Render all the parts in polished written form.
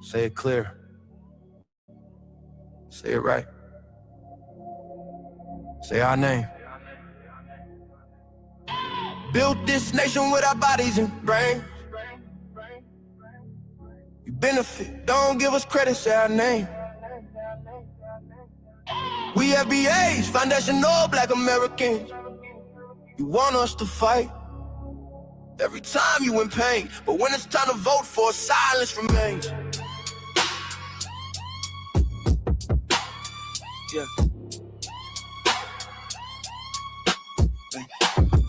Say it clear. Say it right. Say our name. Built this nation with our bodies and brains. You benefit, don't give us credit, say our name. We FBAs, foundational Black Americans. You want us to fight every time you in pain, but when it's time to vote for, silence remains. Yeah.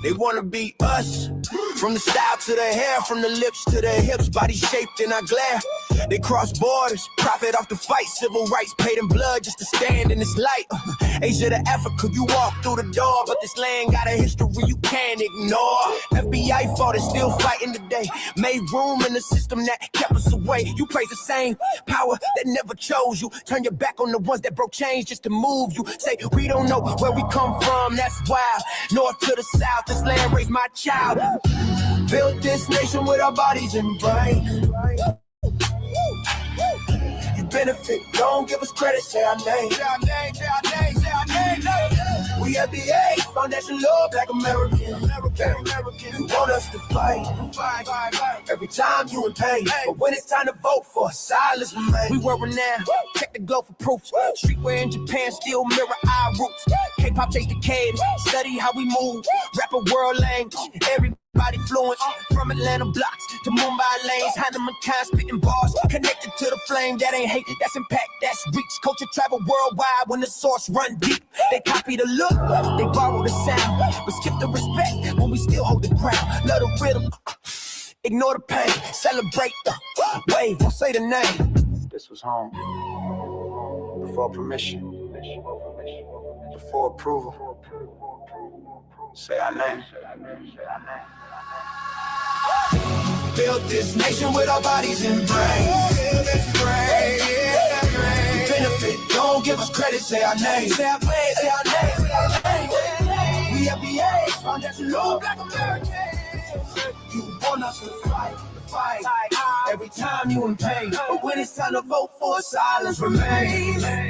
They wanna be us, from the style to the hair, from the lips to the hips, body shaped in our glare. They cross borders, profit off the fight, civil rights paid in blood just to stand in this light. Asia to Africa, you walk through the door, but this land got a history you can't ignore. FBI fought and still fighting today, made room in the system that kept us away. You praise the same power that never chose you, turn your back on the ones that broke chains just to move you. Say we don't know where we come from, that's wild. North to the south, this land raised my child. Built this nation with our bodies and brains. You benefit, don't give us credit, say our name. Say our name, say our name, say our name. We FBA, foundation law, Black American. You want us to fight every time you in pain, but when it's time to vote for, silence remains. We were renowned, check the glow for proof. Streetwear in Japan still mirror our roots. K-pop chase the cadence, study how we move. Rapper world language, everybody fluent. From Atlanta blocks to Mumbai lanes, Hannah kind spitting bars, connected to the flame. That ain't hate, that's impact, that's reach. Culture travel worldwide when the source run deep. They copy the look, they borrow the sound, but skip the respect when we still hold the ground. Love the rhythm, ignore the pain, celebrate the wave, don't say the name. This was home, before permission, before approval. Say our name. Built this nation with our bodies and brains. Benefit, don't give us credit, say our name. Say our name, say our name, say our name. We FBA, foundation law, Black Americans. You want us to fight every time you in pain, but when it's time to vote for, silence remains. Say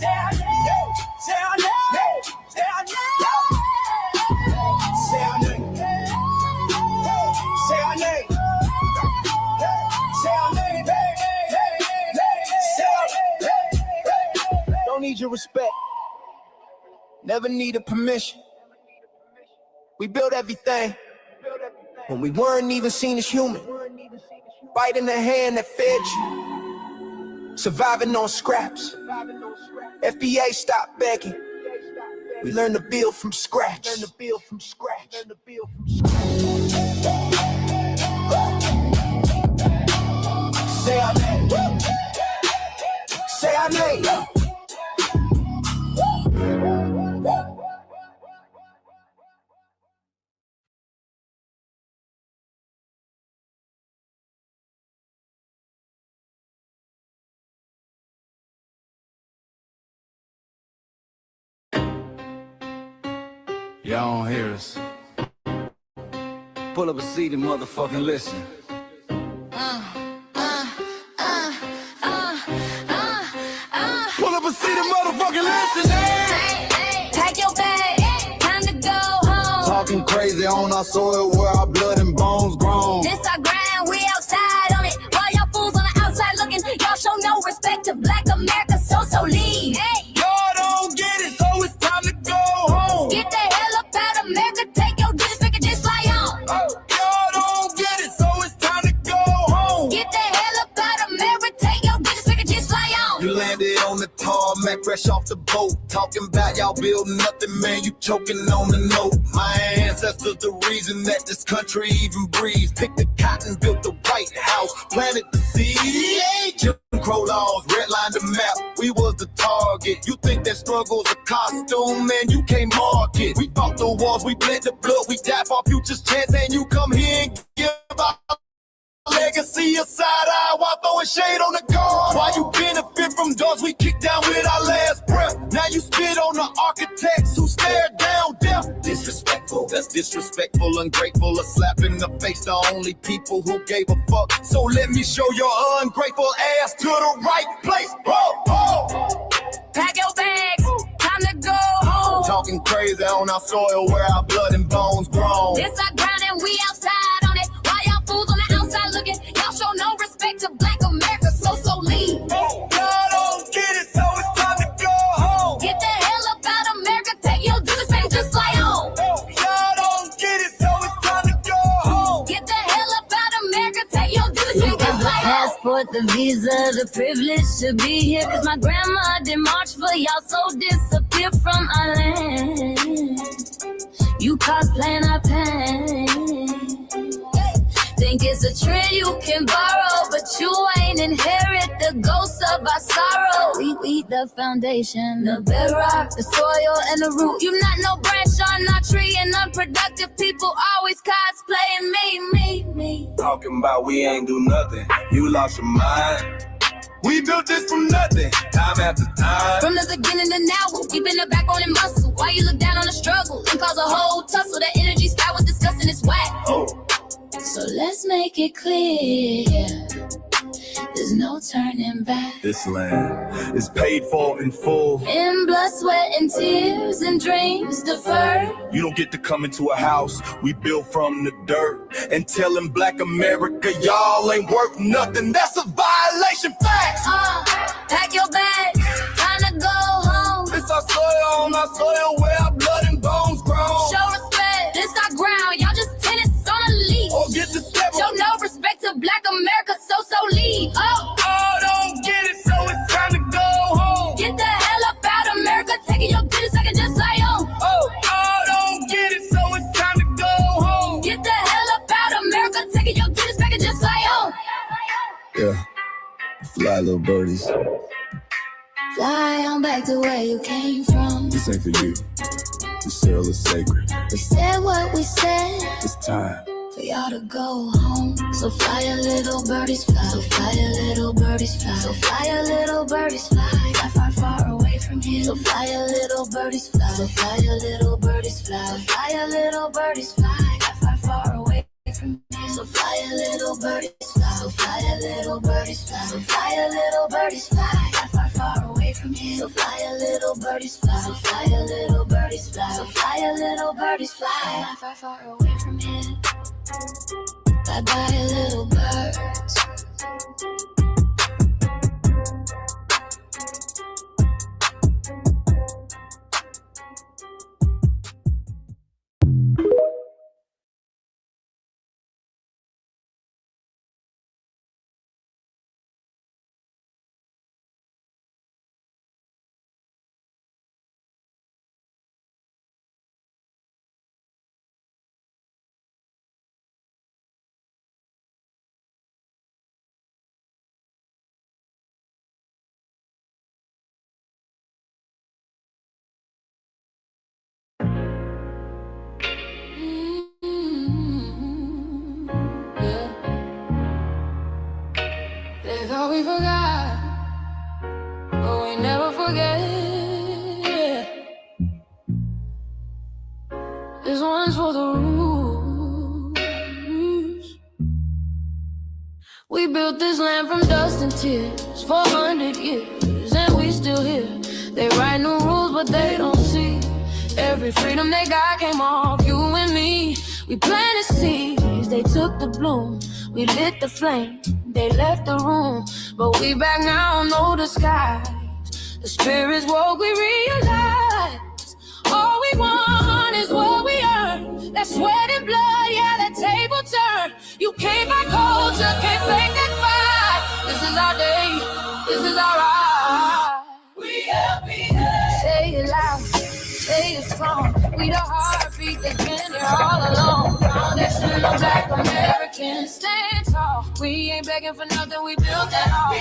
our name, say our name, say our name. Say our name. Say our name. Say our name. Say our name. Don't need your respect. Never needed permission. We built everything when we weren't even seen as human. Biting the hand that fed you. Surviving on scraps. FBA stopped begging. We learned to build from scratch. Learn to build from scratch. Learn to build from scratch. Say our name. Say our name. Y'all don't hear us. Pull up a seat and motherfucking listen. Pull up a seat and motherfucking listen. Hey, pack your bag, time to go home. Talking crazy on our soil where our blood and bones grown. This our grind, we outside on it. While y'all fools on the outside looking, y'all show no respect to Black America, so leave. Hey. Y'all don't get it, so it's time to go home. Get the hell up out of America, take your digits, make it just fly on. Y'all don't get it, so it's time to go home. Get the hell up out of America, take your digits, make it just fly on. You landed on the tarmac, fresh off the boat. Talking about y'all building nothing, man, you choking on the note. My ancestors the reason that this country even breathes. Picked the cotton, built the White House, planted the seed. Jim Crow laws, redlined the map, we was the target. You think that struggle's a costume, man, you can't mark it. We fought the wars, we bled the blood, we died for our future's chance, and you come here and give our legacy a side eye while throwing shade on the guard. While you benefit from doors we kicked down with our last breath. Now you spit on the architects who stared down death. Disrespectful, that's Disrespectful, ungrateful, a slap in the face, the only people who gave a fuck. So let me show your ungrateful ass to the right place. Pack your bags, time to go home. Talking crazy on our soil where our blood and bones grown. This our ground and we outside on it. Why y'all fools on the outside looking? Y'all show no respect to Black America, so leave. Y'all don't get it, so it's time to go home. Get the hell up out America, take your dues and just fly home. Y'all don't get it, so it's time to go home. Get the hell up out America, take your dues and just fly home. Passport, the visa, the privilege to be here. Cause my grandma did march for y'all, so disappear from our land. You cosplaying our pain. Think it's a trend you can borrow, but you ain't inherit the ghosts of our sorrow. We the foundation, the bedrock, the soil, and the root. You not no branch on our tree, and unproductive people always cosplaying me. Talking about we ain't do nothing. You lost your mind. We built this from nothing, time after time. From the beginning to now, we've been the backbone and muscle. Why you look down on the struggle and cause a whole tussle? That energy style with discussing is whack. So let's make it clear, there's no turning back. This land is paid for in full. In blood, sweat, and tears, and dreams deferred. You don't get to come into a house we built from the dirt and telling Black America y'all ain't worth nothing. That's a violation. Facts. Pack your bags, time to go home. This our soil, on our soil where our blood and bones grown. Show respect, this our ground. Y'all just tenants on a leash. Or get the step. Show no respect to Black America, so leave. Don't get it, so it's time to go home. Get the hell up out America, taking your business, I can just fly home. Don't get it, so it's time to go home. Get the hell up out America, taking your business, I can just fly home. Yeah, fly little birdies. Fly on back to where you came from. This ain't for you. This sail is sacred. We said what we said. It's time For y'all to go home. So fly a little birdies fly. So fly a little birdies fly. So fly a little birdies fly. Fly far, far away from here. So fly a little birdies fly. So fly a little birdies fly. So fly a little birdies fly. Fly far, far away from here. So fly a little birdies fly. So fly a little birdies fly. So fly a little birdies fly. Fly far, far away from here. So fly a little birdies fly. So fly a little birdies fly. So fly a little birdies fly. Fly far, far away from here. Bye bye, little birds. They thought we forgot, but we never forget. This one's for the roots. We built this land from dust and tears, 400 years, and we still here. They write new rules, but they don't see every freedom they got came off you and me. We planted seeds, they took the bloom. We lit the flame, they left the room. But we back now, no disguise. The spirits woke, we realize all we want is what we earn. That sweat and blood, yeah, that table turn. You can't buy culture, can't fake that fight. This is our day, this is our ride. We LBA. Say it loud, say it strong. We the heartbeat that's been here all along. Foundation of Black Americans, stand tall. We ain't begging for nothing, we built that all.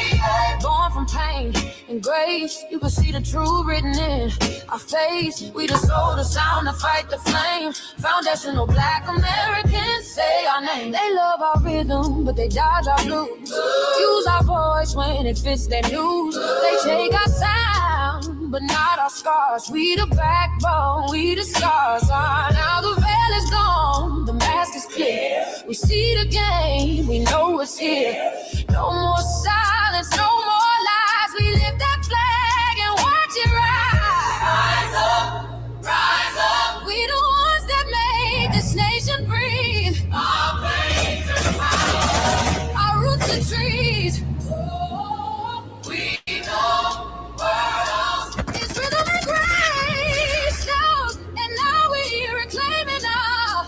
Born from pain and grace, you can see the truth written in our face. We the soul, the sound, to fight the flame. Foundational Black Americans, say our name. They love our rhythm, but they dodge our blues. Use our voice when it fits their news. They take our sound, but not our scars. We the backbone, we the stars. Now the veil is gone, the mask is clear. We see the game, we know it's here. No more silence, no more lies. We lift that flag and watch it rise. Rise up, rise up. We the ones that made this nation breathe. Our plains are power, our roots are trees. We know world is rhythm and grace, and now we're reclaiming our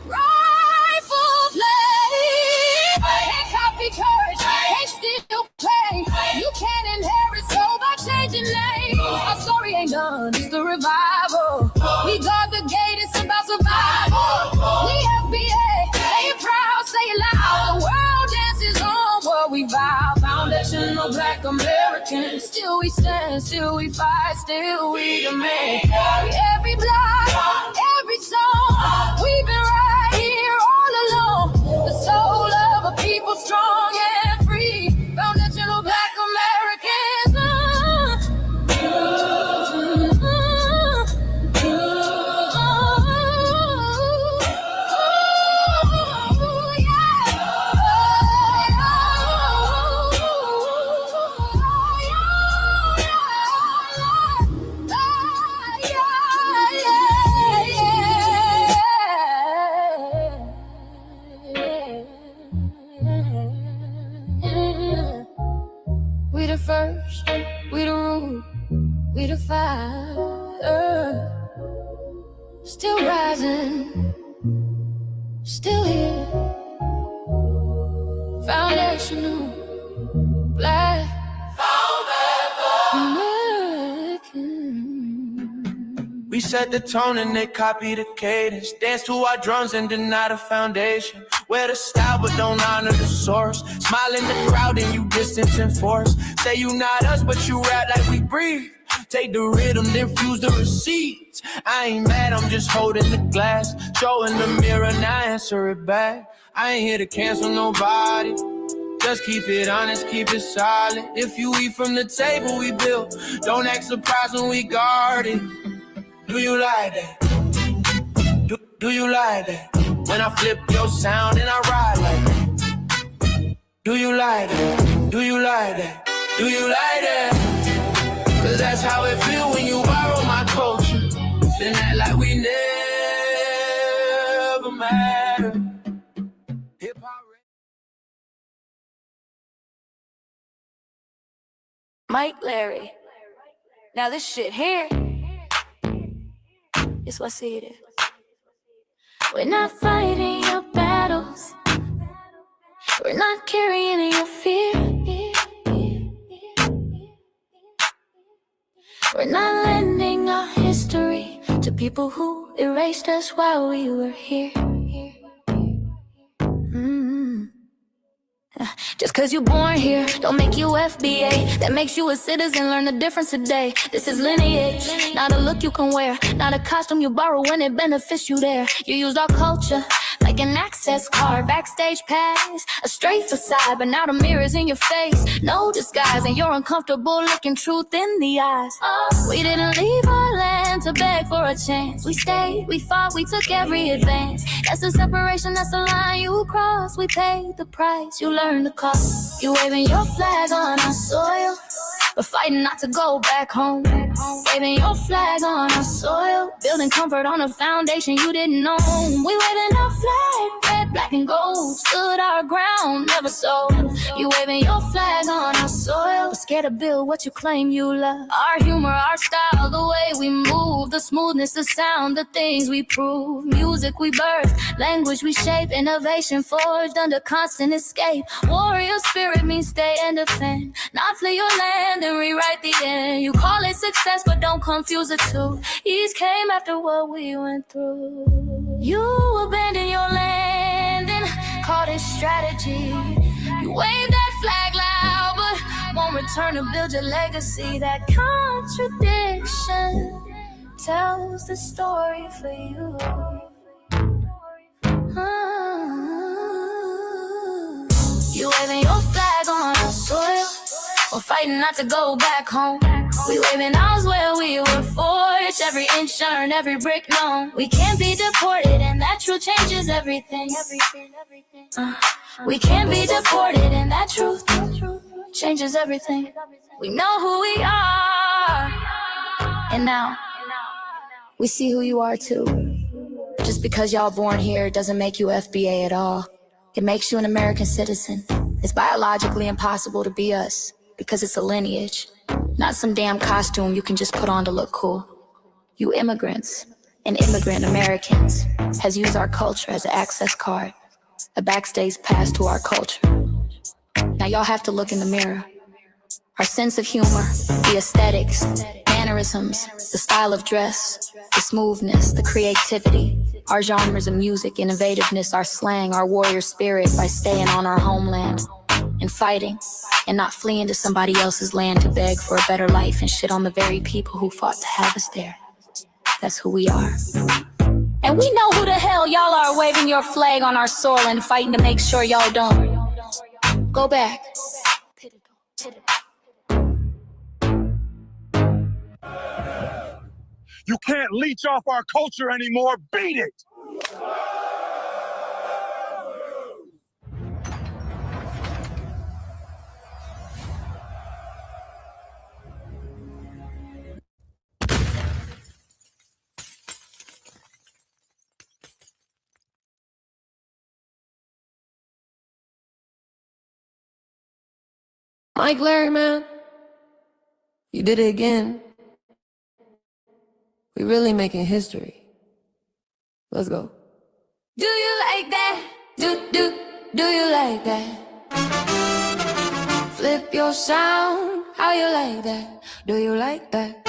rightful place. Can't copy courage, can't steal play. You can't inherit soul by changing names. Our story ain't done, it's the revival. We guard the gate, it's about survival. We FBA, say it proud, say it loud. The world dances on what we vow. Foundational Black Americans. Still we stand, still we fight, still we demand. Every block, every song, we've been right here all along. The soul of a people strong and free. Foundational Black Americans. We the first, we the root, we the fire. Still rising, still here. Foundational Black American. We set the tone and they copy the cadence. Dance to our drums and deny the foundation. Wear the style but don't honor the source. Smile in the crowd and you distance and force. Say you not us but you rap like we breathe. Take the rhythm, then fuse the receipts. I ain't mad, I'm just holding the glass. Showing the mirror, now answer it back. I ain't here to cancel nobody. Just keep it honest, keep it solid. If you eat from the table we built, don't act surprised when we guard it. Do you like that? Do you like that? When I flip your sound and I ride like that. Do you like that? Do you like that? Do you like that? Cause that's how it feel when you borrow my culture. Then act like we never matter. Hip-hop. Mike Larry. Now this shit here, it's what see it is. We're not fighting your battles. We're not carrying your fear. We're not lending our history to people who erased us while we were here. Just cause you're born here, don't make you FBA. That makes you a citizen, learn the difference today. This is lineage, not a look you can wear. Not a costume you borrow when it benefits you there. You used our culture like an access card, backstage pass, a straight facade, but now the mirror's in your face. No disguise, and you're uncomfortable looking truth in the eyes. We didn't leave our land to beg for a chance. We stayed, we fought, we took every advance. That's the separation, that's the line you cross. We paid the price, you learned the cost. You waving your flag on our soil, but fighting not to go back home. Waving your flag on our soil, building comfort on a foundation you didn't know. We waving our flag, red, black, and gold. Stood our ground, never sold. You waving your flag on our soil, but scared to build what you claim you love. Our humor, our style, the way we move, the smoothness, the sound, the things we prove. Music we birth, language we shape, innovation forged under constant escape. Warrior spirit means stay and defend, not flee your land and rewrite the end. You call it success, but don't confuse the two. Ease came after what we went through. You abandoned your land and called it strategy. You waved that flag loud, but won't return to build your legacy. That contradiction tells the story for you. You waving your flag on our soil, we're fighting not to go back home. We waving ours where we were forged, every inch earned, every brick known. We can't be deported and truth changes everything. We can't be deported, and that truth changes everything. We know who we are, and now we see who you are too. Just because y'all born here doesn't make you FBA at all. It makes you an American citizen. It's biologically impossible to be us because it's a lineage, not some damn costume you can just put on to look cool. You immigrants and immigrant Americans has used our culture as an access card, a backstage pass to our culture. Now y'all have to look in the mirror. Our sense of humor, the aesthetics, mannerisms, the style of dress, the smoothness, the creativity, our genres of music, innovativeness, our slang, our warrior spirit by staying on our homeland and fighting and not fleeing to somebody else's land to beg for a better life and shit on the very people who fought to have us there. That's who we are. And we know who the hell y'all are waving your flag on our soil and fighting to make sure y'all don't. Go back. You can't leech off our culture anymore. Beat it! Mike Larry, man, you did it again. We really making history. Let's go. Do you like that? Do you like that? Flip your sound, how you like that? Do you like that?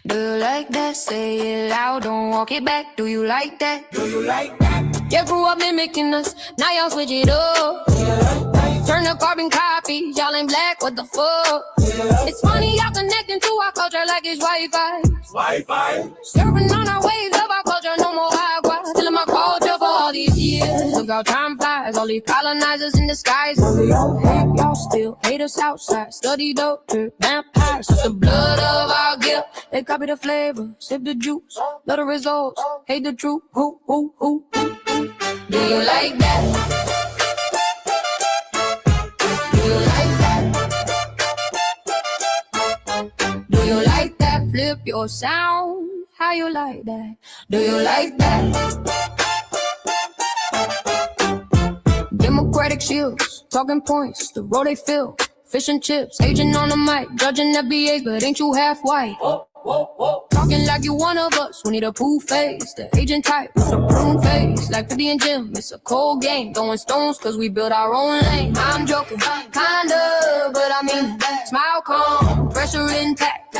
Do you like that? Say it loud, don't walk it back. Do you like that? Do you like that? You grew up mimicking us, now y'all switch it up. Turn the carbon copy, y'all ain't black, what the fuck? It's funny y'all connecting to our culture like it's Wi-Fi. Surfing on our waves of our culture, no more agua. Telling my culture for all these years. Look how time flies, all these colonizers in disguise. Y'all still hate us outside. Study doctor, vampires, suck the blood of our guilt. They copy the flavor, sip the juice. Love the results, hate the truth. Who? Do you like that? Do you like that? Do you like that? Flip your sound. How you like that? Do you like that? Democratic shields, talking points, the road they fill. Fish and chips, agent on the mic, judging FBA, but ain't you half white? Talking like you one of us, we need a poo face. The agent type with a prune face. Like 50 and Jim, it's a cold game. Throwing stones cause we built our own lane. I'm joking, kinda, but I mean smile calm, pressure intact.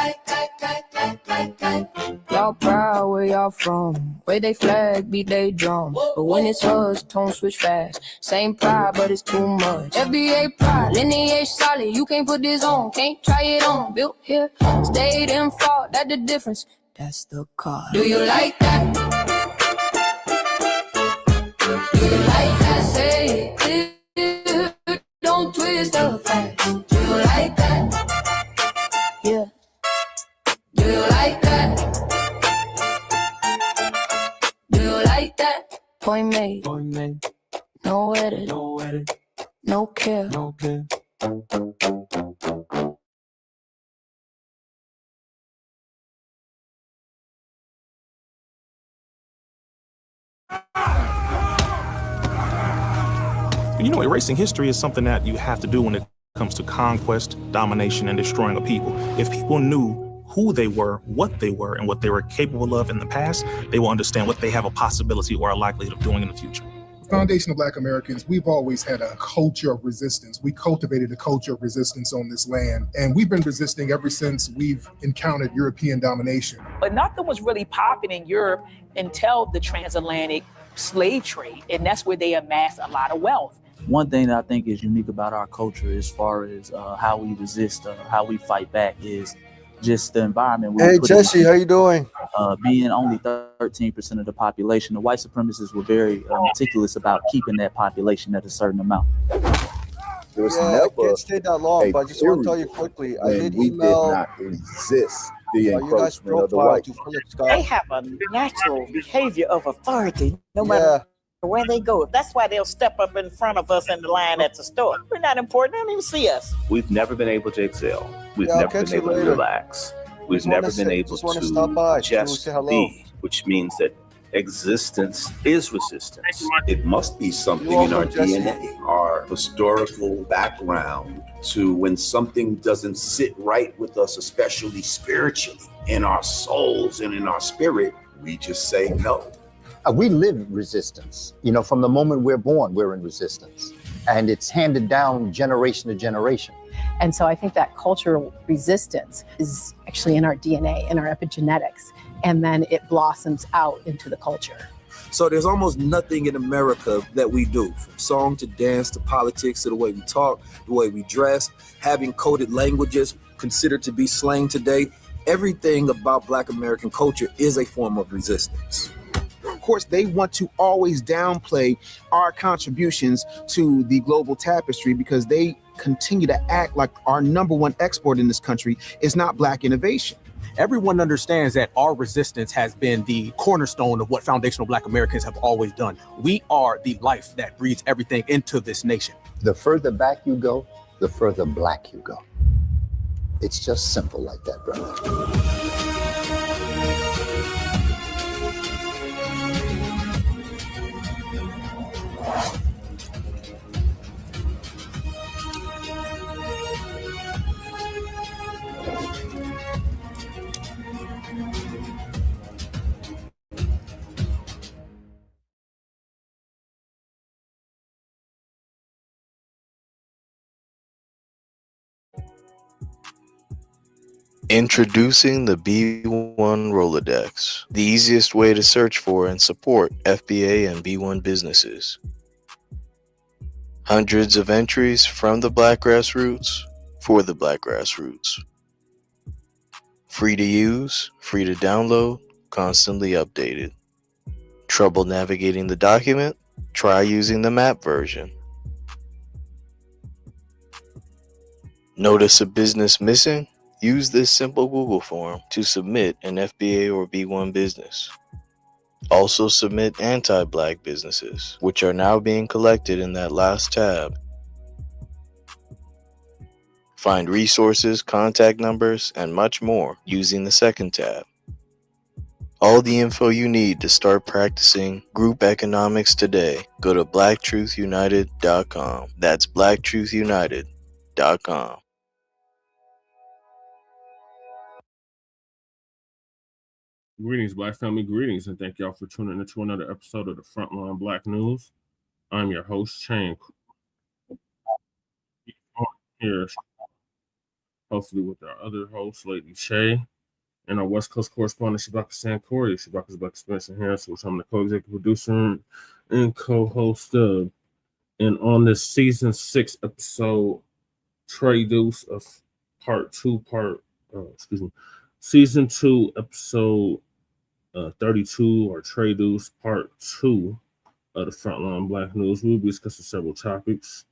Y'all proud where y'all from. Where they flag, beat they drum. But when it's us, tone switch fast. Same pride, but it's too much. FBA pride, lineage solid. You can't put this on, can't try it on. Built here, stayed and fought. That's the difference. That's the car. Do you like that? Do you like that? Say it clear. Don't twist the facts. Do you like that? Yeah. Do you like that? Do you like that? Point made. No edit. No care. You know, erasing history is something that you have to do when it comes to conquest, domination, and destroying a people. If people knew who they were, what they were, and what they were capable of in the past, they will understand what they have a possibility or a likelihood of doing in the future. Foundation of Black Americans, we've always had a culture of resistance. We cultivated a culture of resistance on this land, and we've been resisting ever since we've encountered European domination. But nothing was really popping in Europe until the transatlantic slave trade, and that's where they amassed a lot of wealth. One thing that I think is unique about our culture as far as how we resist, how we fight back is just the environment. Hey, Jesse, how you doing? Being only 13% of the population, the white supremacists were very meticulous about keeping that population at a certain amount. There was I can't stay that long, but I just want to tell you quickly, I did email. We did not exist the encroachment of the white. They have a natural behavior of authority, no matter where they go. That's why they'll step up in front of us in the line at the store. We're not important. They don't even see us. We've never been able to excel. We've never been able to relax. We've never been able to just be, which means that existence is resistance. It must be something in our DNA, our historical background, to when something doesn't sit right with us, especially spiritually, in our souls and in our spirit, we just say no. We live resistance. You know, from the moment we're born, we're in resistance. And it's handed down generation to generation. And so I think that cultural resistance is actually in our DNA, in our epigenetics, and then it blossoms out into the culture. So there's almost nothing in America that we do, from song to dance to politics to the way we talk, the way we dress, having coded languages considered to be slang today. Everything about Black American culture is a form of resistance. Of course, they want to always downplay our contributions to the global tapestry because they continue to act like our number one export in this country is not Black innovation. Everyone understands that our resistance has been the cornerstone of what foundational Black Americans have always done. We are the life that breathes everything into this nation. The further back you go, the further Black you go. It's just simple like that, brother. Introducing the B1 Rolodex, the easiest way to search for and support FBA and B1 businesses. Hundreds of entries from the Black grassroots for the Black grassroots. Free to use, free to download, constantly updated. Trouble navigating the document? Try using the map version. Notice a business missing? Use this simple Google form to submit an FBA or B1 business. Also submit anti-Black businesses, which are now being collected in that last tab. Find resources, contact numbers, and much more using the second tab. All the info you need to start practicing group economics today. Go to blacktruthunited.com. That's blacktruthunited.com. Greetings, Black family, greetings, and thank y'all for tuning into another episode of the Frontline Black News. I'm your host, Shane. Here, hopefully with our other host, Lady Shay, and our West Coast correspondent, Shabaka Sankori. Shabaka's Black Spencer here, so I'm the co-executive producer and co-host of. And on this season 6 episode, Traduce of season 2, episode 32, or Traduce part 2 of the Frontline Black News. We'll be discussing several topics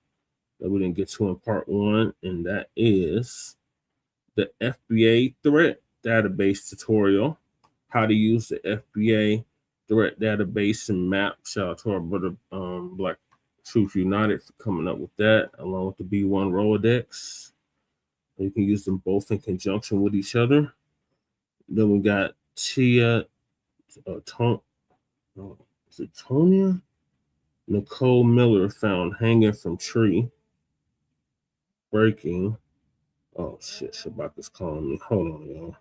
that we didn't get to in part 1, and that is the FBA threat database tutorial, how to use the FBA threat database and map. Shout out to our brother Black Truth United for coming up with that, along with the B1 Rolodex. You can use them both in conjunction with each other. Then we got TONEA, Nicole Miller found hanging from tree. Breaking. Oh shit, Shabaka's calling me. Hold on, y'all.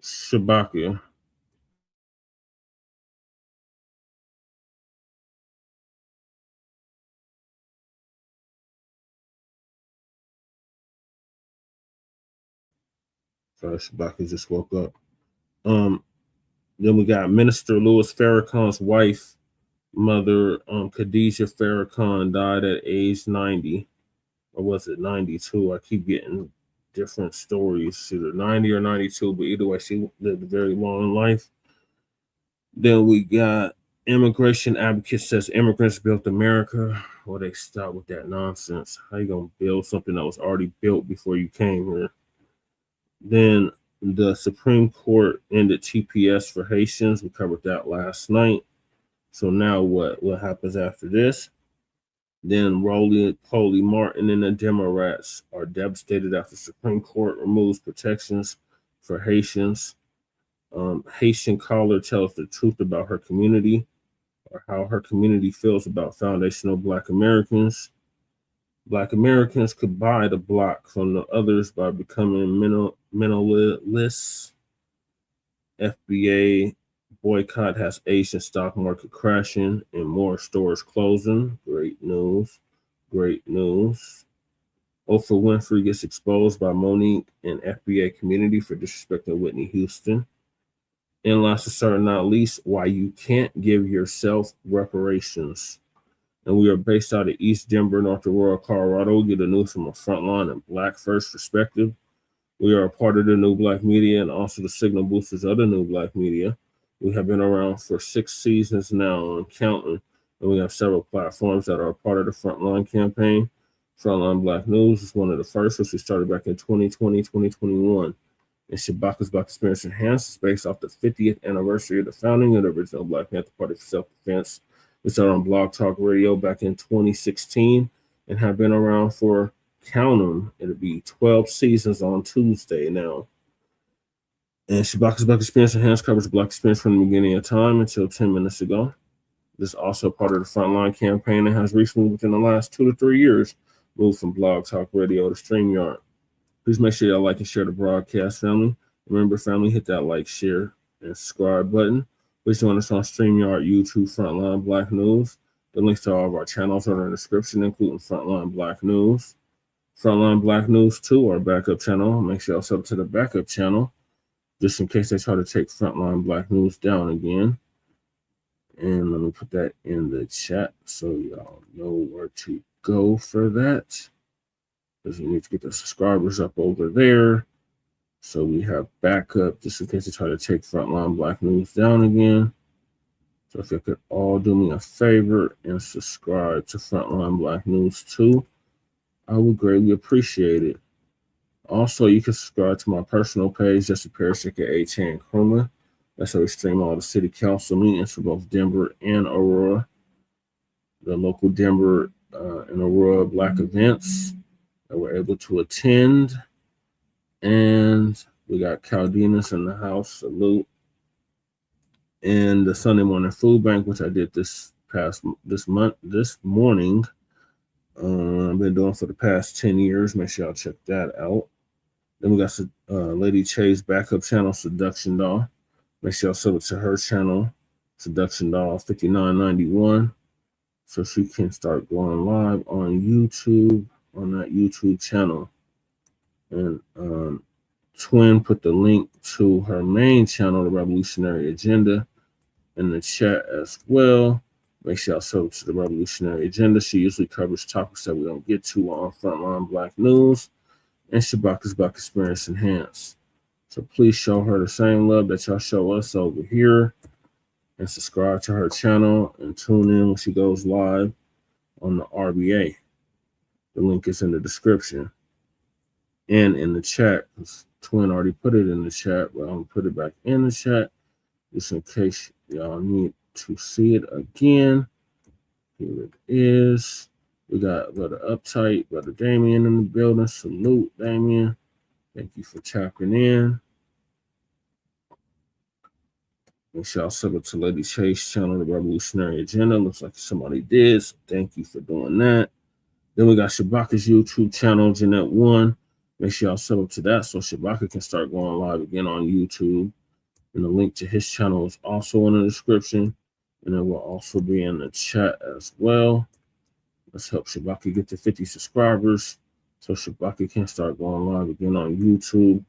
Shabaka. Sorry, Shabaka just woke up. Then we got Minister Louis Farrakhan's wife, mother, Khadijah Farrakhan, died at age 90. Or was it 92? I keep getting different stories. Either 90 or 92, but either way, she lived a very long life. Then we got Immigration advocate says immigrants built America. Well, they stop with that nonsense. How you gonna build something that was already built before you came here? Then the Supreme Court ended TPS for Haitians. We covered that last night. So now what? What happens after this? Then Roly Martin and the Democrats are devastated after Supreme Court removes protections for Haitians. Haitian caller tells the truth about her community, or how her community feels about foundational Black Americans. Black Americans could buy the Blocc from the others by becoming Minimalists. FBA boycott has Asian stock market crashing and more stores closing. Great news. Great news. Oprah Winfrey gets exposed by MONIQUE and FBA community for disrespecting Whitney Houston. And last but certainly not least, why you can't give yourself reparations. And we are based out of East Denver, North Aurora, Colorado. We get the news from a Frontline and Black First perspective. We are a part of the New Black Media and also the signal boosters of the New Black Media. We have been around for 6 seasons now and counting. And we have several platforms that are a part of the Frontline campaign. Frontline Black News is one of the first, which we started back in 2020, 2021. And Shabaka's Black Experience Enhanced is based off the 50th anniversary of the founding of the original Black Panther Party for Self-Defense. We started on Blog Talk Radio back in 2016 and have been around for, count them, it'll be 12 seasons on Tuesday now. And Shabaka's Black Experience Enhanced covers Black experience from the beginning of time until 10 minutes ago. This is also part of the Frontline campaign and has recently, within the last 2 to 3 years, moved from Blog Talk Radio to StreamYard. Please make sure y'all like and share the broadcast, family. Remember, family, hit that like, share, and subscribe button. Please join us on StreamYard, YouTube, Frontline Black News. The links to all of our channels are in the description, including Frontline Black News. Frontline Black News 2, our backup channel. Make sure y'all sub to the backup channel, just in case they try to take Frontline Black News down again. And let me put that in the chat so y'all know where to go for that. Because we need to get the subscribers up over there. So we have backup just in case they try to take Frontline Black News down again. So if you could all do me a favor and subscribe to Frontline Black News 2, I would greatly appreciate it. Also, you can subscribe to my personal page, Jesse Parrish, aka Chan Krumah. That's how we stream all the city council meetings for both Denver and Aurora. The local Denver and Aurora Black events that we're able to attend. And we got Caldinas in the house, salute. And the Sunday morning food bank, which I did this morning. I've been doing for the past 10 years. Make sure y'all check that out. Then we got Lady Che's backup channel, Seduction Doll. Make sure y'all sub it to her channel, Seduction Doll 5991. So she can start going live on YouTube, on that YouTube channel. And Twin put the link to her main channel, The Revolutionary Agenda, in the chat as well. Make sure y'all sub to The Revolutionary Agenda. She usually covers topics that we don't get to on Frontline Black News. And Shabaka's Black Experience Enhanced. So please show her the same love that y'all show us over here. And subscribe to her channel and tune in when she goes live on the RBA. The link is in the description and in the chat. Twin already put it in the chat, but I'm going to put it back in the chat just in case y'all need to see it again. Here it is. We got Brother Uptight, Brother Damien in the building. Salute, Damien. Thank you for tapping in. Make sure y'all sub it to Lady Chase channel, The Revolutionary Agenda. Looks like somebody did, so thank you for doing that. Then we got Shabaka's YouTube channel, Jeanette One. Make sure y'all sub up to that so Shabaka can start going live again on YouTube. And the link to his channel is also in the description. And it will also be in the chat as well. Let's help Shabaka get to 50 subscribers so Shabaka can start going live again on YouTube.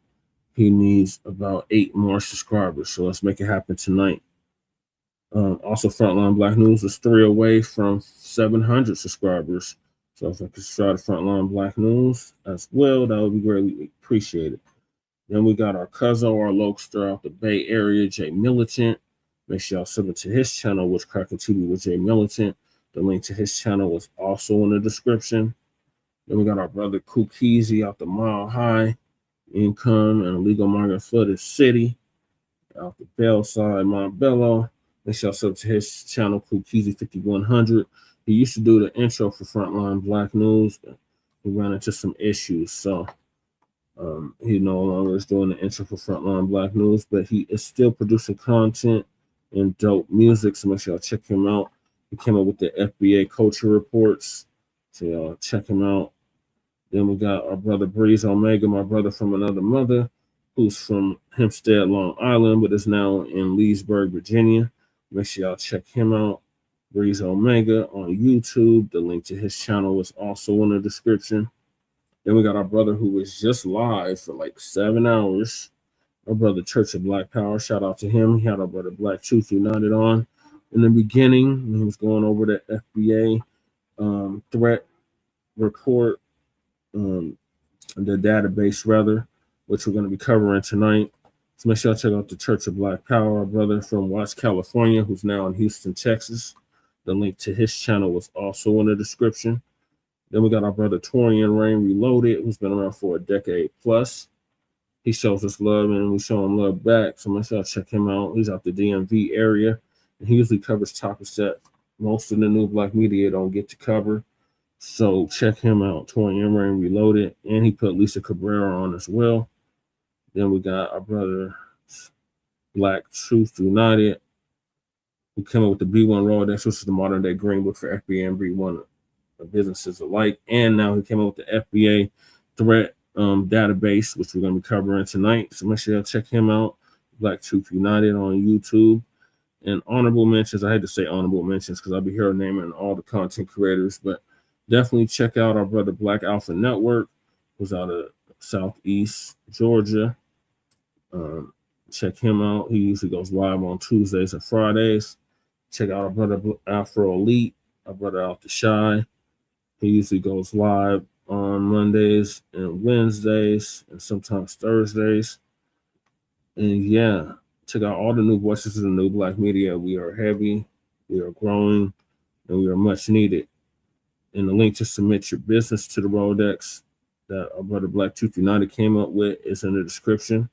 He needs about 8 more subscribers, so let's make it happen tonight. Also, Frontline Black News is 3 away from 700 subscribers. So if I could subscribe to Frontline Black News as well, that would be greatly appreciated. Then we got our cousin, our Lokester out the Bay Area, Jay Militant. Make sure y'all sub to his channel, which Cracking TV with Jay Militant. The link to his channel was also in the description. Then we got our brother Kukizi out the Mile High Income and Illegal Migrant Flooded City out the Bell side, Montbello. Make sure y'all sub to his channel, Kukizi 5100. He used to do the intro for Frontline Black News, but he ran into some issues, so he no longer is doing the intro for Frontline Black News, but he is still producing content and dope music, so make sure y'all check him out. He came up with the FBA culture reports, so y'all check him out. Then we got our brother Breeze Omega, my brother from another mother, who's from Hempstead, Long Island, but is now in Leesburg, Virginia. Make sure y'all check him out. Breeze Omega on YouTube. The link to his channel is also in the description. Then we got our brother who was just live for like 7 hours. Our brother Church of Black Power. Shout out to him. He had our brother Black Truth United on in the beginning. He was going over the FBA threat report, the database rather, which we're going to be covering tonight. So make sure y'all check out the Church of Black Power. Our brother from Watts, California, who's now in Houston, Texas. The link to his channel was also in the description. Then we got our brother Torian Rain Reloaded, who's been around for a decade plus. He shows us love and we show him love back. So make sure y'all check him out. He's out the DMV area. And he usually covers topics that most of the new Black media don't get to cover. So check him out, Torian Rain Reloaded. And he put Lisa Cabrera on as well. Then we got our brother Black Truth United, who came up with the B1 Rolodex, which is the modern day green book for FBA and B1 businesses alike. And now he came up with the FBA threat database, which we're going to be covering tonight. So make sure y'all check him out, Black Truth United on YouTube. And honorable mentions, I had to say honorable mentions because I'll be here naming all the content creators, but definitely check out our brother Black Alpha Network, who's out of Southeast Georgia. Check him out. He usually goes live on Tuesdays and Fridays. Check out our brother Afro Elite, our brother Out the Shy. He usually goes live on Mondays and Wednesdays and sometimes Thursdays. And yeah, check out all the new voices of the new Black media. We are heavy, we are growing, and we are much needed. And the link to submit your business to the Rolodex that our brother Black Truth United came up with is in the description.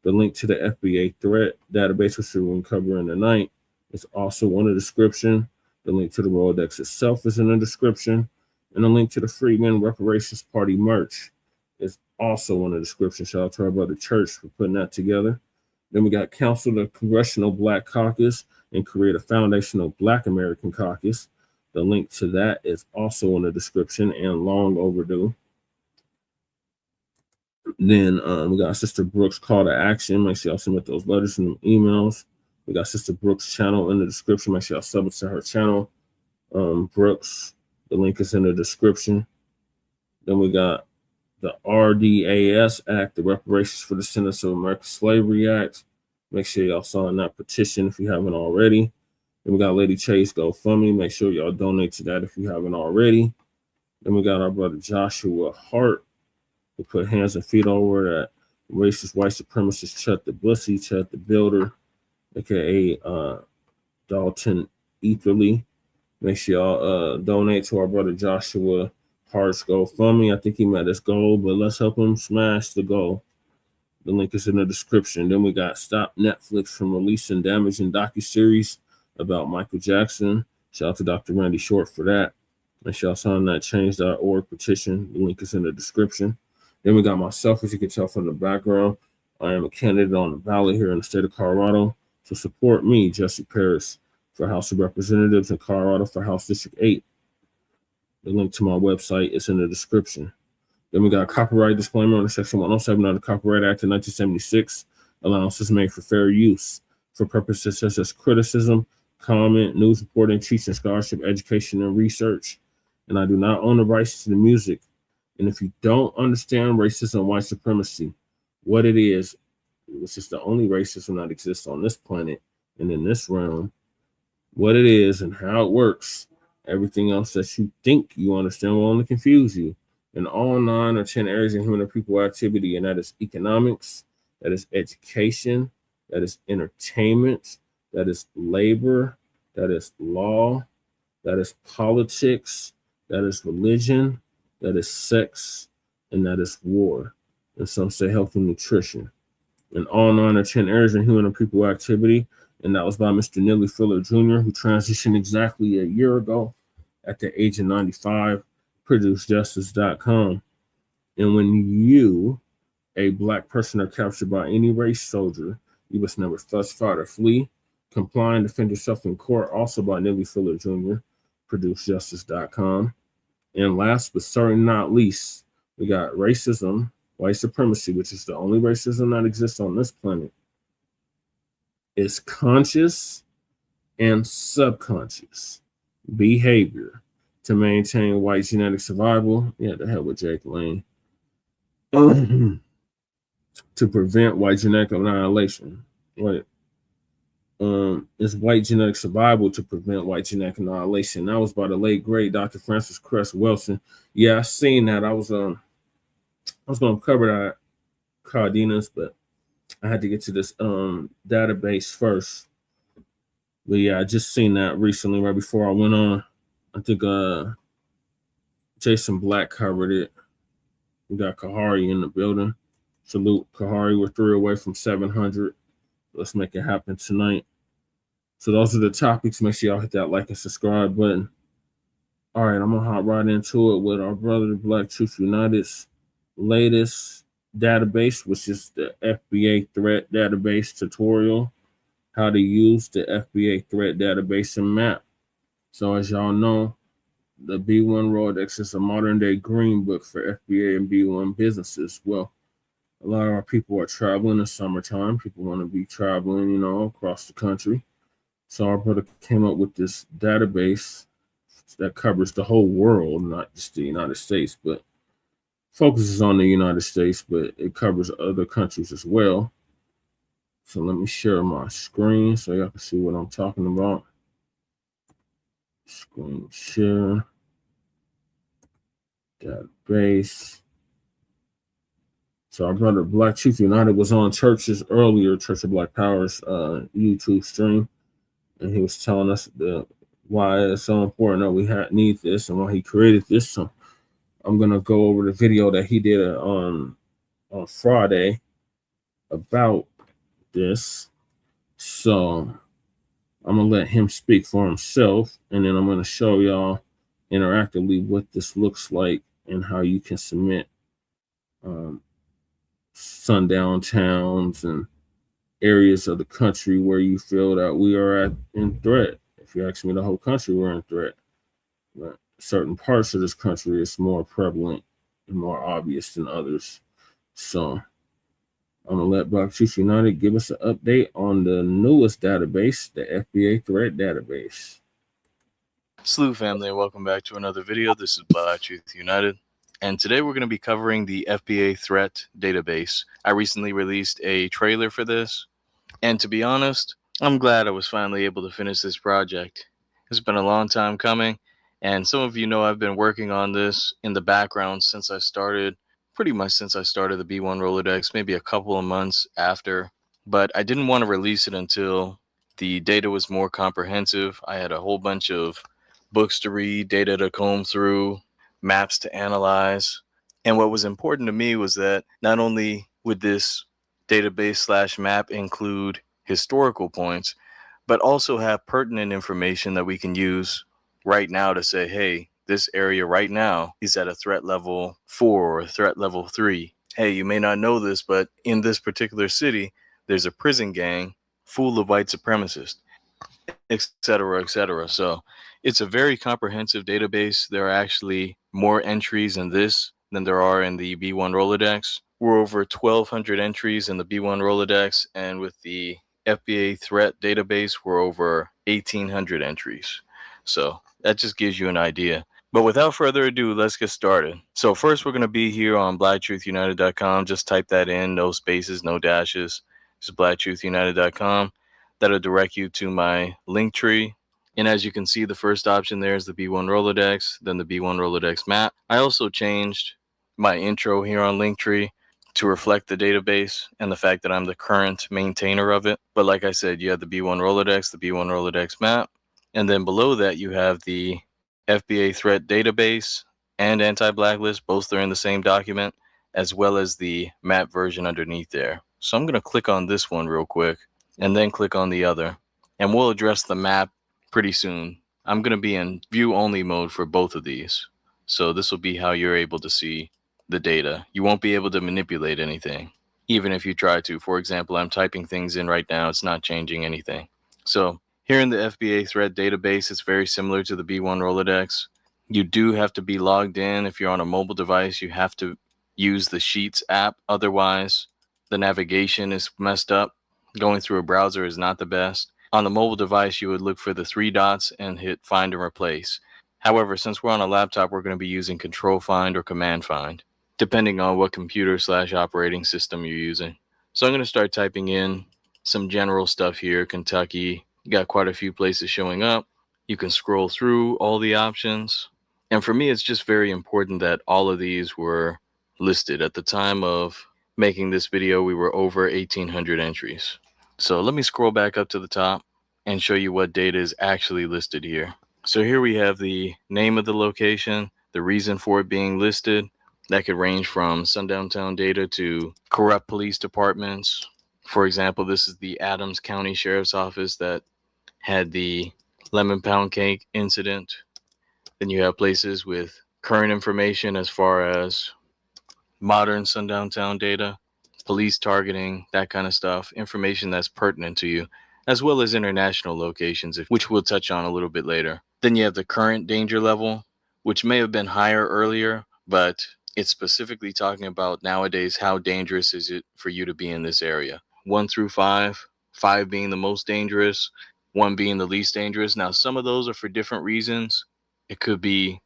The link to the FBA threat database, which we're covering tonight, is also in the description. The link to the Rolodex itself is in the description. And the link to the Freeman Reparations Party merch is also in the description. Shout out to our brother Church for putting that together. Then we got Council the Congressional Black Caucus and create a foundational Black American Caucus. The link to that is also in the description and long overdue. Then we got Sister Brooks' call to action. Make sure y'all submit those letters and emails. We got Sister Brooks' channel in the description. Make sure y'all sub it to her channel. Brooks, the link is in the description. Then we got the RDAS Act, the Reparations for Descendants of American Slavery Act. Make sure y'all sign that petition if you haven't already. Then we got Lady Chase GoFundMe. Make sure y'all donate to that if you haven't already. Then we got our brother Joshua Hart, who put hands and feet over that racist white supremacist Chet the Bussy, Chet the Builder, aka Dalton Etherly. Make sure y'all donate to our brother Joshua Hart's GoFundMe. I think he met his goal, but let's help him smash the goal. The link is in the description. Then we got Stop Netflix from releasing damaging docuseries about Michael Jackson. Shout out to Dr. Randy Short for that. Make sure y'all sign that change.org petition. The link is in the description. Then we got myself, as you can tell from the background. I am a candidate on the ballot here in the state of Colorado. So support me, Jesse Paris, for House of Representatives in Colorado for House District 8. The link to my website is in the description. Then we got a copyright disclaimer under Section 107 of the Copyright Act of 1976. Allowances made for fair use for purposes such as criticism, comment, news reporting, teaching, scholarship, education, and research. And I do not own the rights to the music. And if you don't understand racism, white supremacy, what it is, which is the only racism that exists on this planet and in this realm, what it is and how it works, everything else that you think you understand will only confuse you. In all 9 or 10 areas of human and people activity, and that is economics, that is education, that is entertainment, that is labor, that is law, that is politics, that is religion, that is sex, and that is war. And some say health and nutrition. And all 9 or 10 areas in human and people activity. And that was by Mr. Neely Fuller Jr., who transitioned exactly a year ago at the age of 95, ProduceJustice.com. And when you, a Black person, are captured by any race soldier, you must never thus fight or flee. Comply and defend yourself in court, also by Neely Fuller Jr., ProduceJustice.com. And last but certainly not least, we got racism, white supremacy, which is the only racism that exists on this planet. It's conscious and subconscious behavior to maintain white genetic survival. Yeah, the hell with Jake Lane. To prevent white genetic annihilation. Right. It's white genetic survival to prevent white genetic annihilation. That was by the late great Dr. Francis Cress Wilson. Yeah, I seen that. I was gonna cover that, Cardenas, but I had to get to this database first. But yeah, I just seen that recently, right before I went on. I think Jason Blacc covered it. We got Kahari in the building. Salute Kahari. We're 3 away from 700. Let's make it happen tonight. So those are the topics. Make sure y'all hit that like and subscribe button. All right, I'm gonna hop right into it with our brother, Black Truth United's latest database, which is the FBA threat database tutorial, how to use the FBA threat database and map. So as y'all know, the B1 Rolodex is a modern day green book for FBA and B1 businesses. Well, a lot of our people are traveling in the summertime. People want to be traveling, across the country. So our brother came up with this database that covers the whole world, not just the United States, but focuses on the United States, but it covers other countries as well. So let me share my screen so y'all can see what I'm talking about. Screen share. Database. So our brother Black Truth United was on Church's earlier Church of Black Power's YouTube stream, and he was telling us why it's so important that we need this and why he created this. So I'm gonna go over the video that he did on Friday about this. So I'm gonna let him speak for himself, and then I'm gonna show y'all interactively what this looks like and how you can submit sundown towns and areas of the country where you feel that we are in threat. If you ask me, the whole country we're in threat. But certain parts of this country is more prevalent and more obvious than others. So I'm gonna let Black Truth United give us an update on the newest database, the FBA threat database. Salute family, and welcome back to another video. This is Black Truth United, and today we're going to be covering the FBA threat database. I recently released a trailer for this, and to be honest, I'm glad I was finally able to finish this project. It's been a long time coming, and some of you know I've been working on this in the background since I started, pretty much since I started the B1 Rolodex, maybe a couple of months after, but I didn't want to release it until the data was more comprehensive. I had a whole bunch of books to read, data to comb through, maps to analyze. And what was important to me was that not only would this database / map include historical points, but also have pertinent information that we can use right now to say, hey, this area right now is at a threat level 4 or threat level 3. Hey, you may not know this, but in this particular city, there's a prison gang full of white supremacists, et cetera, et cetera. So it's a very comprehensive database. There are actually more entries in this than there are in the B1 Rolodex. We're over 1,200 entries in the B1 Rolodex, and with the FBA threat database, we're over 1,800 entries. So that just gives you an idea. But without further ado, let's get started. So first, we're going to be here on blacktruthunited.com. Just type that in, no spaces, no dashes. Just blacktruthunited.com. That'll direct you to my link tree. And as you can see, the first option there is the B1 Rolodex, then the B1 Rolodex map. I also changed my intro here on Linktree to reflect the database and the fact that I'm the current maintainer of it. But like I said, you have the B1 Rolodex, the B1 Rolodex map, and then below that you have the FBA threat database and anti-blacklist. Both are in the same document, as well as the map version underneath there. So I'm going to click on this one real quick and then click on the other, and we'll address the map pretty soon. I'm going to be in view only mode for both of these. So this will be how you're able to see the data. You won't be able to manipulate anything, even if you try to. For example, I'm typing things in right now. It's not changing anything. So here in the FBA threat database, it's very similar to the B1 Rolodex. You do have to be logged in. If you're on a mobile device, you have to use the Sheets app. Otherwise, the navigation is messed up. Going through a browser is not the best. On the mobile device, you would look for the 3 dots and hit find and replace. However, since we're on a laptop, we're going to be using Control Find or Command Find, depending on what computer/operating system you're using. So I'm going to start typing in some general stuff here. Kentucky, you got quite a few places showing up. You can scroll through all the options. And for me, it's just very important that all of these were listed. At the time of making this video, we were over 1,800 entries. So let me scroll back up to the top and show you what data is actually listed here. So here we have the name of the location, the reason for it being listed. That could range from sundown town data to corrupt police departments. For example, this is the Adams County Sheriff's Office that had the lemon pound cake incident. Then you have places with current information as far as modern sundown town data, police targeting, that kind of stuff, information that's pertinent to you, as well as international locations, which we'll touch on a little bit later. Then you have the current danger level, which may have been higher earlier, but it's specifically talking about nowadays how dangerous is it for you to be in this area. 1 through 5, 5 being the most dangerous, 1 being the least dangerous. Now, some of those are for different reasons. It could be,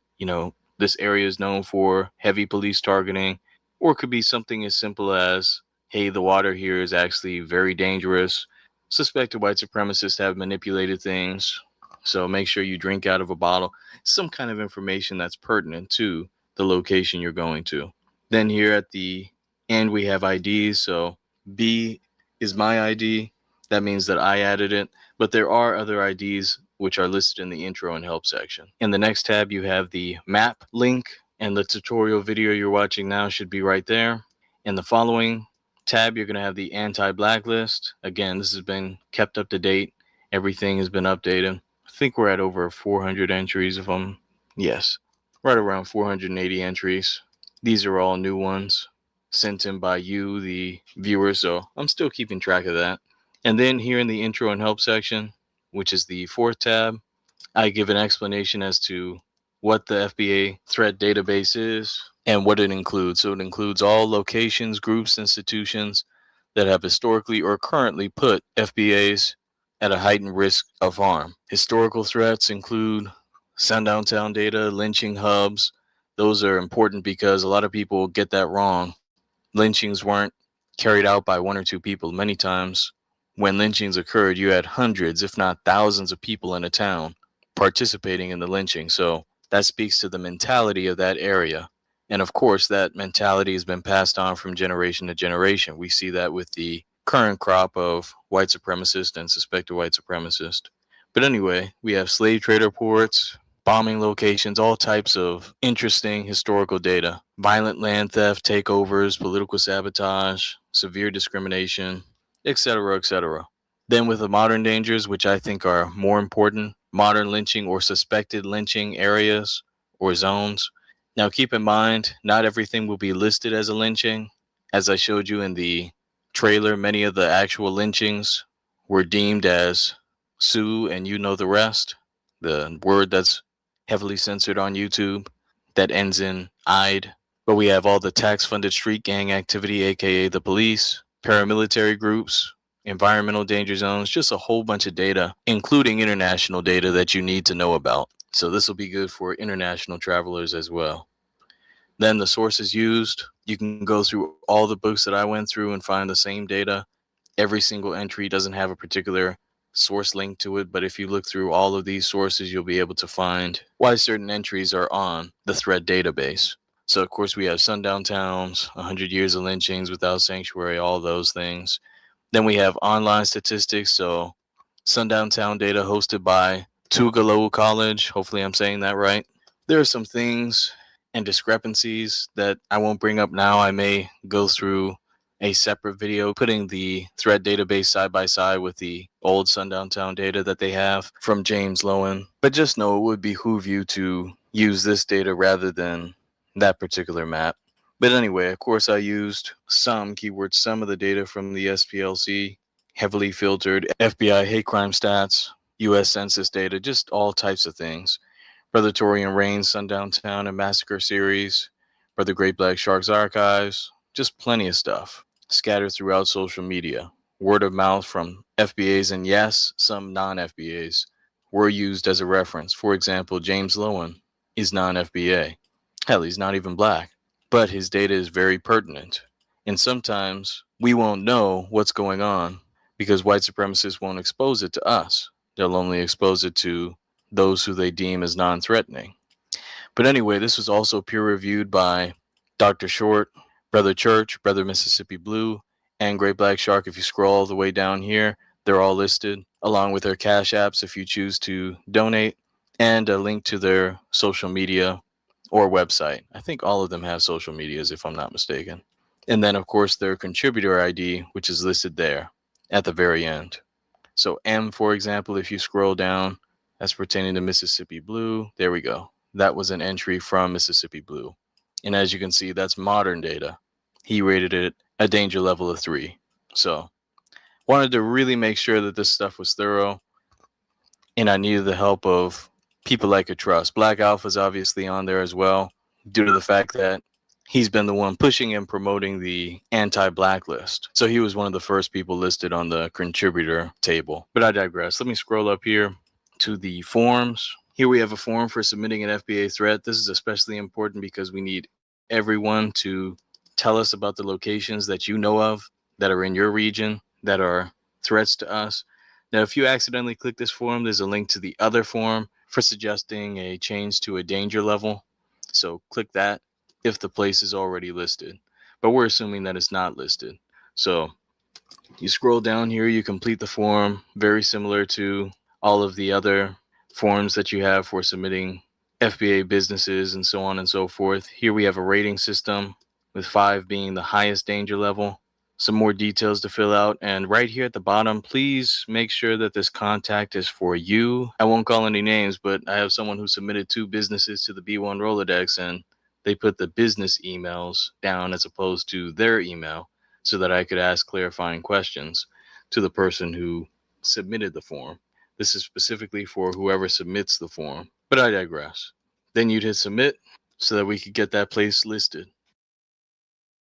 this area is known for heavy police targeting, or it could be something as simple as, hey, the water here is actually very dangerous. Suspected white supremacists have manipulated things, so make sure you drink out of a bottle. Some kind of information that's pertinent to the location you're going to. Then here at the end, we have IDs. So B is my ID. That means that I added it, but there are other IDs which are listed in the intro and help section. In the next tab, you have the map link, and the tutorial video you're watching now should be right there. In the following tab, you're going to have the anti-blacklist. Again, this has been kept up to date. Everything has been updated. I think we're at over 400 entries yes, right around 480 entries. These are all new ones sent in by you, the viewer, so I'm still keeping track of that. And then here in the intro and help section, which is the 4th tab, I give an explanation as to what the FBA threat database is and what it includes. So it includes all locations, groups, institutions that have historically or currently put FBAs at a heightened risk of harm. Historical threats include sundown town data, lynching hubs. Those are important because a lot of people get that wrong. Lynchings weren't carried out by 1 or 2 people. Many times when lynchings occurred, you had hundreds, if not thousands of people in a town participating in the lynching. So that speaks to the mentality of that area. And of course, that mentality has been passed on from generation to generation. We see that with the current crop of white supremacists and suspected white supremacists. But anyway, we have slave trade reports, bombing locations, all types of interesting historical data, violent land theft, takeovers, political sabotage, severe discrimination, etc., etc. Then with the modern dangers, which I think are more important, modern lynching or suspected lynching areas or zones. Now keep in mind, not everything will be listed as a lynching. As I showed you in the trailer, many of the actual lynchings were deemed as sue and you know the rest. The word that's heavily censored on YouTube that ends in "-ide". But we have all the tax-funded street gang activity, aka the police, paramilitary groups, environmental danger zones, just a whole bunch of data, including international data that you need to know about. So this will be good for international travelers as well. Then the sources used, you can go through all the books that I went through and find the same data. Every single entry doesn't have a particular source link to it, but if you look through all of these sources, you'll be able to find why certain entries are on the threat database. So, of course, we have sundown towns, 100 years of lynchings without sanctuary, all those things. Then we have online statistics. So, sundown town data hosted by Tougaloo College. Hopefully, I'm saying that right. There are some things and discrepancies that I won't bring up now. I may go through a separate video putting the threat database side by side with the old sundown town data that they have from James Lowen. But just know it would behoove you to use this data rather than that particular map. But anyway, of course, I used some keywords, some of the data from the SPLC, heavily filtered FBI hate crime stats, US Census data, just all types of things. Brother Torian Rain's Sundown Town and Massacre series, Brother Great Black Shark's archives, just plenty of stuff scattered throughout social media. Word of mouth from FBAs, and yes, some non-FBAs were used as a reference. For example, James Lowen is non-FBA. Hell, he's not even black, but his data is very pertinent. And sometimes we won't know what's going on because white supremacists won't expose it to us. They'll only expose it to those who they deem as non-threatening. But anyway, this was also peer-reviewed by Dr. Short, Brother Church, Brother Mississippi Blue, and Great Black Shark. If you scroll all the way down here, they're all listed, along with their cash apps if you choose to donate, and a link to their social media or website. I think all of them have social medias, if I'm not mistaken. And then, of course, their contributor ID, which is listed there at the very end. So M, for example, if you scroll down, that's pertaining to Mississippi Blue. There we go. That was an entry from Mississippi Blue. And as you can see, that's modern data. He rated it a danger level of 3. So wanted to really make sure that this stuff was thorough. And I needed the help of people I could trust. Black Alpha's obviously on there as well, due to the fact that he's been the one pushing and promoting the anti-blacklist. So he was one of the first people listed on the contributor table. But I digress. Let me scroll up here to the forms. Here we have a form for submitting an FBA threat. This is especially important because we need everyone to tell us about the locations that you know of that are in your region that are threats to us. Now, if you accidentally click this form, there's a link to the other form for suggesting a change to a danger level. So click that if the place is already listed. But we're assuming that it's not listed. So you scroll down here, you complete the form, very similar to all of the other forms that you have for submitting FBA businesses and so on and so forth. Here we have a rating system with 5 being the highest danger level. Some more details to fill out. And right here at the bottom, please make sure that this contact is for you. I won't call any names, but I have someone who submitted 2 businesses to the B1 Rolodex, and they put the business emails down as opposed to their email so that I could ask clarifying questions to the person who submitted the form. This is specifically for whoever submits the form, but I digress. Then you'd hit submit so that we could get that place listed.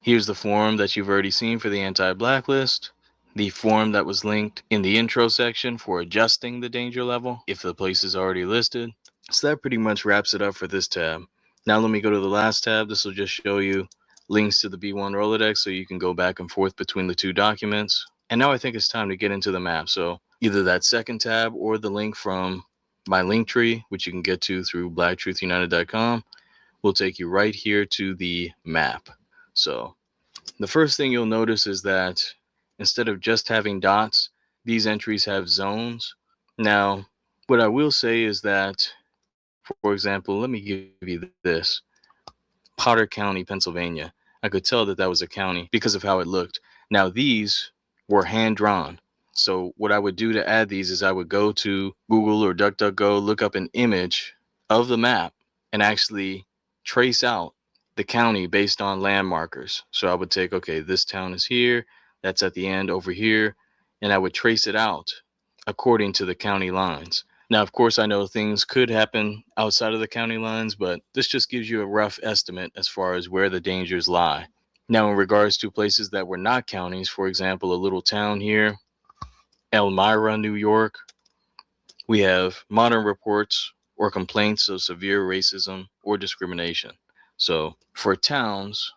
Here's the form that you've already seen for the anti-blacklist, the form that was linked in the intro section for adjusting the danger level if the place is already listed. So that pretty much wraps it up for this tab. Now let me go to the last tab. This will just show you links to the B1 Rolodex so you can go back and forth between the 2 documents. And now I think it's time to get into the map. So either that second tab or the link from my link tree, which you can get to through blacktruthunited.com, will take you right here to the map. So the first thing you'll notice is that instead of just having dots, these entries have zones. Now, what I will say is that, for example, let me give you this. Potter County, Pennsylvania. I could tell that that was a county because of how it looked. Now, these were hand-drawn. So what I would do to add these is I would go to Google or DuckDuckGo, look up an image of the map, and actually trace out the county based on land markers. So I would take, okay, this town is here, that's at the end over here, and I would trace it out according to the county lines. Now, of course, I know things could happen outside of the county lines, but this just gives you a rough estimate as far as where the dangers lie. Now, in regards to places that were not counties, for example, a little town here, Elmira, New York, we have modern reports or complaints of severe racism or discrimination. So for towns,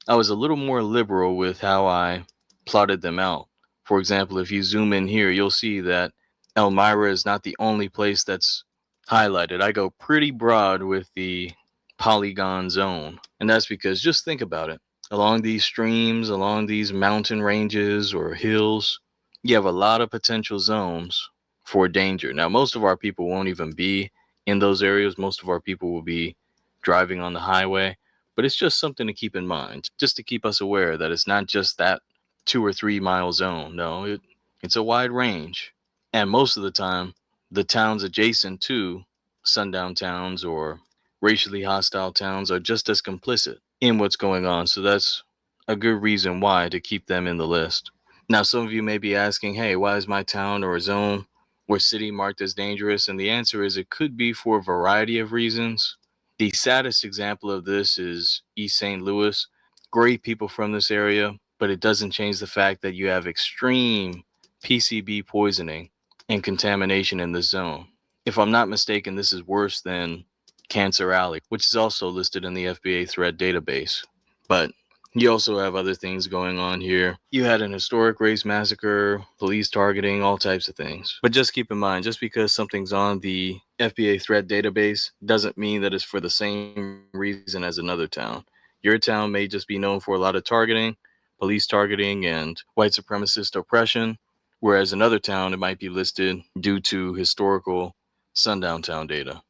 I was a little more liberal with how I plotted them out. For example, if you zoom in here, you'll see that Elmira is not the only place that's highlighted. I go pretty broad with the polygon zone. And that's because just think about it. Along these streams, along these mountain ranges or hills, you have a lot of potential zones for danger. Now, most of our people won't even be in those areas. Most of our people will be driving on the highway, but it's just something to keep in mind, just to keep us aware that it's not just that 2 or 3 mile zone. No, it's a wide range. And most of the time, the towns adjacent to sundown towns or racially hostile towns are just as complicit in what's going on. So that's a good reason why to keep them in the list. Now, some of you may be asking, hey, why is my town or a zone or city marked as dangerous? And the answer is it could be for a variety of reasons. The saddest example of this is East St. Louis. Great people from this area, but it doesn't change the fact that you have extreme PCB poisoning and contamination in this zone. If I'm not mistaken, this is worse than Cancer Alley, which is also listed in the FBA threat database. But you also have other things going on here. You had an historic race massacre, police targeting, all types of things. But just keep in mind, just because something's on the FBA threat database doesn't mean that it's for the same reason as another town. Your town may just be known for a lot of targeting, police targeting, and white supremacist oppression, whereas another town, it might be listed due to historical sundown town data.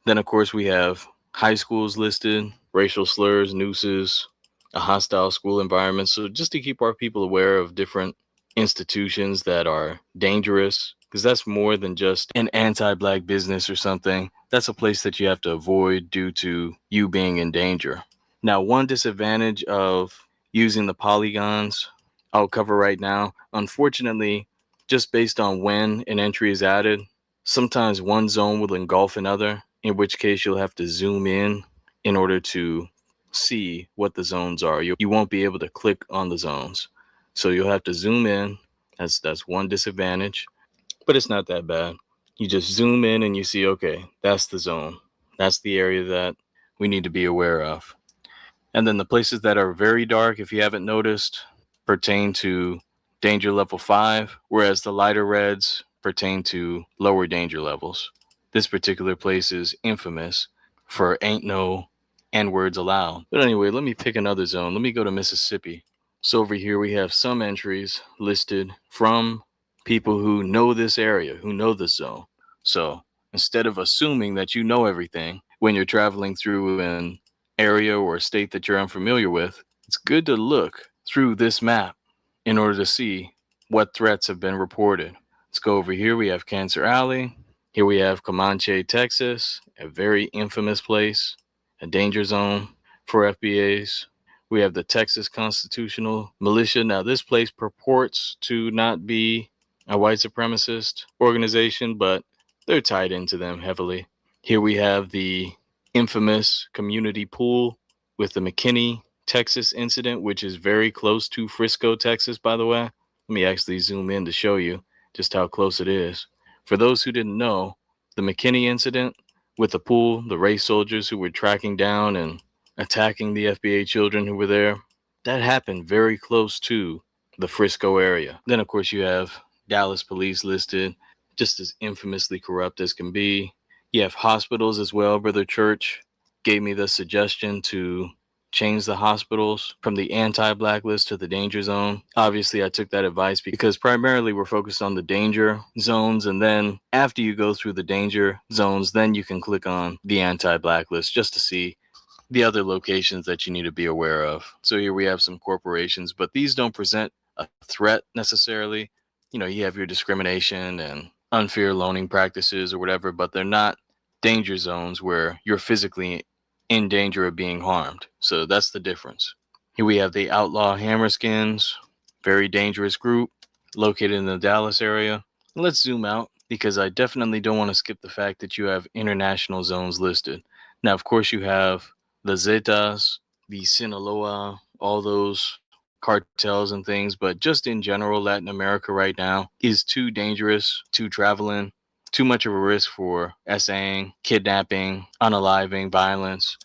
Then, of course, we have high schools listed, racial slurs, nooses, a hostile school environment. So just to keep our people aware of different institutions that are dangerous, because that's more than just an anti-Black business or something. That's a place that you have to avoid due to you being in danger. Now, one disadvantage of using the polygons I'll cover right now, unfortunately, just based on when an entry is added, sometimes one zone will engulf another, in which case you'll have to zoom in order to see what the zones are. You won't be able to click on the zones. So you'll have to zoom in. That's one disadvantage, but it's not that bad. You just zoom in and you see, okay, that's the zone. That's the area that we need to be aware of. And then the places that are very dark, if you haven't noticed, pertain to danger level 5, whereas the lighter reds pertain to lower danger levels. This particular place is infamous for ain't no N-words allowed. But anyway, let me pick another zone. Let me go to Mississippi. So over here we have some entries listed from people who know this area, who know this zone. So instead of assuming that you know everything when you're traveling through an area or a state that you're unfamiliar with, it's good to look through this map in order to see what threats have been reported. Let's go over here. We have Cancer Alley. Here we have Comanche, Texas, a very infamous place, a danger zone for FBAs. We have the Texas Constitutional Militia. Now, this place purports to not be a white supremacist organization, but they're tied into them heavily. Here we have the infamous community pool with the McKinney, Texas incident, which is very close to Frisco, Texas, by the way. Let me actually zoom in to show you just how close it is. For those who didn't know, the McKinney incident with the pool, the race soldiers who were tracking down and attacking the FBA children who were there, that happened very close to the Frisco area. Then, of course, you have Dallas police listed, just as infamously corrupt as can be. You have hospitals as well. Brother Church gave me the suggestion to change the hospitals from the anti-Black list to the danger zone. Obviously, I took that advice because primarily we're focused on the danger zones. And then after you go through the danger zones, then you can click on the anti-Black list just to see the other locations that you need to be aware of. So here we have some corporations, but these don't present a threat necessarily. You know, you have your discrimination and unfair loaning practices or whatever, but they're not danger zones where you're physically in danger of being harmed. So that's the difference. Here we have the Outlaw Hammerskins, very dangerous group located in the Dallas area. Let's zoom out because I definitely don't want to skip the fact that you have international zones listed. Now, of course, you have the Zetas, the Sinaloa, all those cartels and things, but just in general, Latin America right now is too dangerous to travel in. Too much of a risk for essaying, kidnapping, unaliving, violence,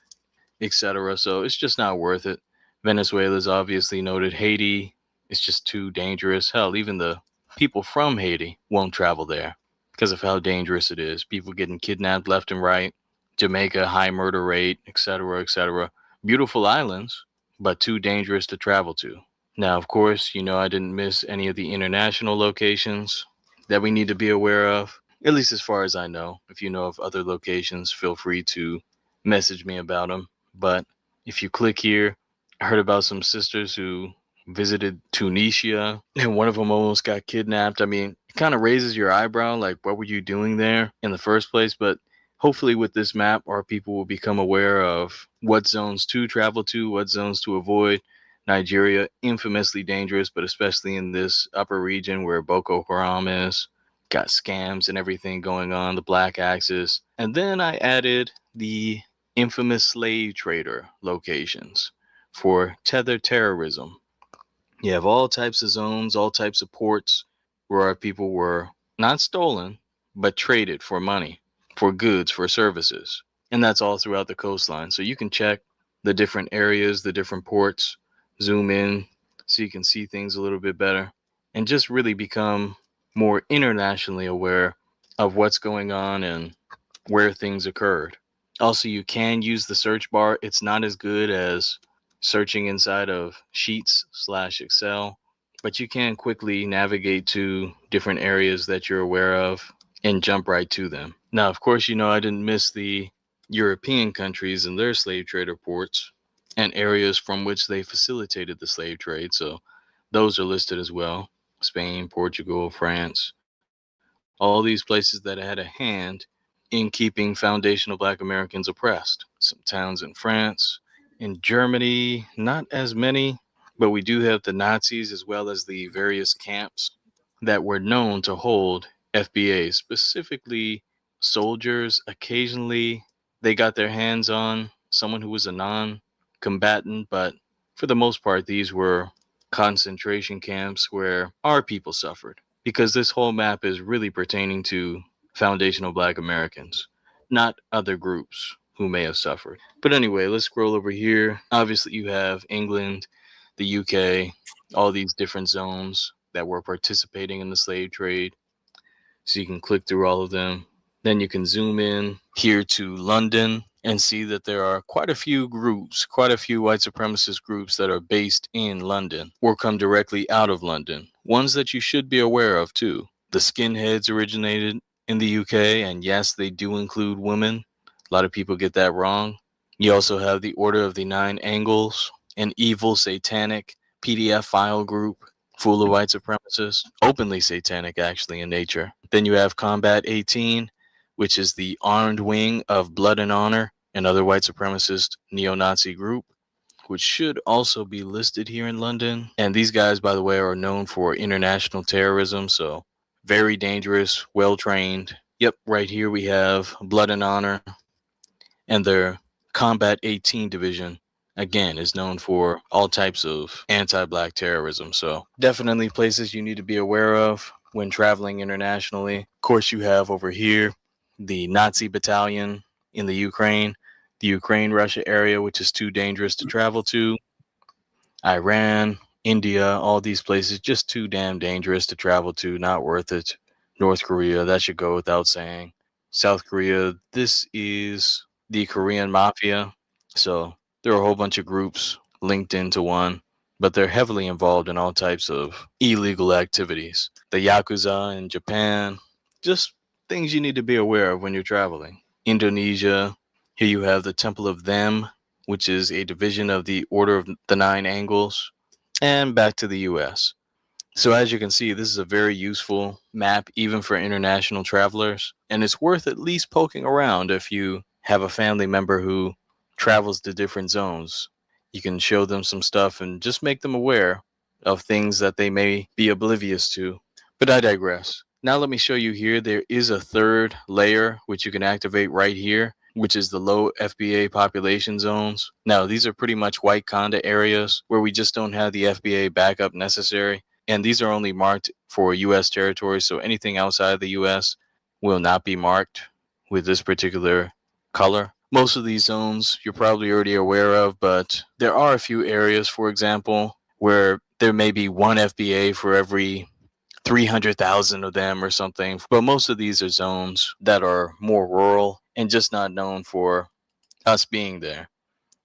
etc. So it's just not worth it. Venezuela's obviously noted. Haiti, it's just too dangerous. Hell, even the people from Haiti won't travel there because of how dangerous it is. People getting kidnapped left and right. Jamaica, high murder rate, etc., etc. beautiful islands, but too dangerous to travel to. Now, of course, I didn't miss any of the international locations that we need to be aware of, at least as far as I know. If you know of other locations, feel free to message me about them. But if you click here, I heard about some sisters who visited Tunisia and one of them almost got kidnapped. I mean, it kind of raises your eyebrow, like, what were you doing there in the first place? But hopefully with this map, our people will become aware of what zones to travel to, what zones to avoid. Nigeria, infamously dangerous, but especially in this upper region where Boko Haram is, got scams and everything going on, the Black Axis. And then I added the infamous slave trader locations for tether terrorism. You have all types of zones, all types of ports where our people were not stolen, but traded for money, for goods, for services. And that's all throughout the coastline. So you can check the different areas, the different ports, zoom in so you can see things a little bit better, and just really become more internationally aware of what's going on and where things occurred. Also, you can use the search bar. It's not as good as searching inside of Sheets/Excel, but you can quickly navigate to different areas that you're aware of and jump right to them. Now, of course, I didn't miss the European countries and their slave trader ports and areas from which they facilitated the slave trade. So those are listed as well. Spain, Portugal, France, all these places that had a hand in keeping foundational Black Americans oppressed. Some towns in France. In Germany, not as many, but we do have the Nazis as well as the various camps that were known to hold FBAs, specifically soldiers. Occasionally, they got their hands on someone who was a non-combatant, but for the most part, these were concentration camps where our people suffered, because this whole map is really pertaining to foundational Black Americans, not other groups who may have suffered. But anyway, let's scroll over here. Obviously, you have England, the UK, all these different zones that were participating in the slave trade. So you can click through all of them. Then you can zoom in here to London and see that there are quite a few groups, quite a few white supremacist groups that are based in London or come directly out of London. Ones that you should be aware of too. The skinheads originated in the UK, and yes, they do include women. A lot of people get that wrong. You also have the Order of the Nine Angles, an evil satanic PDF file group full of white supremacists, openly satanic actually in nature. Then you have Combat 18, which is the armed wing of Blood and Honor, another white supremacist neo-Nazi group, which should also be listed here in London. And these guys, by the way, are known for international terrorism, so very dangerous, well-trained. Yep, right here we have Blood and Honor, and their Combat 18 division, again, is known for all types of anti-Black terrorism. So definitely places you need to be aware of when traveling internationally. Of course, you have over here the Nazi battalion in the Ukraine-Russia area, which is too dangerous to travel to. Iran, India, all these places, just too damn dangerous to travel to, not worth it. North Korea, that should go without saying. South Korea, this is the Korean mafia. So there are a whole bunch of groups linked into one, but they're heavily involved in all types of illegal activities. The Yakuza in Japan, just things you need to be aware of when you're traveling. Indonesia, here you have the Temple of Them, which is a division of the Order of the Nine Angles, and back to the US. So as you can see, this is a very useful map, even for international travelers, and it's worth at least poking around if you have a family member who travels to different zones. You can show them some stuff and just make them aware of things that they may be oblivious to. But I digress. Now let me show you here, there is a third layer which you can activate right here, which is the low FBA population zones. Now these are pretty much white conda areas where we just don't have the FBA backup necessary. And these are only marked for US territory, so anything outside the US will not be marked with this particular color. Most of these zones you're probably already aware of, but there are a few areas, for example, where there may be one FBA for every 300,000 of them or something. But most of these are zones that are more rural and just not known for us being there.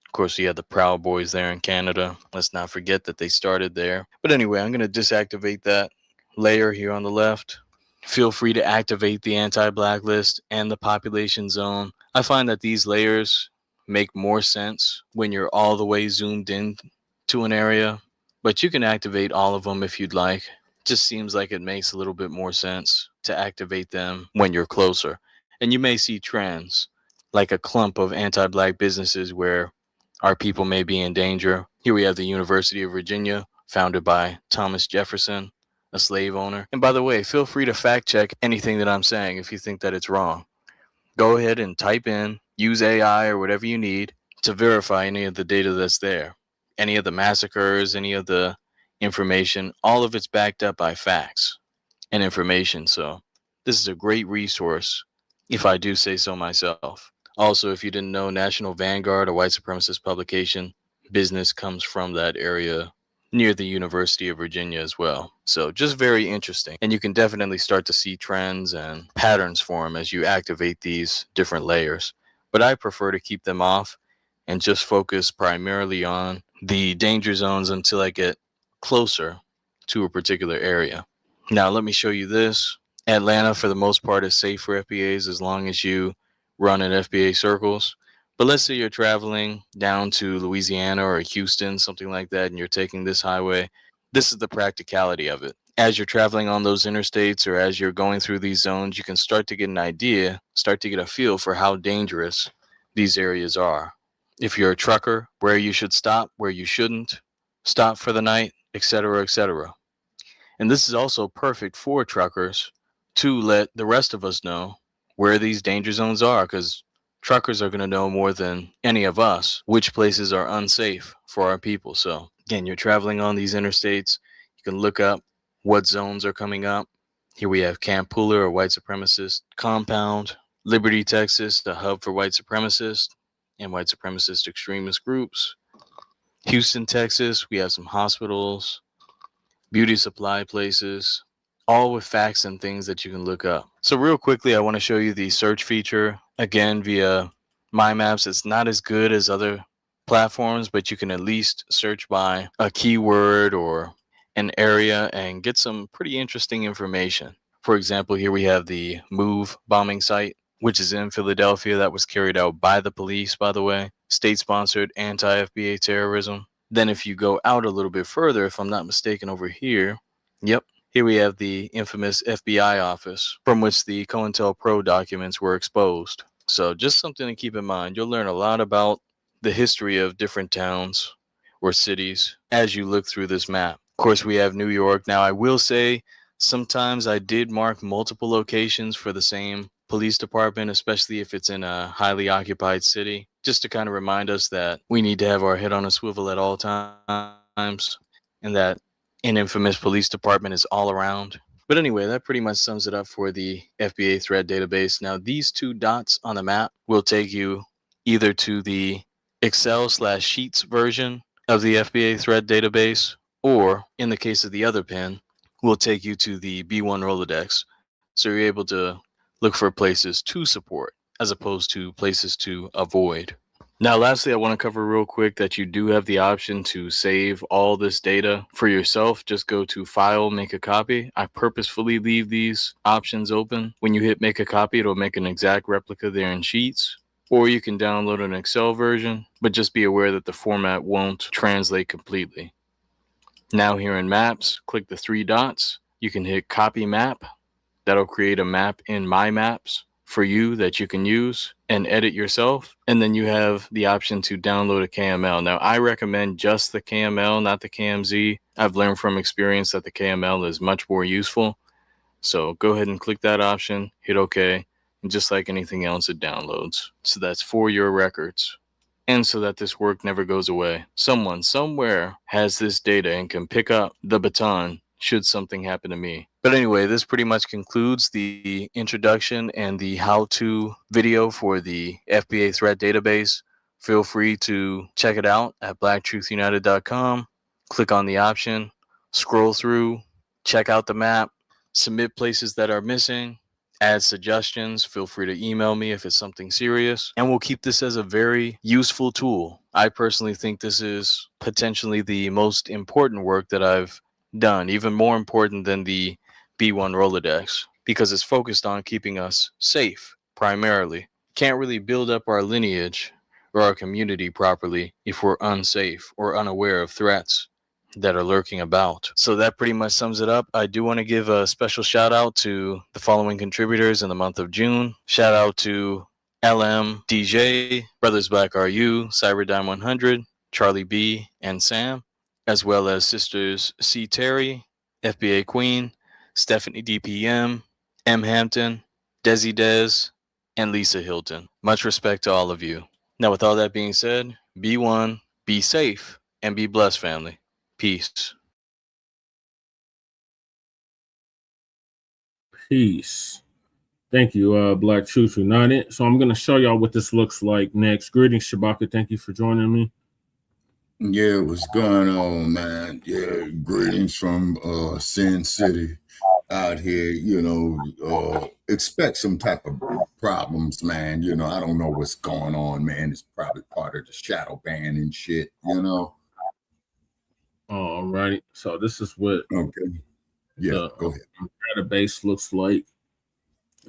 Of course, you have the Proud Boys there in Canada. Let's not forget that they started there. But anyway, I'm going to disactivate that layer here on the left. Feel free to activate the anti-Black list and the population zone. I find that these layers make more sense when you're all the way zoomed in to an area, but you can activate all of them if you'd like. Just seems like it makes a little bit more sense to activate them when you're closer. And you may see trends, like a clump of anti-Black businesses where our people may be in danger. Here we have the University of Virginia, founded by Thomas Jefferson, a slave owner. And by the way, feel free to fact check anything that I'm saying if you think that it's wrong. Go ahead and type in, use AI or whatever you need to verify any of the data that's there. Any of the massacres, any of the information, all of it's backed up by facts and information. So this is a great resource, if I do say so myself. Also, if you didn't know, National Vanguard, a white supremacist publication, business comes from that area near the University of Virginia as well. So just very interesting. And you can definitely start to see trends and patterns form as you activate these different layers. But I prefer to keep them off and just focus primarily on the danger zones until I get closer to a particular area. Now, let me show you this. Atlanta, for the most part, is safe for FBAs as long as you run in FBA circles. But let's say you're traveling down to Louisiana or Houston, something like that, and you're taking this highway. This is the practicality of it. As you're traveling on those interstates or as you're going through these zones, you can start to get an idea, start to get a feel for how dangerous these areas are. If you're a trucker, where you should stop, where you shouldn't stop for the night, etc., etc. And this is also perfect for truckers to let the rest of us know where these danger zones are, because truckers are going to know more than any of us which places are unsafe for our people. So again, you're traveling on these interstates, you can look up what zones are coming up. Here we have Camp Puller, a white supremacist compound. Liberty, Texas, the hub for white supremacists and white supremacist extremist groups. Houston, Texas, we have some hospitals, beauty supply places, all with facts and things that you can look up. So real quickly, I want to show you the search feature, again, via My Maps. It's not as good as other platforms, but you can at least search by a keyword or an area and get some pretty interesting information. For example, here we have the MOVE bombing site, which is in Philadelphia. That was carried out by the police, by the way. State-sponsored anti-FBA terrorism. Then if you go out a little bit further, if I'm not mistaken, over here, yep, here we have the infamous FBI office from which the COINTELPRO documents were exposed. So just something to keep in mind. You'll learn a lot about the history of different towns or cities as you look through this map. Of course, we have New York. Now, I will say sometimes I did mark multiple locations for the same police department, especially if it's in a highly occupied city, just to kind of remind us that we need to have our head on a swivel at all times and that an infamous police department is all around. But anyway, that pretty much sums it up for the FBA threat database. Now, these two dots on the map will take you either to the Excel/Sheets version of the FBA threat database, or in the case of the other pin, will take you to the B1 Rolodex. So you're able to look for places to support as opposed to places to avoid. Now, lastly, I want to cover real quick that you do have the option to save all this data for yourself. Just go to File, Make a Copy. I purposefully leave these options open. When you hit Make a Copy, it'll make an exact replica there in Sheets. Or you can download an Excel version, but just be aware that the format won't translate completely. Now here in Maps, click the three dots. You can hit Copy Map. That'll create a map in My Maps for you that you can use and edit yourself. And then you have the option to download a KML. Now, I recommend just the KML, not the KMZ. I've learned from experience that the KML is much more useful. So go ahead and click that option, hit OK. And just like anything else, it downloads. So that's for your records. And so that this work never goes away. Someone somewhere has this data and can pick up the baton should something happen to me. But anyway, this pretty much concludes the introduction and the how-to video for the FBA threat database. Feel free to check it out at blacktruthunited.com. Click on the option, scroll through, check out the map, submit places that are missing, add suggestions. Feel free to email me if it's something serious, and we'll keep this as a very useful tool. I personally think this is potentially the most important work that I've done, even more important than the B1 Rolodex, because it's focused on keeping us safe primarily. Can't really build up our lineage or our community properly if we're unsafe or unaware of threats that are lurking about. So that pretty much sums it up. I do want to give a special shout out to the following contributors in the month of June. Shout out to LM, DJ, Brothers Black RU, Cyberdime 100, Charlie B, and Sam, as well as sisters C. Terry, FBA Queen, Stephanie DPM, M. Hampton, Desi Dez, and Lisa Hilton. Much respect to all of you. Now, with all that being said, be one, be safe, and be blessed, family. Peace. Peace. Thank you, Blacc Choo Choo. So I'm going to show y'all what this looks like next. Greetings, Shabaka. Thank you for joining me. Yeah, what's going on, man? Yeah, greetings from Sin City out here. You know, expect some type of problems, man. You know, I don't know what's going on, man. It's probably part of the shadow ban and shit, you know. All right. So this is what go ahead. Database looks like,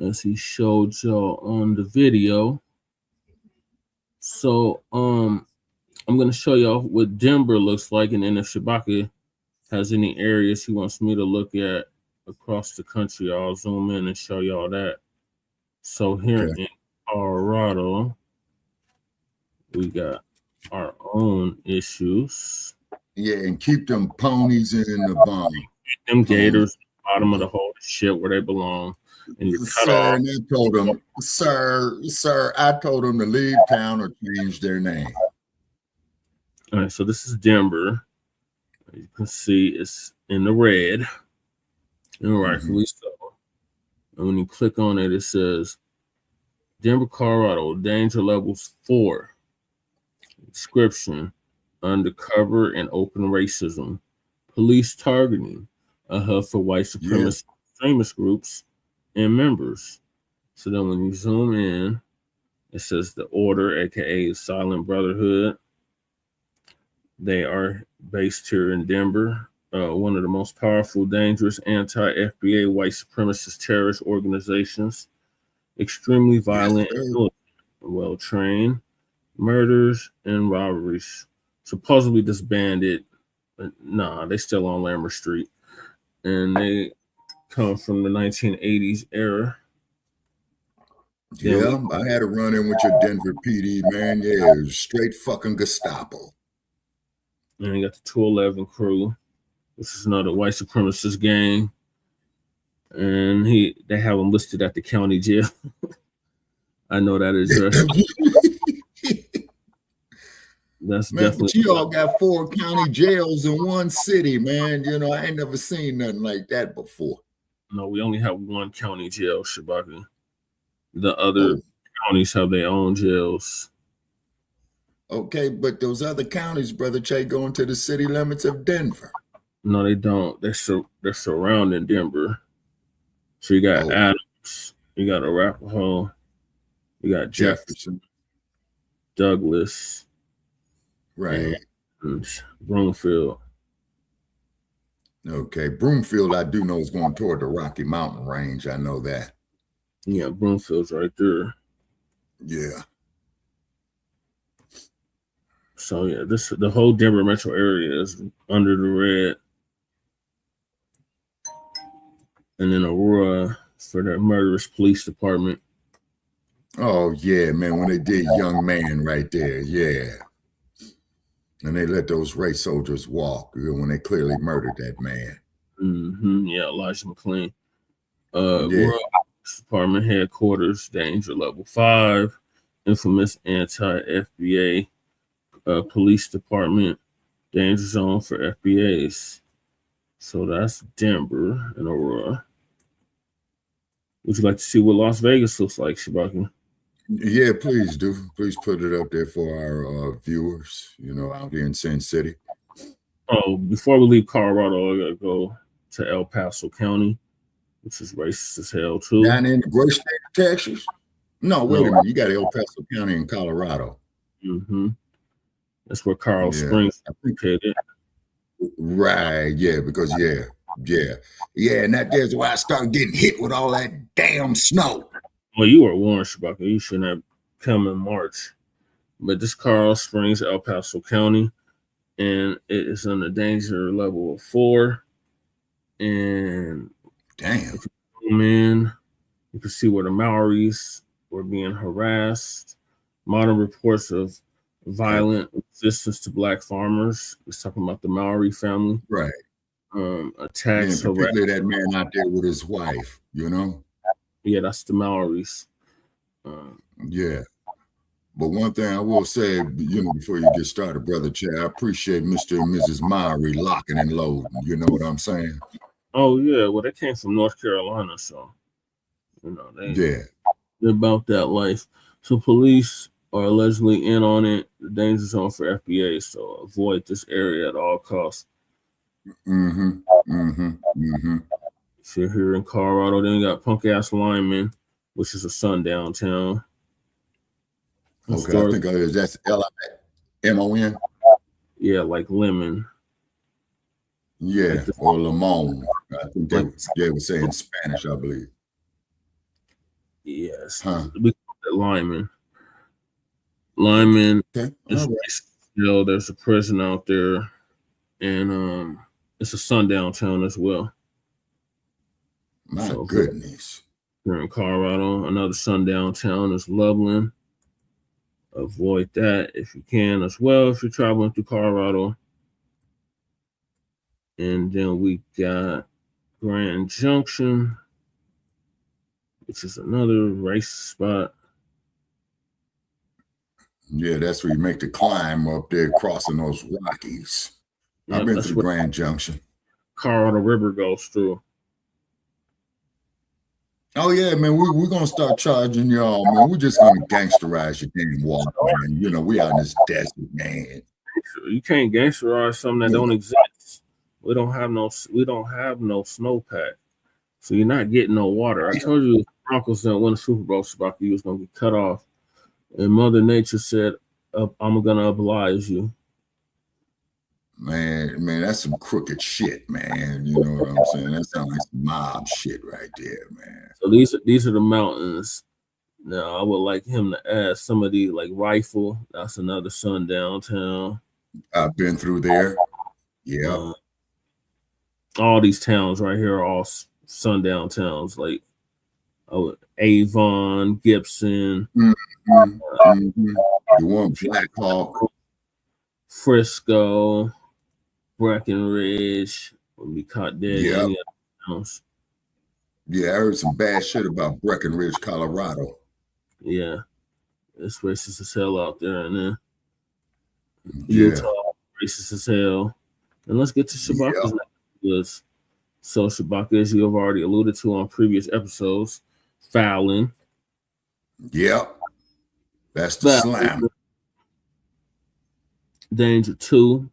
as he showed y'all on the video. So I'm gonna show y'all what Denver looks like, and then if Shabaka has any areas he wants me to look at across the country, I'll zoom in and show y'all that. So here in Colorado, we got our own issues. Yeah, and keep them ponies in the barn. Them gators, bottom of the hole, shit where they belong. And you cut off. And I told them, sir, I told them to leave town or change their name. All right, so this is Denver. You can see it's in the red. And rightfully so. And when you click on it, it says Denver, Colorado, danger levels 4. Description: undercover and open racism. Police targeting a hub for white supremacist extremist groups and members. So then when you zoom in, it says the Order, aka Silent Brotherhood. They are based here in Denver. One of the most powerful, dangerous anti-FBA white supremacist terrorist organizations. Extremely violent and well-trained. Murders and robberies. Supposedly disbanded. But nah, they still on Lammer Street. And they come from the 1980s era. Yeah, I had a run-in with your Denver PD, man. Yeah, it was straight fucking Gestapo. And you got the 211 crew. This is another white supremacist gang. And they have them listed at the county jail. I know that address. That's man, definitely. But you all got 4 county jails in one city, man. You know, I ain't never seen nothing like that before. No, we only have 1 county jail, Shabaka. The other counties have their own jails. Okay, but those other counties, Brother Che, go into the city limits of Denver. No, they don't. They're surrounding Denver. So you got Adams, you got Arapahoe, you got Jefferson, Douglas, right, and Broomfield. Okay, Broomfield, I do know is going toward the Rocky Mountain Range. I know that. Yeah, Broomfield's right there. Yeah. So yeah, the whole Denver metro area is under the red. And then Aurora for that murderous police department. Oh yeah, man, when they did Young Man right there, yeah. And they let those race soldiers walk when they clearly murdered that man. Yeah, Elijah McClain. Aurora Police Department headquarters, danger level 5, infamous anti-FBA police department, danger zone for FBAs. So that's Denver and Aurora. Would you like to see what Las Vegas looks like, Shabaka? Yeah, please do. Please put it up there for our viewers, you know, out here in Sin City. Oh, before we leave Colorado, I gotta go to El Paso County. which is racist as hell too. Down in the great state of Texas? No, wait a minute. You got El Paso County in Colorado. Mm-hmm. That's where Carl Springs is located. Right, yeah, because and that's why I started getting hit with all that damn snow. Well, you were warned, Shabaka. You shouldn't have come in March. But this Carl Springs, El Paso County, and it is on the danger level of 4. And damn, if you zoom in, you can see where the Maoris were being harassed. Modern reports of violent resistance to Black farmers. It's talking about the Maori family. Right. Attacks. Yeah, particularly that man out there with his wife, you know? Yeah, that's the Maoris. Yeah. But one thing I will say, you know, before you get started, Brother Chad, I appreciate Mr. and Mrs. Maori locking and loading. You know what I'm saying? Oh, yeah. Well, they came from North Carolina, so, you know, they're about that life. So police are allegedly in on it. The danger zone for FBA, so avoid this area at all costs. So here in Colorado, then you got punk ass Lyman, which is a sundown town. Okay, I think that's Limon. Yeah, like lemon. Yeah, like or limon. I think they were saying Spanish, I believe. Yes, we call it Lyman. Lyman is there's a prison out there, and it's a sundown town as well. My goodness. Here in Colorado, another sundown town is Loveland. Avoid that if you can as well if you're traveling through Colorado. And then we got Grand Junction, which is another race spot. Yeah, that's where you make the climb up there crossing those Rockies. I've been through Grand Junction. Colorado River goes through. Oh, yeah, man, we're going to start charging y'all, man. We're just going to gangsterize your damn water, man. You know, we out in this desert, man. You can't gangsterize something that don't exist. We don't have no snowpack. So you're not getting no water. I told you Broncos didn't win the Super Bowl, so you was going to get cut off. And Mother Nature said, I'm going to oblige you. Man, that's some crooked shit, man. You know what I'm saying? That sounds like some mob shit right there, man. So these are the mountains. Now, I would like him to add some of the, like Rifle. That's another sundown town. I've been through there. Yeah. All these towns right here are all sundown towns, like Avon, Gibson. You want Black Hawk. Frisco, Breckenridge, when we caught dead. Yeah, I heard some bad shit about Breckenridge, Colorado. Yeah, it's racist as hell out there, and then Utah, racist as hell. And let's get to Shabaka's next. So Shabaka, as you have already alluded to on previous episodes, Fallon. Yep, that's the slam. Danger 2.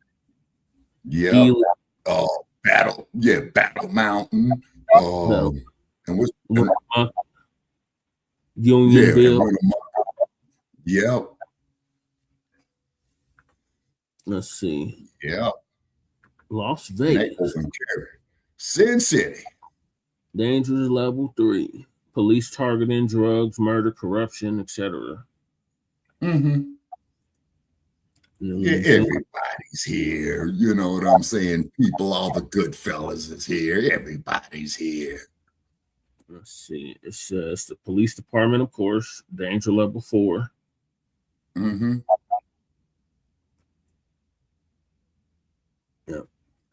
Yeah. Battle. Yeah, Battle Mountain. And what's Unionville. Yep. Let's see. Yep. Las Vegas. Sin City. Dangerous level 3. Police targeting drugs, murder, corruption, etc. Yeah, everybody's here. You know what I'm saying? People, all the good fellas is here. Everybody's here. Let's see. It says the police department, of course, danger level 4.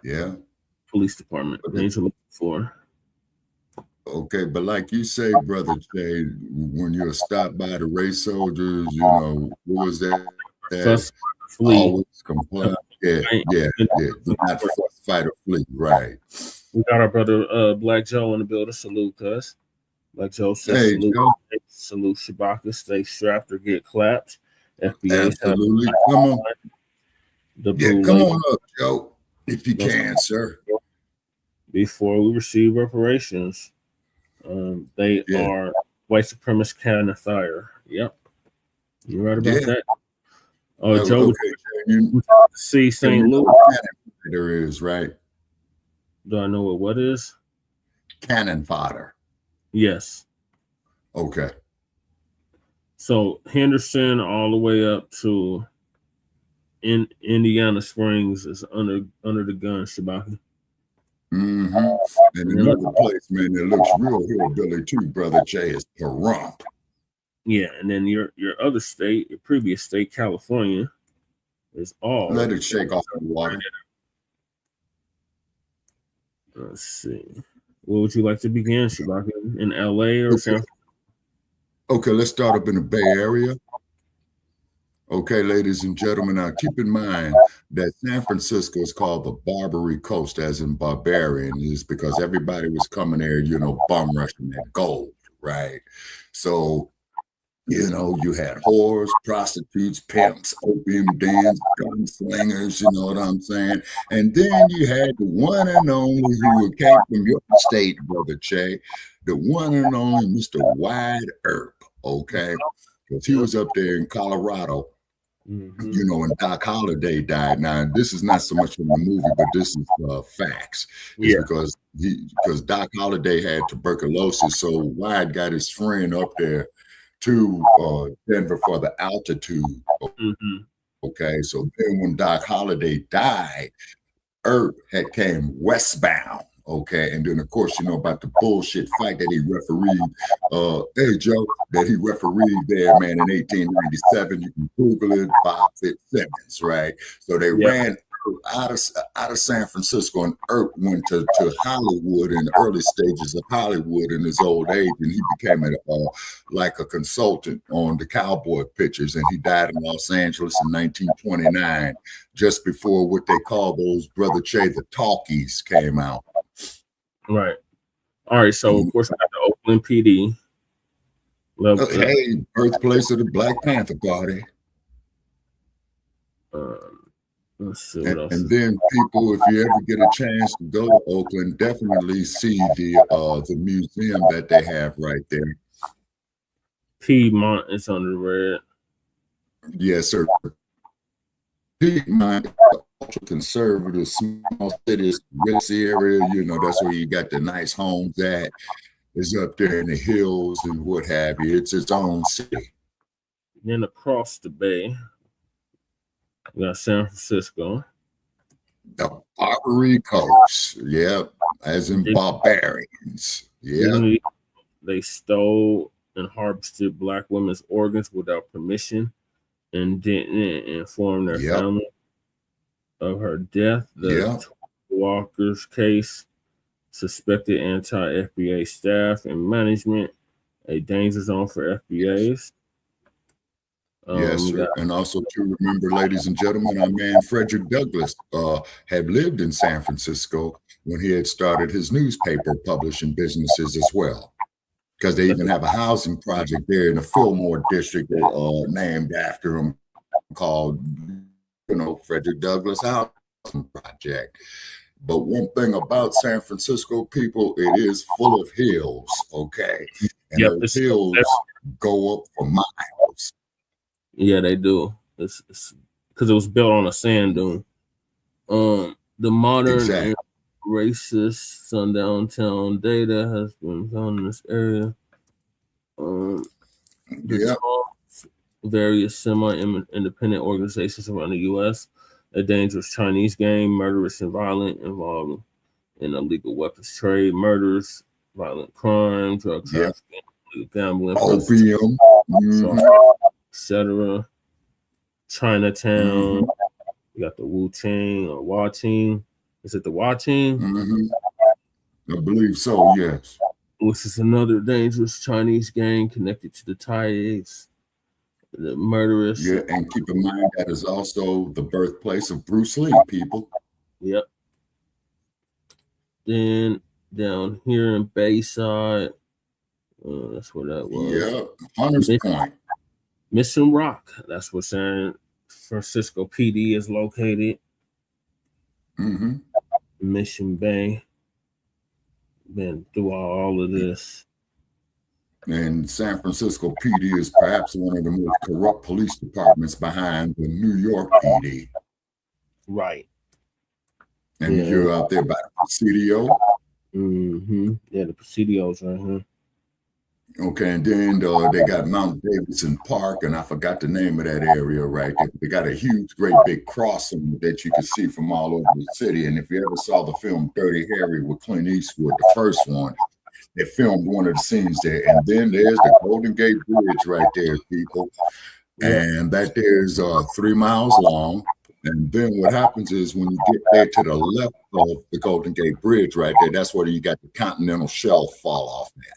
Yeah. Police department, danger level 4. Okay, but like you say, Brother Jay, when you're stopped by the race soldiers, you know, what was that? Always comply. Yeah. Do not fight or flee. Right. We got our brother Black Joe in the building. Salute, cuz. Black Joe says salute Shabaka. Stay strapped or get clapped. FBA. Absolutely. Come on. Come on up, Joe, if you can, sir. Before we receive reparations. They Yeah. are white supremacist cannifier. Yep. You're right about that. Joe, You see St. Louis. There is, right? Do I know what is? Cannon fodder. Yes. Okay. So Henderson all the way up to Indiana Springs is under the gun, Shabaki. Mm-hmm. And another place, man, that looks real hillbilly too, Brother Jay, is Pahrump. Yeah, and then your other state, your previous state, California, is all. Let it shake off the water. Let's see. Where would you like to begin, Shabaki? In LA or San Francisco? Okay, let's start up in the Bay Area. Okay, ladies and gentlemen, now keep in mind that San Francisco is called the Barbary Coast, as in barbarian, is because everybody was coming there, bum rushing that gold, right? So, you had whores, prostitutes, pimps, opium dens, gunslingers, you know what I'm saying? And then you had the one and only who came from your state, Brother Che, the one and only Mr. Wide Earp, okay? Because he was up there in Colorado, when Doc Holliday died. Now, this is not so much from the movie, but this is facts. It's because Doc Holliday had tuberculosis, so Wide got his friend up there to Denver for the altitude. Okay, so then when Doc Holliday died, Earp had came westbound. Okay, and then of course about the bullshit fight that he refereed. Hey Joe, that he refereed there, man, in 1897. You can Google it, Bob Fitzsimmons, right? So they ran out of San Francisco, and Earp went to Hollywood in the early stages of Hollywood in his old age, and he became like a consultant on the cowboy pictures, and he died in Los Angeles in 1929, just before what they call those, Brother Che, the talkies came out. Right. All right. So of course we got the Oakland PD. Hey, birthplace of the Black Panther Party. Let's see what else. And then people, if you ever get a chance to go to Oakland, definitely see the museum that they have right there. Piedmont is under red. Yes, sir. Piedmont, ultra conservative, small cities, ritzy area. That's where you got the nice homes at. Is up there in the hills and what have you. It's its own city. Then across the bay, we got San Francisco. The Barbary Coast. Yep. As in barbarians. Yeah. They stole and harvested Black women's organs without permission and didn't inform their family of her death. The Walker's case, suspected anti-FBA staff and management, a danger zone for FBAs. Yes, sir. And also to remember, ladies and gentlemen, our man Frederick Douglass had lived in San Francisco when he had started his newspaper publishing businesses as well. Because they even have a housing project there in the Fillmore district named after him, called, Frederick Douglass Housing Project. But one thing about San Francisco, people, it is full of hills, okay? And those hills go up for miles. Yeah, they do. It's because it was built on a sand dune. The modern and racist sundown town data has been found in this area. Various semi-independent organizations around the U.S. A dangerous Chinese gang, murderous and violent, involved in illegal weapons trade, murders, violent crime, drug trafficking, gambling, opium, etc. Chinatown. You got the Wu-Tang or Wa-Ting. Is it the Wa-Ting? I believe so, yes. Which is another dangerous Chinese gang connected to the Thais. The murderous. Yeah, and keep in mind that is also the birthplace of Bruce Lee, people. Yep. Then down here in Bayside, that's where that was. Yep, Hunter's Point. Mission Rock, that's where San Francisco PD is located. Mission Bay. Been through all of this. And San Francisco PD is perhaps one of the most corrupt police departments behind the New York PD. Right. And you're out there by the Presidio. Yeah, the Presidio's right here. Okay, and then they got Mount Davidson Park, and I forgot the name of that area right there. They got a huge, great big crossing that you can see from all over the city. And if you ever saw the film Dirty Harry with Clint Eastwood, the first one, they filmed one of the scenes there. And then there's the Golden Gate Bridge right there, people. And that there's 3 miles long. And then what happens is when you get there to the left of the Golden Gate Bridge right there, that's where you got the continental shelf fall off there.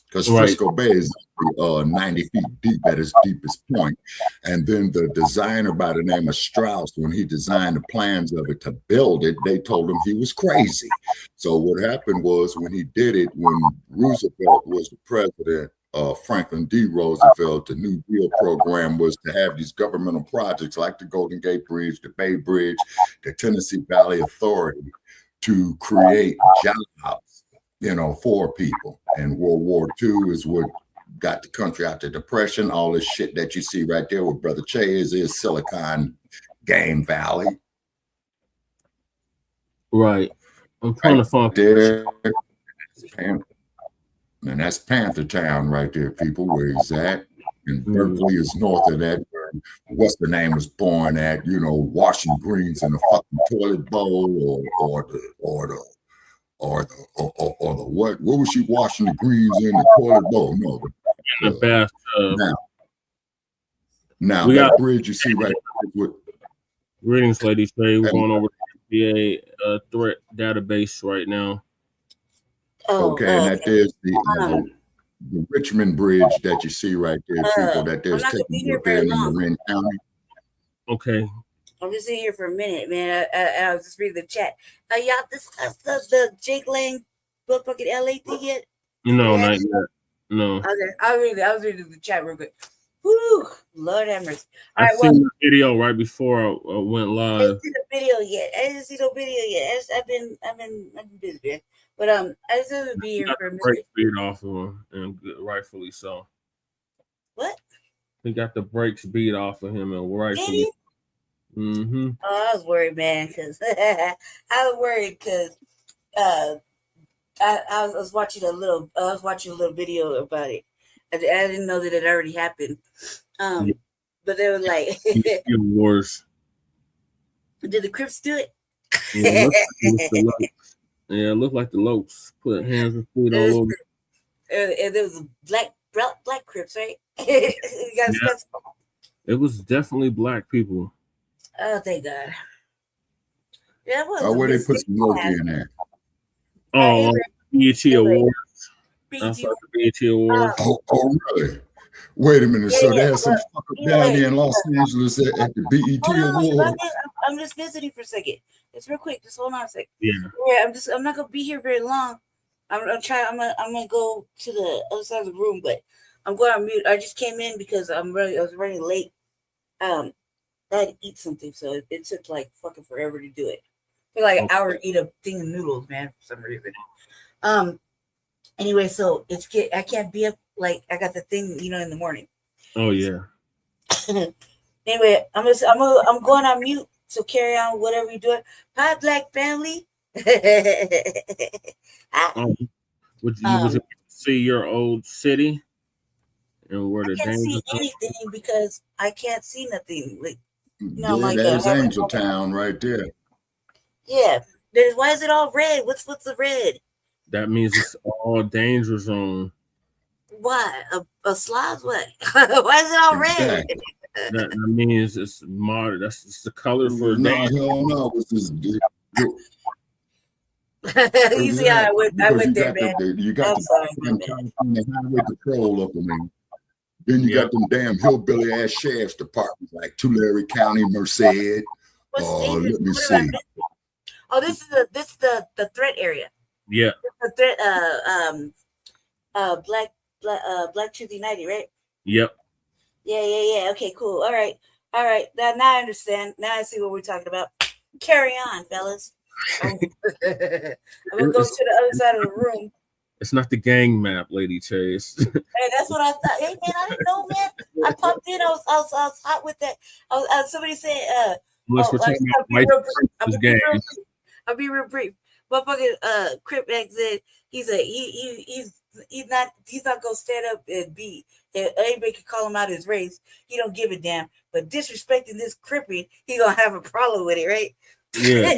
Because Frisco Bay is 90 feet deep at its deepest point. And then the designer by the name of Strauss, when he designed the plans of it to build it, they told him he was crazy. So what happened was when he did it, when Roosevelt was the president, Franklin D. Roosevelt, the New Deal program was to have these governmental projects like the Golden Gate Bridge, the Bay Bridge, the Tennessee Valley Authority to create jobs, for people. And World War II is what got the country out the Depression. All this shit that you see right there with Brother Che is Silicon Game Valley. Right. I'm trying to find there. And that's Panther Town right there, people, where he's at. And Berkeley is north of that, where what's the name was born at, washing greens in a fucking toilet bowl or the what was she washing the greens in the toilet bowl? No, in the bathtub. Now that bridge you see right there. Greetings, Lady Trey. We're going over the FBA threat database right now. Okay, and that there's the Richmond Bridge that you see right there, people, that there's taking up there in Marin County. Okay. I'm just in here for a minute, man. I was just reading the chat. Y'all discussed the Jake Lang bucket LA thing yet? No, not yet. No. Okay, I was reading the chat real quick. Woo, Lord have mercy. I seen the video right before I went live. I didn't see the video yet. I've been busy, man. But I just want to be here for a minute. Break speed off of him, and rightfully so. What? He got the brakes beat off of him, and rightfully. Oh, I was worried, man, because I was watching a little video about it. I didn't know that it already happened. But they were like, worse. Did the Crips do it? Yeah, it looked like the Lopes put hands and feet all over. And there was black Crips, right? It was definitely black people. Oh, thank God. Yeah, where they put some Loki in there? Oh, BET Awards. BET Awards. Oh, really? Wait a minute. So there's some fucker down here in Los Angeles at the BET Awards. I'm just visiting for a second. It's real quick. Just hold on a second. Yeah. I'm not gonna be here very long. I'm gonna go to the other side of the room, but I'm going on mute. I just came in because I was running late. I had to eat something, so it took like fucking forever to do it. It took like an hour to eat a thing of noodles, man, for some reason. Anyway, so I can't be up, like I got the thing, in the morning. Oh yeah. Anyway, I'm going on mute, so carry on whatever you're doing. Hi, Black family. Would you see your old city and where the I can't see anything because I can't see nothing. Like, there's Angel Town right there. Yeah. Why is it all red? What's the red? That means it's all danger zone. Why? A Slavs? What? Why is it all red? That means it's modern. That's just the color for danger. No. You see how I went there, man. You got the highway patrol up in there. Then you got them damn hillbilly ass sheriff's departments like Tulare County, Merced. Let me see. Oh, this is the threat area. Yeah. The threat. Black Truth United, right? Yep. Yeah. Okay, cool. All right. Now I understand. Now I see what we're talking about. Carry on, fellas. I'm gonna go to the other side of the room. It's not the gang map, Lady Chase. Hey, that's what I thought. Hey, man, I didn't know, man. I popped in. I was hot with that. Somebody said, Unless we're talking about white I'll be real brief. Motherfucking Crip Mac said he's not gonna stand up and be. And anybody can call him out his race. He don't give a damn. But disrespecting this Crippy, he gonna have a problem with it, right? Yeah.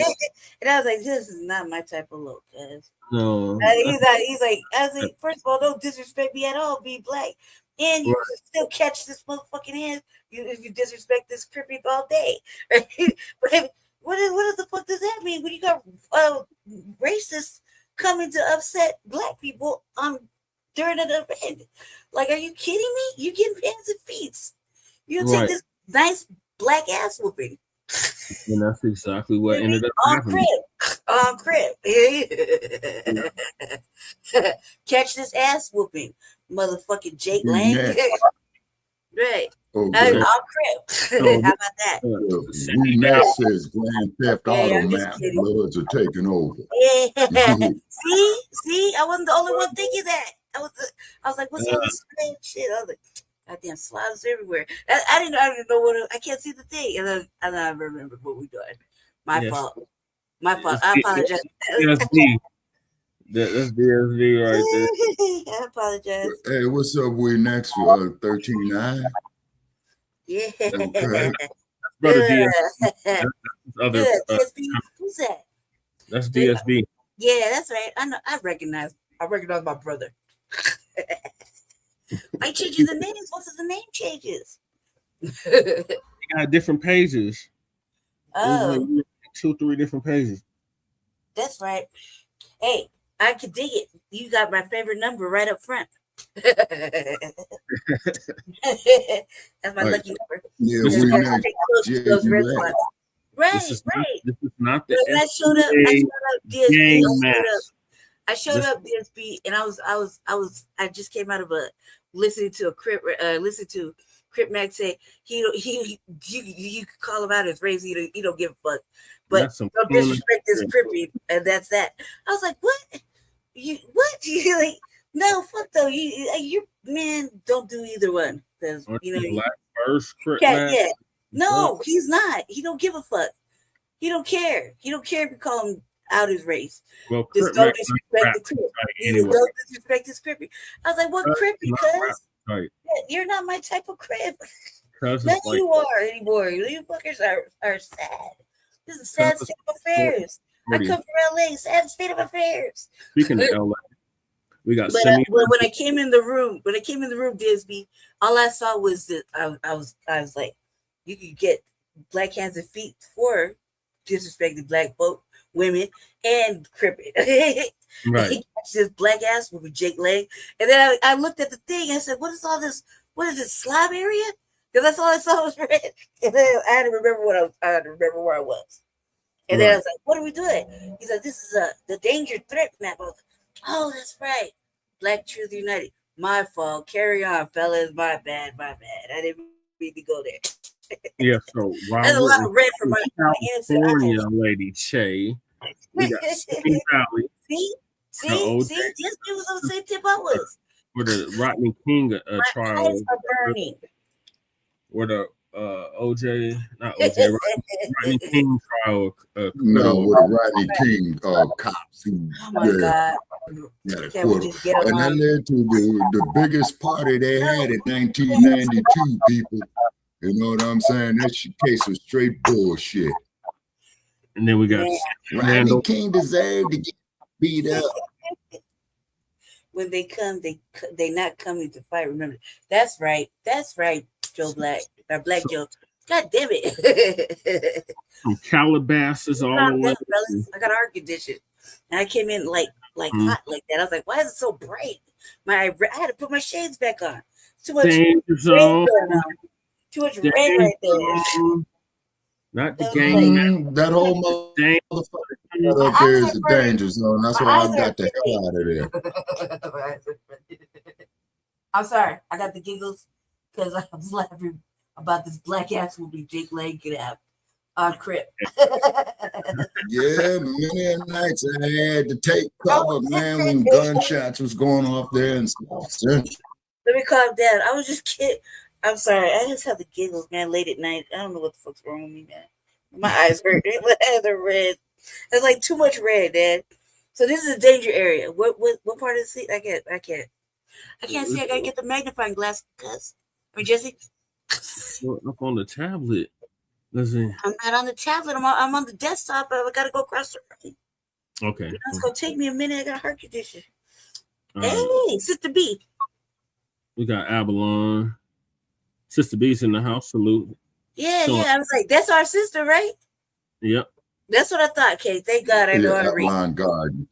And I was like, this is not my type of look, guys. No. He's like, I was like, first of all, don't disrespect me at all, be black. And you can still catch this motherfucking hand if you disrespect this Crippy all day. Right? But what the fuck does that mean when you got racists coming to upset black people during an event? Like, are you kidding me? You getting hands and feet. You take this nice black ass whooping. And that's exactly what ended up happening. On Crip. Catch this ass whooping, motherfucking Jake Lang. Right. Okay. On Crip. How about that? WHITNEY says Grand Theft Auto map bloods are taking over. Yeah. See, I wasn't the only one thinking that. I was like, what's all this shit? I was like, goddamn slides everywhere. I didn't know what I can't see the thing. And then I remember what we doing. My fault. I apologize. That's DSV right there. I apologize. Hey, what's up? We next for 13-9. Yeah. Okay. Brother DSB. That's other. DSB. Who's that? That's DSB. Yeah, that's right. I know. I recognize my brother. I changes the names. What's the name changes? You got different pages. Oh, like 2-3 different pages. That's right. Hey, I could dig it. You got my favorite number right up front. That's my lucky number. Yeah, we next. Right. This is not the I showed up DSB. I showed up DSB, and I just came out of listening to Crip Mac say you could call him out as race, he don't give a fuck, but don't disrespect this Crippy, and that's that. I was like, what? You like? No, fuck though. You man, don't do either one, because Black first Crip Mac. Yeah. No, he's not. He don't give a fuck. He don't care. He don't care if you call him out his race. Well, just don't disrespect the Crip. Anyway. Don't disrespect his Crippy. I was like, what Crippy? Cuz you're not my type of Crip. None you are anymore. You fuckers are sad. This is a sad state of affairs. I come from LA. Sad state of affairs. Speaking of LA, we got. But when I came in the room, Disby, all I saw was that I was like, you could get black hands and feet for disrespecting black folk, women, and Crippin. Right. He catches his black ass with Jake Lang. And then I looked at the thing and I said, what is all this? What is it, Slob area? Because that's all I saw was red. And then I had to remember where I was. And then I was like, what are we doing? He's like, this is the danger threat map. I was like, oh, that's right. Black Truth United. My fault. Carry on, fellas. My bad. I didn't mean to go there. Yeah, so that's a lot of red for my California, Lady Che. We got Spring Valley. See, this was on the same tip I was. Where the Rodney King trial. Eyes are burning. Where the OJ, not OJ, Rodney King trial. No, with the Rodney King cops. Oh my God. And that led to the biggest party they had in 1992, people. You know what I'm saying? That case was straight bullshit. And then we got Rodney King deserved to get beat up. When they come, they not coming to fight. Remember, that's right, Joe Black, or Black Joe. God damn it! From Calabasas all the way. I got air condition, and I came in like hot like that. I was like, why is it so bright? I had to put my shades back on. Too much red going on. Too much red right there. Not the game. That whole motherfucker up there is the danger zone. That's why I got the hell out of there. I'm sorry. I got the giggles because I was laughing about this black ass movie Jake Lang could have. on Crip. Yeah, many nights I had to take cover, man, when gunshots was going off there in South Central. Let me calm down. I was just kidding. I'm sorry. I just have the giggles, man, late at night. I don't know what the fuck's wrong with me, man. My eyes hurt. They're red. There's like too much red, Dad. So this is a danger area. What part of the seat? I can't see. I gotta get the magnifying glass, cuz. Or Jesse. Up on the tablet. Listen. I'm not on the tablet. I'm on the desktop. I gotta go across the room. Okay. It's gonna take me a minute. I got a heart condition. Hey, Sister B. We got Abalon. Sister B's in the house. Salute. Yeah. I was like, that's our sister, right? Yep. That's what I thought, Kate. Thank God I know how to read. Abalon Garden.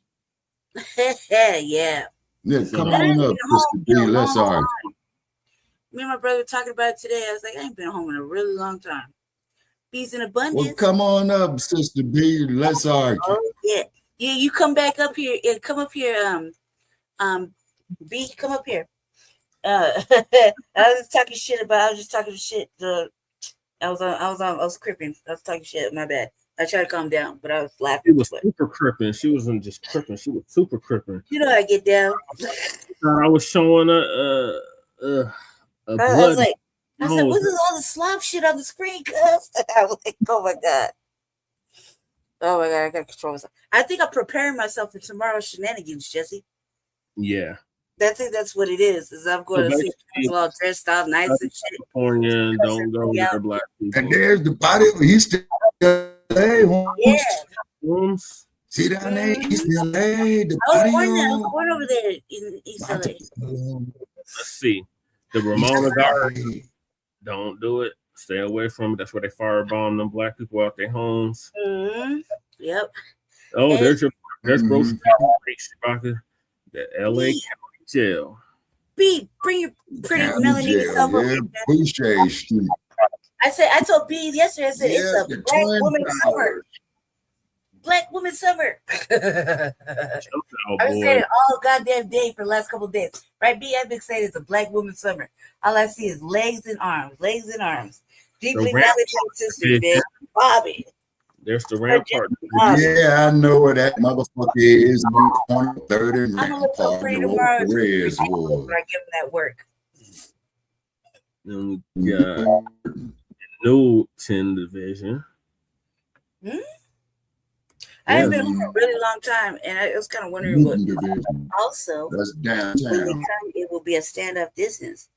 Yeah. Yeah, come on up, Sister B. Let's argue. Me and my brother were talking about it today. I was like, I ain't been home in a really long time. Peace in abundance. Well, come on up, Sister B. Let's argue. Oh, yeah. Yeah, you come back up here. Yeah, come up here. B, come up here. I was talking shit. I was cripping. I was talking shit. My bad. I tried to calm down, but I was laughing. She was super cripping. She wasn't just cripping. She was super cripping. You know how I get down. I was showing a blood. I was like, what is all the slop shit on the screen, cuz? I was like, oh my God, I gotta control myself. I think I'm preparing myself for tomorrow's shenanigans, Jesse. Yeah. I think that's what it is I'm going to see people all dressed out nice and shit. California, don't go near black people. And there's the body of East LA. Yeah. See down there, East LA. I was born over there in East LA. Let's see. The Ramona Garden. Don't do it. Stay away from it. That's where they firebomb them black people out their homes. Mm-hmm. Yep. Oh, there's Bruce Chewbacca. The LA County Jail. B, bring your pretty melanin self over here. Boucher Street. I told B yesterday, I said, it's a black woman summer. Black woman summer. I've been saying it all goddamn day for the last couple of days. Right, B? I've been saying it's a black woman summer. All I see is legs and arms. Deeply knowledgeable sisters, man. Bobby. There's the Rampart. Yeah, I know where that motherfucker is. On 3rd and I'm gonna look so pretty tomorrow. When I give him that work. Then we got new 10 division. I haven't been home for a really long time, and I was kind of wondering what. Also, that's downtown. It will be a standoff distance.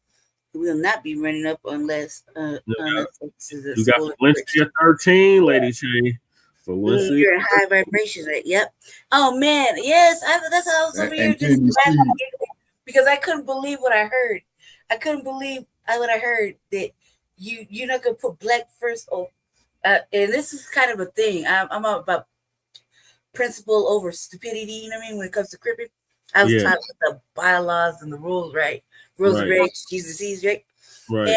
We will not be running up unless. You got Wednesday 13, Lady J. For Wednesday. You're in high vibrations, right? Yep. Oh man, yes. That's how I was over here just laughing because I couldn't believe what I heard. I couldn't believe what I heard that you're not gonna put Blacc first. And this is kind of a thing. I'm about principle over stupidity. You know what I mean? When it comes to cripping, I was taught the bylaws and the rules, right? Rules and regs, Jesus sees, right? Right.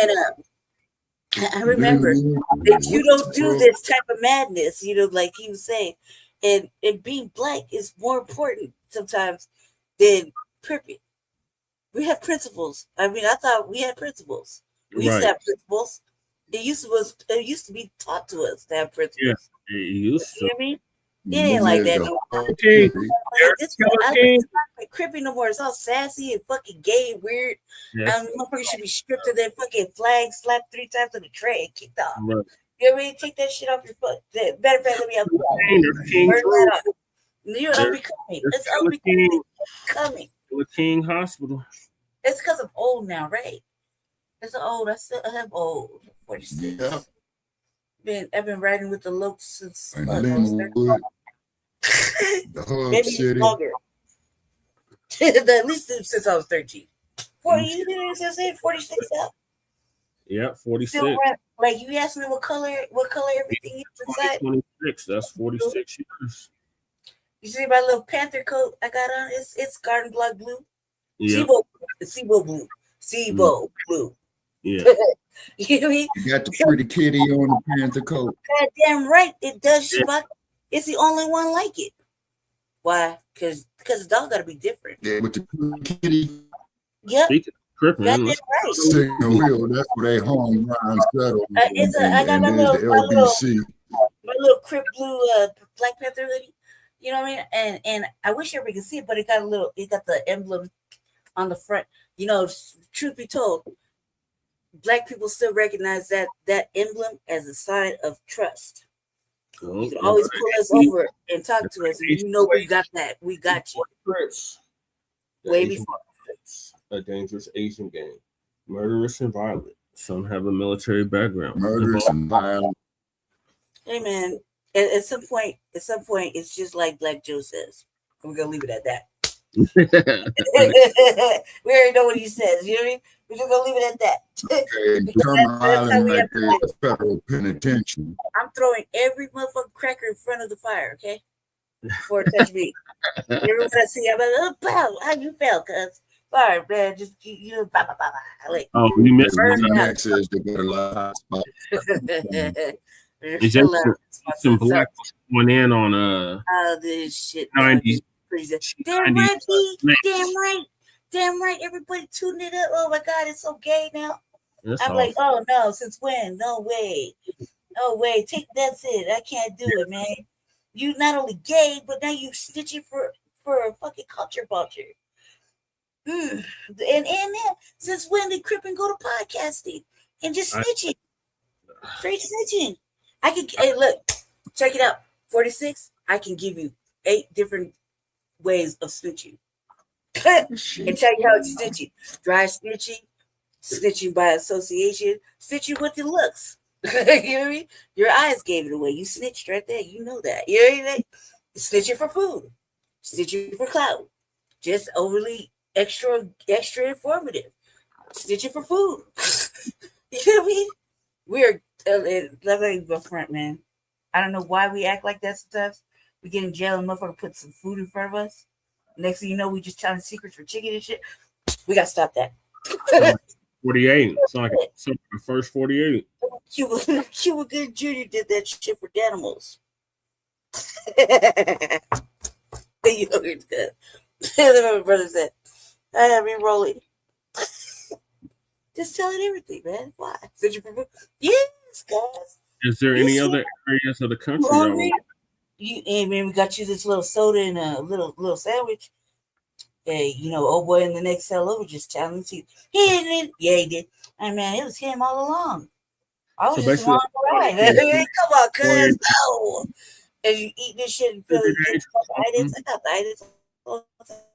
And I remember that you don't do this type of madness, like he was saying. And being black is more important sometimes than cripping. We have principles. I mean, I thought we had principles. We used to have principles. It used to be taught to us to have principles. Yeah, it used to. You know what I mean? It ain't like that no more. I don't like cripping no more. It's all sassy and fucking gay and weird. Motherfuckers should be stripped of their fucking flag, slapped 3 times on the tray, and kicked off. Right. You know what I mean? Take that shit off your foot. Better let me have that. I'll be coming. It's coming. The King Hospital. It's because I'm old now, right? It's old. I have old. 46. Yeah. I've been riding with the Lokes since maybe longer. At least since I was 13. 46 now. Yeah, 46. Like you asked me what color everything is inside. 26. That's 46 years. You see my little panther coat I got on? It's garden block blue. Yeah. Sibo blue. Yeah. You know what I mean? You got the pretty kitty on the panther coat. God damn right it does, Shibaka. It's the only one like it. Why? Because the dog got to be different. Yeah, with the kitty. Yep. Signal wheel, that's where they home ground settle. I got my little little Crip Blue Black Panther hoodie. You know what I mean? And I wish everybody could see it, but it got the emblem on the front. You know, truth be told, Black people still recognize that emblem as a sign of trust. You can always pull us over and talk to us, and you know we got that. We got you. Way before. A dangerous Asian gang, murderous and violent. Some have a military background. Murderous and violent. Hey man, at some point, it's just like Black Joe says. We're gonna leave it at that. We already know what he says. You know what I mean? We're just gonna leave it at that. Okay, Terminal Island right there is a federal penitentiary. I'm throwing every motherfucking cracker in front of the fire, okay? Before it touch me. Everyone I see, I'm like, oh, pow, how you feel, cuz? Sorry, man, just you blah, blah, blah, blah. Like, you missed access to get a lot of spots. Some Black went in on this shit. 90s. Damn right, damn right. Everybody tuned it up. Oh my God, it's so gay now. I'm like, oh no, since when? No way. Take that's it. I can't do it, man. You not only gay, but now you snitching for a fucking culture vulture. And then since when did Crippin go to podcasting and just snitching? Straight snitching. Hey, look, check it out. 46, I can give you 8 different ways of snitching. And tell you how it's snitching. Dry snitching by association, snitching with your looks. You know what I mean? Your eyes gave it away. You snitched right there. You know that. You know what I mean? Snitching for food. Snitching for clout. Just overly extra informative. Snitching for food. You know what I mean? We're let me go front, man. I don't know why we act like that sometimes. We get in jail and motherfucker put some food in front of us. Next thing you know, we just telling secrets for chicken and shit. We gotta stop that. 48. It's like the first 48. Cuba Good Jr. did that shit for animals. You know it's good. That's what my brother said. I have me rolling. Just telling everything, man. Why? Yes, guys. Is there any other areas of the country? We got you this little soda and a little sandwich. Hey, you know, old boy in the next cell over just telling you. He did. Yeah, he did. And man, it was him all along. I was just along the ride. Come on, cuz. No. And you eat this shit and feel it.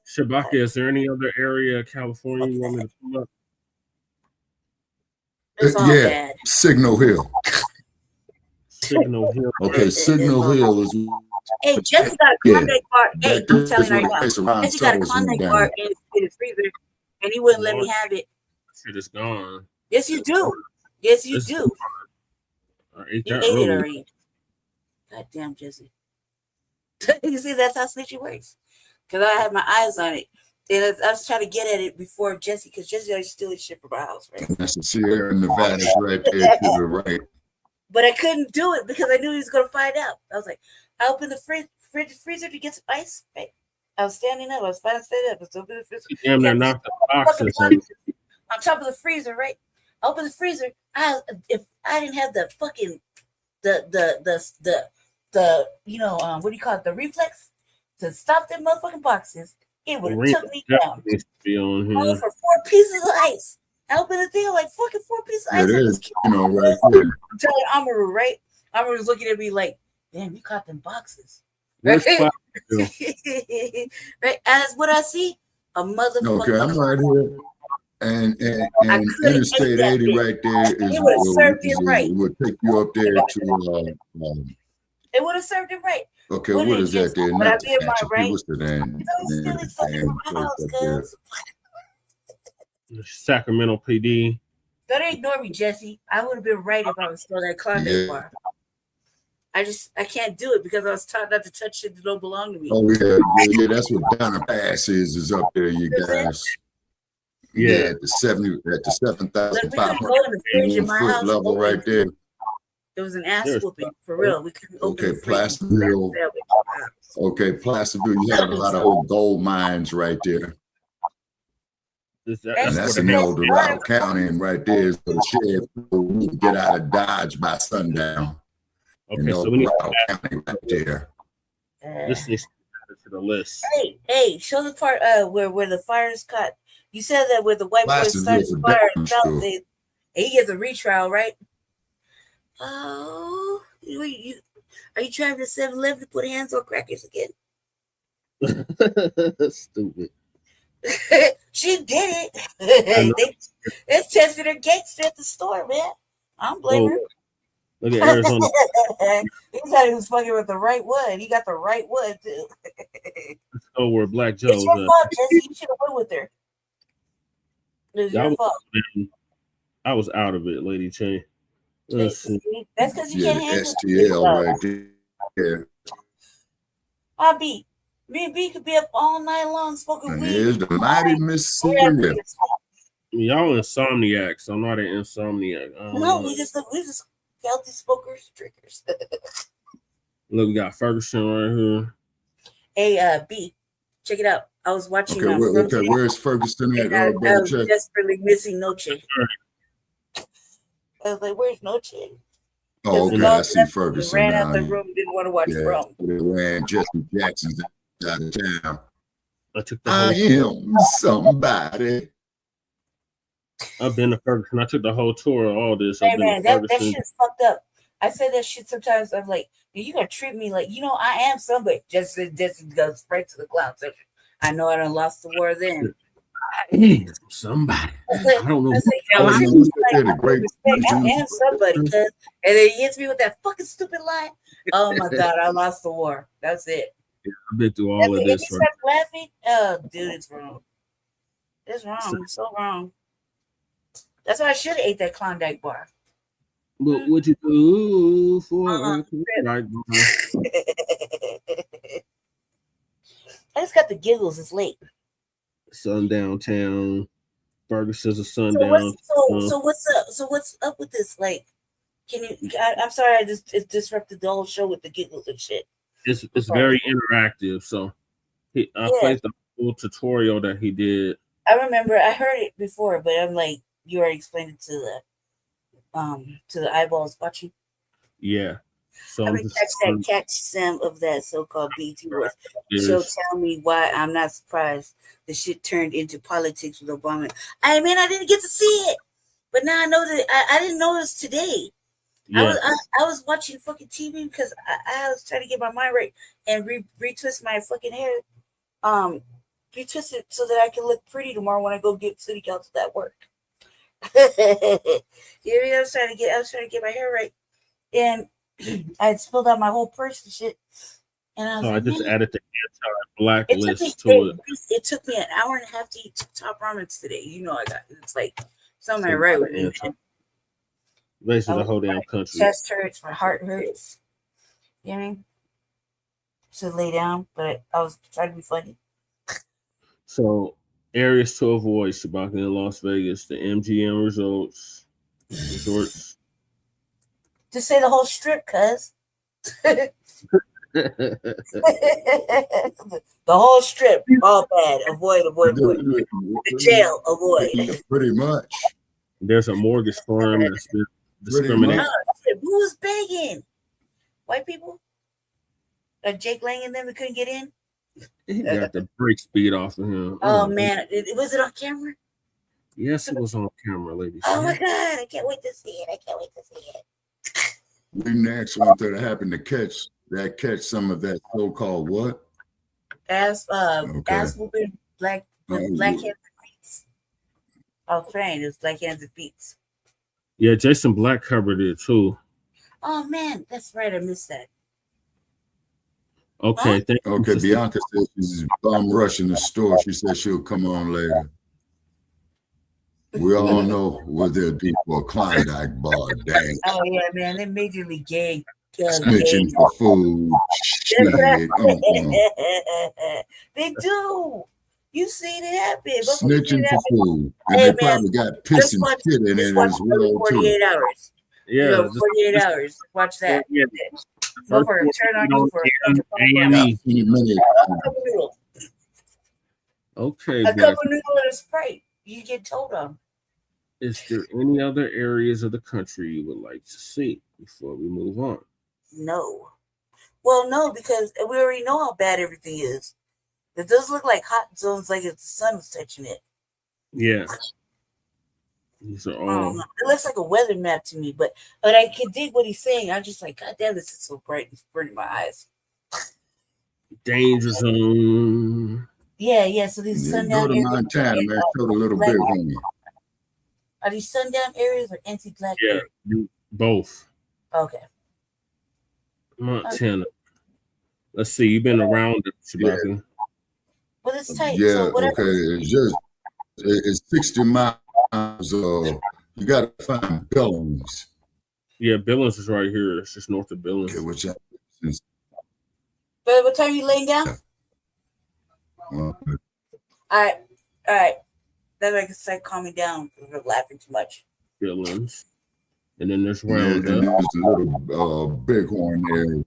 Shabaka, is there any other area of California you want me to pull up? Yeah, bad. Signal Hill. Signal Hill. Okay, Signal Hill is. Hey, Jesse got a Klondike bar. Hey, I'm telling you right now. Jesse got a Klondike bar in his freezer, and he wouldn't let me have it. Shit is gone. Yes, you do. Yes, you do. You ate it already. Goddamn, Jesse. You see, that's how snitching works. Because I had my eyes on it. And I was trying to get at it before Jesse, because Jesse always stealing shit from my house, right? That's the Sierra Nevada right there to the right. But I couldn't do it because I knew he was going to find out. I was like, I opened the freezer to get some ice. Right? I was standing up. I was finally standing up. I was opening the freezer. Damn, they're not the boxes. On top of the freezer, right? I opened the freezer. If I didn't have the fucking the you know what do you call it? The reflex to stop them motherfucking boxes. It would have took me down. Only for 4 pieces of ice. I opened the thing, I'm like, fucking 4 pieces of ice. It is, you know, right there. I'm telling Amaru, right? Amaru was looking at me like, damn, you caught them boxes. Right? Right? As what I see, a motherfucker. Okay, I'm right here. And Interstate 80 right there is it would have served it right. It would take you up there to it would have served it right. okay, what is that there? But I did my right. What's the name? Sacramento PD. Don't ignore me, Jesse. I would have been right if I was still that Klondike bar. I can't do it because I was taught not to touch shit that don't belong to me. Oh yeah, that's what Donna Pass is up there, you guys. Yeah, at the 7,500 foot level right there. It was an ass whooping for real. We couldn't open the Placerville. Okay, Placerville. You had a lot of old gold mines right there. And that's in El Dorado County, and right there is the sheriff who need to get out of Dodge by sundown. Okay, so we need County right there. this needs to be added to the list. Hey, show the part where the fire's caught. You said that where the white boy Glasses starts with a fire, damn south, sure. he gets a retrial, right? Oh, are you trying to 7-Eleven to put hands on crackers again? Stupid. She did it. They tested her gangster at the store, man. I don't blame her. Look at Arizona. He thought he was fucking with the right one. He got the right one too. Let's go where Black It's Joe's your at. fault, Jesse. You should have went with her. It's your fault. I was out of it, Lady Chain. Let's see. That's because you can't handle STL right there. Me and B could be up all night long smoking And weed. here's the mighty Mississippi. Y'all insomniacs. I'm not an insomniac. No, we just healthy smokers, drinkers. Look, we got Ferguson right here. Hey, B, check it out. I was watching. Okay, where's Ferguson at? I was desperately missing Noche. I was like, "Where's Noche?" Oh, okay, I see Ferguson. Ran out the room, didn't want to watch Rome. They ran Jesse Jackson's out of town. I am somebody. I've been to Ferguson. I took the whole tour of all this. Hey man, that shit's fucked up. I say that shit sometimes. I'm like, you gotta treat me like, I am somebody. Just goes right to the clown section. I know I done lost the war then. I am somebody. I don't know. I am somebody, cuz. And then he hits me with that fucking stupid line. Oh my god, I lost the war. That's it. Yeah, I've been through all of this. If you start laughing, oh dude, it's wrong. It's wrong. It's so wrong. That's why I should have ate that Klondike bar. But what you do for I just got the giggles. It's late. Sundown Town. Ferguson's a sundown. So what's up? So what's up with this? Like, can you? I'm sorry, it disrupted the whole show with the giggles and shit. It's very interactive. So I played the full tutorial that he did. I remember I heard it before, but I'm like, you already explained it to the eyeballs watching. Yeah. So I mean, catch some of that so-called BT voice. So tell me why I'm not surprised the shit turned into politics with Obama. I didn't get to see it, but now I know that I didn't know this today. Yeah. I was watching fucking TV because I was trying to get my mind right and retwist my fucking hair, retwist it so that I can look pretty tomorrow when I go get city council at work. I was trying to get my hair right, and I had spilled out my whole purse and shit. And I just added the anti-black list to it. It took me an hour and a half to eat top ramens today. I got it's like something right with me. Basically, the whole damn country. Chest hurts, my heart hurts. You know what I mean? Should lay down, but I was trying to be funny. So, areas to avoid: Shabaka in Las Vegas, the MGM resorts. Just say the whole strip, cuz. The whole strip, all bad. Avoid. The jail, avoid. Pretty much. There's a mortgage firm that's been discriminating. Who was begging? White people? Like Jake Lang and them that couldn't get in? He got the brake speed off of him. Oh man, was it on camera? Yes, it was on camera, ladies. Oh my god, I can't wait to see it. We next want that to happen to catch some of that so-called what? Ass whooping black hands and feet. Oh, train, it's black hands and feet. Yeah, Jason Blacc covered it too. Oh man, that's right. I missed that. Okay, okay. Bianca says she's rushing the store. She said she'll come on later. We all know what they'll do for a Klondike bar. Dang. Oh yeah, man, they majorly gay. Snitching for food. They do. You seen it happen. Snitching for food. And they probably got piss and shit in it as well. 48 hours. Yeah. 48 hours. Watch that. Yeah. Go for it. Turn on you for Okay. A cup of noodle and a Sprite. You get told on. Is there any other areas of the country you would like to see before we move on? No. Well, no, because we already know how bad everything is. It does look like hot zones, like if the sun was touching it. Yeah. These are I don't all know. It looks like a weather map to me, but I can dig what he's saying. I'm just like, God damn, this is so bright. It's burning my eyes. danger zone. Yeah. So these Yeah, sundown go to areas. Montana, man. Show a little bit on you. Are these sundown areas or anti-black Yeah, areas? both. Okay. Montana. Let's see. You've been around it, Chewbacca. Well, it's tight. Yeah, So whatever. okay. It's 60 miles. You got to find Billings. Yeah, Billings is right here. It's just north of Billings. Okay, which But what time are you laying down? All right. Then I can start calming down because we're laughing too much. Billings. And then there's and Roundup. there's a little bighorn there.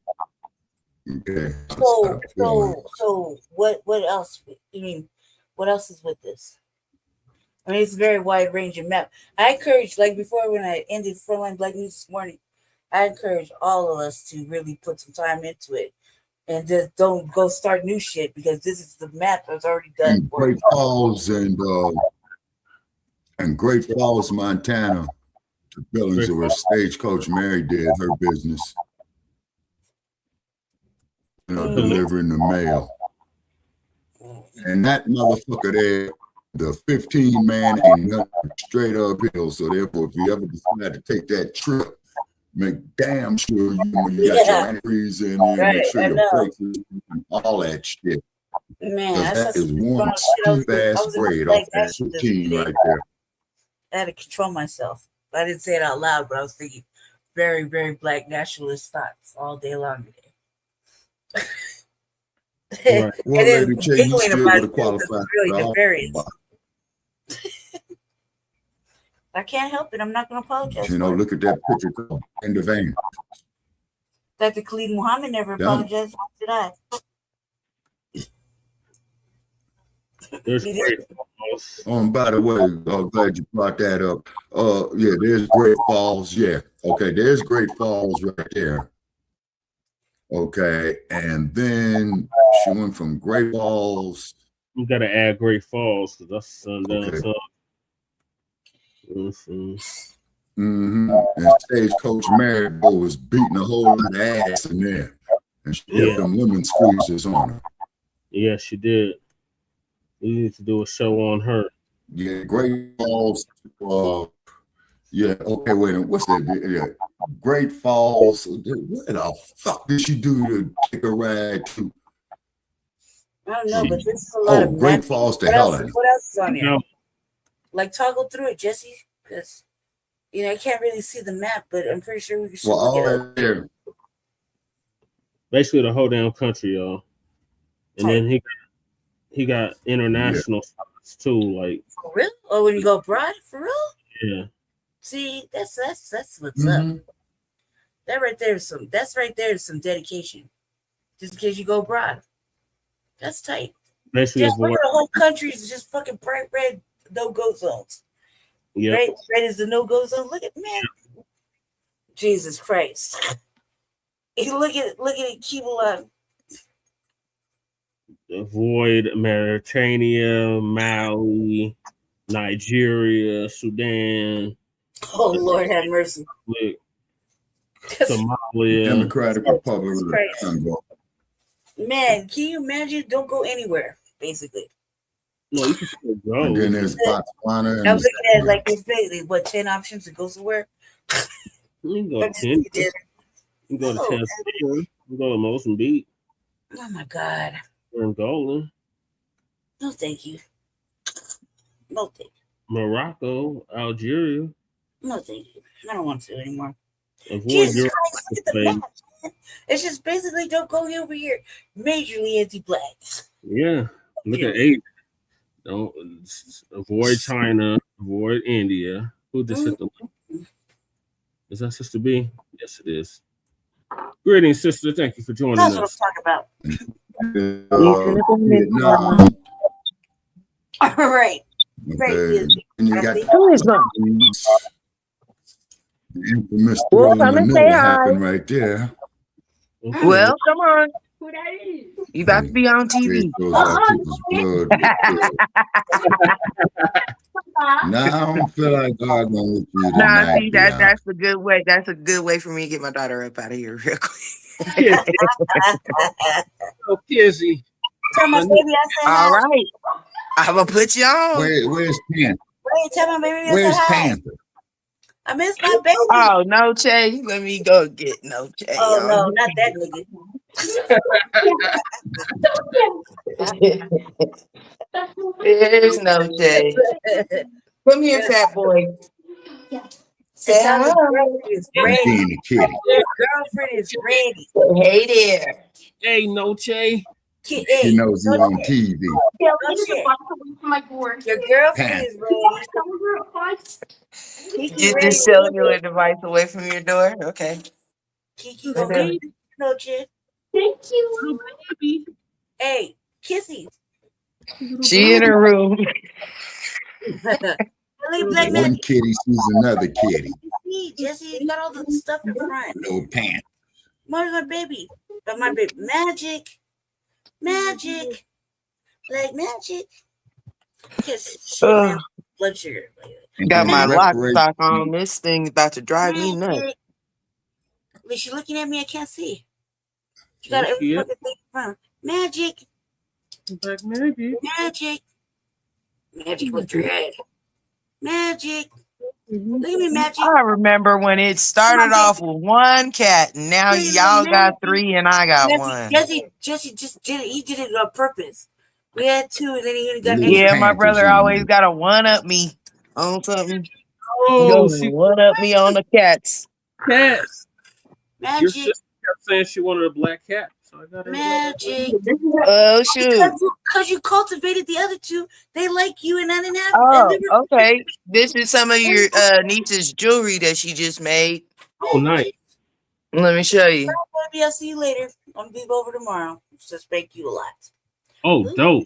Okay. So what else? I mean, what else is with this? I mean, it's a very wide ranging map. I encourage, like before when I ended Frontline Black News this morning, I encourage all of us to really put some time into it and just don't go start new shit because this is the map that's already done. And Great Falls and Great Falls, Montana. The Billings where Stagecoach Mary did her business. Delivering the mail. And that motherfucker there, the 15-man ain't nothing straight uphill. So therefore, if you ever decide to take that trip, make damn sure you got your entries in there, make sure your brakes and all that shit. Man, that is one steep ass grade off that 15 right there. I had to control myself. I didn't say it out loud, but I was thinking very, very black nationalist thoughts all day long today. Right. Well, Lady J, you still would have qualified. I can't help it. I'm not going to apologize. You know, look at that picture in the vein. Dr. Khalid Muhammad never apologized. Did I? There's Great Falls. By the way, glad you brought that up. Yeah, there's Great Falls. Yeah, okay, there's Great Falls right there. Okay, and then she went from Great Falls. You got to add Great Falls because that's sundown. Okay. Mm-hmm. And Stagecoach Mary was beating a whole lot of ass in there, and she had them lemon squeezes on her. Yeah, she did. We need to do a show on her. Yeah, Great Falls. Yeah, okay, wait a minute. What's that? Yeah, Great Falls. What the fuck did she do to take a ride to? I don't know, but this is a lot of Great Falls to Helen. What else is on here? Like, toggle through it, Jesse, because, I can't really see the map, but I'm pretty sure we can show all right there. Basically, the whole damn country, y'all. And then he got international spots too, like. For real? Or when you go abroad, for real? Yeah. See, that's what's up. That right there is some dedication. Just in case you go abroad. That's tight. Basically, the whole country is just fucking bright red no-go zones. Yeah. Red is the no-go zone. Look at Jesus Christ. Look at it, keep on. Avoid Mauritania, Mali, Nigeria, Sudan. Oh, Lord have mercy. Somalia. Democratic Republic of the Congo. Man, can you imagine? Don't go anywhere, basically. No, you can still go. And then there's Botswana. I'm looking at like it's basically 10 options to go somewhere. You can go to 10. You can go to Tanzania. You can go to Mozambique. Oh my God. Angola. No, thank you. No, thank you. Morocco, Algeria. No, thank you. I don't want to anymore. Avoid Jesus Christ, look at the map. It's just basically don't go over here. Majorly anti-black. Yeah. Look at 8. Don't avoid China. Avoid India. Who just hit the link? Is that Sister B? Yes, it is. Greetings, sister. Thank you for joining us. That's what I'm talking about. Vietnam. All right. Okay. And you got the infamous throwing manure happened right there. Okay. Well, come on. You about to be on TV. Now I don't feel like arguing with you Nah, tonight. see that's a good way. That's a good way for me to get my daughter up out of here real quick. Oh, Kizzy. Tell my baby I said hi. All right. I'm gonna put you on. Where's Panther? Wait, tell my baby I Where's said hi. Panther? I miss my baby. Oh, no, Che. Let me go get no Che. Oh no, not that nigga. There's no Che. Come here, fat boy. Say Tell hi. the girlfriend is ready. Being a kitty. Your girlfriend is ready. Hey there. Hey, Noche. She knows you on TV. Your girlfriend is ready. Get this cellular device away from your door. Okay. Kiki gonna come no chick. Thank you. Hey, Kissy. She in her room. One kitty sees another kitty. Jesse, you got all the stuff in front. No pants. My baby. But my baby. Magic. Magic. Like magic. Kiss. Blood sugar. Got my lock stock on. This thing's about to drive me nuts. Wait, she's looking at me. I can't see. She got every fucking thing in front. Magic. Magic. Magic with your head. Magic. Look at me, Magic. I remember when it started off with one cat, and now y'all got 3 and I got 1. Jesse just did it. He did it on purpose. We had 2, and then he got Yeah, my brother always got to one-up me on something. Oh, she one-up me on the cats. Cats. Magic. Your sister kept saying she wanted a black cat. So I got her Magic. Oh, shoot. Because you cultivated the other 2. They like you, and I didn't have. Oh, okay. This is some of your niece's jewelry that she just made. Oh, nice. Let me show you. Maybe I'll see you later. I'm gonna be over tomorrow. Just thank you a lot. Oh, dope.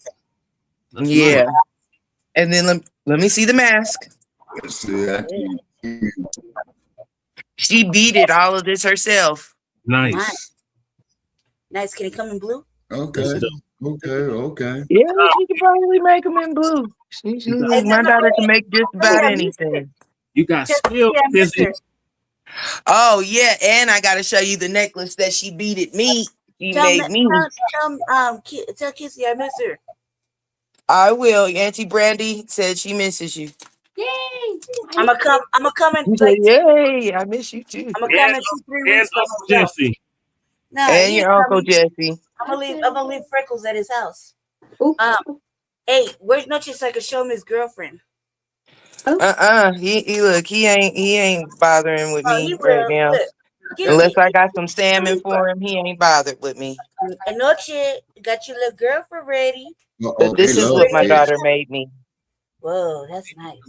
That's yeah. nice. And then let me see the mask. She beaded all of this herself. Nice. Nice. Can it come in blue? Okay. Yeah, she could probably make them in blue. My daughter can make just about anything. You got skill, Kizzy. Oh yeah, and I gotta show you the necklace that she beaded me. She made me. Tell Kissy I miss her. I will. Auntie Brandy said she misses you. Yay! I'm gonna come and like, yay! I miss you too. I'm gonna come in 2-3 weeks. Jesse. No, and your Uncle Jesse. I'm gonna leave Freckles at his house. Hey, where's Noche so I can show him his girlfriend? He look, he ain't bothering with me right now. Unless I got some salmon for him, he ain't bothered with me. And Noche, got your little girlfriend ready. But this is what my daughter made me. Whoa, that's nice.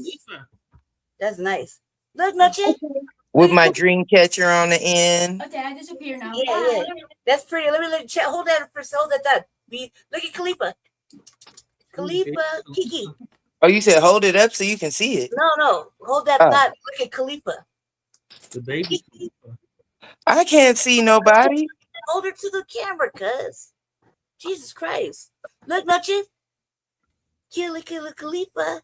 That's nice. Look, Noche. With my dream catcher on the end. Okay, I disappear now. Yeah. That's pretty. Let me hold that for hold that. Look at Khalifa. Kiki. Oh, you said hold it up so you can see it. No. Hold that thought. Look at Khalifa. The baby. I can't see nobody. Hold her to the camera, cuz. Jesus Christ. Look, Noche. Killer Khalifa.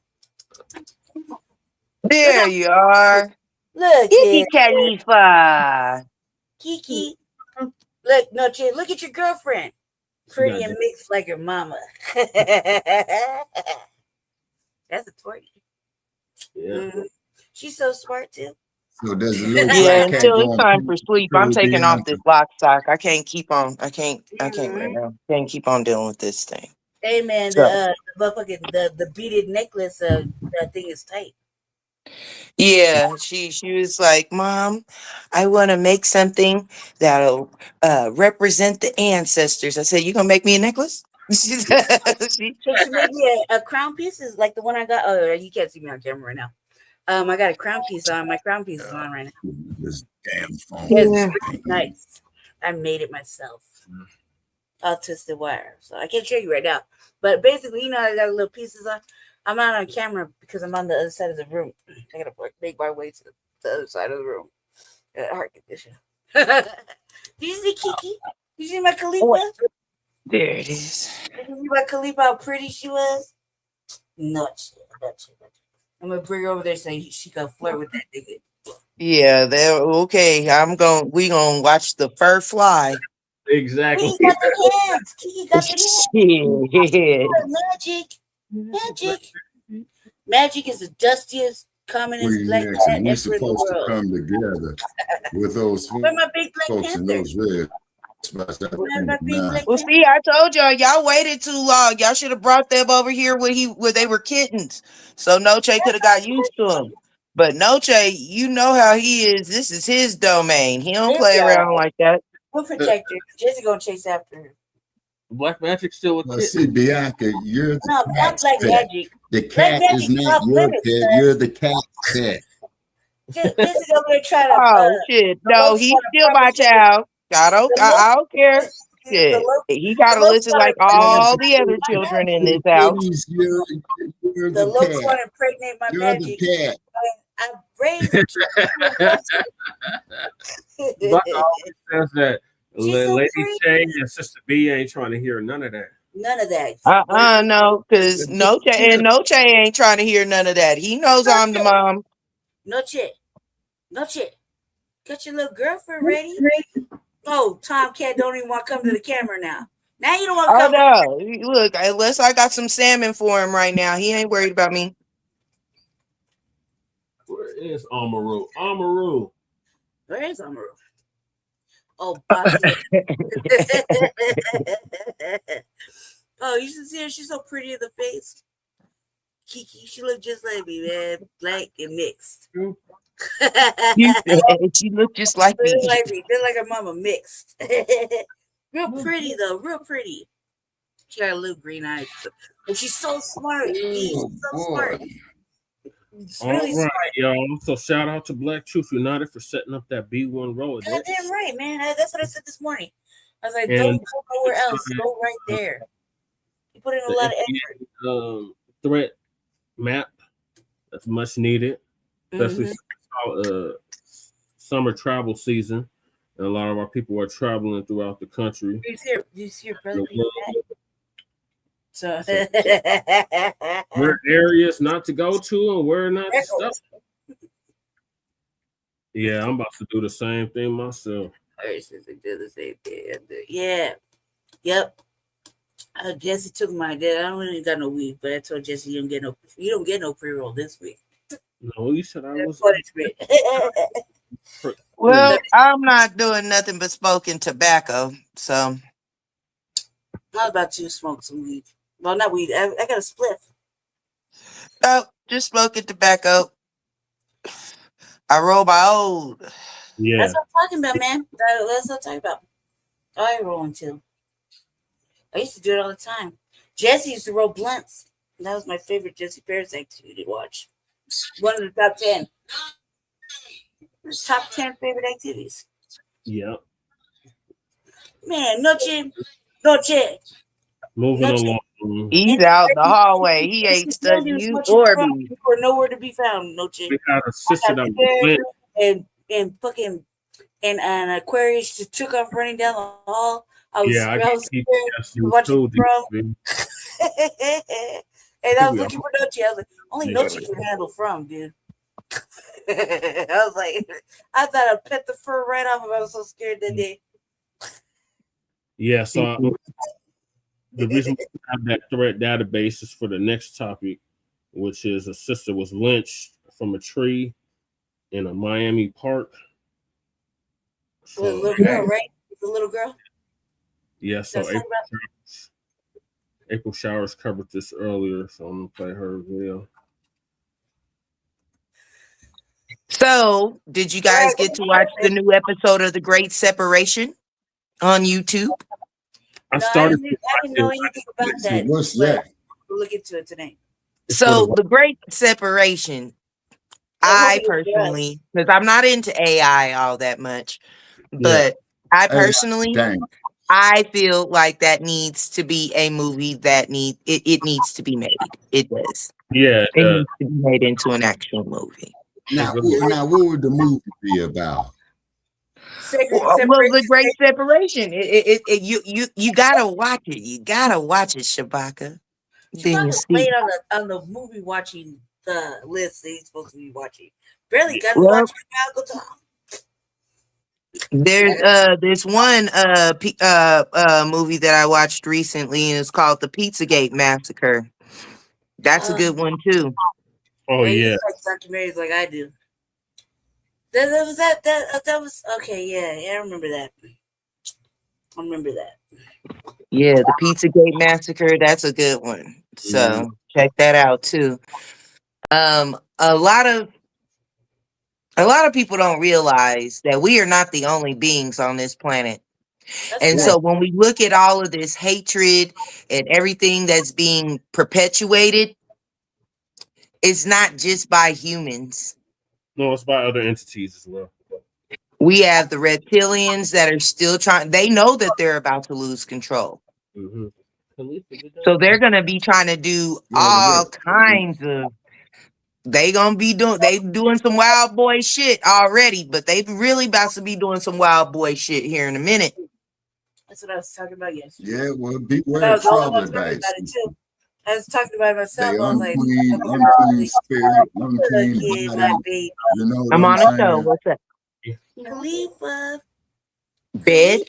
There you are. Look, Kiki Khalifa. Kiki. Look, Noche, look at your girlfriend. Pretty and mixed like your mama. That's a twerky. Yeah. She's so smart too. So does it look until it's time for sleep. I'm taking off this lock stock. I can't keep on. I can't right now. Can't keep on dealing with this thing. Hey man, the beaded necklace that thing is tight. Yeah, she was like, Mom, I want to make something that'll represent the ancestors. I said, you gonna make me a necklace? She made me a crown piece, is like the one I got. Oh, you can't see me on camera right now. I got a crown piece on. My crown piece is on right now. This damn phone. Yeah, it's nice. I made it myself. I'll twist the wire, so I can't show you right now. But basically, I got little pieces on. I'm not on camera because I'm on the other side of the room. I gotta make my way to the other side of the room. Heart condition. Did you see Kiki? Did you see my Khalifa? What? There it is. Did you see my Khalifa? How pretty she was? Nuts. I'm gonna bring her over there so she can flirt with that nigga. Yeah, they're okay. We gonna watch the fur fly. Exactly. Kiki got the hands. Kiki got the hands. Magic. Magic is the dustiest, commonest black cat ever in We're the supposed to world. come together with those Where my big black folks and panther? those reds. Well, see, I told y'all waited too long. Y'all should have brought them over here where they were kittens, so Noche could have got used to them. But Noche, you know how he is. This is his domain. He don't play around like that. We'll protect her. Jesse gonna chase after her. Black Magic still with kittens. See, Bianca, you're the not Black Magic. The cat is not your pet. You're the cat's pet. Jesse over there trying to. Oh shit! No, he's still my child. I don't care. Shit. He gotta listen like all the other children in this house. You're the looks want to impregnate my magic. The I raised a Buck always says that Lady Shay and Sister B ain't trying to hear none of that. None of that. No, because Noche ain't trying to hear none of that. He knows I'm the mom. Noche, got your little girlfriend ready? Oh, Tomcat don't even want to come to the camera now. Now you don't want to come. Oh no! Look, unless I got some salmon for him right now, he ain't worried about me. Where is Amaru? Amaru. Where is Amaru? Oh, boss. Oh, you should see her. She's so pretty in the face. Kiki, she look just like me, man. Black and mixed. She looked just like me. Just like her mama mixed. Real pretty though, real pretty. She got a little green eyes, and she's so smart. She's so smart. All right, y'all. So shout out to Black Truth United for setting up that B1 Rolodex. Goddamn right, man. That's what I said this morning. I was like, don't go nowhere else. Go right there. You put in a lot of effort. Threat map that's much needed, especially summer travel season, and a lot of our people are traveling throughout the country. Do you see your brother being back? So where areas not to go to and where not to stop. Yeah, I'm about to do the same thing myself. Do the same thing. Yeah. Yep. Jesse took my dad. I don't even got no weed, but I told Jesse you don't get no pre-roll this week. No, you said I was punishment. Well, I'm not doing nothing but smoking tobacco, so I was about to smoke some weed. Well, not weed. I got a spliff. Oh, just smoking tobacco. I roll my old. Yeah. That's what I'm talking about, man. That's what I'm talking about. I ain't rolling too. I used to do it all the time. Jesse used to roll blunts. That was my favorite Jesse Paris activity to watch. One of the top 10. Top 10 favorite activities. Yep. Man, Noche. Moving along. He's out in the hallway. He ain't studying you or me. Or nowhere to be found, Noche. We had a sister that was and fucking and Aquarius just took off running down the hall. I was scared watching bro. And I was looking for Noche. I was like, only Noche can handle from, dude. I was like, I thought I pet the fur right off of him. I was so scared that day. Yeah, so the reason we have that threat database is for the next topic, which is a sister was lynched from a tree in a Miami park. So, the little girl, right? The little girl? Yeah, so April Showers covered this earlier, so I'm going to play her video. So, did you guys get to watch the new episode of The Great Separation on YouTube? I started. I didn't know anything about that. What's that? We'll look into it today. So, The Great Separation, I personally, because I'm not into AI all that much, but I personally, I feel like that needs to be a movie that it needs to be made. It does. Yeah, it needs to be made into an actual movie. Now, what would the movie be about? Well, the Great Separation. You gotta watch it. You gotta watch it, Shabaka. Then you Shabaka's see. late on the movie watching the list that he's supposed to be watching. Barely got to Well, watch Malcolm Tom. There's one movie that I watched recently, and it's called The Pizzagate Massacre. That's a good one too. Oh You yeah. like documentaries like I do. That was okay. Yeah, I remember that. Yeah, The Pizzagate Massacre. That's a good one. So check that out too. A lot of people don't realize that we are not the only beings on this planet. And so when we look at all of this hatred and everything that's being perpetuated, it's not just by humans. No, it's by other entities as well. We have the reptilians that are still trying. They know that they're about to lose control. So they're going to be trying to do all kinds of. They doing some wild boy shit already, but they really about to be doing some wild boy shit here in a minute. That's what I was talking about yesterday. Yeah, well, beware of troglodytes. I was talking about it myself. They I was like, unclean spirit, unclean body. You know what I'm on I'm a show. saying? What's up? Khalifa. Bed.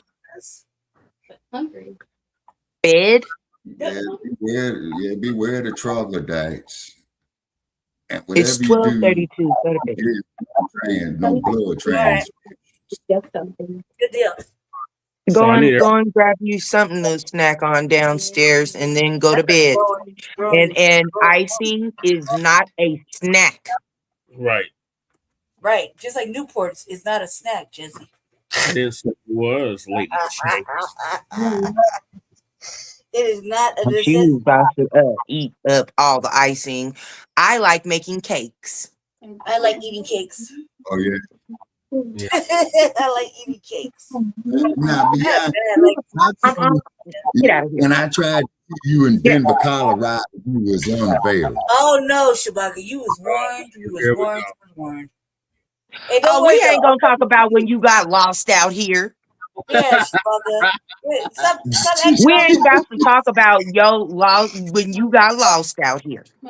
Hungry. Bed. Yeah, beware the troglodytes. And It's whatever you do, 12:32. no blood transfusion. Good deal. Go and grab you something to snack on downstairs and then go to bed. And icing is not a snack. Right. Right. Just like Newport's is not a snack, Jesse. I didn't say it was late. It is not a But you about to eat up all the icing. I like making cakes. I like eating cakes. Oh yeah. I like eating cakes. Now, Get out of here. when I tried to see you in Denver, Colorado, you was unveiled. Oh no, Shabaka, you was warned. Hey, Oh, we ain't gonna talk about when you got lost out here. Yeah, Shabaka. Stop We ain't about to talk about when you got lost out here. He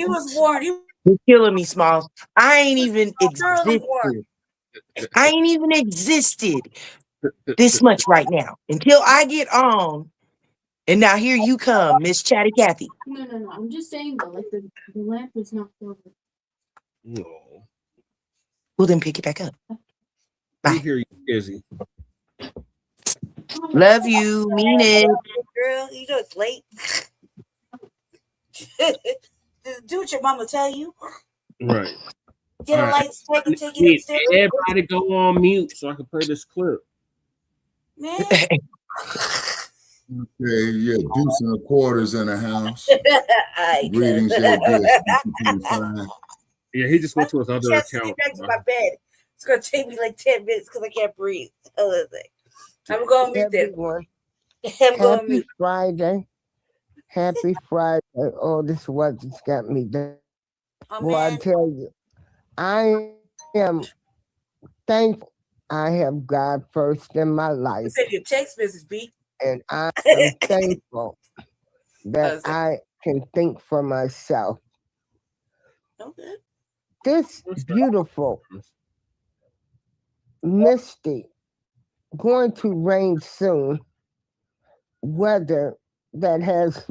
was warned. You're killing me, Smalls. I ain't even existed this much right now until I get on. And now here you come, Miss Chatty Cathy. No. I'm just saying though, like the lamp was not over. No. Well, then pick it back up. Bye. Hear you, Izzy. Love you, mean it. Girl, you know it's late. Do what your mama tell you. Right. Get a light stick and take it upstairs. Everybody go on mute so I can play this clip. Man. Okay, yeah, deuce and a quarters in the house. Greetings, yeah, he just went to his other account. Back to my bed. It's gonna take me like 10 minutes because I can't breathe. I'm going to mute them. Happy Friday. Happy Friday. Oh, this weather's got me down. Well, I tell you, I am thankful I have God first in my life. You said your text message, B. And I am thankful that I can think for myself. Okay. This beautiful, misty, going to rain soon, weather that has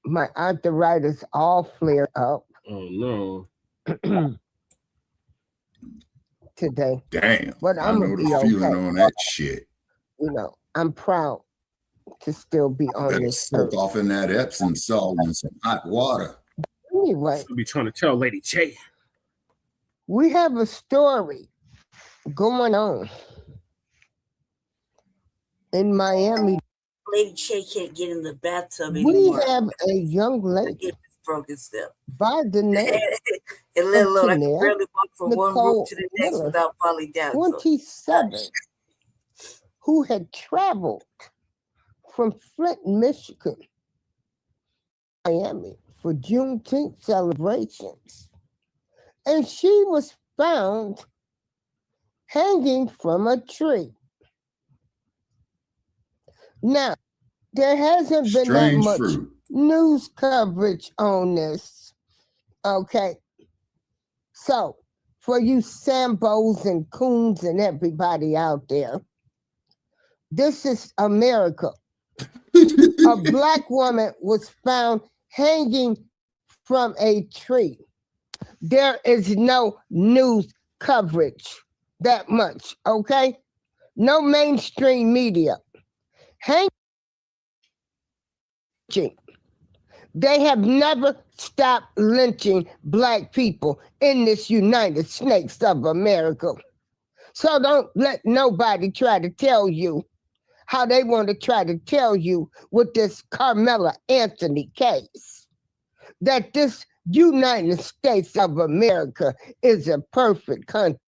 my arthritis all flared up. Oh no. Today. Damn. But I'm gonna be feeling okay. on that shit. You know, I'm proud to still be on this soak off in that Epsom salt and some hot water. Anyway, I'll be trying to tell Lady J. We have a story going on in Miami. Lady Che can't get in the bathtub anymore. We have a young lady broken step by the name and let alone I can TONEA, barely walk from one room to the next Miller, without falling down. 27, who had traveled from Flint, Michigan Miami for Juneteenth celebrations. And she was found hanging from a tree. Now, there hasn't been that Strange much fruit. news coverage on this. Okay. So, for you Sambos and Coons and everybody out there, this is America. A Black woman was found hanging from a tree. There is no news coverage that much, okay? No mainstream media. Hanging. They have never stopped lynching Black people in this United States of America. So don't let nobody try to tell you how they want to try to tell you with this Carmela Anthony case, that this United States of America is a perfect country.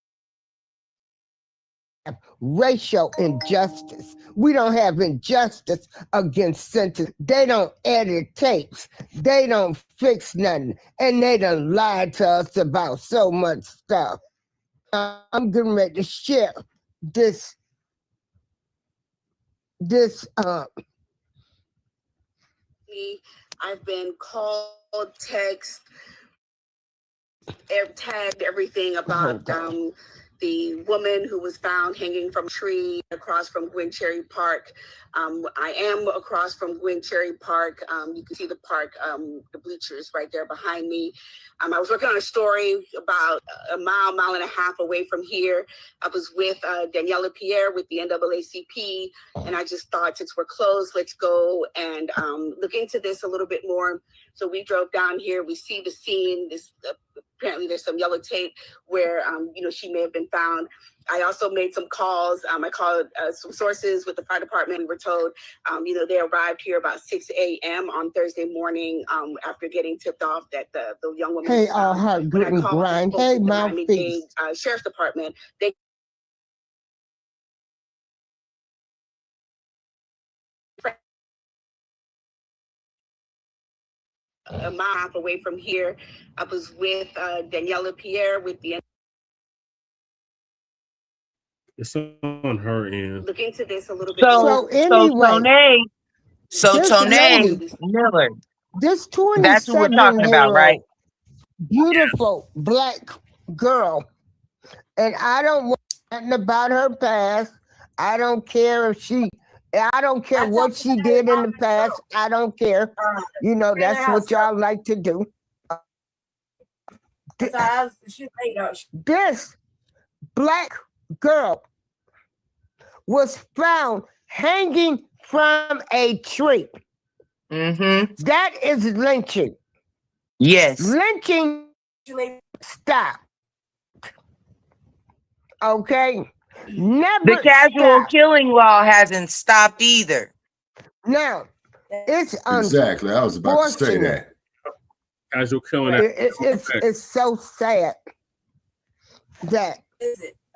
Racial injustice. We don't have injustice against sentences. They don't edit tapes. They don't fix nothing. And they done lied to us about so much stuff. I'm getting ready to share this I've been called, text, tagged, everything about the woman who was found hanging from a tree across from Gwen Cherry Park. I am across from Gwen Cherry Park. You can see the park, the bleachers right there behind me. I was working on a story about a mile and a half away from here. I was with Daniela Pierre with the NAACP, and I just thought, since we're closed, let's go and look into this a little bit more. So we drove down here. We see the scene. This apparently there's some yellow tape where she may have been found. I also made some calls. I called some sources with the fire department. We were told, they arrived here about 6 a.m. on Thursday morning after getting tipped off that the young woman. Hey, all heart, grit and grind. Hey, mouthpiece. Sheriff's Department. They a mile away from here. I was with Daniela Pierre with the. It's on her end. Look into this a little bit. So anyway, TONEA Miller. This That's what we're talking about, right? Beautiful Black girl, and I don't want nothing about her past. I don't care if she. I don't care what she did in the past. I don't care. That's what y'all like to do. This Black girl was found hanging from a tree. Mm-hmm. That is lynching. Yes. Lynching, stop. Okay? Never. The casual killing law hasn't stopped either. Now, it's exactly. I was about to say that. Casual killing. It's so sad that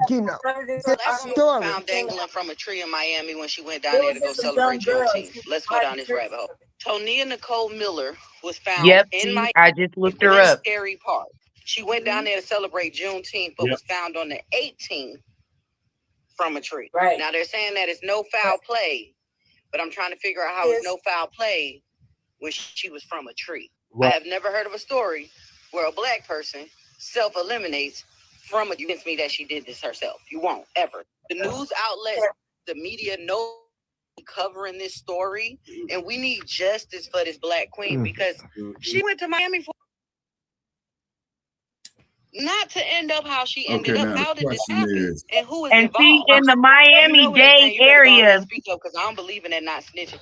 the story found dangling from a tree in Miami when she went down there to go celebrate Juneteenth. Let's go down this rabbit hole. TONEA Nicole Miller was found in Miami. I just looked her up. Scary Park. She went down there to celebrate Juneteenth, but was found on the 18th from a tree. Right. Now they're saying that it's no foul play, but I'm trying to figure out how it's no foul play when she was from a tree. Right. I have never heard of a story where a Black person self-eliminates from a. You convince me that she did this herself. You won't ever. The news outlets, the media know covering this story, and we need justice for this Black queen because she went to Miami for not to end up how she ended up. How did this happen? And who is involved? See, in the Miami-Dade area, because I don't believe in that not snitching.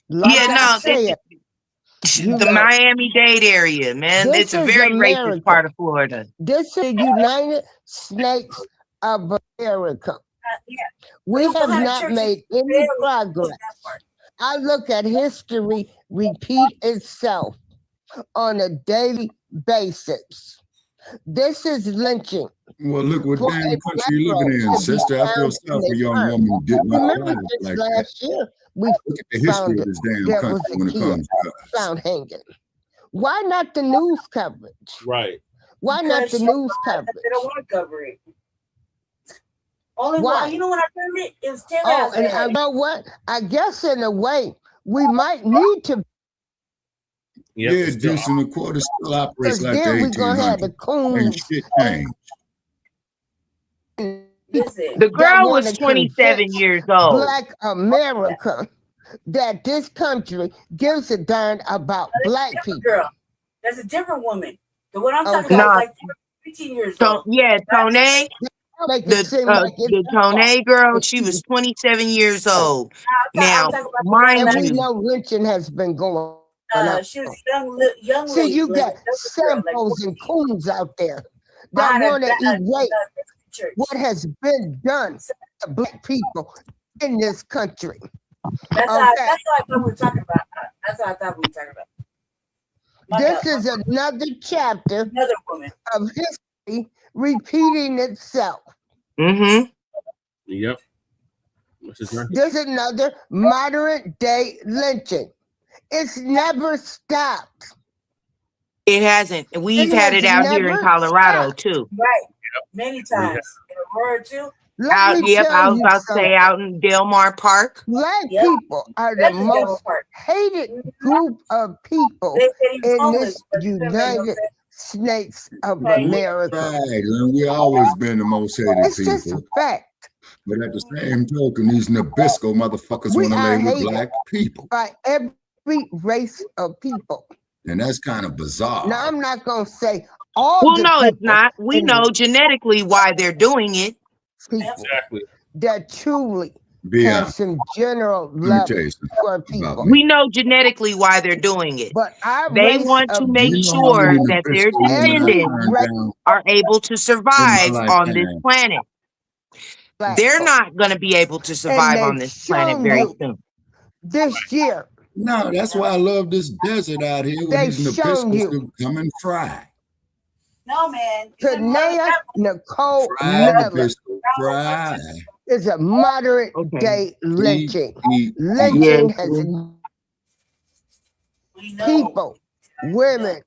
The Miami-Dade area, man. It's a very racist part of Florida. This is the United States of America. We have not made any progress. I look at history repeat itself on a daily basis. This is lynching. Well, look what For damn a country you Negro living in, to be sister. I feel found sorry in for a a young burn. woman who did not Remember ride just like that. last year we Look at the history found of this damn there country was a when it kid comes to us. found hanging. Why not the news coverage? Right. Why not the news coverage? They don't want to cover it. Only Why? one. You know when I heard it? It was 10 Oh, hours. and you know what? I guess in a way we might need to. Yeah, Deuce and the Quarter still operates like the Then we're gonna have the 1800s. Ain't coons. shit changed. The girl was 27 years old. Black America that this country gives a darn about black people. Girl, that's a different woman. The one I'm talking Okay. about is like 15 years old. Yeah, TONEA. The TONEA girl, she was 27 years old. Now, mind we you, know lynching has been going on. She was young See, lady, you like got a younger girl, samples and coons out there that behind a want to erase church. what has been done to black people in this country. That's how I thought we were talking about. That's how I thought we were talking about. This is another chapter of history repeating itself. Mm-hmm. Yep. This is another modern day lynching. It's never stopped. It hasn't. We've had it out here in Colorado too. Right. Many times. In Aurora too. I was about to say out in Del Mar Park. Black people are the most hated group of people in this United States of America. Right, and we always been the most hated It's people. just a fact. But at the same token, these Nabisco motherfuckers want to lay with black people. By every race of people. And that's kind of bizarre. Now, I'm not going to say all Well, the no, it's people not. We know genetically why they're doing it. Exactly. That truly Yeah. have some general Let me love tell you for people. We know genetically why they're doing it. But our They race want to of make people- sure that their descendants are able to survive on this planet. They're not going to be able to survive on this planet very soon. This year. No, that's why I love this desert out here where these Nabiscos can come and fry. No, man. TONEA NICOLE Fry. is a moderate day lynching. Lynching has people, women,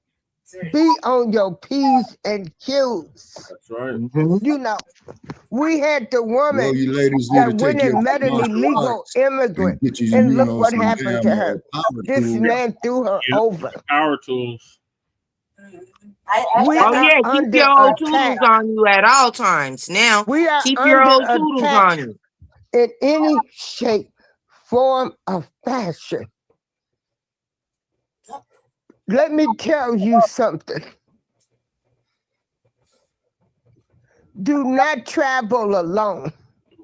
be on your P's and Q's. That's right. You know, we had the woman Well, you ladies need that to went take and met an your illegal immigrant, get you, and you look know, what some happened to damn, her. power This tools. man threw her over. Power tools. We Oh are yeah, keep under your old attack. toodles on you at all times. Now, We are keep your old under toodles attack on you. in any shape, form, or fashion. Let me tell you something. Do not travel alone.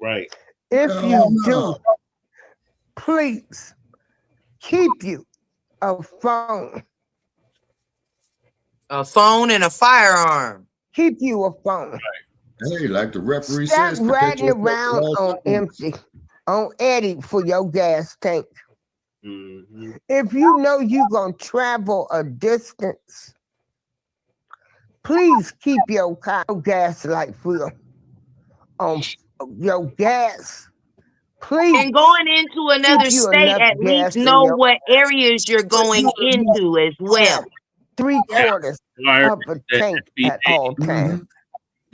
Right. If you do, please keep you a phone. A phone and a firearm. Keep you a phone. Hey, like the referee Stop says, protect riding yourself around at all on times. empty, on Eddie for your gas tank. Mm-hmm. If you know you're going to travel a distance, please keep your car gas light full on your gas. Please. And going into another keep you state, enough at least gas in know your- what areas you're going into as well. 3/4 of a tank at all times.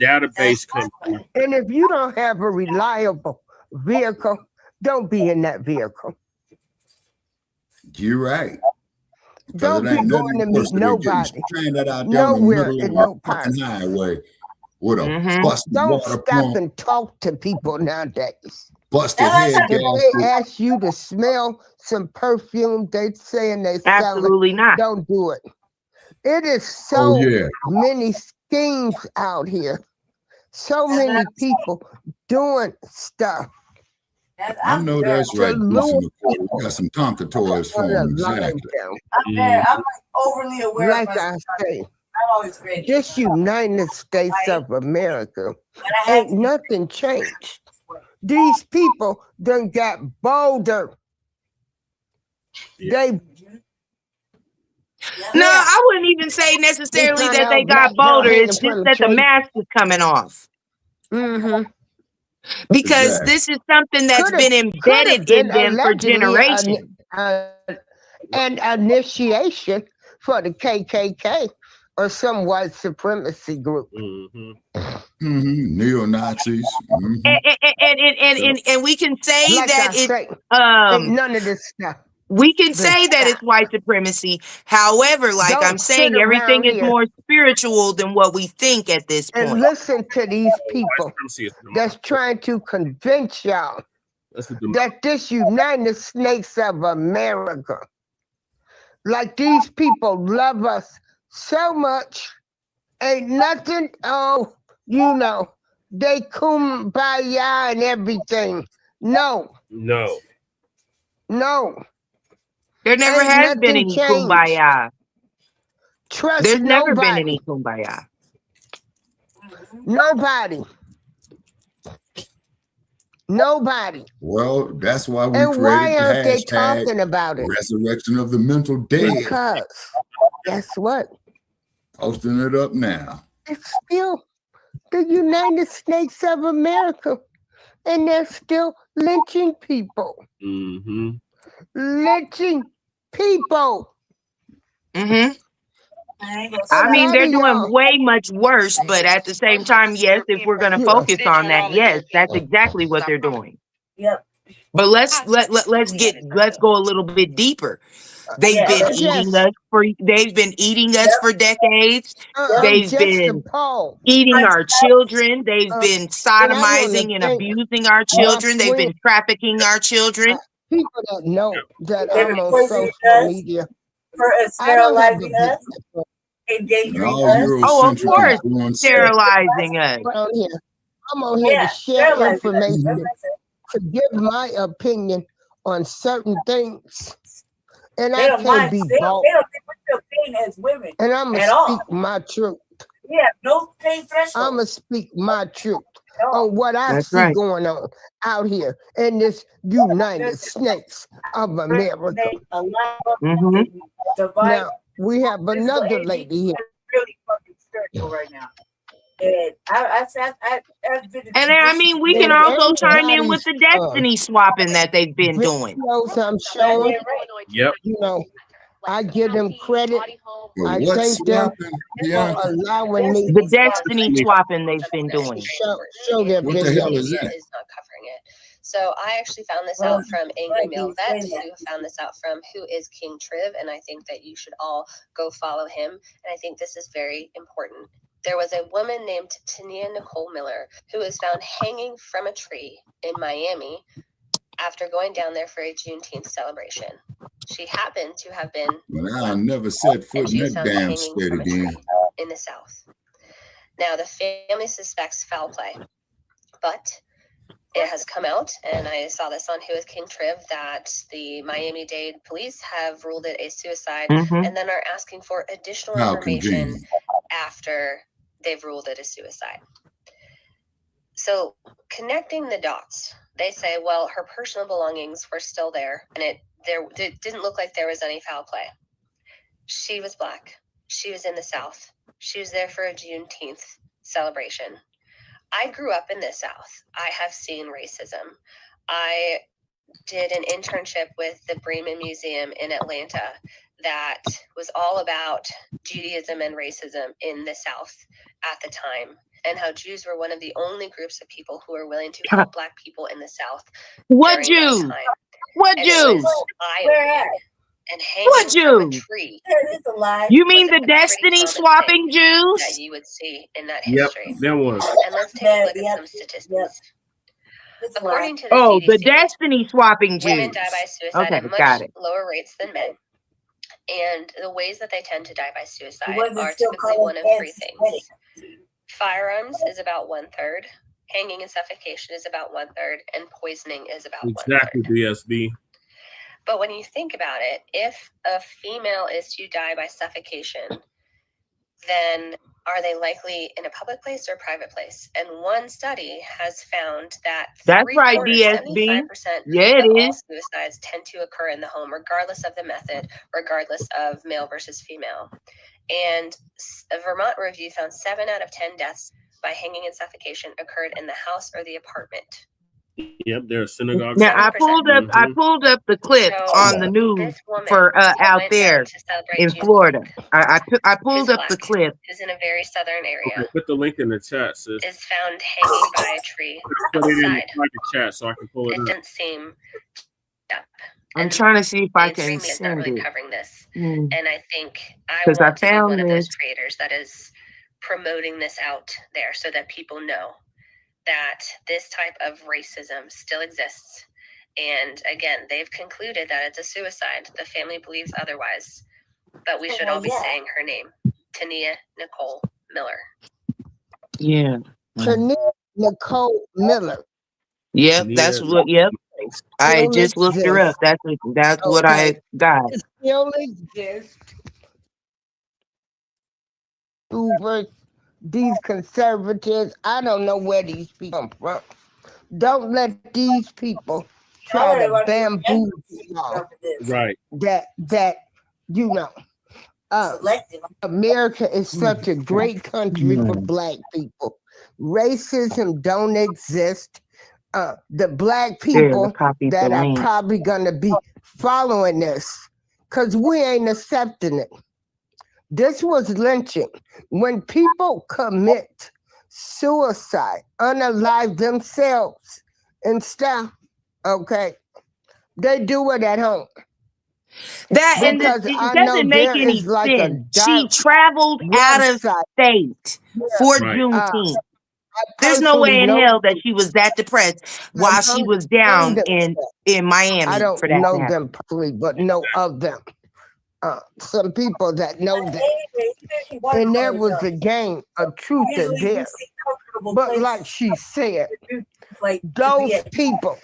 Database company. And if you don't have a reliable vehicle, don't be in that vehicle. You're right. Don't be going to meet nobody. Stranded out there Nowhere in the in middle no of a fucking part. highway with a busted Don't water stop pump, and talk to people nowadays. busted head If gasket. they ask you to smell some perfume, they saying they sell Absolutely it. not. Don't do it. It is so Oh, yeah. many schemes out here. So many people doing stuff. I know that's right. To Listen, lure we got some Tonka toys for them. Exactly. I'm like overly aware Like of I myself. say, I'm always ready. this United States of America ain't nothing changed. These people done got bolder. They No, I wouldn't even say necessarily that they got bolder. It's just that the mask is coming off. Mm-hmm. Because this is something that's been embedded in them for generations. An initiation for the KKK or some white supremacy group. Neo-Nazis. And we can say like that it's none of this stuff. We can say that it's white supremacy. However, like I'm saying, everything is more spiritual than what we think at this point. And listen to these people that's trying to convince y'all that this United States of America, like these people love us so much, ain't nothing, they kumbaya and everything. No. There never has been any kumbaya. There's never been any kumbaya. Nobody. Well, that's why we created why aren't the they hashtag talking about it? Resurrection of the Mental Dead. Because guess what? Posting it up now. It's still the United States of America, and they're still lynching people. Lynching people. I mean, they're doing way much worse, but at the same time, yes, if we're going to focus on that, yes, that's exactly what they're doing. Yep. But let's go a little bit deeper. They've been eating us for decades. They've been eating our children. They've been sodomizing and abusing our children. They've been trafficking our children. People that know that I'm on social media. For sterilizing us, endangering us. Oh, of course, sterilizing us. I'm on here to share information, to give my opinion on certain things. And I can't be bought. They don't think we're still pain as women. And I'm going to speak my truth. Yeah, no pain threshold. I'm going to speak my truth on what I see going on out here in this United States of America. Now, we have another lady here. Really fucking spiritual right now. And I mean, we can also chime in with the destiny swapping that they've been doing. I'm showing. Yep. I give them credit. I thank them for allowing me. The destiny swapping they've been doing. Show them what the hell is that? Is not covering it. So I actually found this out from Angry Male Vet, who found this out from Who is King Triv, and I think that you should all go follow him. And I think this is very important. There was a woman named TONEA Nicole Miller who was found hanging from a tree in Miami after going down there for a Juneteenth celebration. She happened to have been. But I never set foot in that damn state again. In the South. Now, the family suspects foul play, but it has come out, and I saw this on Who is King Triv, that the Miami-Dade police have ruled it a suicide and then are asking for additional information after they've ruled it a suicide. So connecting the dots, they say, well, her personal belongings were still there, and it didn't look like there was any foul play. She was Black. She was in the South. She was there for a Juneteenth celebration. I grew up in the South. I have seen racism. I did an internship with the Bremen Museum in Atlanta that was all about Judaism and racism in the South at the time, and how Jews were one of the only groups of people who were willing to help Black people in the South. What Jews? What Jews? And hanging from a tree. You mean the destiny swapping Jews? That you would see in that history. Yep, that was. And let's take a look at some statistics. According to the CDC, the destiny swapping Jews. Women die by suicide at much lower rates than men. And the ways that they tend to die by suicide are typically one of three things. Firearms is about 1/3. Hanging and suffocation is about 1/3. And poisoning is about 1/3. Exactly, DSB. But when you think about it, if a female is to die by suffocation, then Are they likely in a public place or private place? And one study has found that That's right, 75% Yeah, of it all is. suicides tend to occur in the home, regardless of the method, regardless of male versus female. And a Vermont review found 7 out of 10 deaths by hanging and suffocation occurred in the house or the apartment. Yep, there are synagogues. Now I pulled up the clip So, on the news this woman for out went there down to celebrate in Juneteenth Florida. I pulled up the Blacc, clip. who's in a very southern area, Okay, put the link in the chat, sis. is found hanging by a tree Put it in outside. the chat so I can pull it It up. didn't seem. I'm trying to see if I can Mainstream media is not send really it. covering this, Mm. and I think I 'Cause I want to be found one of those this. creators that is promoting this out there so that people know that this type of racism still exists. And again, they've concluded that it's a suicide. The family believes otherwise, but we should all be saying her name, TONEA Nicole Miller. Yeah. TONEA Nicole Miller. Yep, that's what. Yep, I Still just looked her up. exists. That's what I got. It still exists. Uber, these conservatives, I don't know where these people come from. Don't let these people try to bamboozle y'all. Right. That you know. America is such a great country for Black people. Racism don't exist. The Black people that are probably gonna be following this, because we ain't accepting it. This was lynching. When people commit suicide, unalive themselves and stuff, okay, they do it at home. Because It I know doesn't make there any is like a sense. She dark traveled out of website. state for Right. Juneteenth. There's no way in hell that she was that depressed while she was down in Miami. I don't for that know matter. them personally, but know of them. Some people that know them. And there was a game of truth and dare. But like she said, those people,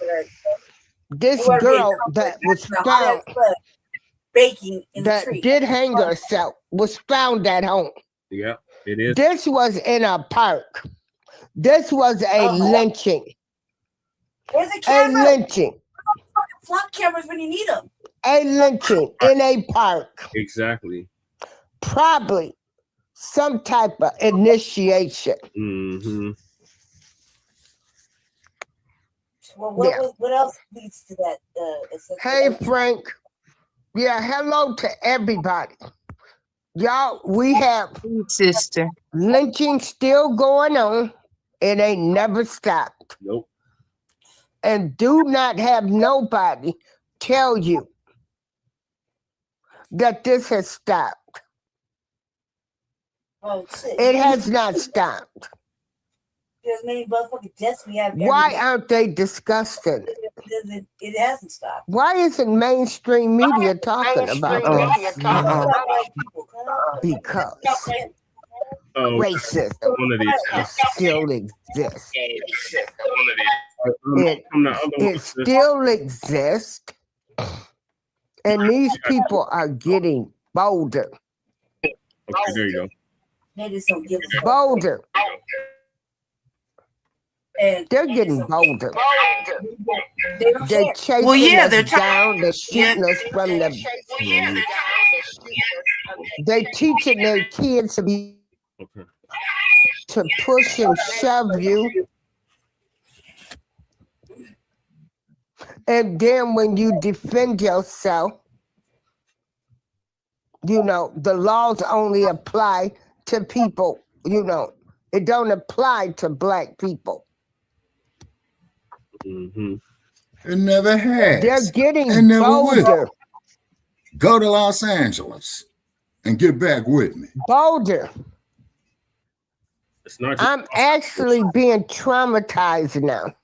this girl that was found, that did hang herself, was found at home. Yeah, it is. This was in a park. This was a lynching. Where's the A camera? lynching. Flop cameras when you need them. A lynching in a park. Exactly. Probably some type of initiation. Mm-hmm. Well, Yeah. what else leads to that? Hey, Frank. Yeah, hello to everybody. Y'all, we have sister lynching still going on. It ain't never stopped. Nope. And do not have nobody tell you that this has stopped. Oh, It has not stopped. There's many motherfucking deaths we have. Why aren't they discussing it? It hasn't stopped. Why isn't mainstream media talking about this? Because racism still exists. It still exists. And these people are getting bolder. Okay, there you go. They just don't give a Bolder. And they're getting bolder. They don't They're care. chasing Well, yeah, us they're down. They're shooting us from the. They're teaching their kids to push and shove you. And then when you defend yourself, you know, the laws only apply to people, you know, it don't apply to Black people. Mm-hmm. It never has. They're getting and never bolder. will. Go to Los Angeles and get back with me. Bolder. It's not I'm actually being traumatized now.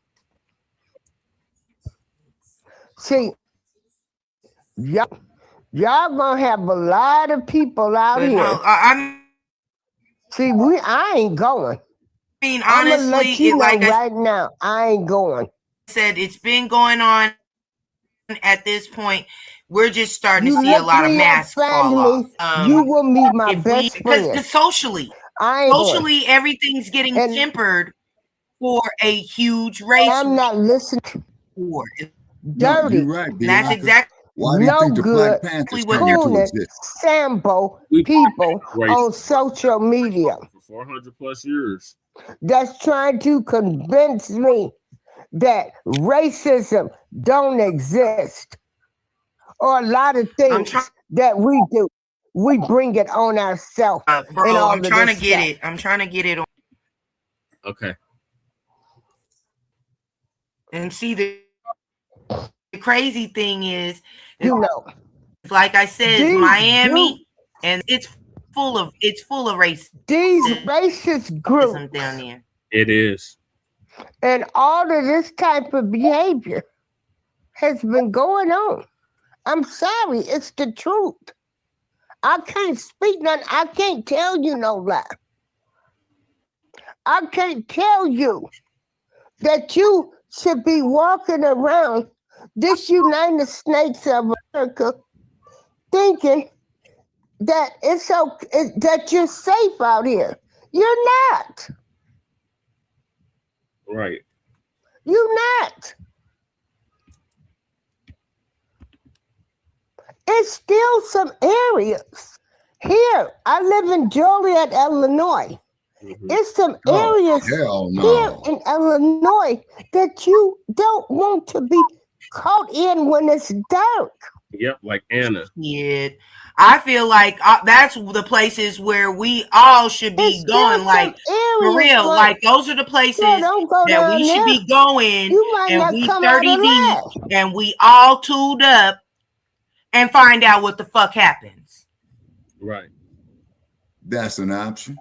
See, y'all gonna have a lot of people out But here. no, See, I ain't going. I mean, I'm gonna honestly, let you know like I right now, I ain't going. said, it's been going on at this point. We're just starting You to see a let lot of me have masks fall family, off. you will meet my best Because friend. socially, socially everything's getting tempered for a huge race. I'm not listening to war. Dirty. No, you're right, That's exactly why do you think the Black Panthers came into existence? Sambo people on social media for 400 plus years that's trying to convince me that racism don't exist, or a lot of things that we do, we bring it on ourselves. Bro, I'm trying to get it. I'm trying to get it on. Okay. And see, the crazy thing is, like I said, these Miami, and it's full of race. These racist groups down there. It is. And all of this type of behavior has been going on. I'm sorry, it's the truth. I can't speak nothing. I can't tell you no lie. I can't tell you that you should be walking around this United States of America thinking that it's okay, that you're safe out here. You're not. Right. You're not. It's still some areas. Here, I live in Joliet, Illinois. It's some areas here in Illinois that you don't want to be caught in when it's dark. Yep, like Anna. Yeah, I feel like that's the places where we all should be going. Like for real, like those are the places that we should be going. And we 30 deep, and we all tooled up, and find out what the fuck happens. Right. That's an option.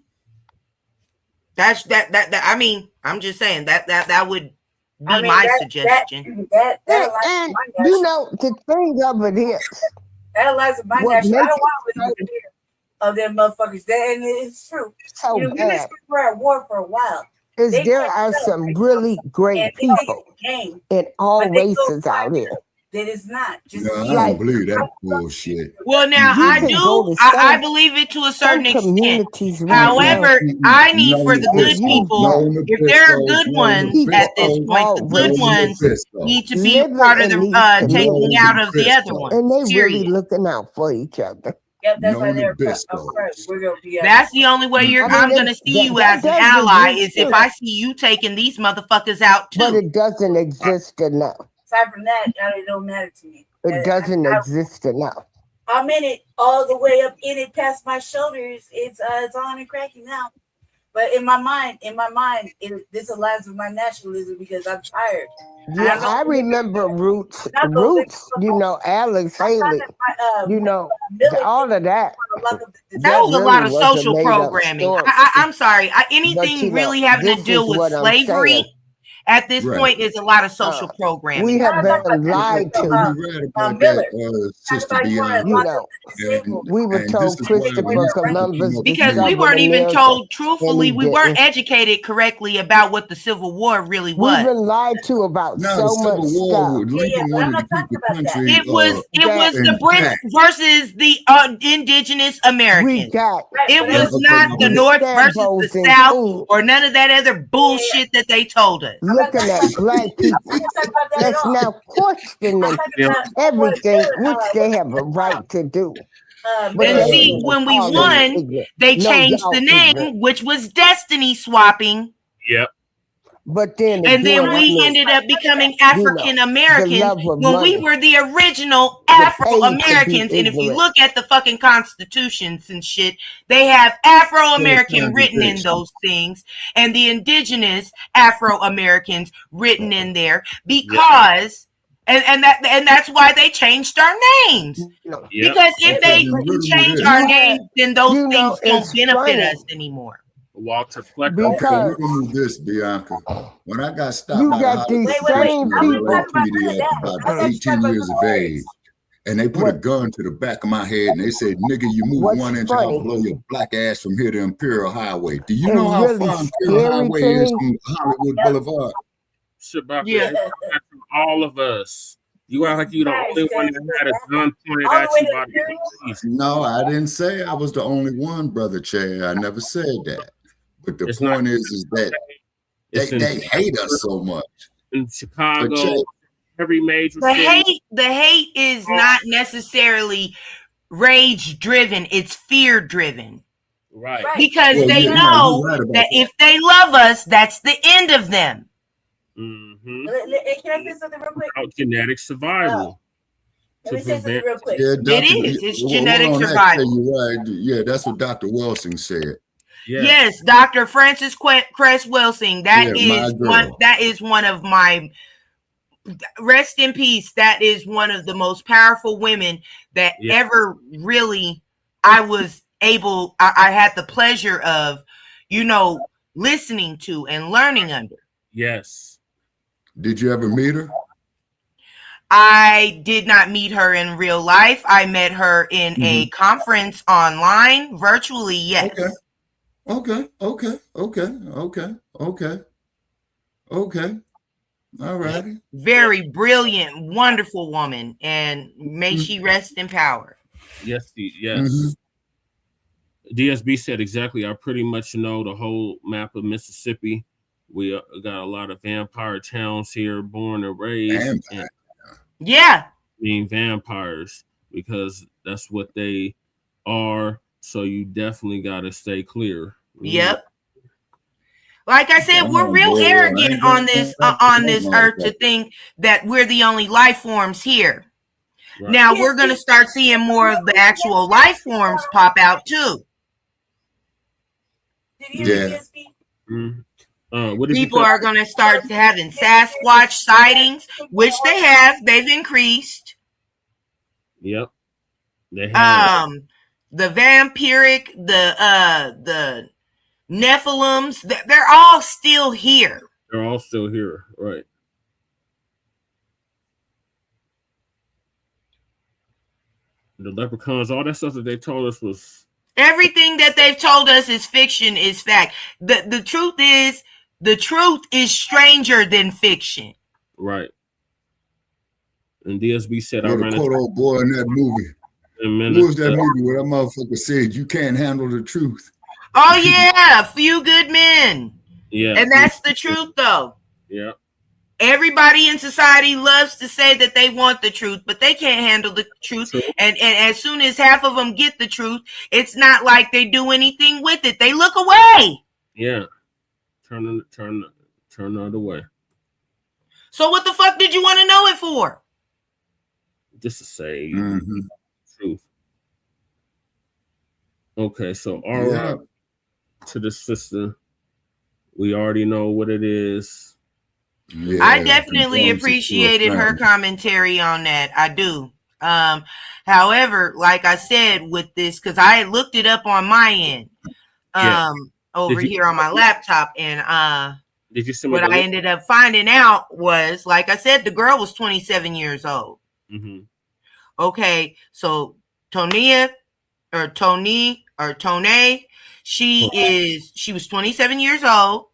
That's that. I mean, I'm just saying that would be my suggestion. And you know, the thing of it is, that lies in my national. I don't want to hear of them motherfuckers. And it's true. So you know, we've been for a war for a while. There are some really great people in all races out here. That is not just I don't believe that bullshit. Well, now I do. I believe it to a certain extent. However, I need for the good people, if there are good ones at this point, the good ones need to be a part of the taking out of the other ones. And they really looking out for each other. Yep, that's why they're we're gonna be. That's the only way I'm going to see you as an ally is if I see you taking these motherfuckers out too. But it doesn't exist enough. Aside from that, it don't matter to me. It doesn't exist enough. I'm in it all the way up in it past my shoulders. It's on and cracking now. But in my mind, this aligns with my nationalism because I'm tired. Yeah, I remember Roots, you know, Alex Haley, you know, all of that. That was a lot of social programming. I'm sorry. Anything really having to deal with slavery at this point is a lot of social programming. We have been lied to. We were told Christopher Columbus. Because we weren't even told truthfully, we weren't educated correctly about what the Civil War really was. We've been lied to about so much stuff. It was the Brits versus the indigenous Americans. It was not the North versus the South or none of that other bullshit that they told us. Looking at black people that's now questioning everything which they have a right to do. And see, when we won, they changed the name, which was Destiny Swapping. Yep. But then we ended up becoming African Americans when we were the original Afro Americans. And if you look at the fucking constitutions and shit, they have Afro American written in those things and the indigenous Afro Americans written in there because and that's why they changed our names. Because if they change our names, then those things don't benefit us anymore. Walter Fleck. Okay, we're gonna do this, Bianca. When I got stopped by the PD at about 18 years of age, and they put a gun to the back of my head, and they said, "Nigga, you move 1 inch, I'll blow your black ass from here to Imperial Highway." Do you know how far Imperial Highway is from Hollywood Boulevard? All of us. You act like you the only one that had a gun pointed at you by the police. No, I didn't say I was the only one, Brother Che. I never said that. But the point is that they hate us so much. In Chicago, every major city. The hate is not necessarily rage driven, it's fear driven. Right. Because they know that if they love us, that's the end of them. Can I say something real quick? Genetic survival. Let me say something real quick. Yeah, It's genetic survival. You're right. Yeah, that's what Dr. Welsing said. Yes, Dr. Frances Cress Welsing. That is one of my, rest in peace. That is one of the most powerful women that ever really I had the pleasure of, listening to and learning under. Yes. Did you ever meet her? I did not meet her in real life. I met her in a conference online, virtually, yes. Okay. All righty. Very brilliant, wonderful woman, and may she rest in power. Yes. DSB said exactly. I pretty much know the whole map of Mississippi. We got a lot of vampire towns here, born and raised. Being vampires, because that's what they are. So you definitely got to stay clear. Yep. Like I said, we're real arrogant on this earth to think that we're the only life forms here. Right. Now we're going to start seeing more of the actual life forms pop out too. People are going to start having Sasquatch sightings, which they have. They've increased. Yep. They have. The vampiric, the Nephilims, they're all still here. They're all still here, right. The leprechauns, all that stuff that they told us was... Everything that they've told us is fiction, is fact. The truth is stranger than fiction. Right. And DSB said, I ran the quote old boy in that movie. What was that movie where that motherfucker said, you can't handle the truth? Oh, yeah. Few good men. Yeah. And that's the truth, though. Yeah. Everybody in society loves to say that they want the truth, but they can't handle the truth. And as soon as half of them get the truth, it's not like they do anything with it. They look away. Yeah. Turn the other way. So what the fuck did you want to know it for? Just to say truth. Okay, so to the sister, we already know what it is. Yeah, I definitely appreciated her commentary on that. I do. However, like I said with this, because I had looked it up on my end, over here on my laptop, and did you see what I ended up finding out was, like I said, the girl was 27 years old. Okay, so TONEA, she was 27 years old.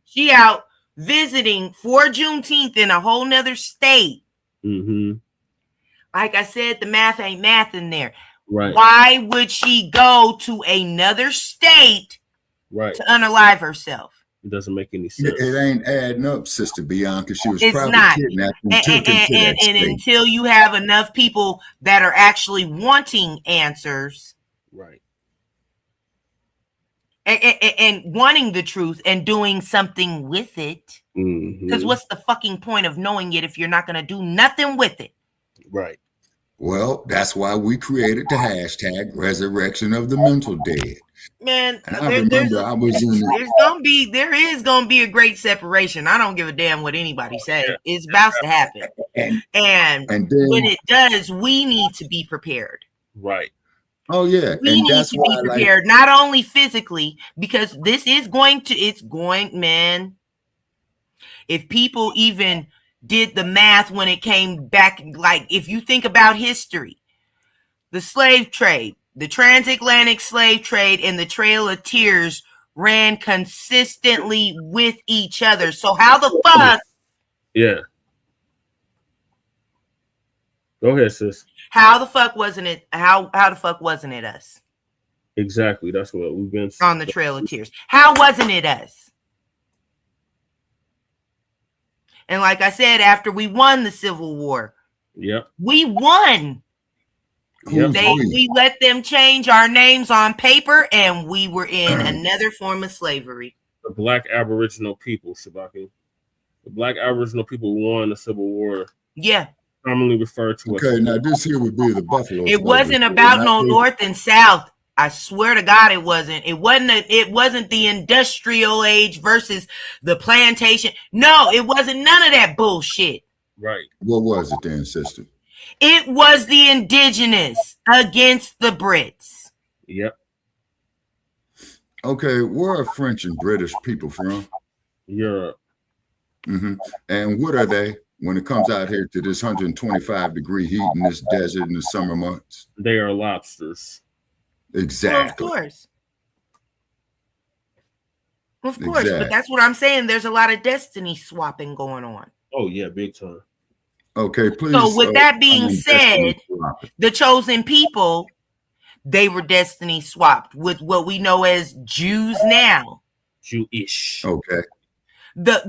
She out visiting for Juneteenth in a whole nother state. Like I said, the math ain't math in there. Right. Why would she go to another state to unalive herself? It doesn't make any sense. It ain't adding up, Sister Bianca. She was probably kidnapped and took into that and state. until you have enough people that are actually wanting answers, right, and wanting the truth and doing something with it, because what's the fucking point of knowing it if you're not going to do nothing with it? Right. Well, that's why we created the hashtag Resurrection of the Mental Dead. Man, and I remember I was in. There is gonna be a great separation. I don't give a damn what anybody says. It's about to happen, and then, when it does, we need to be prepared. Right. Oh yeah, we need to be prepared, not only physically, because this is going to. It's going, man. If people even did the math when it came back, like if you think about history, the slave trade, the transatlantic slave trade, and the Trail of Tears ran consistently with each other. So how the fuck Go ahead, sis. How the fuck wasn't it? How the fuck wasn't it us? Exactly. That's what we've been on the Trail of Tears. How wasn't it us? And like I said, after we won the Civil War, we won. We let them change our names on paper, and we were in another form of slavery. The Black Aboriginal people, Shabaki. The Black Aboriginal people won the Civil War. Yeah. Commonly referred to as. Okay, now this here would be the Buffalo. It wasn't about no North and South. I swear to God, it wasn't. It wasn't the industrial age versus the plantation. No, it wasn't none of that bullshit. Right. What was it then, sister? It was the indigenous against the Brits. Yep. Okay, where are French and British people from? Europe. And what are they when it comes out here to this 125-degree heat in this desert in the summer months? They are lobsters. Exactly. Well, of course, exactly. But that's what I'm saying. There's a lot of destiny swapping going on. Oh yeah, big time. Okay, please. So with that being said, the chosen people, they were destiny swapped with what we know as Jews now. Jewish. Okay. Let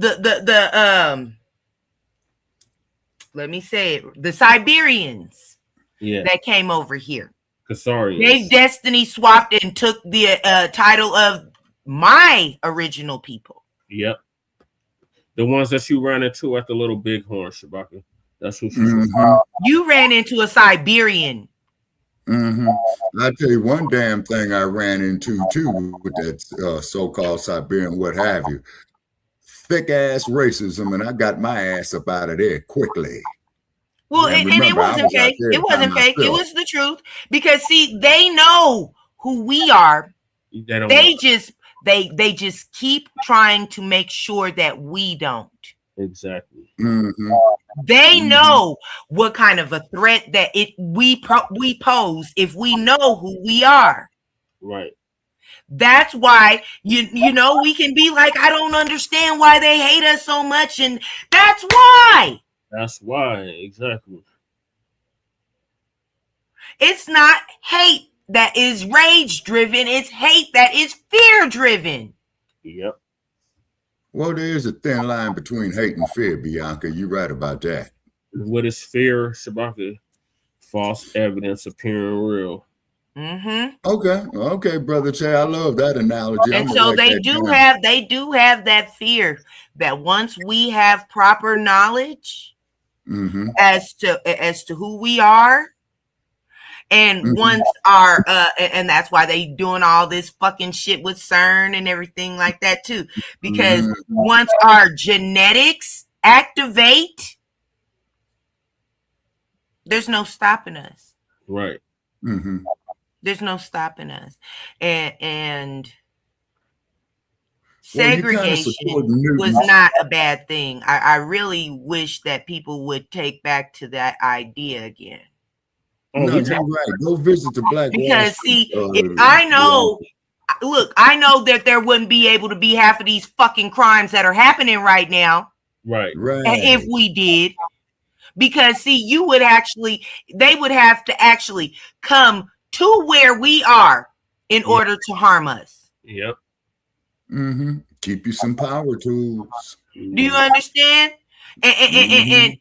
me say it. The Siberians. Yeah. That came over here. Kasarians. They destiny swapped and took the title of my original people. Yep. The ones that you ran into at the Little Bighorn, Shabaka. That's what you ran into a Siberian. I'll tell you one damn thing I ran into too with that so-called Siberian, what have you. Thick ass racism, and I got my ass up out of there quickly. Well, and it wasn't fake. It wasn't fake. It was the truth. Because see, they know who we are. They just keep trying to make sure that we don't. Exactly. They know what kind of a threat that we pose if we know who we are. Right. That's why you know we can be like, I don't understand why they hate us so much, and that's why. That's why, exactly. It's not hate that is rage driven, it's hate that is fear driven. Yep. Well, there is a thin line between hate and fear, Bianca. You're right about that. What is fear, Shabaka? False evidence appearing real. Okay, brother Che, I love that analogy. And so they do have that fear that once we have proper knowledge as to who we are, and once our and that's why they doing all this fucking shit with CERN and everything like that too, because once our genetics activate, there's no stopping us. Right. There's no stopping us. And segregation was not a bad thing. I really wish that people would take back to that idea again. Oh, no, you're right. Go visit the Black because see, if I know, look, I know that there wouldn't be able to be half of these fucking crimes that are happening right now. Right. If we did. Because see, they would have to actually come to where we are in order to harm us. Yep. Keep you some power tools. Do you understand? And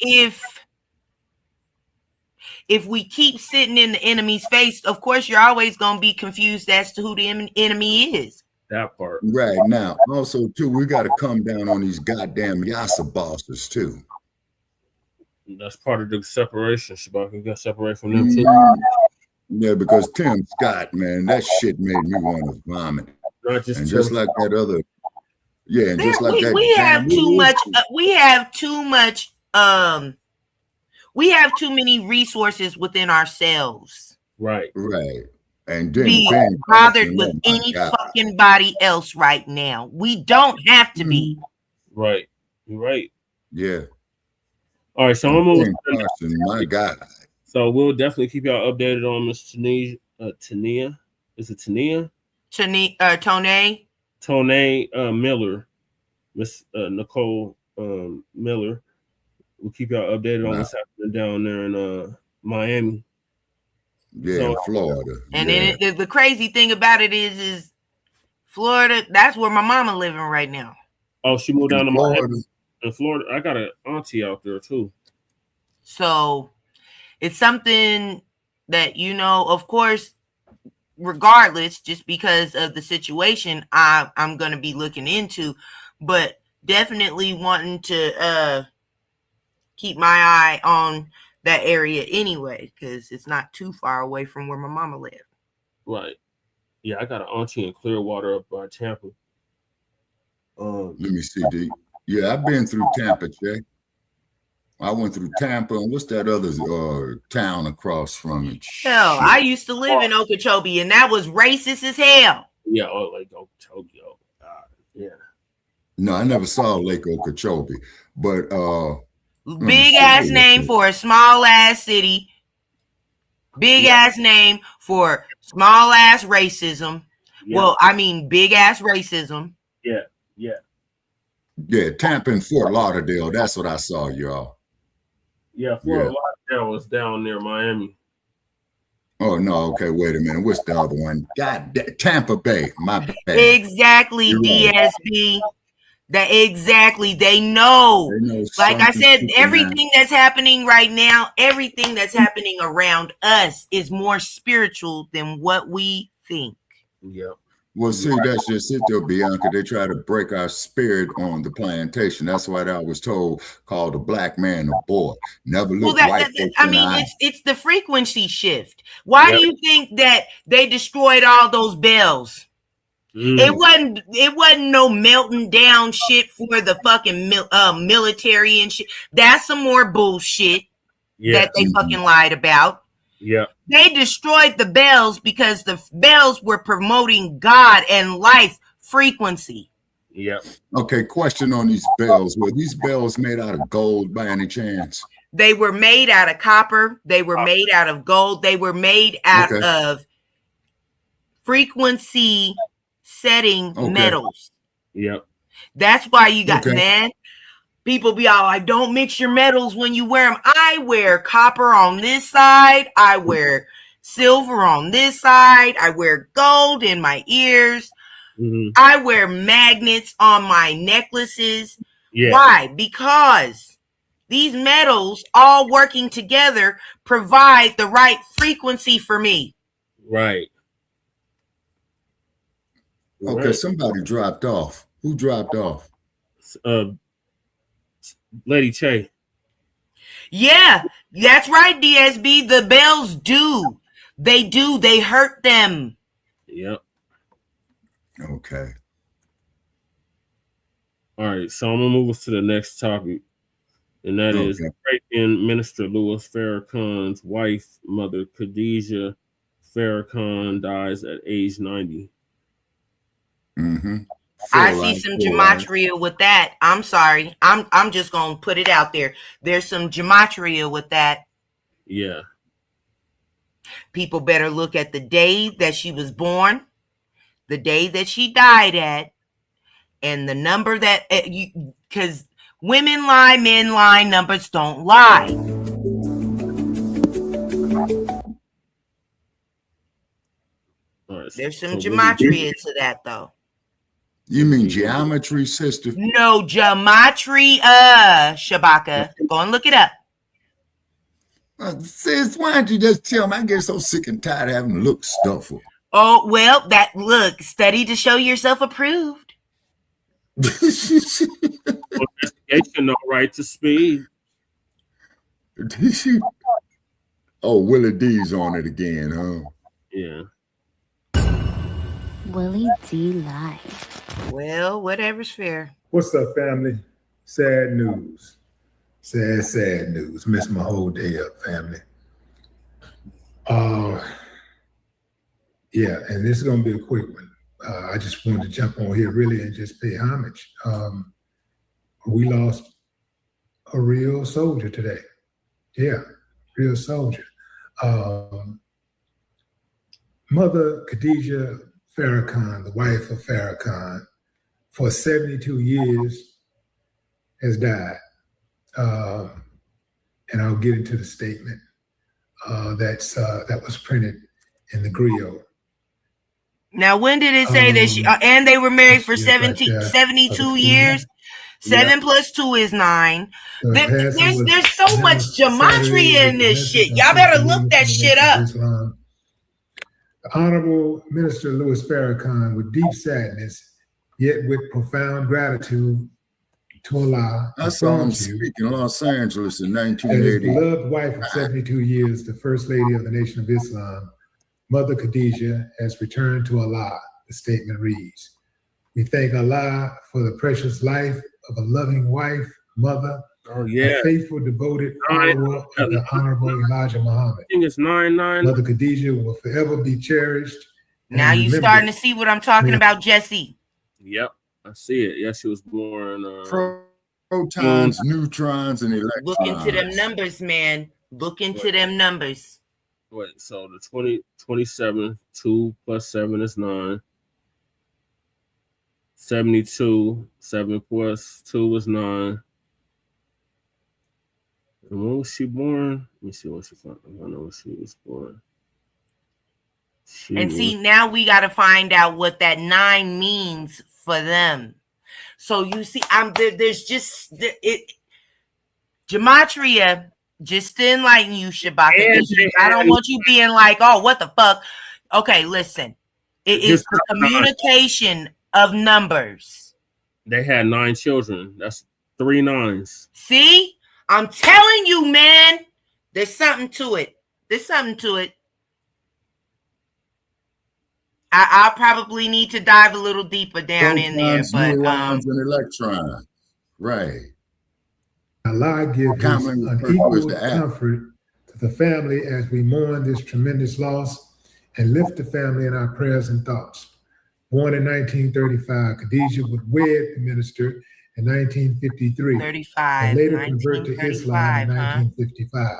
if we keep sitting in the enemy's face, of course, you're always going to be confused as to who the enemy is. That part. Right. Now, also, too, we got to come down on these goddamn Yasa bosses, too. That's part of the separation, Shabaka. We got to separate from them, too. Yeah, because Tim Scott, man, that shit made me want to vomit. Just like that other, yeah, and just like that. We have too many resources within ourselves. Right. And be bothered with any fucking body else right now. We don't have to be. Right. You're right. Yeah. All right, so I'm moving. My God. So we'll definitely keep y'all updated on Miss TONEA. Is it TONEA? TONEA Miller. Miss Nicole Miller. We'll keep y'all updated on what's happening down there in Miami. Yeah, So, Florida. And then the crazy thing about it is Florida, that's where my mama living right now. Oh, she moved down to Florida. Miami. In Florida, I got an auntie out there too. So it's something that, you know, of course, regardless, just because of the situation, I'm going to be looking into, but definitely wanting to keep my eye on that area anyway, because it's not too far away from where my mama lived. Right. Yeah, I got an auntie in Clearwater up by Tampa. Let me see, D. Yeah, I've been through Tampa, Jay. I went through Tampa, and what's that other town across from it? Hell, I used to live in Okeechobee, and that was racist as hell. Yeah, like Okeechobee. Oh, God. Yeah. No, I never saw Lake Okeechobee, but big ass name for a small ass city. Big ass name for small ass racism. Yeah. Well, I mean, big ass racism. Yeah. Yeah, Tampa and Fort Lauderdale. That's what I saw, y'all. Yeah, Fort Lauderdale was down near Miami. Oh, no. Okay, wait a minute. What's the other one? God, Tampa Bay. My bad. Exactly, DSB. That exactly. They know. Like I said, everything that's happening right now, everything that's happening around us is more spiritual than what we think. Yep. Well, see, that's just it, though, Bianca. They try to break our spirit on the plantation. That's why I was told, called a black man a boy. Never look white folks in the eye. It's the frequency shift. Why do you think that they destroyed all those bells? It wasn't no melting down shit for the fucking military and shit. That's some more bullshit that they fucking lied about. Yeah. They destroyed the bells because the bells were promoting God and life frequency. Yep. Okay, question on these bells. Were these bells made out of gold by any chance? They were made out of copper. They were made out of gold. They were made out of frequency setting metals. Yep. That's why you got, man, people be all like, don't mix your metals when you wear them. I wear copper on this side. I wear silver on this side. I wear gold in my ears. I wear magnets on my necklaces. Yeah. Why? Because these metals all working together provide the right frequency for me. Right. Okay, somebody dropped off. Who dropped off? Lady Che. Yeah, that's right, DSB. The bells do. They do. They hurt them. Yep. Okay. All right, so I'm going to move us to the next topic, and that is breaking Minister Louis Farrakhan's wife, Mother Khadijah Farrakhan, dies at age 90. I see some gematria with that. I'm sorry. I'm just gonna put it out there. There's some gematria with that. Yeah. People better look at the day that she was born, the day that she died at, and the number that because women lie, men lie, numbers don't lie. There's some gematria to that, though. You mean geometry, sister? No, gematria, Shabaka. Go and look it up. Sis, why don't you just tell me? I get so sick and tired of having to look stuff up. Oh, well, study to show yourself approved. Investigation, no right to speed. Oh, Willie D's on it again, huh? Yeah. Willie D live. Well, whatever's fair. What's up, family? Sad news. Sad news. Missed my whole day up, family. Yeah, and this is gonna be a quick one. I just wanted to jump on here really and just pay homage. We lost a real soldier today. Yeah, real soldier. Mother Khadijah Farrakhan, the wife of Farrakhan, for 72 years has died. And I'll get into the statement. that was printed in the griot. Now, when did it say that she, and they were married for 72 years? 7 plus 2 is 9. So There's so much gematria in this shit. Y'all better look that shit up. The Honorable Minister Louis Farrakhan, with deep sadness, yet with profound gratitude to Allah, I saw him speak in Los Angeles in his 1980. beloved wife of 72 years, the First Lady of the Nation of Islam, Mother Khadijah, has returned to Allah. The statement reads, "We thank Allah for the precious life of a loving wife, mother, a faithful, devoted follower of the Honorable Elijah Muhammad. I think it's 9-9. Mother Khadijah will forever be cherished." Now you starting to see what I'm talking about, Jesse. Yep, I see it. Yes, she was born. Protons, neutrons, and electrons. Look into them numbers, man. Look into them numbers. Wait, so the 27, 2 plus 7 is 9. 72, 7 plus 2 is 9. And when was she born? Let me see when she found. I know when she was born. See, now we got to find out what that 9 means for them. So you see, there's just gematria. Just to enlighten you, Shabaka. I don't want you being like, oh, what the fuck? Okay, listen. It is the communication of numbers. They had 9 children. That's 3 9s. See? I'm telling you, man. There's something to it. There's something to it. I'll probably need to dive a little deeper down in there. But neurons, and electrons. Right. Allah gives us unequal comfort to the family as we mourn this tremendous loss and lift the family in our prayers and thoughts. Born in 1935, Khadijah would wed the minister in 1953 and later convert to Islam in 1955.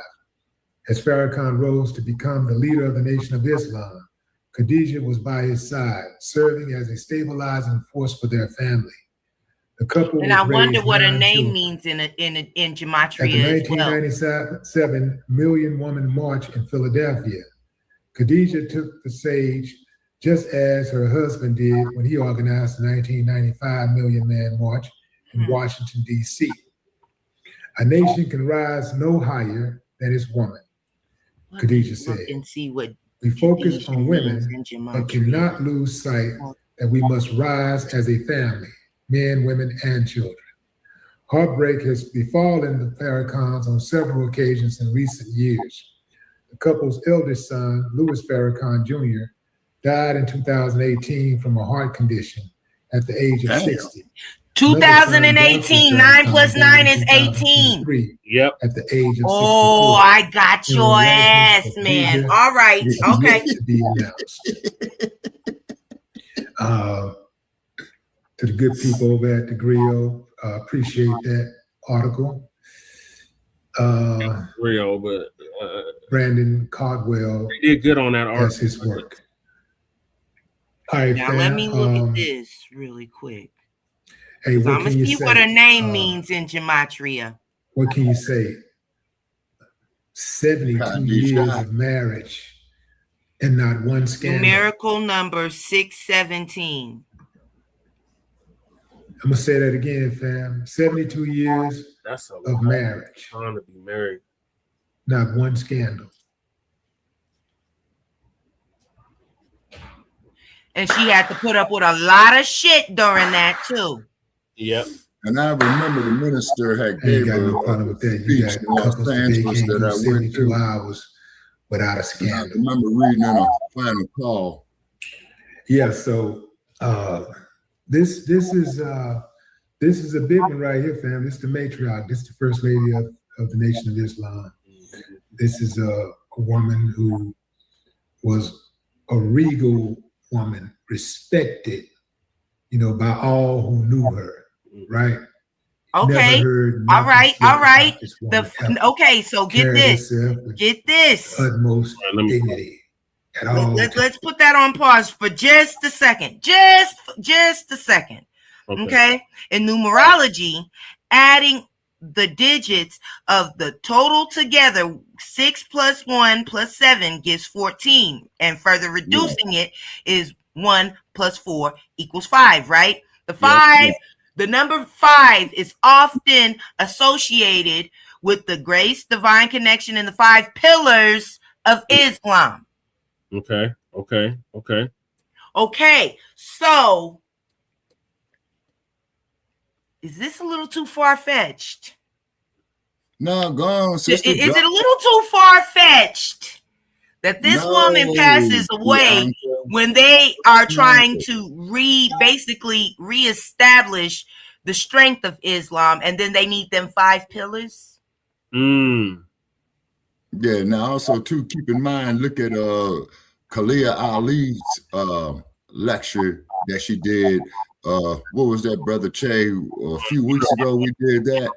As Farrakhan rose to become the leader of the Nation of Islam, Khadijah was by his side, serving as a stabilizing force for their family. The couple and I wonder what her name means in gematria as well. At the 1997 Million Woman March in Philadelphia, Khadijah took the stage just as her husband did when he organized the 1995 Million Man March in Washington, D.C. A nation can rise no higher than its woman, Khadijah said. And see what we focus on women, but cannot lose sight that we must rise as a family, men, women, and children. Heartbreak has befallen the Farrakhans on several occasions in recent years. The couple's eldest son, Louis Farrakhan Jr., died in 2018 from a heart condition at the age of 60. 2018, 9 plus 9 is 18. Yep. At the age of 64. Oh, I got your ass, man. All right. Okay. To be announced. To the good people over at the Griot, appreciate that article. Griot, but Brandon Caldwell did good on that article. That's his work. All right, now let me look at this really quick. Hey, what I'm gonna see what her name means in gematria. What can you say? 72 years of marriage and not one scandal. Numerical number 617. I'm gonna say that again, fam. 72 years of marriage. Time to be married. Not one scandal. And she had to put up with a lot of shit during that too. Yep. And I remember the minister had gave her no problem with that. You got couples Angeles that I went to 72 hours without a scandal. I remember reading in a final call. Yeah, so this is a big one right here, fam. This is the matriarch. This is the first lady of the Nation of Islam. This is a woman who was a regal woman, respected, by all who knew her, right? Okay. All right. Okay, so get this. Utmost dignity. Let's put that on pause for just a second. Just a second. Okay. In numerology, adding the digits of the total together, 6 plus 1 plus 7 gives 14. And further reducing it is 1 plus 4 equals 5, right? The 5, the number 5 is often associated with the grace, divine connection, and the 5 pillars of Islam. Okay. Okay, so is this a little too far-fetched? No, go on, sister. Is it a little too far-fetched that this woman passes away when they are trying to basically reestablish the strength of Islam, and then they need them 5 pillars? Yeah, now also too, keep in mind, look at Khadijah Ali's lecture that she did. What was that, Brother Che? A few weeks ago we did that.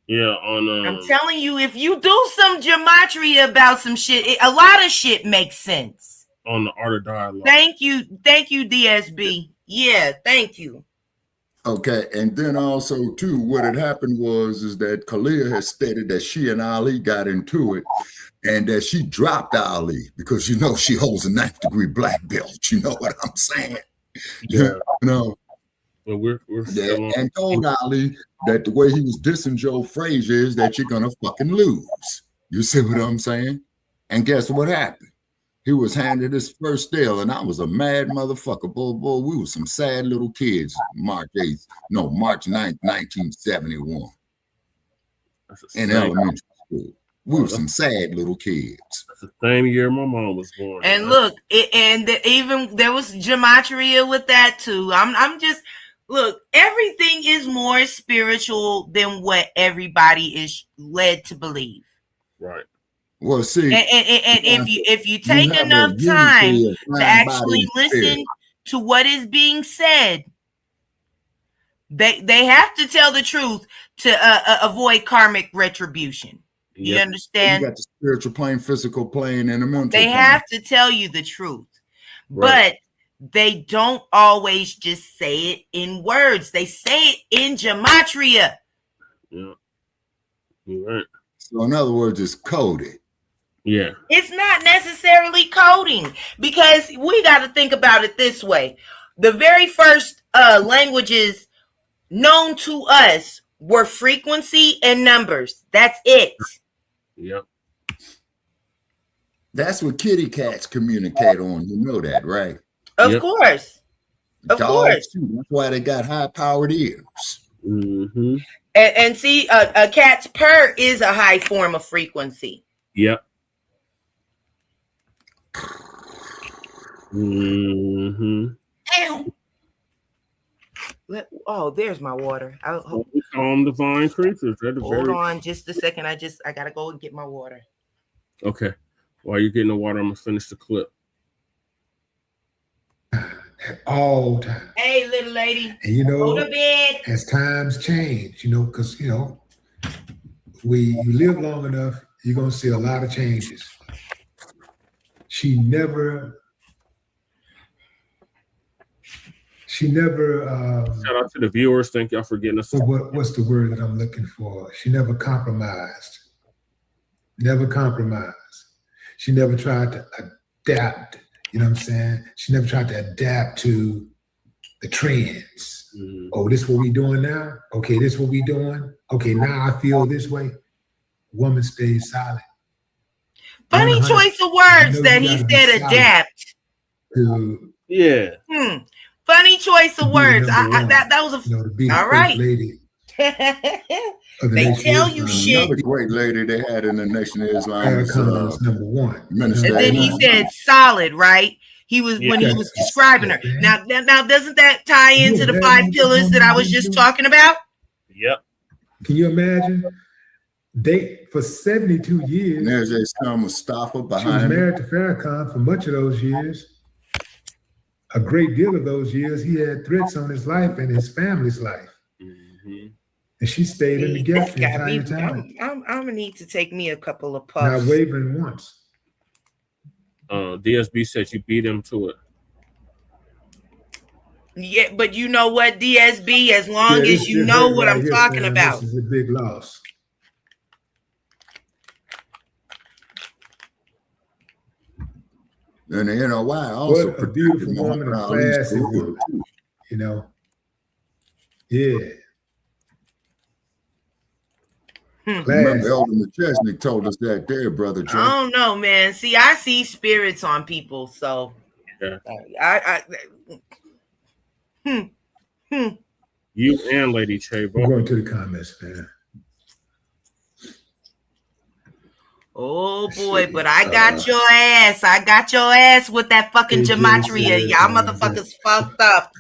Yeah, I'm telling you, if you do some gematria about some shit, a lot of shit makes sense. On the Art of Dialogue. Thank you, DSB. Yeah, thank you. Okay, and then also too, what had happened is that Khadijah has stated that she and Ali got into it, and that she dropped Ali because she holds a 9th degree black belt. You know what I'm saying? Yeah. You know. Well, we're and told Ali that the way he was dissing Joe Frazier is that you're gonna fucking lose. You see what I'm saying? And guess what happened? He was handed his first deal, and I was a mad motherfucker. Boy, we were some sad little kids. March 9th, 1971. In elementary school. We were some sad little kids. That's the same year my mom was born. And look, even there was gematria with that too. I'm just, look, everything is more spiritual than what everybody is led to believe. Right. Well, see, and if you take enough time to actually listen to what is being said, they have to tell the truth to avoid karmic retribution. You understand? You got the spiritual plane, physical plane, and the mental They plane. have to tell you the truth, Right. but they don't always just say it in words. They say it in gematria. Yeah, you're right. So in other words, it's coded. Yeah. It's not necessarily coding, because we got to think about it this way. The very first languages known to us were frequency and numbers. That's it. Yep. That's what kitty cats communicate on. You know that, right? Of course. Of course. Too. That's why they got high-powered ears. Mm-hmm. And see, a cat's purr is a high form of frequency. Yep. Mm-hmm. Oh, there's my water. We call them divine creatures. Hold on just a second. I gotta go and get my water. Okay. While you're getting the water, I'm gonna finish the clip. At all times. Hey, little lady. And go to bed. As times change, because you live long enough, you're gonna see a lot of changes. She never shout out to the viewers. Thank y'all for getting us. What's the word that I'm looking for? She never compromised. Never compromised. She never tried to adapt. You know what I'm saying? She never tried to adapt to the trends. Mm-hmm. Oh, this what we doing now? Okay, this what we doing? Okay, now I feel this way. Woman stays silent. Funny choice of words that he said adapt. Yeah. Funny choice of words. That was all right. Lady. They tell you shit. Another great lady they had in the Nation of Islam Farrakhan was number one. And then he said solid, right? He was when he was describing her. Now, doesn't that tie into the 5 pillars that I was just talking about? Yep. Can you imagine? They for 72 years. And there's a son Mustafa behind. She was married to Farrakhan for much of those years. A great deal of those years, he had threats on his life and his family's life. Mm-hmm. And she stayed in the gap the entire time. I'm gonna need to take me a couple of puffs. Not wavering once. DSB said you beat him to it. Yeah, but you know what, DSB, as long as you know what I'm talking about. This is a big loss. And the NOI also what a beautiful woman and classy woman, you know. Yeah. Remember, Elder McChesney told us that there, Brother Trey. I don't know, man. See, I see spirits on people, so You and Lady Trey both. I'm going to the comments, man. Oh boy, but I got your ass. I got your ass with that fucking gematria. Y'all motherfuckers fucked up.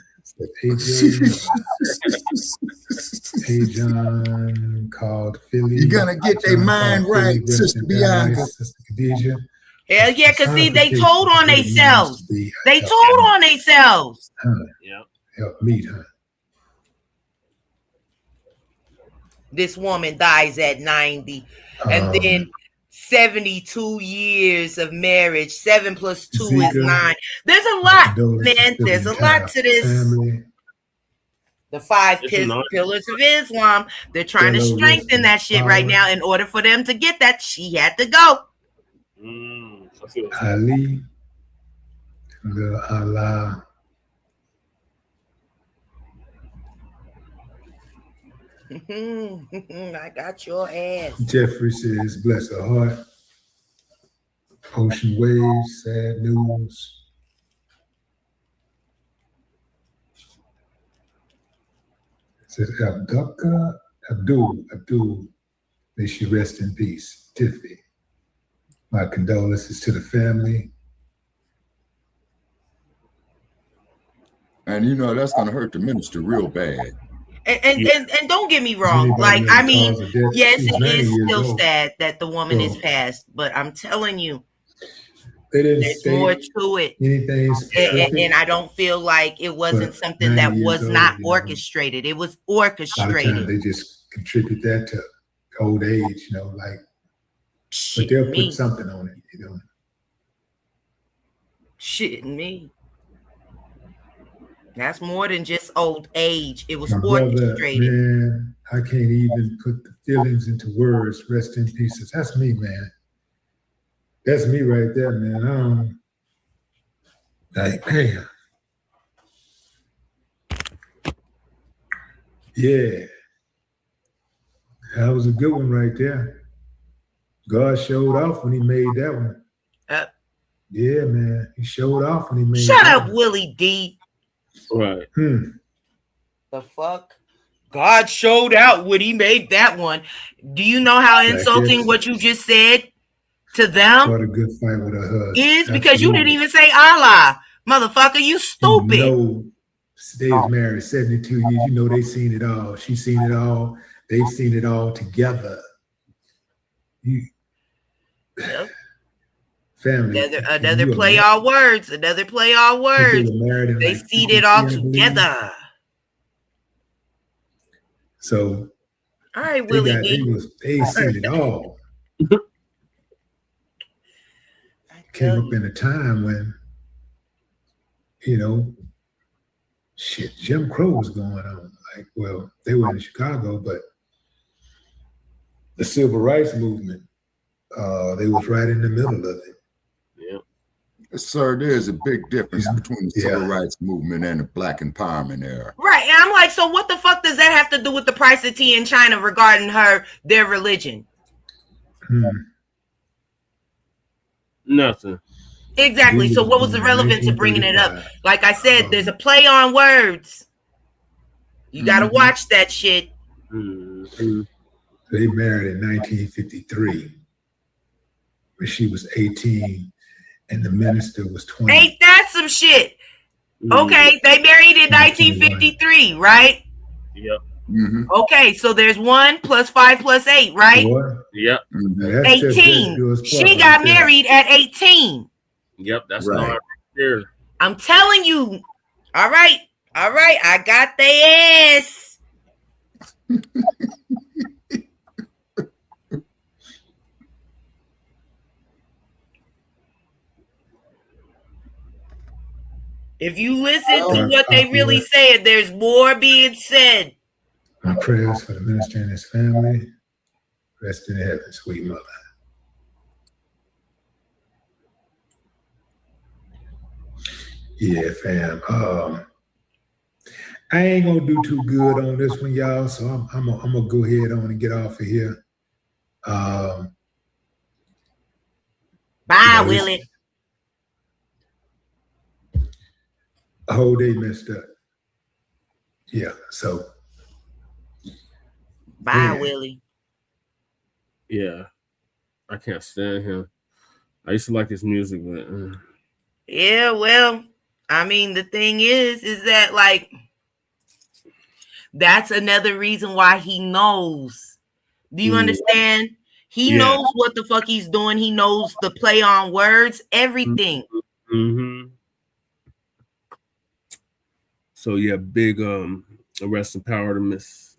Hey, John called Philly. You gotta get their mind right, Sister Bianca. Sister Khadijah. Hell yeah, because see, they told on themselves. They told on themselves. Yeah. Help meet her. This woman dies at 90. And then 72 years of marriage. 7 plus 2 is 9. There's a lot, man. There's a lot to this. Family. The 5 pillars of Islam. They're trying to strengthen that shit right now. In order for them to get that, she had to go. Ali, the Allah. I got your ass. Jeffrey says, bless her heart. Ocean waves, sad news. It says Abdul, may she rest in peace. Tiffy, my condolences to the family. And you know, that's going to hurt the minister real bad. And don't get me wrong. Like, I mean, yes, it is still sad that the woman is passed, but I'm telling you, there's more to it. And I don't feel like it wasn't something that was not orchestrated. It was orchestrated. A lot of times they just contribute that to old age, you know, like, but they'll put something on it, you know. Shit, me. That's more than just old age. It was My orchestrated. Brother, man, I can't even put the feelings into words. Rest in pieces. That's me, man. That's me right there, man. Like, man. Yeah. That was a good one right there. God showed off when he made that one. Yeah, man. He showed off when he made Shut that up, one. Willie D. Right. The fuck? God showed out when he made that one. Do you know how insulting what you just said to them What a good fight with her husband. is? Because you didn't even say Allah. Motherfucker, you stupid. You know, they was married 72 years. You know, they seen it all. She's seen it all. They've seen it all together. Family. Another play all words. Another play all words. They seen it all together. So, all right, Willie. They seen it all. Came up in a time when, you know, shit, Jim Crow was going on. Like, well, they were in Chicago, but the civil rights movement, they was right in the middle of it. Yeah. Sir, there's a big difference between the civil rights movement and the Black empowerment era. Right. And I'm like, so what the fuck does that have to do with the price of tea in China regarding their religion? Nothing. Exactly. So what was the relevance of bringing it up? Like I said, there's a play on words. You got to watch that shit. They married in 1953, when she was 18 and the minister was 20. Ain't that some shit? Okay, they married in 1953, right? Yep. Okay, so there's 1 + 5 + 8, right? Yep. 18. She got married at 18. Yep, that's right there. I'm telling you. All right, I got their ass. If you listen to what they really said, there's more being said. My prayers for the minister and his family. Rest in heaven, sweet mother. Yeah, fam. I ain't gonna do too good on this one, y'all. So I'm gonna go ahead on and get off of here. Bye, Willie. A whole day messed up. Yeah, so. Bye, Willie. Yeah, I can't stand him. I used to like his music, but yeah, well, I mean, the thing is that like that's another reason why he knows. Do you understand? He knows what the fuck he's doing. He knows the play on words, everything. Mm-hmm. So yeah, big rest in power to Miss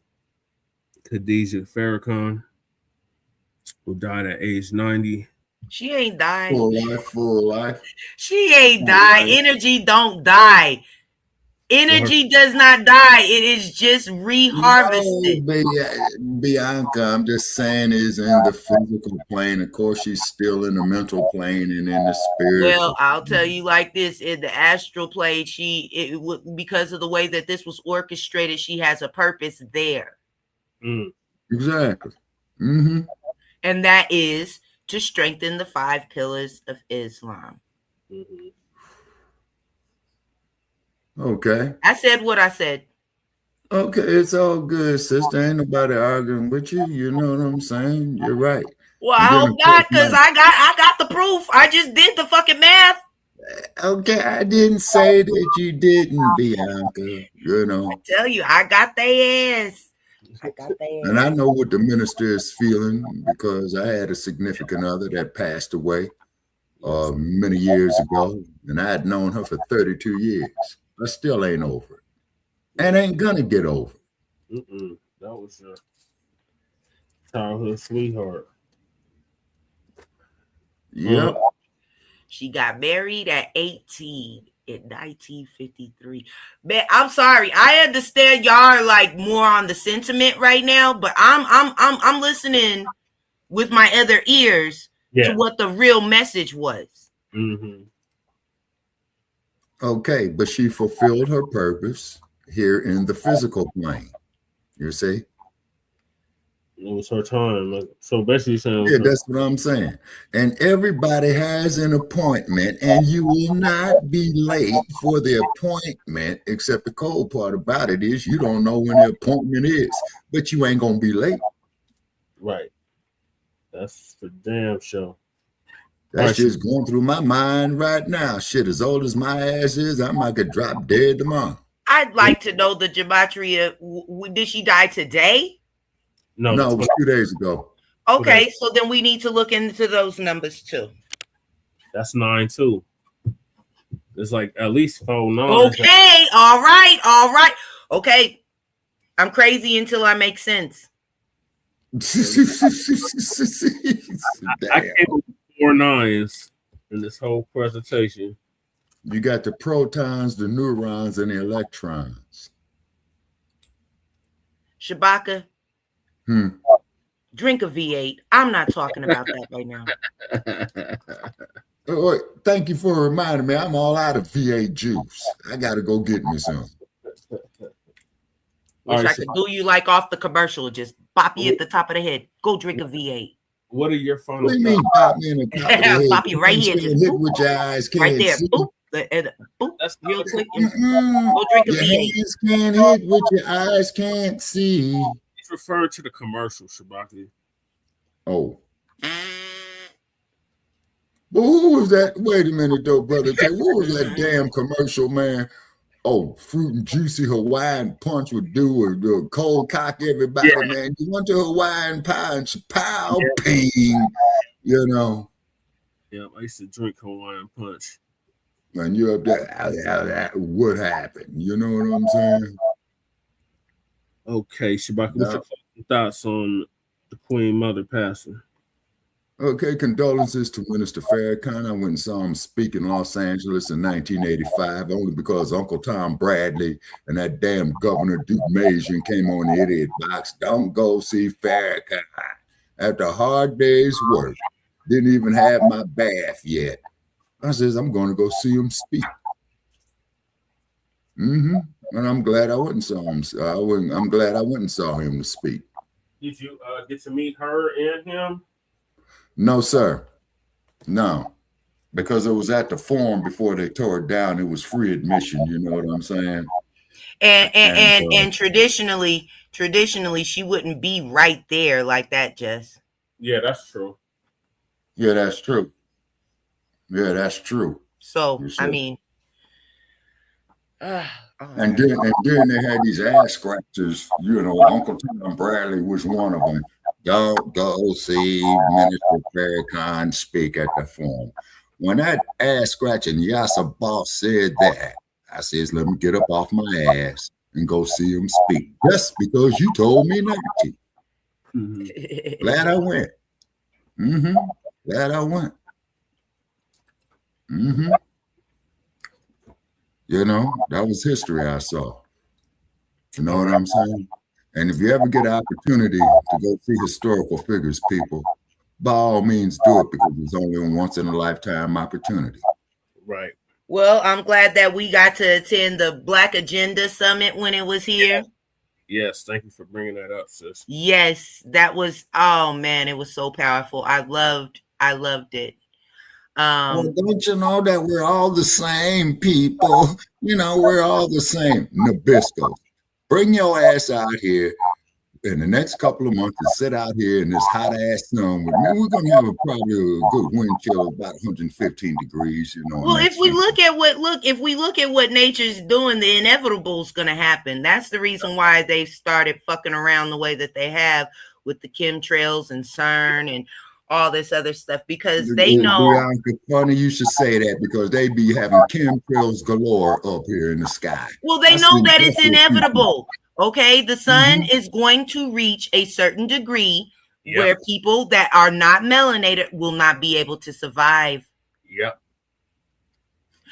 Khadijah Farrakhan, who died at age 90. She ain't died. Full life. She ain't died. Energy don't die. Energy does not die. It is just reharvested. No, Bianca, I'm just saying is in the physical plane. Of course, she's still in the mental plane and in the spiritual. Well, I'll tell you like this: in the astral plane, because of the way that this was orchestrated, she has a purpose there. Exactly. Mm-hmm. And that is to strengthen the 5 pillars of Islam. Mm-hmm. Okay. I said what I said. Okay, it's all good, sister. Ain't nobody arguing with you. You know what I'm saying? You're right. Well, I hope not, because I got the proof. I just did the fucking math. Okay, I didn't say that you didn't, Bianca. You know. I tell you, I got their ass. And I know what the minister is feeling because I had a significant other that passed away many years ago, and I had known her for 32 years. I still ain't over it, and ain't gonna get over it. That was a childhood sweetheart. Yep. She got married at 18 in 1953. Man, I'm sorry. I understand y'all are like more on the sentiment right now, but I'm listening with my other ears to what the real message was. Mm-hmm. Okay, but she fulfilled her purpose here in the physical plane. You see? It was her time. So basically saying, yeah, that's what I'm saying. And everybody has an appointment, and you will not be late for the appointment, except the cold part about it is you don't know when the appointment is, but you ain't gonna be late. Right. That's for damn sure. That's just going through my mind right now. Shit, as old as my ass is, I might get dropped dead tomorrow. I'd like to know the gematria. Did she die today? No, it was 2 days ago. Okay, so then we need to look into those numbers too. That's 9 too. It's like at least 4 9. Okay, all right. Okay, I'm crazy until I make sense. I came up with 4 9s in this whole presentation. You got the protons, the neurons, and the electrons. Shabaka. Drink a V8. I'm not talking about that right now. Thank you for reminding me. I'm all out of V8 juice. I got to go get me some. Wish I could do you like off the commercial. Just bop you at the top of the head. Go drink a V8. What are your final What do you mean bop me in the top of the head? Bop you right here. Just hit with your eyes can't right there. see. Boop. Boop. That's real quick. Go drink a Your V8. hands can't hit what your eyes can't see. He's referring to the commercial, Shabaki. Oh. But who was that? Wait a minute, though, brother. What was that damn commercial, man? Oh, fruit and juicy Hawaiian punch would do, or cold cock everybody, man. You want your Hawaiian punch, pow, ping, you know. Yeah, I used to drink Hawaiian punch. Man, you're up there, what happened? You know what I'm saying? Okay, Shabaki, what's your thoughts on the Queen Mother passing? Okay, condolences to Minister Farrakhan. I went and saw him speak in Los Angeles in 1985, only because Uncle Tom Bradley and that damn Governor Duke Mason came on the idiot box. Don't go see Farrakhan. After a hard day's work, didn't even have my bath yet. I says, I'm going to go see him speak. And I'm glad I went and saw him. I'm glad I went and saw him speak. Did you get to meet her and him? No, sir. No, because it was at the Forum before they tore it down. It was free admission. You know what I'm saying? And traditionally, she wouldn't be right there like that, Jess. Yeah, that's true. Yeah, that's true. Yeah, that's true. So I mean, and then they had these ass scratchers. You know, Uncle Tom Bradley was one of them. Don't go see Minister Farrakhan speak at the Forum. When that ass scratching Yassa boss said that, I says, let me get up off my ass and go see him speak. Just because you told me not to. Glad I went. Glad I went. You know, that was history I saw. You know what I'm saying? And if you ever get an opportunity to go see historical figures, people, by all means do it, because it's only a once in a lifetime opportunity. Right. Well, I'm glad that we got to attend the Black Agenda Summit when it was here. Yes, thank you for bringing that up, sis. Yes, that was, oh man, it was so powerful. I loved it. Well, don't you know that we're all the same people? You know, we're all the same. Nabisco, bring your ass out here in the next couple of months and sit out here in this hot ass sun with me. We're gonna have probably a good wind chill of about 115 degrees. You know. Well, if we look at what nature's doing, the inevitable is gonna happen. That's the reason why they started fucking around the way that they have with the chemtrails and CERN and all this other stuff, because they know. Bianca, funny you should say that, because they be having chemtrails galore up here in the sky. Well, they know that it's inevitable. Okay, the sun is going to reach a certain degree where people that are not melanated will not be able to survive. Yep.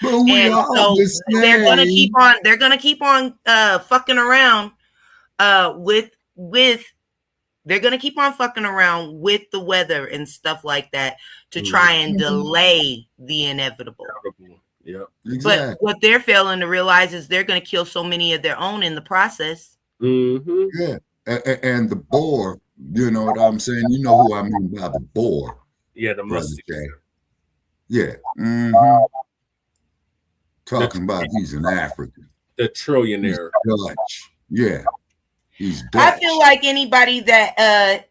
But we and so they're gonna keep on fucking around they're going to keep on fucking around with the weather and stuff like that to try and delay the inevitable. Yeah, exactly. But exactly. what they're failing to realize is they're going to kill so many of their own in the process. Yeah, and the boar, you know what I'm saying? You know who I mean by the boar. Yeah, the mustard. Yeah. Talking about he's an African. The trillionaire. Dutch. Yeah. He's Dutch. I feel like anybody that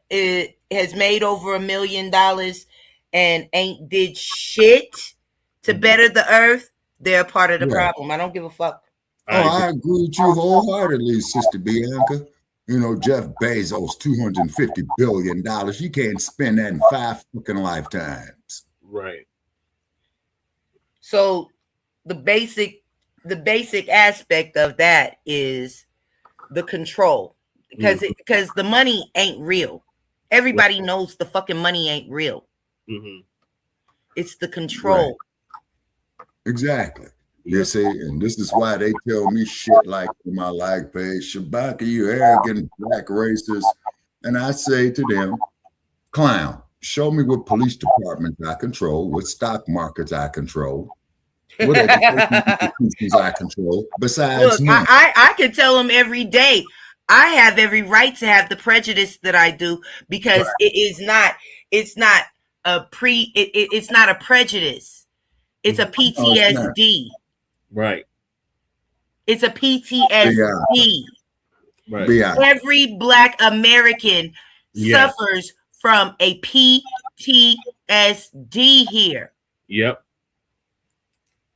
has made over $1 million and ain't did shit to better the earth, they're a part of the problem. I don't give a fuck. I agree with you wholeheartedly, Sister Bianca. You know, Jeff Bezos, $250 billion. You can't spend that in 5 fucking lifetimes. Right. So the basic aspect of that is the control, because the money ain't real. Everybody knows the fucking money ain't real. It's the control. Right. Exactly. You see, and this is why they tell me shit like in my like page, Shabaka, you arrogant black racist. And I say to them, clown, show me what police departments I control, what stock markets I control, what institutions I control, besides Look, I can tell them every day, I have every right to have the prejudice that I do, because it's not a prejudice. It's a PTSD. Right. It's a PTSD. Right. Every Black American suffers from a PTSD here. Yep.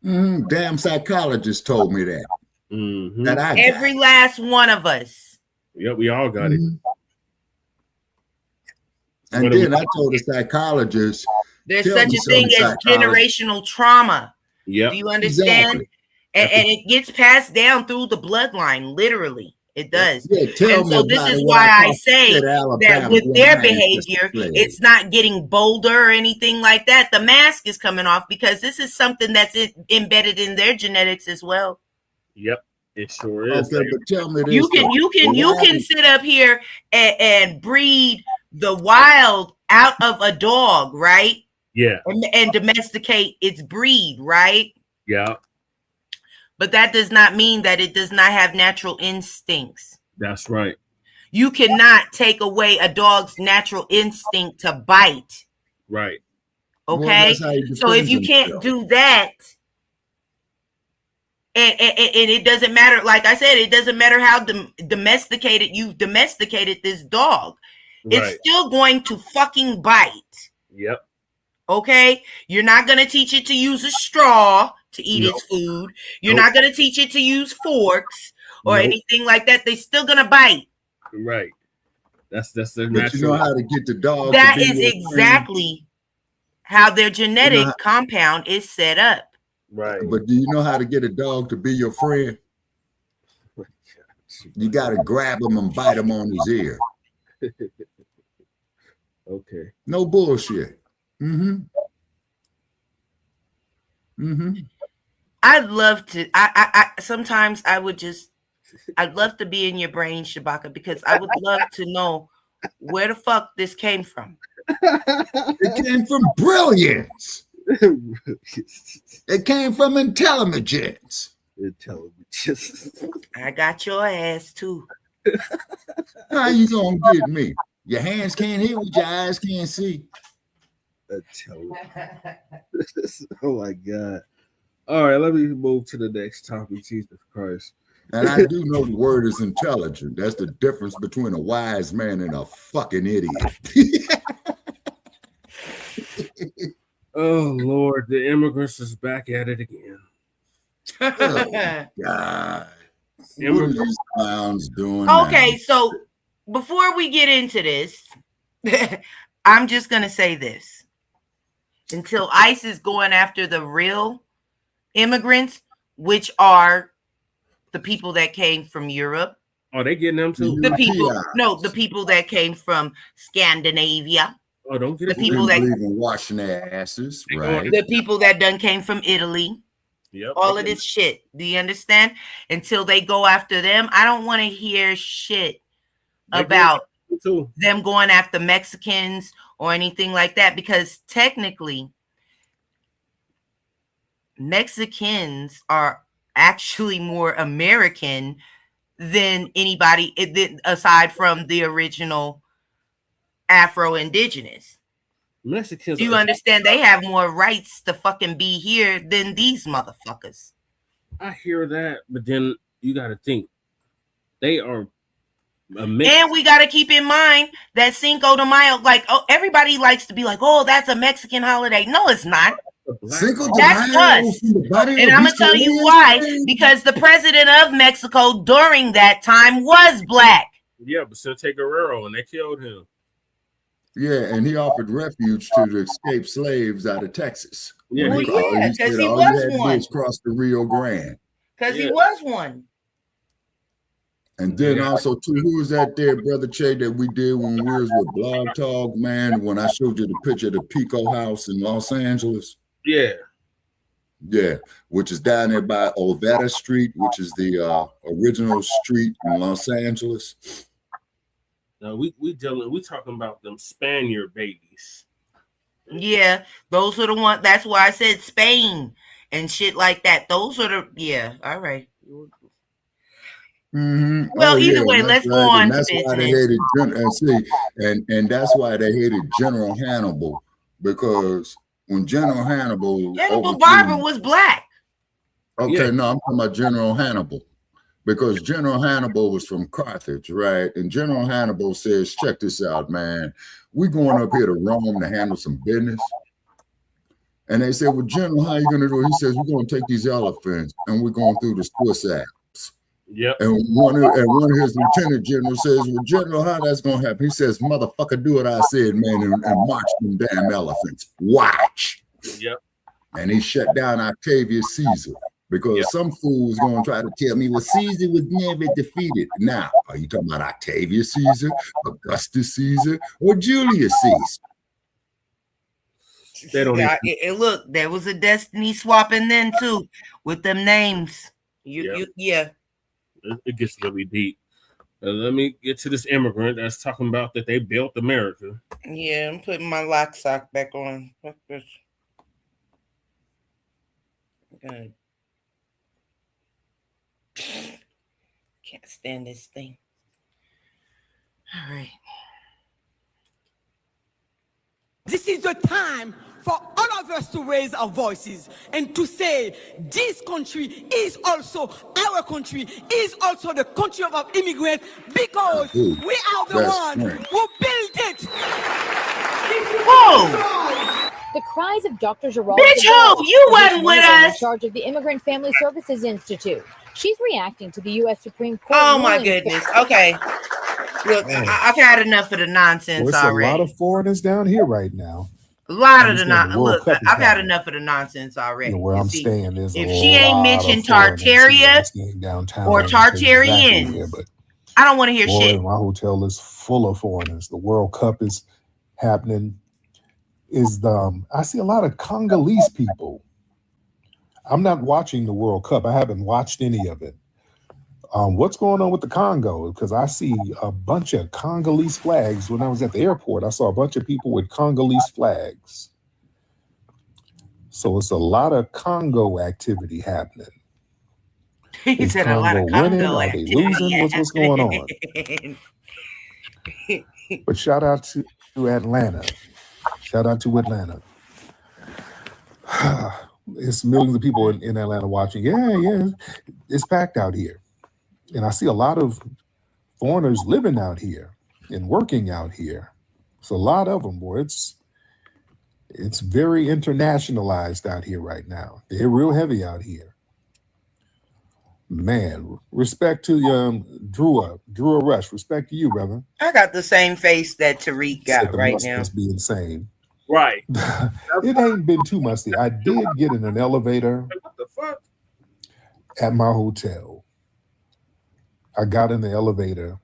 Damn psychologist told me that. That every last one of us. Yep, we all got it. And then I told the psychologist, there's such a thing as generational trauma. Yeah. Do you understand? Exactly. And it gets passed down through the bloodline, literally. It does. Yeah, tell And me so this about is it. why I say that with their behavior, it's it's not getting bolder or anything like that. The mask is coming off because this is something that's embedded in their genetics as well. Yep, it sure is. Okay, but tell me this. You can sit up here and breed the wild out of a dog, right? Yeah. And domesticate its breed, right? Yeah. But that does not mean that it does not have natural instincts. That's right. You cannot take away a dog's natural instinct to bite. Right. Okay. So if you can't do that, and it doesn't matter, like I said, it doesn't matter how domesticated you've domesticated this dog. Right. It's still going to fucking bite. Yep. Okay. You're not going to teach it to use a straw to eat its food. You're not going to teach it to use forks or anything like that. They're still going to bite. Right. That's their but natural. You know how to get the dog. That is exactly how their genetic compound is set up. Right. But do you know how to get a dog to be your friend? You got to grab him and bite him on his ear. Okay. No bullshit. I'd love to. I sometimes I'd love to be in your brain, Shabaka, because I would love to know where the fuck this came from. It came from brilliance. It came from intelligence. I got your ass too. How you gonna get me? Your hands can't hear what your eyes can't see. Oh my God. All right, let me move to the next topic. Jesus Christ. And I do know the word is intelligent. That's the difference between a wise man and a fucking idiot. Oh Lord, the immigrants is back at it again. Oh God. What are these clowns doing? Okay, now? so before we get into this, I'm just gonna say this. Until ICE is going after the real immigrants, which are the people that came from Europe. Oh, they getting them too? The people that came from Scandinavia. Oh, don't get the people that believe in washing their asses, right? The people that done came from Italy. Yep. All of this shit. Do you understand? Until they go after them, I don't want to hear shit about them going after Mexicans or anything like that, because technically Mexicans are actually more American than anybody aside from the original Afro-Indigenous. Mexicans. Do you understand? They have more rights to fucking be here than these motherfuckers. I hear that, but then you got to think they are a mix. And we got to keep in mind that Cinco de Mayo, like, oh, everybody likes to be like, oh, that's a Mexican holiday. No, it's not. That's us. And I'm going to tell you why. Because the president of Mexico during that time was black. Yeah, Vicente Guerrero, and they killed him. Yeah, and he offered refuge to the escaped slaves out of Texas. Yeah, because he was one. Across the Rio Grande. Because he was one. And then also, too, who was that there, Brother Che, that we did when we was with Blog Talk, man, when I showed you the picture of the Pico House in Los Angeles? Yeah. Yeah, which is down there by Olvera Street, which is the original street in Los Angeles. No, we talking about them Spaniard babies. Yeah, those are the ones. That's why I said Spain and shit like that. Those are the all right. Mm-hmm. Well, either way, let's go on to business. Why they hated and that's why they hated General Hannibal, because when General Hannibal Barber was black. Okay, no, I'm talking about General Hannibal, because General Hannibal was from Carthage, right? And General Hannibal says, check this out, man. We're going up here to Rome to handle some business. And they said, well, General, how are you going to do it? He says, we're going to take these elephants and we're going through the Swiss Alps. Yep. And one of his lieutenant generals says, well, General, how that's going to happen? He says, motherfucker, do what I said, man, and march them damn elephants. Watch. Yep. And he shut down Octavius Caesar. Because some fool's gonna try to tell me, well, Caesar was never defeated. Now, are you talking about Octavius Caesar, Augustus Caesar, or Julius Caesar? They don't and look, there was a destiny swapping then too with them names. It gets really deep. Let me get to this immigrant that's talking about that they built America. Yeah, I'm putting my lock sock back on. Fuck this. Good. Can't stand this thing. All right. This is the time for all of us to raise our voices and to say this country is also our country, is also the country of our immigrants, because we are the ones who built it. Whoa! The cries of Dr. Gerald. Bitch, who? You wasn't with us. In charge of the Immigrant Family Services Institute. She's reacting to the U.S. Supreme Court. Oh my goodness. Okay. Look, I've had enough of the nonsense already. A lot of foreigners down here right now. A lot of the nonsense. Look, I've had enough of the nonsense already. Where I'm staying, there's if she ain't mentioned Tartaria or Tartarians, I don't want to hear shit. My hotel is full of foreigners. The World Cup is happening. I see a lot of Congolese people. I'm not watching the World Cup. I haven't watched any of it. What's going on with the Congo? Because I see a bunch of Congolese flags. When I was at the airport, I saw a bunch of people with Congolese flags. So it's a lot of Congo activity happening. He said a lot of Congo activity. Are they losing? What's going on? But shout out to Atlanta. Shout out to Atlanta. It's millions of people in Atlanta watching. Yeah. It's packed out here. And I see a lot of foreigners living out here and working out here. So a lot of them, boy, it's very internationalized out here right now. They're real heavy out here. Man, respect to Drew Rush. Respect to you, brother. I got the same face that Tariq got right now. Must be insane. Right. It ain't been too musty. I did get in an elevator what the fuck? At my hotel. I got in the elevator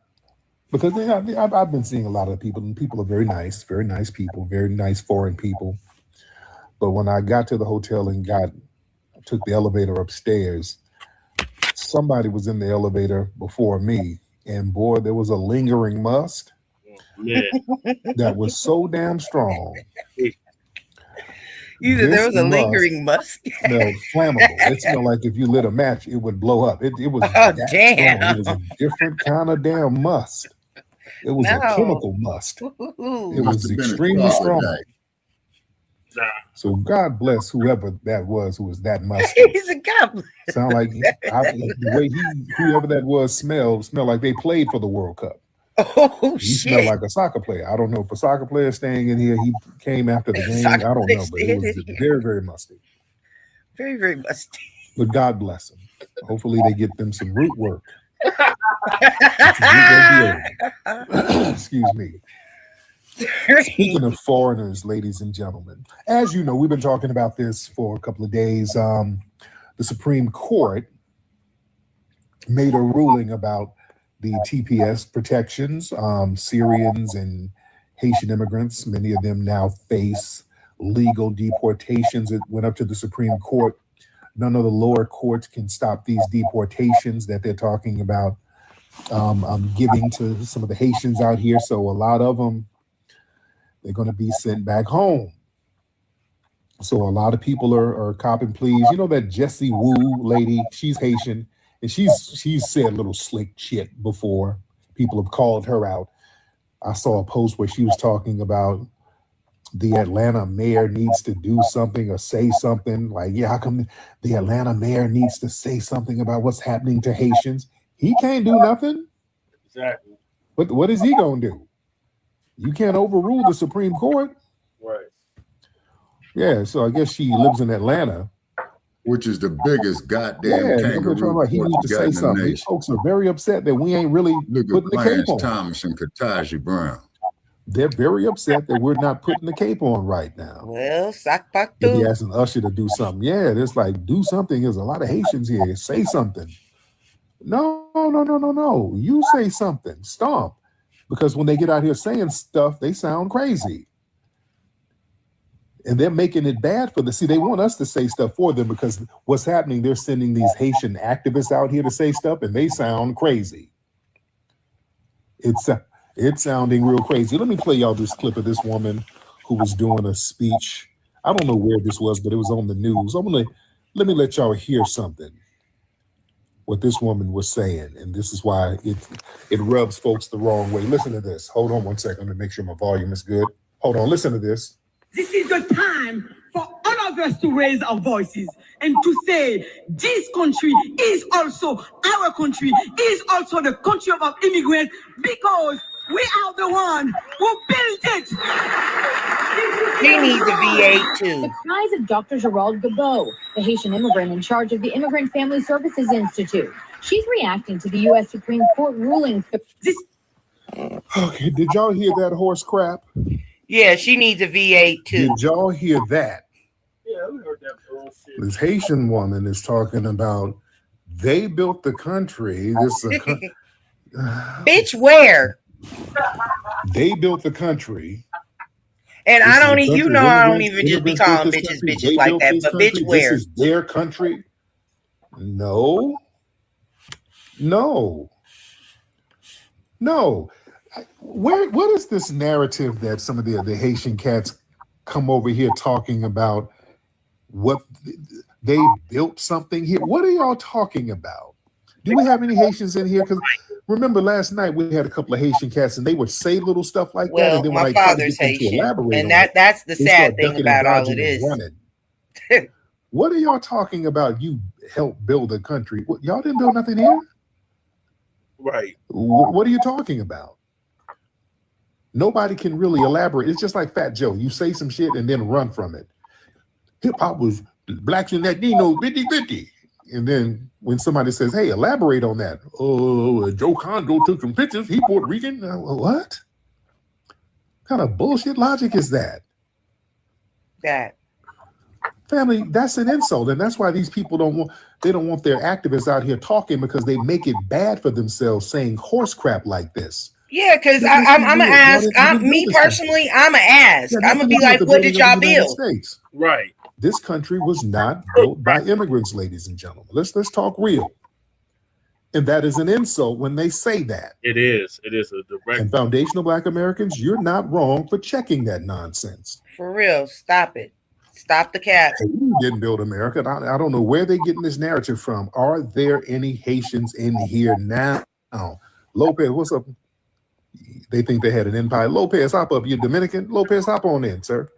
because I've been seeing a lot of people, and people are very nice people, very nice foreign people. But when I got to the hotel and took the elevator upstairs, somebody was in the elevator before me, and boy, there was a lingering must that was so damn strong. Either there was a lingering musk. Smelled flammable. It smelled like if you lit a match, it would blow up. It was damn. It was a different kind of damn must. It was a chemical must. It was extremely strong. So God bless whoever that was who was that musty. He's a god. Sound like the way whoever that was smelled like they played for the World Cup. Oh, he smelled like a soccer player. I don't know if a soccer player staying in here, he came after the game. I don't know, but it was very, very musty. Very, very musty. But God bless them. Hopefully they get them some root work. Excuse me. Speaking of foreigners, ladies and gentlemen, as you know, we've been talking about this for a couple of days. The Supreme Court made a ruling about the TPS protections. Syrians and Haitian immigrants, many of them now face legal deportations. It went up to the Supreme Court. None of the lower courts can stop these deportations that they're talking about giving to some of the Haitians out here. So a lot of them, they're going to be sent back home. So a lot of people are copping pleas. You know that Jessie Wu lady, she's Haitian. And she's said little slick shit before. People have called her out. I saw a post where she was talking about the Atlanta mayor needs to do something or say something. Like, yeah, how come the Atlanta mayor needs to say something about what's happening to Haitians? He can't do nothing. Exactly. But what is he gonna do? You can't overrule the Supreme Court. Right. Yeah, so I guess she lives in Atlanta. Which is the biggest goddamn kangaroo. He needs to say something. These folks are very upset that we ain't really putting the cape on. Thomas and Khadijah Brown. They're very upset that we're not putting the cape on right now. Well, Stocc They be asking Usher to do something. Yeah, it's like, do something. There's a lot of Haitians here. Say something. No. You say something. Stomp. Because when they get out here saying stuff, they sound crazy. And they're making it bad for they want us to say stuff for them because what's happening, they're sending these Haitian activists out here to say stuff and they sound crazy. It's sounding real crazy. Let me play y'all this clip of this woman who was doing a speech. I don't know where this was, but it was on the news. Let me let y'all hear something, what this woman was saying. And this is why it rubs folks the wrong way. Listen to this. Hold on one second to make sure my volume is good. Hold on, listen to this. This is the time for all of us to raise our voices and to say this country is also our country, is also the country of our immigrants, because we are the one who built it. He needs a V8 too. The cries of Dr. Gerald Gabeau, the Haitian immigrant in charge of the Immigrant Family Services Institute. She's reacting to the U.S. Supreme Court ruling. Okay, did y'all hear that horse crap? Yeah, she needs a V8 too. Did y'all hear that? Yeah, we heard that bullshit. This Haitian woman is talking about they built the country. Bitch, where? They built the country. And This I don't, is the you country. know, I don't even just be Immigrants built calling this bitches country. bitches They like built that. this But country. bitch, where? This is their country. No. What is this narrative that some of the Haitian cats come over here talking about? What they built something here? What are y'all talking about? Do we have any Haitians in here? Because remember last night we had a couple of Haitian cats and they would say little stuff like that, and then when My I try to father's get them to Haitian, elaborate and on that's the they sad start thing ducking and about all dodging it and is. running. What are y'all talking about? You helped build a country. Y'all didn't build nothing here. Right. What are you talking about? Nobody can really elaborate. It's just like Fat Joe. You say some shit and then run from it. Hip hop was blacks and Latino 50-50. And then when somebody says, hey, elaborate on that. Oh, Joe Condo took some pictures. He Puerto Rican. What kind of bullshit logic is that? That. Family, that's an insult. And that's why these people don't want their activists out here talking, because they make it bad for themselves saying horse crap like this. Yeah, because I'm gonna ask. Me personally, I'm gonna ask. I'm gonna be like, what did y'all build? Right. This country was not built by immigrants, ladies and gentlemen. Let's talk real. And that is an insult when they say that. It is. It is a direct. And foundational Black Americans, you're not wrong for checking that nonsense. For real, stop it. Stop the cap. Haiti didn't build America. I don't know where they're getting this narrative from. Are there any Haitians in here now? Lopez, what's up? They think they had an empire. Lopez, hop up. You're Dominican. Lopez, hop on in, sir.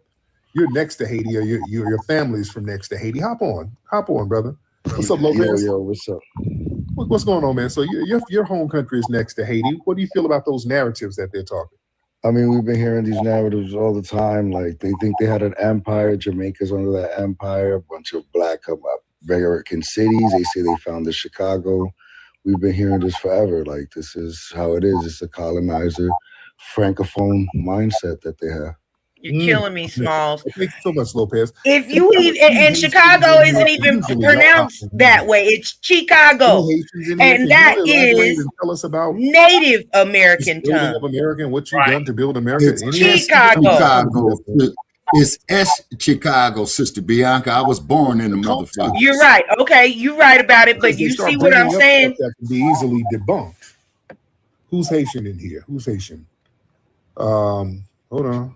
You're next to Haiti, or your family's from next to Haiti. Hop on, brother. What's up, Lopez? Yo, what's up? What's going on, man? So your home country is next to Haiti. What do you feel about those narratives that they're talking? I mean, we've been hearing these narratives all the time. Like, they think they had an empire. Jamaica's under that empire. A bunch of Black American cities. They say they founded Chicago. We've been hearing this forever. Like, this is how it is. It's a colonizer, francophone mindset that they have. You're killing me, Smalls. Thank you so much, Lopez. If you and Chicago isn't even pronounced that way, it's Chicago, and that is tell us about Native American tongue. Of American, what you done to build America? It's Chicago. It's Chicago, Sister Bianca. I was born in the motherfucker. You're right. Okay, you're right about it, but you see what I'm saying? That can be easily debunked. Who's Haitian in here? Who's Haitian? Hold on.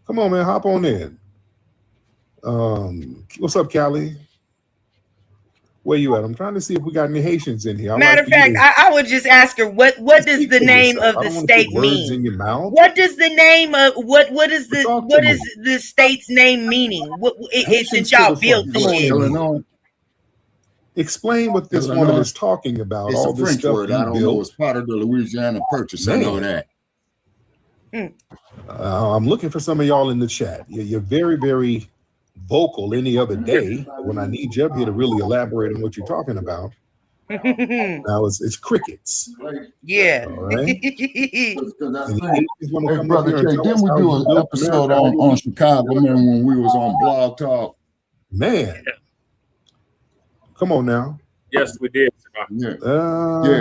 Come on, man. Hop on in. What's up, Callie? Where you at? I'm trying to see if we got any Haitians in here. Matter of fact, I would just ask her, what does the name of the state mean? What does the name of what is the state's name meaning? Since y'all built this shit. Explain what this woman is talking about. It's all a this French stuff word. I don't know. It's part of the Louisiana Purchase. I know that. I'm looking for some of y'all in the chat. You're very, very vocal any other day. When I need you up here to really elaborate on what you're talking about, Now it's crickets. Yeah. All right. Hey, Brother K, didn't we do an episode on Chicago, man, when we was on Blog Talk? Man. Come on now. Yes, we did. Yeah,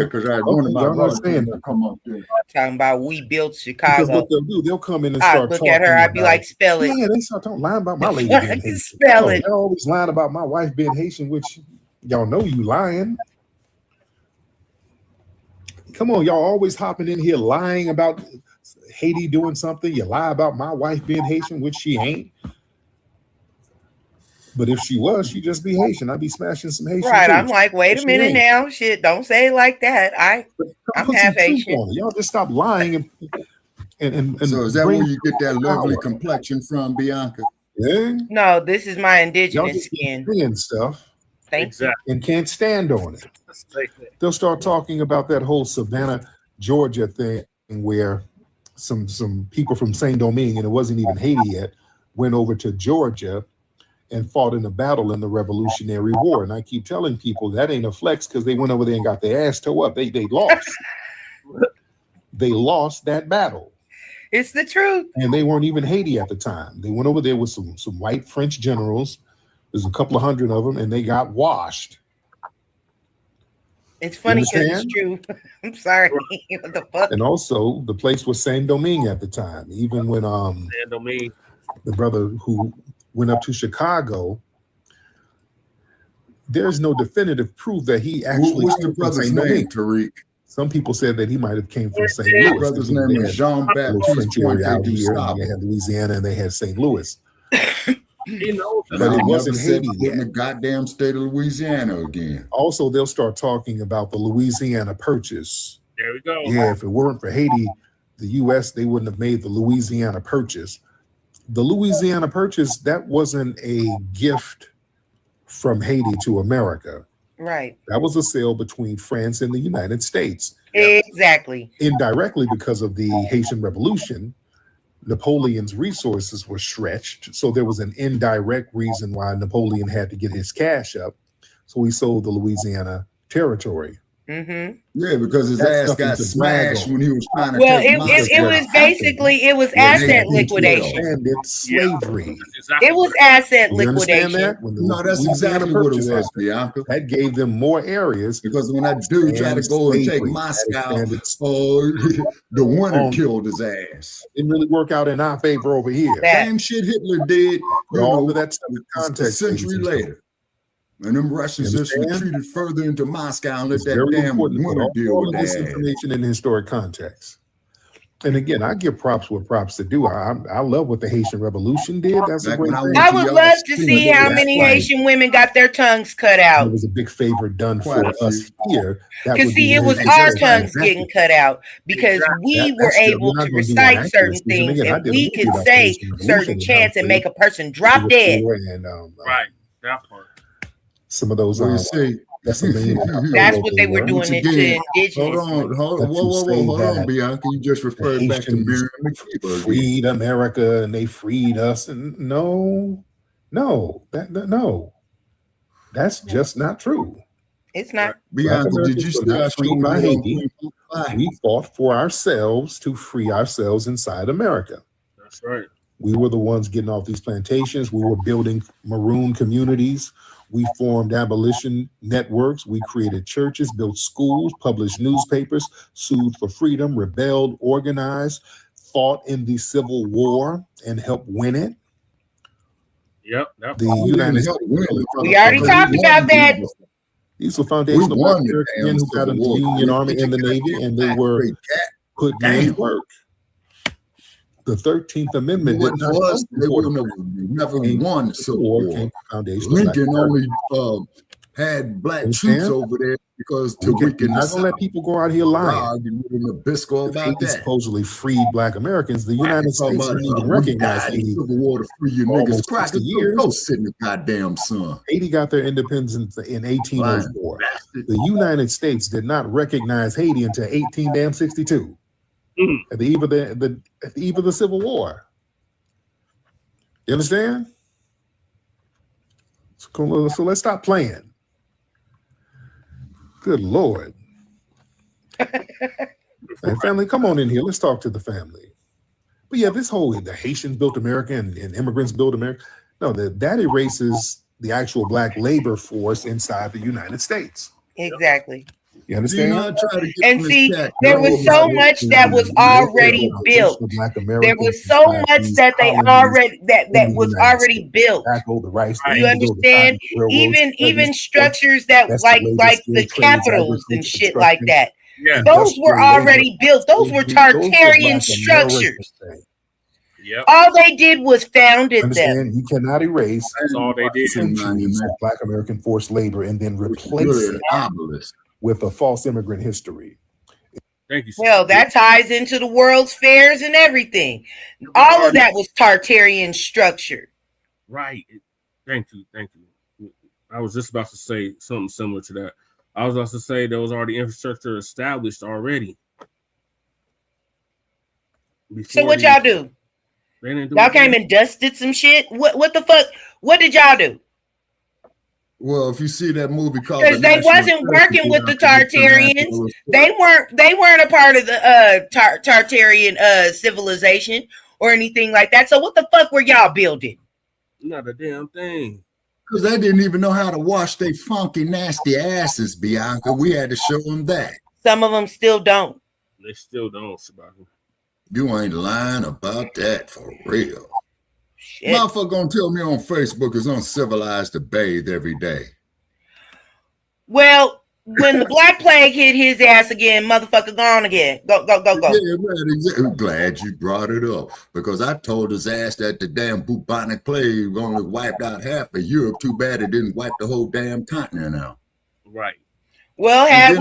because I had one of my brothers come up there. Talking about we built Because Chicago. what they'll do, they'll come in and I'd start look talking at her, I'd be about- like, spell it. Yeah, they start talking lying about my lady I being can Haitian. spell it. They're always lying about my wife being Haitian, which y'all know you lying. Come on, y'all always hopping in here lying about Haiti doing something. You lie about my wife being Haitian, which she ain't. But if she was, she'd just be Haitian. I'd be smashing some Haitian. Right. too. I'm like, wait a She minute ain't. now. Shit, don't say it like that. I'm Put half some truth Haitian. on it. Y'all just stop lying and So is that bring where you get that lovely power. complexion from, Bianca? Yeah. No, this is my Y'all indigenous just skin. saying stuff Thank you. and can't stand on it. They'll start talking about that whole Savannah, Georgia thing where some people from Saint Domingue, and it wasn't even Haiti yet, went over to Georgia and fought in a battle in the Revolutionary War. And I keep telling people that ain't a flex because they went over there and got their ass towed up. They lost. They lost that battle. It's the truth. And they weren't even Haiti at the time. They went over there with some white French generals. There's a couple of hundred of them, and they got washed. It's funny because it's understand? true. I'm sorry. What the fuck? And also, the place was Saint Domingue at the time. Even when San Domingue. the brother who went up to Chicago, there's no definitive proof that he actually What's came the from brother's Saint name, Domingue. Tariq? Some people said that he might have came from St. The Louis. brother's because name they is had Jean a little Baptiste French area out Pointe du here, and Sable. they had Louisiana, and they had St. Louis. He knows. And But I'll it never wasn't set Haiti foot in yet. the goddamn state of Louisiana again. Also, they'll start talking about the Louisiana Purchase. There we go. Yeah, if it weren't for Haiti, the U.S., they wouldn't have made the Louisiana Purchase. The Louisiana Purchase, that wasn't a gift from Haiti to America. Right. That was a sale between France and the United States. Exactly. Indirectly, because of the Haitian Revolution, Napoleon's resources were stretched. So there was an indirect reason why Napoleon had to get his cash up. So he sold the Louisiana territory. Mm-hmm. Yeah, because his That ass stuff got is to brag smashed on. when he was trying to Well, take it Moscow. was basically, it was Yeah, asset they- liquidation. And it's slavery. It was asset You understand liquidation. that? When the No, that's Louisiana exactly what it Purchase was, happened, Bianca. that gave them more areas. Because when that dude tried to and go and take slavery. That Moscow, expanded the winter on- killed his ass. Didn't really work out in our favor over here. That- Same shit Hitler did, But you all know, of that stuff in a context, century ladies and later. And them Russians You just understand? retreated further into Moscow and let It's that very damn important to winter put deal all with of this their ass. information in historic context. And again, I give props what props to do. I love what the Haitian Revolution did. That's a Back great when I thing. went I to would y'all love to school, see how that's many right. Haitian women got their tongues cut It out. was a big favor done Quite for a us few. here. That Because would see, be it was very our interesting. tongues getting cut out because we were That's still- able we're not to gonna do recite certain inaccuracies. And things again, I and did a we movie could about the say Haitian Revolution certain and chants how and make a person drop Singapore dead. and Right. That part. some of those Well, you see, that's amazing. That's what they were doing once it again, to hold indigenous. on, women. hold, That whoa, you whoa, say whoa, hold on, that Bianca. You just the referred back to Haitians Miriam Makeba again. freed America and they freed us. And no, that's just not true. It's not. Black Bianca, did Americans you were see not our freed story by on Haiti. Queen? We fought for ourselves to free ourselves inside America. That's right. We were the ones getting off these plantations. We were building maroon communities. We formed abolition networks. We created churches, built schools, published newspapers, sued for freedom, rebelled, organized, fought in the Civil War, and helped win it. Yep. That The part. United help States. win. We already talked about that. These were foundational We black won the American damn men who got Civil into the War. Union We Army and the got Navy, and they that were great cat. putting Damn. in work. The 13th If it Amendment did wasn't not for us, come they before would the never Came won the before Civil War. came the foundation of black Lincoln America. only had black Understand? troops over there because to We're weaken not the gonna let South. people go out here lying. Rog and Nabisco If about Haiti that. supposedly freed black Americans, the United Talking States about didn't even we recognize died in the Haiti Civil War to free you for niggas. almost Crackers, 60 years. go sit in the goddamn sun. Haiti got their independence in 1804. The United States did not recognize Haiti until 1862, at the eve of the Civil War. You understand? So let's stop playing. Good Lord. Hey, family, come on in here. Let's talk to the family. But yeah, this whole the Haitians built America and immigrants built America. No, that erases the actual black labor force inside the United States. Exactly. You understand? And see, there was so much that was already built. There was so much that they already that was already built. You understand? Even structures that like the capitals and shit like that. Yeah, those were already built. Those were Tartarian structures. Yep. All they did was founded them. You cannot erase That's all they did. centuries of Black American forced labor and then replace it with a false immigrant history. Thank you. Well, that ties into the World's Fairs and everything. All of that was Tartarian structure. Right. Thank you. I was just about to say something similar to that. I was about to say there was already infrastructure established already. So what y'all do? Y'all came and dusted some shit? What the fuck? What did y'all do? Well, if you see that movie called, because they wasn't working with the Tartarians, they weren't a part of the Tartarian civilization or anything like that. So what the fuck were y'all building? Not a damn thing. Because they didn't even know how to wash their funky, nasty asses, Bianca. We had to show them that. Some of them still don't. They still don't, Sabaka. You ain't lying about that for real. Shit. Motherfucker gonna tell me on Facebook it's uncivilized to bathe every day. Well, when the Black Plague hit his ass again, motherfucker gone again. Go. Yeah, man, exactly. Glad you brought it up because I told his ass that the damn bubonic plague only wiped out half of Europe. Too bad it didn't wipe the whole damn continent out. Right. Well, had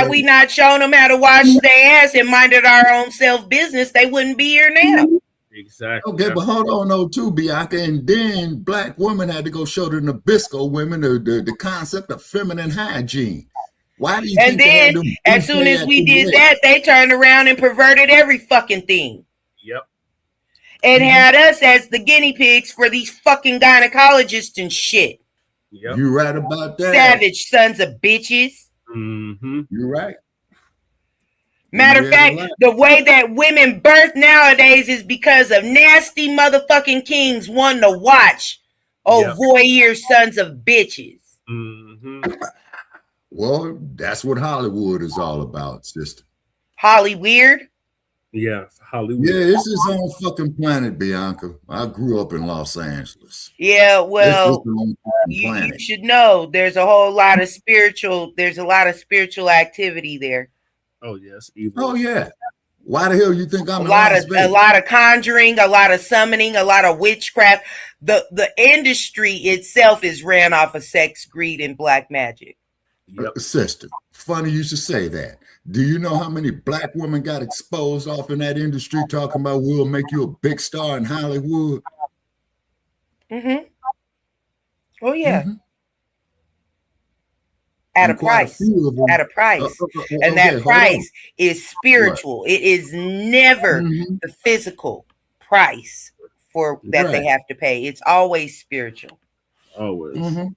we not shown them how to wash their ass and minded our own self business, they wouldn't be here now. Exactly. Okay, but hold on, though, too, Bianca. And then Black women had to go show the Nabisco women the concept of feminine hygiene. Why do you think? And then, as soon as we did that, they turned around and perverted every fucking thing. Yep. And had us as the guinea pigs for these fucking gynecologists and shit. Yep. You're right about that. Savage sons of bitches. Mm-hmm. You're right. Matter of fact, the way that women birth nowadays is because of nasty motherfucking kings wanting to watch. Voyeur sons of bitches. Mm-hmm. Well, that's what Hollywood is all about, sister. Holly Weird? Yeah, Hollywood. Yeah, it's his own fucking planet, Bianca. I grew up in Los Angeles. Yeah, well, you should know there's a lot of spiritual activity there. Oh yes, evil. Oh yeah. Why the hell you think I'm a lot of conjuring, a lot of summoning, a lot of witchcraft. The industry itself is ran off of sex, greed, and black magic. Yep. Sister, funny you should say that. Do you know how many black women got exposed off in that industry talking about we'll make you a big star in Hollywood? Mm-hmm. Oh yeah. Mm-hmm. At a price. And that price is spiritual. Right. It is never the physical price for that they have to pay. It's always spiritual. Always. Mm-hmm.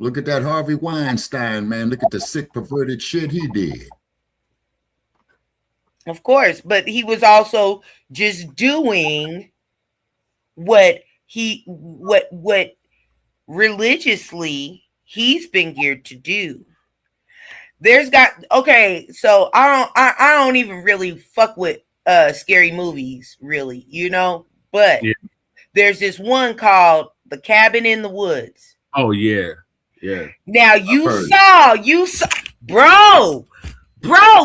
Look at that Harvey Weinstein, man. Look at the sick, perverted shit he did. Of course, but he was also just doing what religiously he's been geared to do. So I don't even really fuck with scary movies, really, but there's this one called The Cabin in the Woods. Oh yeah. Yeah. Now you saw, bro,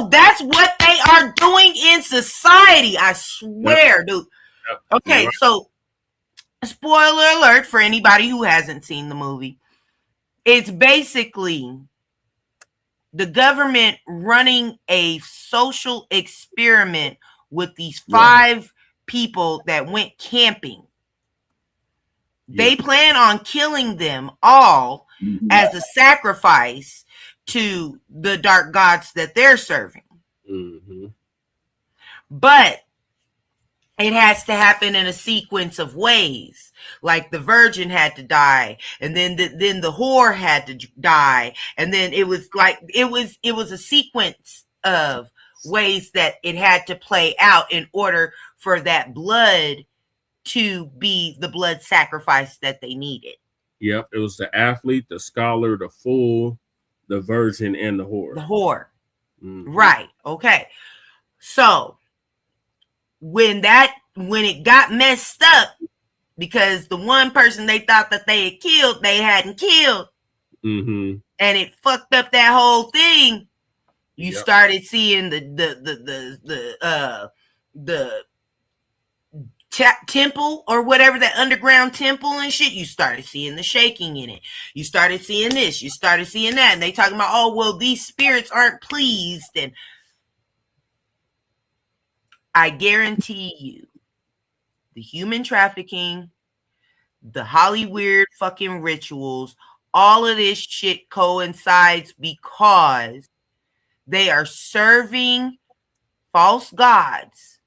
that's what they are doing in society. I swear, dude. Yep. Okay, so spoiler alert for anybody who hasn't seen the movie. It's basically the government running a social experiment with these 5 people that went camping. They plan on killing them all as a sacrifice to the dark gods that they're serving. Mm-hmm. But it has to happen in a sequence of ways. Like the virgin had to die, and then the whore had to die, and then it was like it was a sequence of ways that it had to play out in order for that blood to be the blood sacrifice that they needed. Yep, it was the athlete, the scholar, the fool, the virgin, and the whore. The whore. Right. Okay. So when it got messed up, because the one person they thought that they had killed, they hadn't killed, and it fucked up that whole thing. You started seeing the temple or whatever, that underground temple and shit. You started seeing the shaking in it. You started seeing this. You started seeing that, and they talking about, oh well, these spirits aren't pleased. And I guarantee you, the human trafficking, the Hollywood fucking rituals, all of this shit coincides because they are serving false gods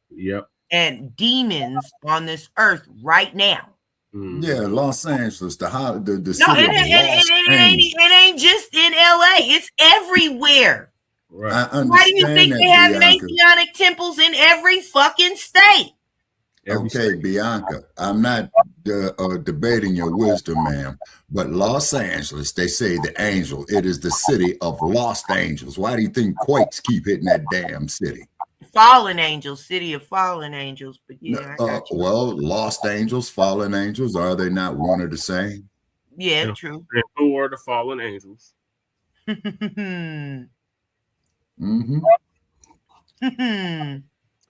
and demons on this earth right now. Yeah, Los Angeles, the city No, of it ain't just in LA. It's everywhere. Right. I understand. Why do you think that, they have Bianca. Masonic temples in every fucking state? Okay, Bianca, I'm not debating your wisdom, ma'am, but Los Angeles, they say the angel, it is the city of lost angels. Why do you think quakes keep hitting that damn city? Fallen angels, city of fallen angels. But yeah, I got you. Well, lost angels, fallen angels, are they not one or the same? Yeah, true. And who are the fallen angels?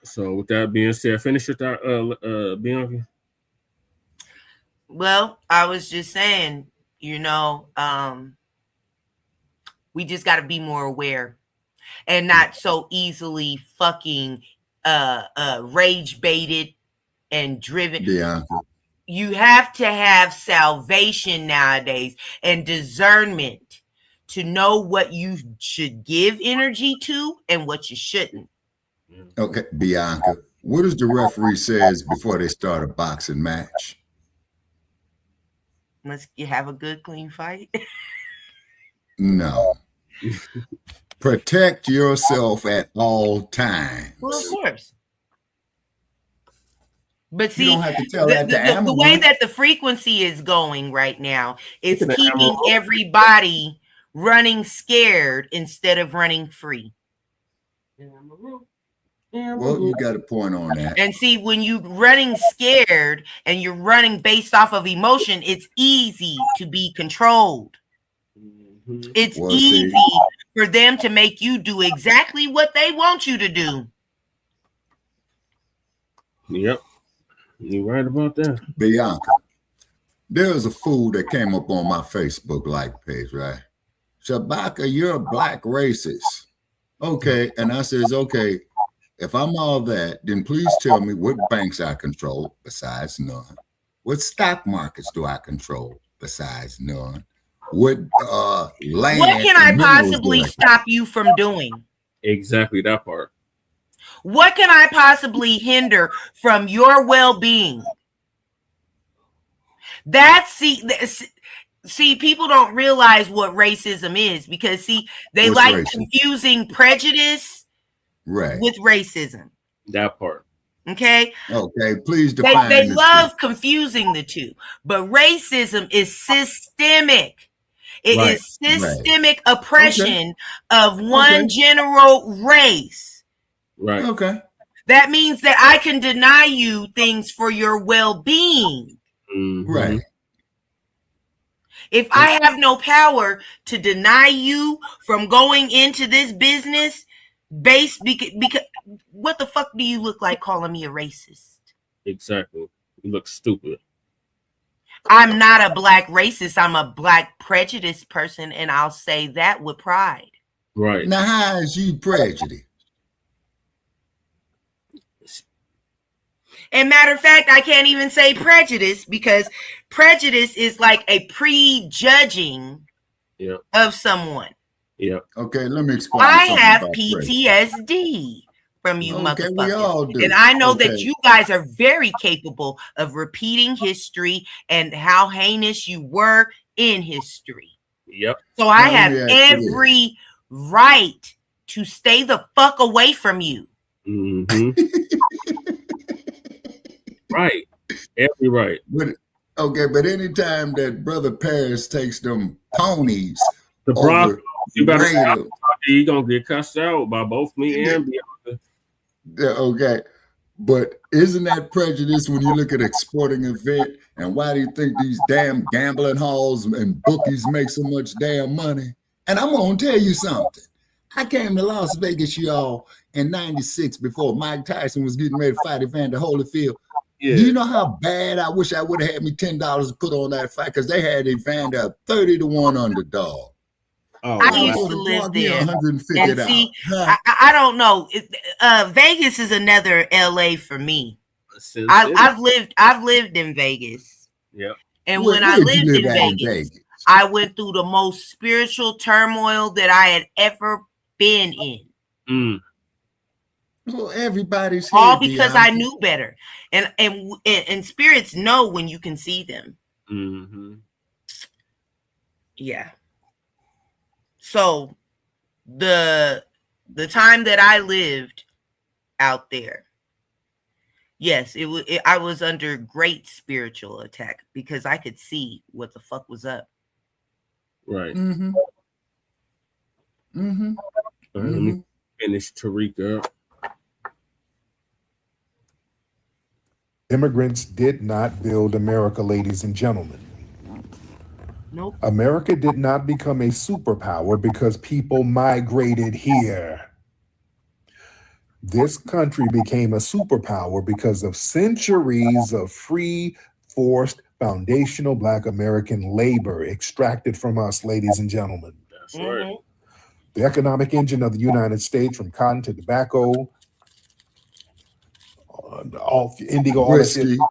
So with that being said, finish your thought, Bianca. Well, I was just saying, we just got to be more aware and not so easily fucking rage baited and driven. Bianca. You have to have salvation nowadays and discernment to know what you should give energy to and what you shouldn't. Okay, Bianca, what does the referee says before they start a boxing match? Must you have a good, clean fight? No. Protect yourself at all times. Well, of course. But see, you don't have to tell that to the way that the frequency is going right now is keeping everybody running scared instead of running free. Well, you got a point on that. And see, when you're running scared and you're running based off of emotion, it's easy to be controlled. It's easy for them to make you do exactly what they want you to do. Yep. You're right about that. Bianca, there's a fool that came up on my Facebook like page, right? Shabaka, you're a black racist. Okay. And I says, okay, if I'm all that, then please tell me what banks I control besides none. What stock markets do I control besides none? What land? What can I possibly stop you from doing? Exactly that part. What can I possibly hinder from your well-being? See, people don't realize what racism is because they What's like racism? Confusing prejudice with racism. That part. Okay. Okay, please define. They love confusing the two, but racism is systemic. It is systemic oppression of one general race. Right. Okay. That means that I can deny you things for your well-being. Right. If I have no power to deny you from going into this business based because what the fuck do you look like calling me a racist? Exactly. You look stupid. I'm not a black racist. I'm a black prejudiced person, and I'll say that with pride. Right. Now, how is you prejudiced? And matter of fact, I can't even say prejudice because prejudice is like a prejudging of someone. Yeah. Okay, let me explain. I have PTSD from you Okay, we motherfuckers. all do. And I know Okay. that you guys are very capable of repeating history and how heinous you were in history. Yep. So I have every right to stay the fuck away from you. Mm-hmm. Right. Every right. But okay, but anytime that Brother Paris takes them ponies, the Broncos, you better stop. You're gonna get cussed out by both me and Bianca. Yeah, okay. But isn't that prejudice when you look at a sporting event? And why do you think these damn gambling halls and bookies make so much damn money? And I'm gonna tell you something. I came to Las Vegas, y'all, in '96 before Mike Tyson was getting ready to fight Evander Holyfield. Yeah. Do you know how bad I wish I would have had me $10 to put on that fight? Because they had Evander 30-1 underdog. Oh, I used to live there. And see, I don't know. Vegas is another LA for me. I've lived in Vegas. Yeah. And when I lived in Vegas, I went through the most spiritual turmoil that I had ever been in. Mm. Well, everybody's all because I knew better, and spirits know when you can see them. Mm-hmm. Yeah. So the time that I lived out there, yes, I was under great spiritual attack because I could see what the fuck was up. Right. Mm-hmm. Mm-hmm. Let me finish Tarika. Immigrants did not build America, ladies and gentlemen. Nope. America did not become a superpower because people migrated here. This country became a superpower because of centuries of free, forced, foundational Black American labor extracted from us, ladies and gentlemen. That's right. The economic engine of the United States, from cotton to tobacco, indigo, all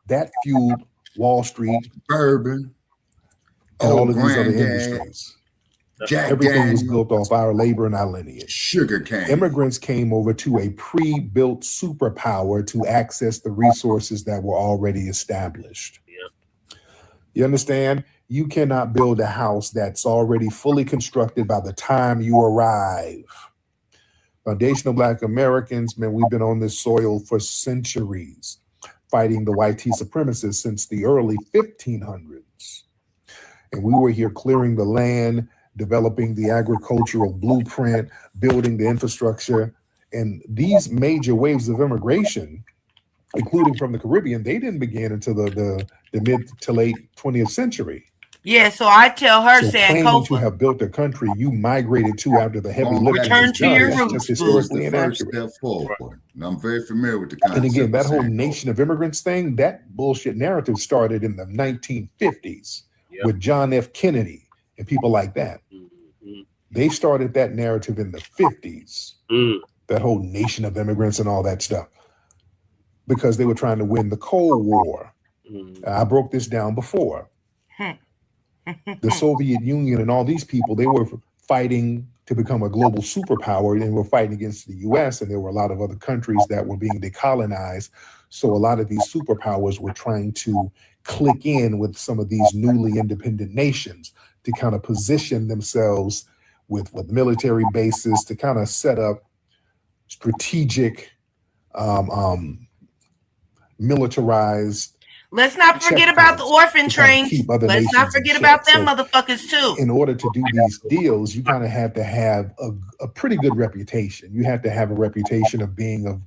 that fueled Wall Street, bourbon, and all of these other industries. Everything was built off our labor and our lineage. Sugar cane. Immigrants came over to a pre-built superpower to access the resources that were already established. Yep. You understand? You cannot build a house that's already fully constructed by the time you arrive. Foundational Black Americans, man, we've been on this soil for centuries, fighting the white supremacists since the early 1500s. And we were here clearing the land, developing the agricultural blueprint, building the infrastructure. And these major waves of immigration, including from the Caribbean, they didn't begin until the mid to late 20th century. Yeah, so I tell her, claiming to have built a country you migrated to after the heavy lifting return to your roots, just historically inaccurate. Step forward. And I'm very familiar with the concept. And again, that whole nation of immigrants thing, that bullshit narrative started in the 1950s with John F. Kennedy and people like that. Mm-hmm. They started that narrative in the 50s, that whole nation of immigrants and all that stuff, because they were trying to win the Cold War. I broke this down before. The Soviet Union and all these people, they were fighting to become a global superpower and were fighting against the US, and there were a lot of other countries that were being decolonized. So a lot of these superpowers were trying to click in with some of these newly independent nations to kind of position themselves with military bases to kind of set up strategic, militarized. Let's not forget about the orphan trains. Let's not forget about them motherfuckers too. In order to do these deals, you kind of have to have a pretty good reputation. You have to have a reputation of being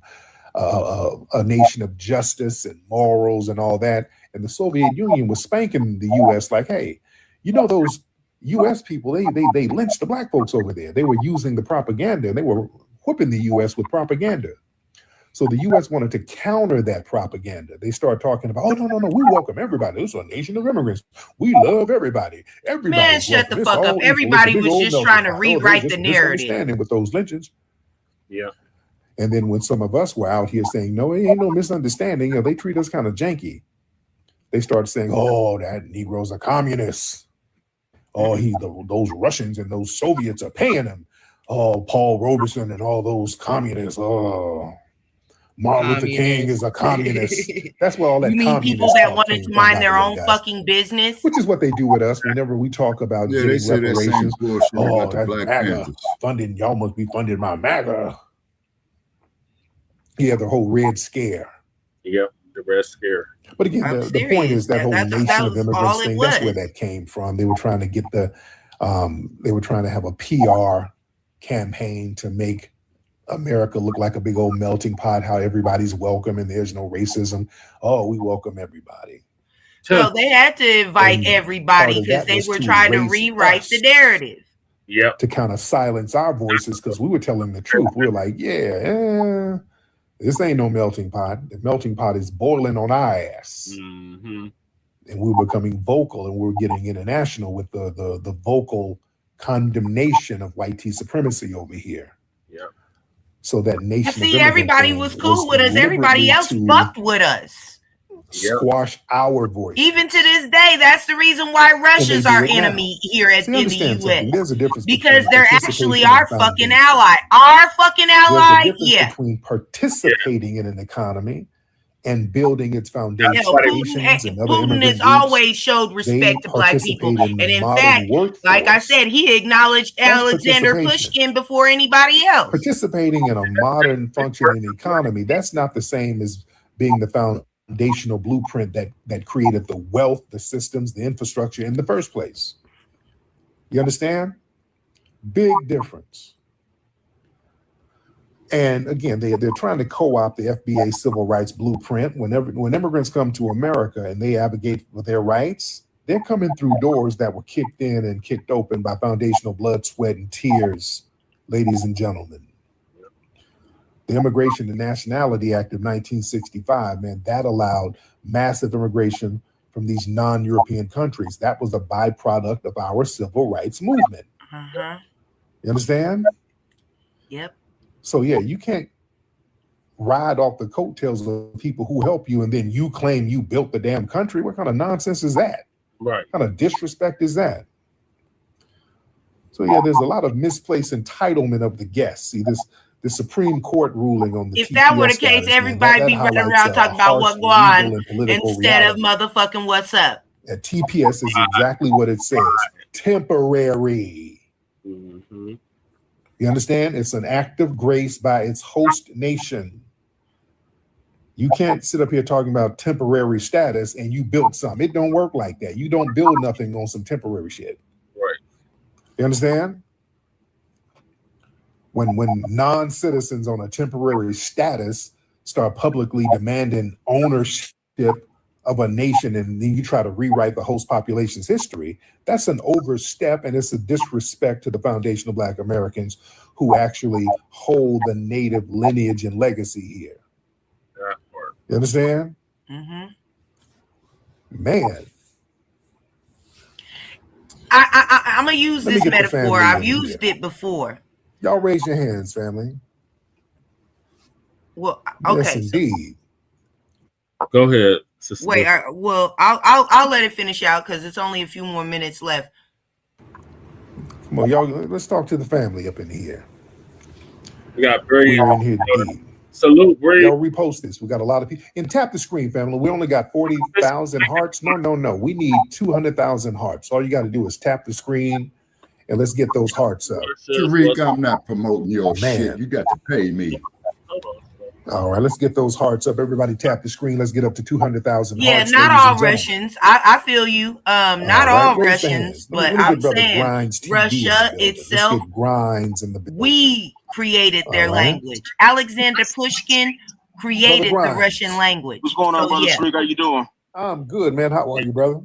a nation of justice and morals and all that. And the Soviet Union was spanking the U.S. like, hey, you know, those U.S. people, they lynched the Black folks over there. They were using the propaganda, and they were whipping the U.S. with propaganda. So the U.S. wanted to counter that propaganda. They started talking about, oh, no, we welcome everybody. This is a nation of immigrants. We love everybody. Everybody. Man, shut the fuck up. Everybody was just trying to rewrite the narrative. With those lynchings. Yeah. And then when some of us were out here saying, no, it ain't no misunderstanding, you know, they treat us kind of janky. They started saying, oh, that Negroes are communists. Oh, those Russians and those Soviets are paying him. Oh, Paul Robeson and all those communists. Oh. Martin Luther King is a communist. That's where all that You mean people that wanted to mind their own fucking business? Which is what they do with us whenever we talk about Yeah, they getting say that same reparations. bullshit Oh, about the that's Black MAGA Panthers. funding. Y'all must be funding my MAGA. Yeah, the whole Red Scare. Yep, the Red Scare. But again, the point is that whole nation of immigrants thing, that's where that came from. They were trying to get they were trying to have a PR campaign to make America look like a big old melting pot, how everybody's welcome and there's no racism. Oh, we welcome everybody. So they had to invite everybody because they were trying to rewrite the narrative. Yeah. To kind of silence our voices because we were telling the truth. We were like, this ain't no melting pot. The melting pot is boiling on our ass. Mm-hmm. And we were becoming vocal, and we were getting international with the vocal condemnation of white tea supremacy over here. Yeah. So that nation. See, everybody was cool with us. Everybody else fucked with us. Squash our voice. Even to this day, that's the reason why Russia's our enemy here in the U.S. There's a difference because they're actually our fucking ally. Our fucking ally. There's a difference between participating in an economy and building its foundation. Putin has always showed respect to black people, and in fact, like I said, he acknowledged Alexander Pushkin before anybody else. Participating in a modern functioning economy, that's not the same as being the foundational blueprint that created the wealth, the systems, the infrastructure in the first place. You understand? Big difference. And again, they're trying to co-opt the FBA civil rights blueprint. When immigrants come to America and they advocate for their rights, they're coming through doors that were kicked in and kicked open by foundational blood, sweat, and tears, ladies and gentlemen. The Immigration and Nationality Act of 1965, man, that allowed massive immigration from these non-European countries. That was a byproduct of our civil rights movement. You understand? Yep. So yeah, you can't ride off the coattails of people who help you and then you claim you built the damn country. What kind of nonsense is that? Right. What kind of disrespect is that? So yeah, there's a lot of misplaced entitlement of the guests. See, the Supreme Court ruling on the if that were the case, everybody be running around talking about what's going on instead of motherfucking what's up. TPS is exactly what it says. Temporary. Mm-hmm. You understand? It's an act of grace by its host nation. You can't sit up here talking about temporary status and you built something. It don't work like that. You don't build nothing on some temporary shit. Right. You understand? When non-citizens on a temporary status start publicly demanding ownership of a nation and then you try to rewrite the host population's history, that's an overstep and it's a disrespect to the foundational Black Americans who actually hold the native lineage and legacy here. You understand? Mm-hmm. Man. I'm going to use this metaphor. I've used it before. Y'all raise your hands, family. Well, okay. Yes, indeed. Go ahead. Wait, I'll let it finish out because it's only a few more minutes left. Come on, y'all. Let's talk to the family up in here. We got Bree. We're in here deep. Salute, Bree. Y'all repost this. We got a lot of people. And tap the screen, family. We only got 40,000 hearts. No. We need 200,000 hearts. All you got to do is tap the screen and let's get those hearts up. Tariq, I'm not promoting your shit. You got to pay me. All right, let's get those hearts up. Everybody tap the screen. Let's get up to 200,000 hearts. Yeah, not all Russians. I feel you. Not all Russians, but I'm saying Russia itself, we created their language. Alexander Pushkin created the Russian language. What's going on, brother Tariq? How you doing? I'm good, man. How are you, brother?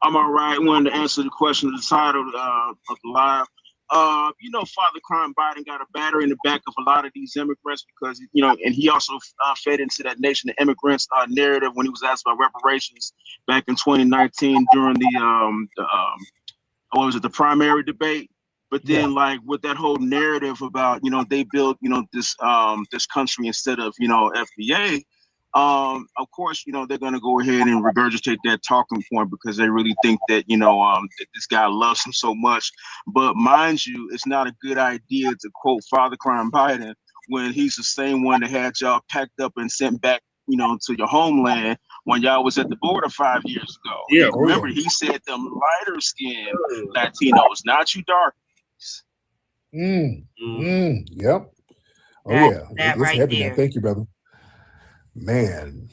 I'm all right. Wanted to answer the question of the title of the live. Farrakhan Biden got a batter in the back of a lot of these immigrants because, and he also fed into that nation of immigrants narrative when he was asked about reparations back in 2019 during the primary debate. But then, with that whole narrative about, they built, this country instead of, FBA. Of course, they're going to go ahead and regurgitate that talking point because they really think that, that this guy loves him so much. But mind you, it's not a good idea to quote Farrakhan Biden when he's the same one that had y'all packed up and sent back, you know, to your homeland when y'all was at the border 5 years ago. Yeah, remember, he said them lighter skinned Latinos, not you dark. Yep. Oh That yeah, it's right heavy there. now. Thank you, brother. Man,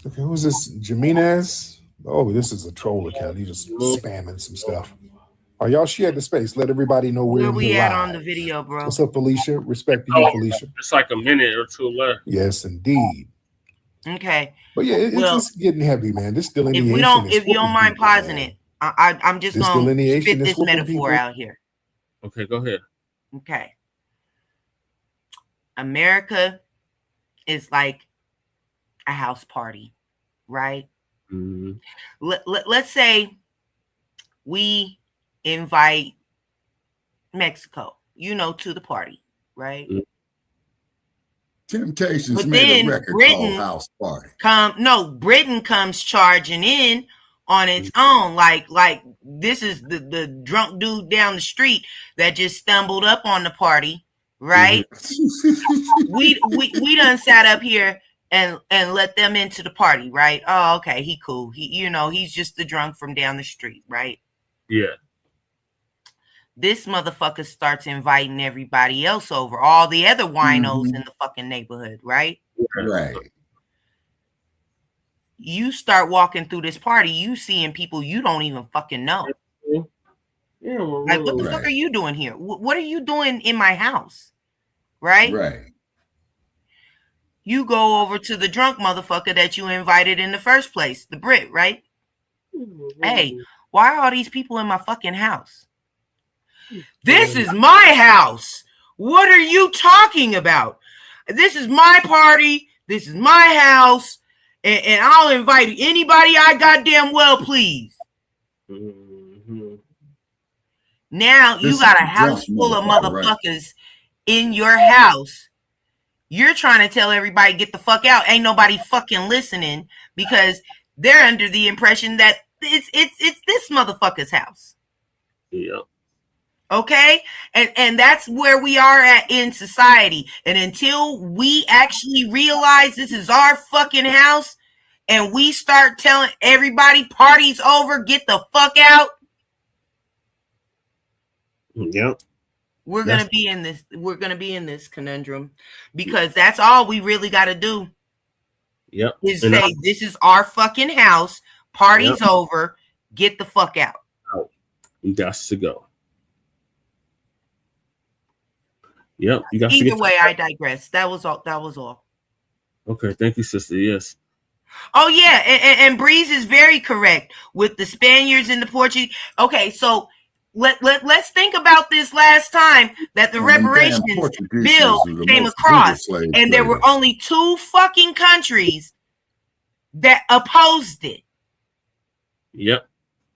okay, who's this? Jimenez. Oh, this is a troll account. He's just spamming some stuff. Are y'all share the space? Let everybody know we're Where in we here at live. on the video, bro? What's up, Felicia? Respect to you, Felicia. It's like a minute or two left. Yes, indeed. Okay. But yeah, Well, it's getting heavy, man. This delineation if you don't mind pausing it, I'm just This gonna delineation spit is this whooping metaphor people. out here. Okay, go ahead. Okay. America is like a house party, right? Let's say we invite Mexico, you know, to the party, right? Temptations But made a then record Britain called House Party. Britain comes charging in on its own, like this is the drunk dude down the street that just stumbled up on the party, right? we done sat up here and let them into the party, right? Oh, okay, he cool. He's just the drunk from down the street, right? Yeah. This motherfucker starts inviting everybody else over, all the other winos in the fucking neighborhood, right? Right. You start walking through this party, you seeing people you don't even fucking know. Yeah, like, what the fuck are you doing here? What are you doing in my house? Right? Right. You go over to the drunk motherfucker that you invited in the first place, the Brit, right? Hey, why are all these people in my fucking house? This is my house. What are you talking about? This is my party. This is my house. And I'll invite anybody I goddamn well please. Now you got a house full of motherfuckers in your house. You're trying to tell everybody get the fuck out. Ain't nobody fucking listening because they're under the impression that it's this motherfucker's house. Yeah. Okay? And that's where we are at in society. And until we actually realize this is our fucking house and we start telling everybody party's over, get the fuck out. Yep. We're gonna be in this conundrum because that's all we really got to do. Yep. Is say this is our fucking house. Party's over. Get the fuck out. You got to go. Yep. You got Either way, I digress. That was all. Okay. Thank you, sister. Yes. Oh yeah, and Breeze is very correct with the Spaniards and the Portuguese. Okay, so let's think about this last time that the reparations bill came across, and there were only 2 fucking countries that opposed it. Yep.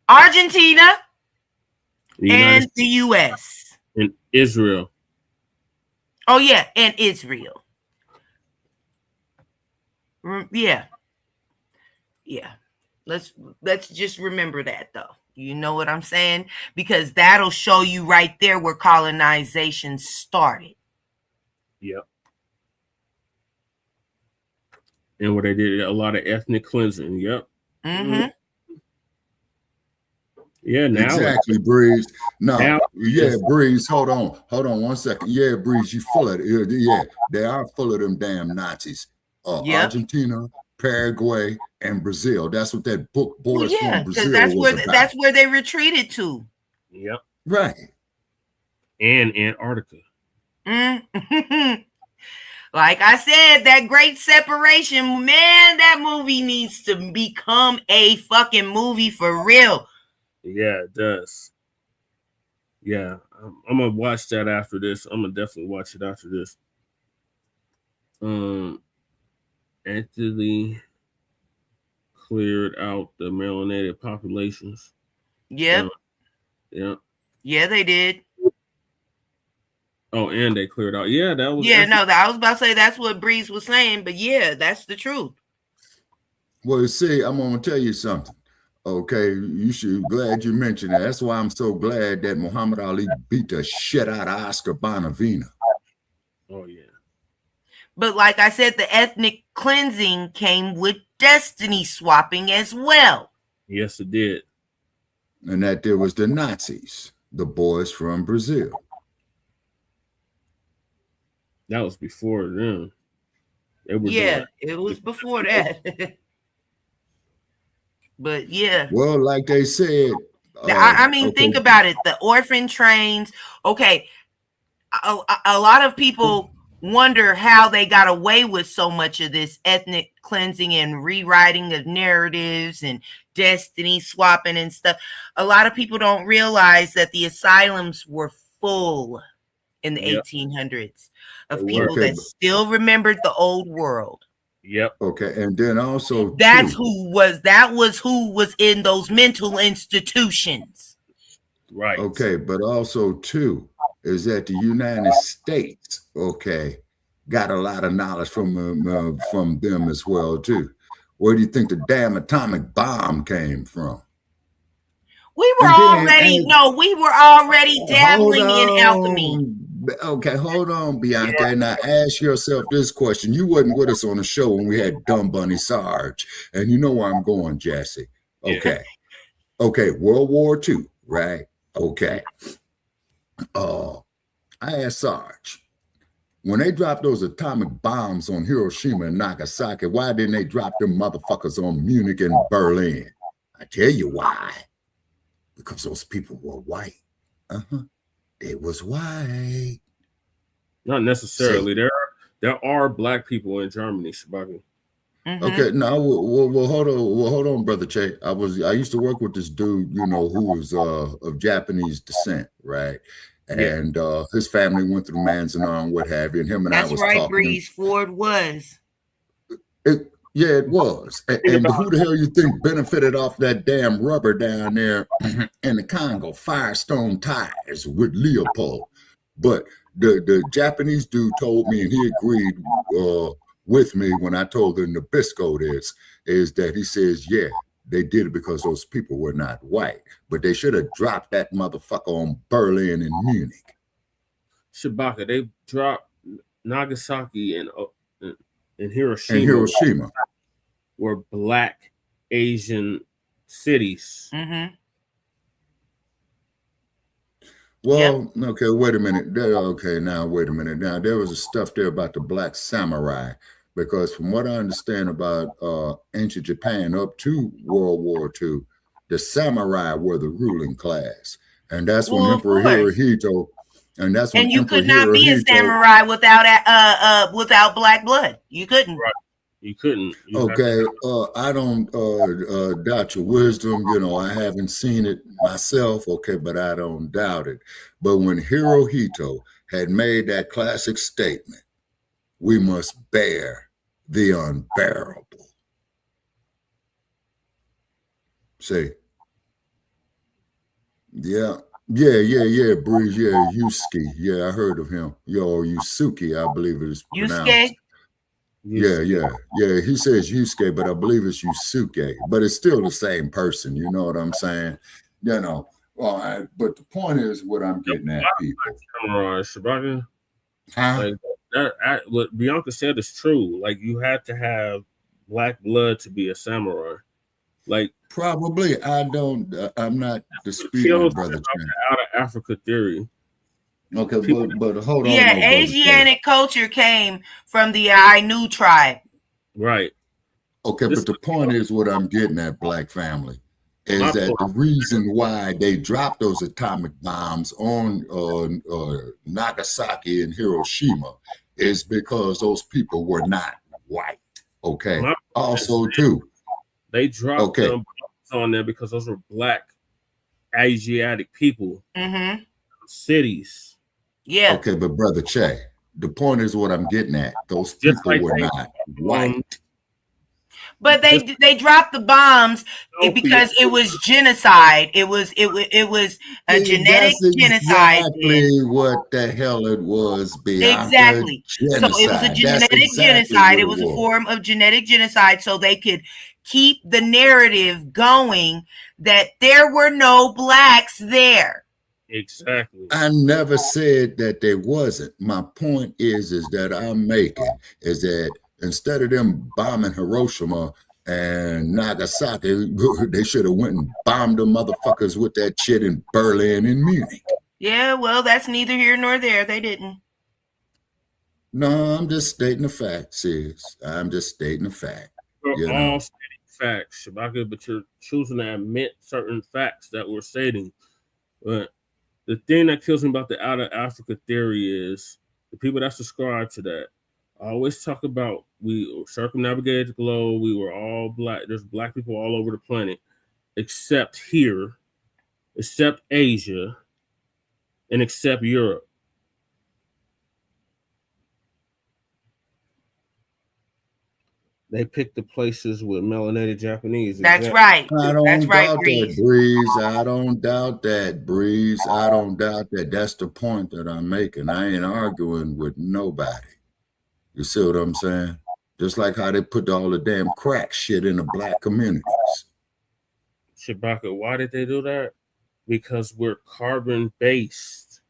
Argentina and the U.S. And Israel. Oh yeah, and Israel. Yeah. Let's just remember that though. You know what I'm saying? Because that'll show you right there where colonization started. Yep. And where they did a lot of ethnic cleansing. Yep. Mm-hmm. Yeah, now Exactly, Breeze. Breeze. Hold on 1 second. Yeah, Breeze, you full of it. Yeah, they are full of them damn Nazis. Argentina, Paraguay, and Brazil. That's what that book Boys from Brazil was about. That's where they retreated to. Yep. Right. And Antarctica. Like I said, that Great Separation, man, that movie needs to become a fucking movie for real. Yeah, it does. Yeah, I'm gonna watch that after this. I'm gonna definitely watch it after this. Actually cleared out the melanated populations. Yep. Yeah, they did. Oh, and they cleared out. Yeah, that was. Yeah, no, I was about to say that's what Breeze was saying, but yeah, that's the truth. Well, see, I'm gonna tell you something. Okay, glad you mentioned that. That's why I'm so glad that Muhammad Ali beat the shit out of Oscar Bonavena. Oh yeah. But like I said, the ethnic cleansing came with destiny swapping as well. Yes, it did. And that there was the Nazis, the boys from Brazil. That was before them. Yeah, it was before that. But yeah. Well, like they said. I mean, think about it. The orphan trains. Okay. A lot of people wonder how they got away with so much of this ethnic cleansing and rewriting of narratives and destiny swapping and stuff. A lot of people don't realize that the asylums were full in the 1800s of people that still remembered the old world. Yep. Okay, and then also that was who was in those mental institutions. Right. Okay, but also too is that the United States, okay, got a lot of knowledge from them as well too. Where do you think the damn atomic bomb came from? We were already dabbling in alchemy. Okay, hold on, Bianca. Now ask yourself this question. You wasn't with us on the show when we had Dumb Bunny Sarge. And you know where I'm going, Jesse. Okay. Okay, World War II, right? Okay. I asked Sarge, when they dropped those atomic bombs on Hiroshima and Nagasaki, why didn't they drop them motherfuckers on Munich and Berlin? I tell you why. Because those people were white. They was white. Not necessarily. There are black people in Germany, Shabaki. Okay, now well, hold on, brother Che. I used to work with this dude, you know, who was of Japanese descent, right? And his family went through Manzanar and what have you, and him and I was talking. Breeze Ford was. Yeah, it was. And who the hell you think benefited off that damn rubber down there in the Congo? Firestone tires with Leopold. But the Japanese dude told me, and he agreed with me when I told him Nabisco is that he says, yeah, they did it because those people were not white. But they should have dropped that motherfucker on Berlin and Munich. Shabaka, they dropped Nagasaki and Hiroshima were black Asian cities. Well, okay, wait a minute. Okay, now wait a minute. Now there was stuff there about the black samurai, because from what I understand about ancient Japan up to World War II, the samurai were the ruling class, and that's when Emperor Hirohito. And that's when you could not be a samurai without black blood. You couldn't. Right. You couldn't. Okay. I don't doubt your wisdom. You know, I haven't seen it myself. Okay, but I don't doubt it. But when Hirohito had made that classic statement, we must bear the unbearable. See? Yeah. Yeah, Breeze. Yeah, Yusuke. Yeah, I heard of him. Yusuke, I believe it is pronounced. Yusuke? Yeah. He says Yusuke, but I believe it's Yusuke. But it's still the same person. You know what I'm saying? You know. Well, but the point is what I'm getting at, people. Shabaka. Like what Bianca said is true. Like you had to have black blood to be a samurai. Like probably, I'm not disputing, brother. Out of Africa theory. Okay, but hold on. Yeah, Asiatic culture came from the Ainu tribe. Right. Okay, but the point is what I'm getting at, black family, is that the reason why they dropped those atomic bombs on Nagasaki and Hiroshima is because those people were not white. Okay. Also, too. They dropped them on there because those were black Asiatic people. Cities. Yeah. Okay, but brother Che, the point is what I'm getting at. Those people were not white. But they dropped the bombs because it was genocide. It was a genetic genocide. Exactly what the hell it was. Exactly. Genocide. So it was a genetic genocide. It was a form of genetic genocide, so they could keep the narrative going that there were no blacks there. Exactly. I never said that there wasn't. My point is that I'm making is that instead of them bombing Hiroshima and Nagasaki, they should have went and bombed them motherfuckers with that shit in Berlin and Munich. Yeah, well, that's neither here nor there. They didn't. No, I'm just stating the fact, sis. I'm just stating the fact. We're all stating facts, Shabaka, but you're choosing to admit certain facts that we're stating. But the thing that kills me about the out of Africa theory is the people that subscribe to that always talk about we circumnavigated the globe, we were all black. There's black people all over the planet, except here, except Asia, and except Europe. They picked the places with melanated Japanese. That's right. I don't That's right, doubt Breeze. that, Breeze. I don't doubt that, Breeze. I don't doubt that. That's the point that I'm making. I ain't arguing with nobody. You see what I'm saying? Just like how they put all the damn crack shit in the black communities. Shabaka, why did they do that? Because we're carbon based.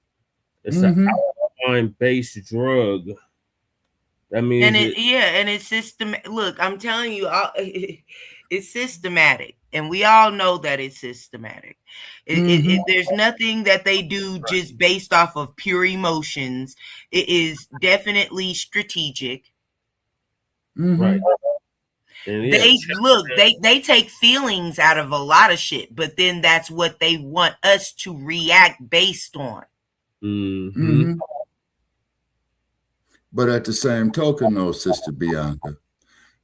It's an alkaline based drug. That means and it's systematic. Look, I'm telling you, it's systematic, and we all know that it's systematic. There's nothing that they do just based off of pure emotions. It is definitely strategic. Right. They take feelings out of a lot of shit, but then that's what they want us to react based on. But at the same token, though, Sister Bianca,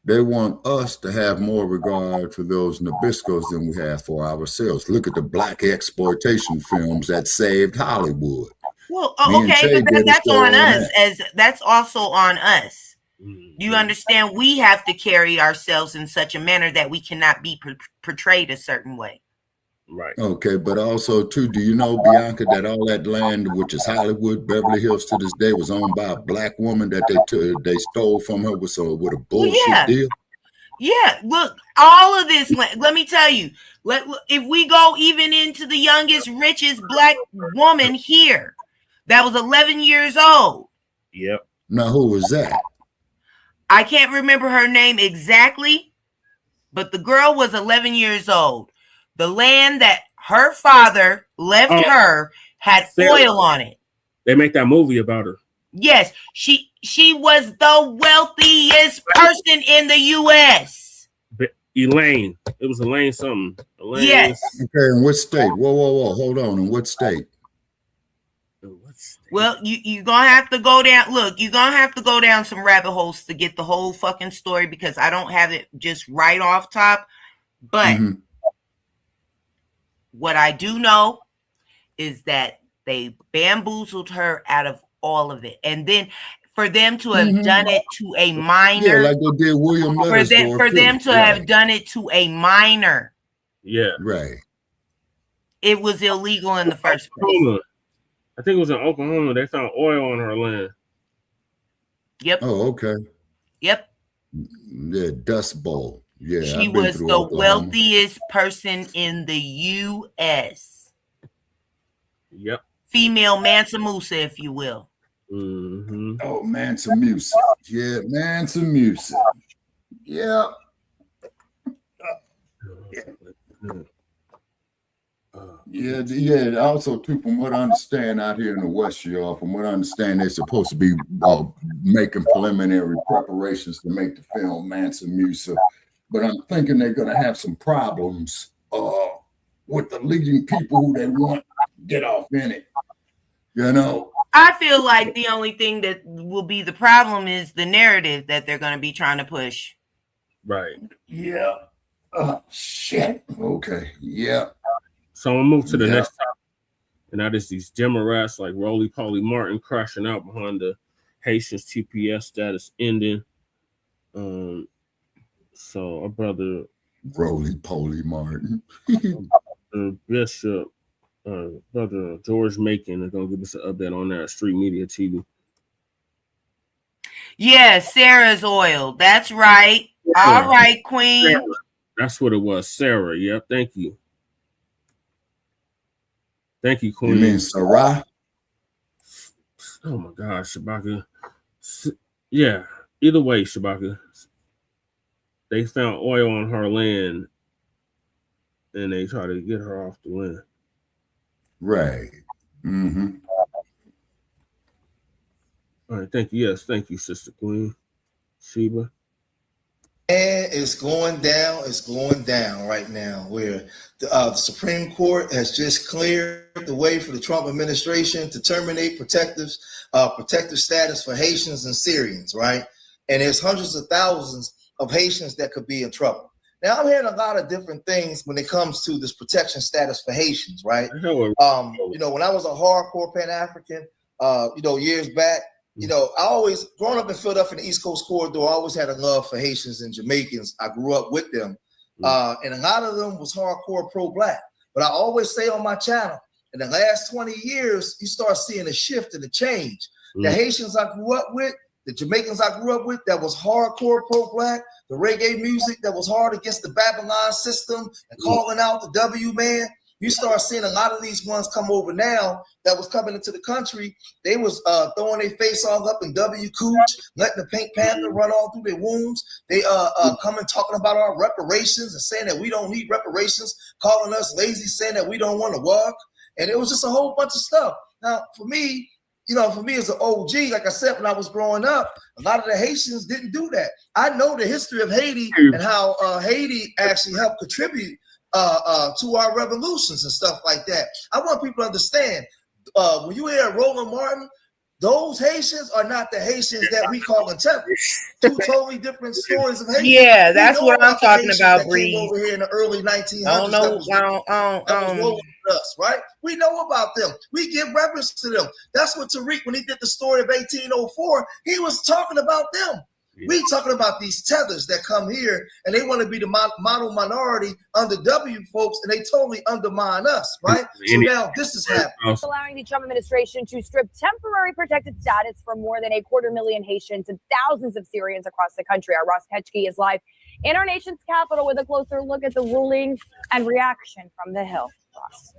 they want us to have more regard for those Nabiscos than we have for ourselves. Look at the black exploitation films that saved Hollywood. Well, okay, but that's on us. That's also on us. You understand? We have to carry ourselves in such a manner that we cannot be portrayed a certain way. Right. Okay, but also too, do you know, Bianca, that all that land, which is Hollywood, Beverly Hills to this day, was owned by a black woman that they stole from her with a bullshit deal? Yeah, look, all of this. Let me tell you. If we go even into the youngest, richest black woman here, that was 11 years old. Yep. Now, who was that? I can't remember her name exactly, but the girl was 11 years old. The land that her father left her had oil on it. They make that movie about her. Yes, she was the wealthiest person in the U.S. Elaine. It was Elaine something. Elaine. Yes. Okay, in what state? Whoa. Hold on. In what state? Well, you're going to have to go down. Look, you're going to have to go down some rabbit holes to get the whole fucking story because I don't have it just right off top. But what I do know is that they bamboozled her out of all of it. And then for them to have done it to a minor. Yeah, like they did William Letters. For them to have done it to a minor. Yeah. Right. It was illegal in the first place. I think it was in Oklahoma. They found oil on her land. Yep. Oh, okay. Yep. Yeah, Dust Bowl. Yeah. She was the wealthiest person in the U.S. Yep. Female Mansa Musa, if you will. Oh, Mansa Musa. Yeah, Mansa Musa. Yeah. Yeah. Also, too, from what I understand out here in the West, y'all, from what I understand, they're supposed to be making preliminary preparations to make the film Mansa Musa. But I'm thinking they're going to have some problems with the leading people who they want to get off in it. You know? I feel like the only thing that will be the problem is the narrative that they're going to be trying to push. Right. Yeah. Shit. Okay. Yeah. So I'm going to move to the next topic. And that is these Democrats like Roly Poly Martin crashing out behind the Haitians TPS status ending. So our brother Roly Poly Martin. Bishop, brother George Macon is going to give us an update on that. Street Media TV. Yeah, Sarah's oil. That's right. All right, Queen. Sarah. That's what it was. Sarah. Yep. Thank you. Thank you, Queen. You mean Sarah? Oh my gosh, Shabaka. Yeah, either way, Shabaka. They found oil on her land and they try to get her off the land. Right. Mm-hmm. All right, thank you. Yes, thank you, Sister Queen. Sheba. And it's going down. It's going down right now where the Supreme Court has just cleared the way for the Trump administration to terminate protective status for Haitians and Syrians, right? And there's hundreds of thousands of Haitians that could be in trouble. Now, I'm hearing a lot of different things when it comes to this protection status for Haitians, right? You know, when I was a hardcore Pan-African, you know, years back, you know, I always, growing up in Philadelphia in the East Coast Corridor, I always had a love for Haitians and Jamaicans. I grew up with them. And a lot of them was hardcore pro-Black. But I always say on my channel, in the last 20 years, you start seeing a shift and a change. The Haitians I grew up with, the Jamaicans I grew up with, that was hardcore pro-Black, the reggae music that was hard against the Babylon system and calling out the W man. You start seeing a lot of these ones come over now that was coming into the country. They was throwing their face all up in W Cooch, letting the Pink Panther run all through their wombs. They coming talking about our reparations and saying that we don't need reparations, calling us lazy, saying that we don't want to work. And it was just a whole bunch of stuff. Now, for me, you know, for me as an OG, like I said, when I was growing up, a lot of the Haitians didn't do that. I know the history of Haiti and how Haiti actually helped contribute to our revolutions and stuff like that. I want people to understand, when you hear Roland Martin, those Haitians are not the Haitians that we call terrorists. Two totally different stories of Haiti. Yeah, that's what I'm talking about, Breeze. Over here in the early 1900s. I don't know. That was rolling with us, right? We know about them. We give reference to them. That's what Tariq, when he did the story of 1804, he was talking about them. We talking about these tethers that come here and they want to be the model minority under W folks, and they totally undermine us, right? So now this is happening. Allowing the Trump administration to strip temporary protected status from more than 250,000 Haitians and thousands of Syrians across the country. Our Ross Ketchke is live in our nation's capital with a closer look at the ruling and reaction from the Hill. Ross.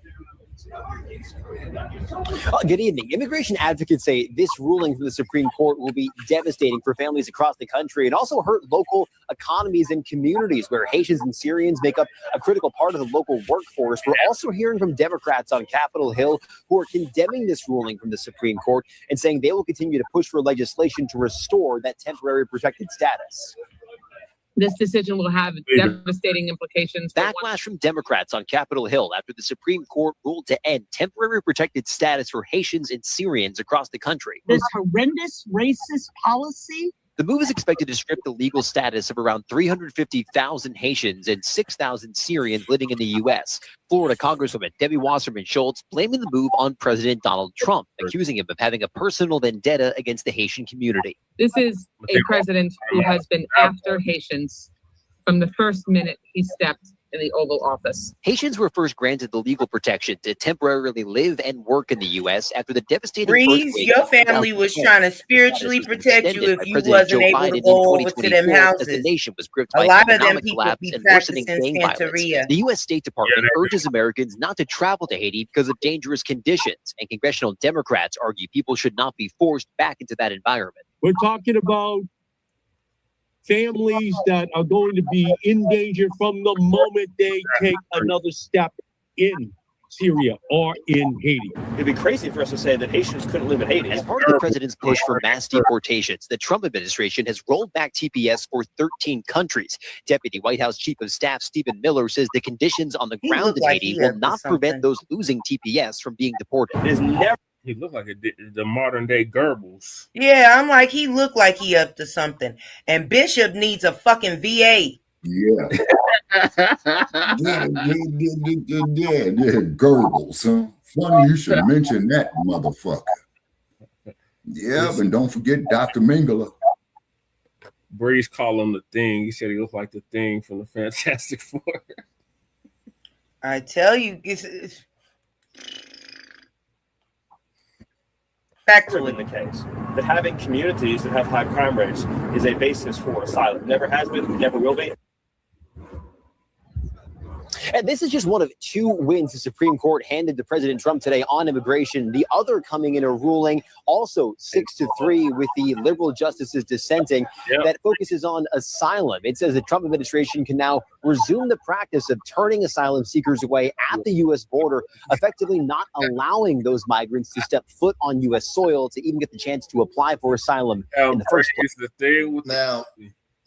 Good evening. Immigration advocates say this ruling from the Supreme Court will be devastating for families across the country and also hurt local economies and communities where Haitians and Syrians make up a critical part of the local workforce. We're also hearing from Democrats on Capitol Hill who are condemning this ruling from the Supreme Court and saying they will continue to push for legislation to restore that temporary protected status. This decision will have devastating implications. Backlash from Democrats on Capitol Hill after the Supreme Court ruled to end temporary protected status for Haitians and Syrians across the country. This horrendous racist policy. The move is expected to strip the legal status of around 350,000 Haitians and 6,000 Syrians living in the U.S. Florida Congresswoman Debbie Wasserman Schultz blaming the move on President Donald Trump, accusing him of having a personal vendetta against the Haitian community. This is a president who has been after Haitians from the first minute he stepped in the Oval Office. Haitians were first granted the legal protection to temporarily live and work in the U.S. after the devastating Breeze, your family was trying to spiritually protect you if you wasn't able to go over to them houses. The nation was gripped A by lot of them economic people collapse be and worsening practicing gang violence. Santeria. The U.S. State Department urges Americans not to travel to Haiti because of dangerous conditions, and congressional Democrats argue people should not be forced back into that environment. We're talking about families that are going to be in danger from the moment they take another step in Syria or in Haiti. It'd be crazy for us to say that Haitians couldn't live in Haiti. As part of the president's push for mass deportations, the Trump administration has rolled back TPS for 13 countries. Deputy White House Chief of Staff Stephen Miller says the conditions on the ground in Haiti will not prevent those losing TPS from being deported. There's never. He looked like the modern day Goebbels. Yeah, I'm like, he looked like he up to something. And Bishop needs a fucking VA. Yeah. Goebbels, huh? Funny you should mention that motherfucker. Yeah, and don't forget Dr. Mengele. Breeze called him the Thing. He said he looked like the Thing from the Fantastic Four. I tell you, it's factually in the case that having communities that have high crime rates is a basis for asylum. Never has been, never will be. And this is just one of 2 wins the Supreme Court handed to President Trump today on immigration. The other coming in a ruling, also 6-3, with the liberal justices dissenting, that focuses on asylum. It says the Trump administration can now resume the practice of turning asylum seekers away at the U.S. border, effectively not allowing those migrants to step foot on U.S. soil to even get the chance to apply for asylum in the first place.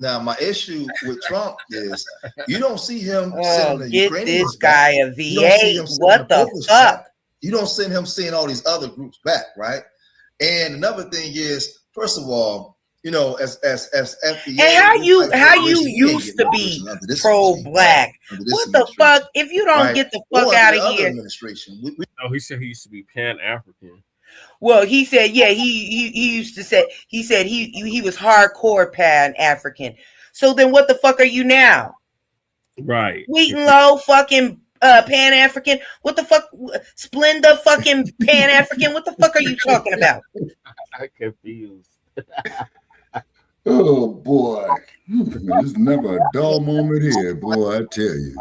Now, my issue with Trump is you don't see him sending the get Ukrainians this guy back. a VA. What the fuck? You don't send him seeing all these other groups back, right? And another thing is, first of all, you know, as FBA, and how you used to be pro-black. What the fuck? If you don't get the fuck out of here. No, he said he used to be Pan-African. Well, he said, yeah, he used to say, he said he was hardcore Pan-African. So then what the fuck are you now? Right. Wheaton Low fucking Pan-African? What the fuck? Splenda fucking Pan-African? What the fuck are you talking about? I'm confused. Oh boy. There's never a dull moment here, boy, I tell you.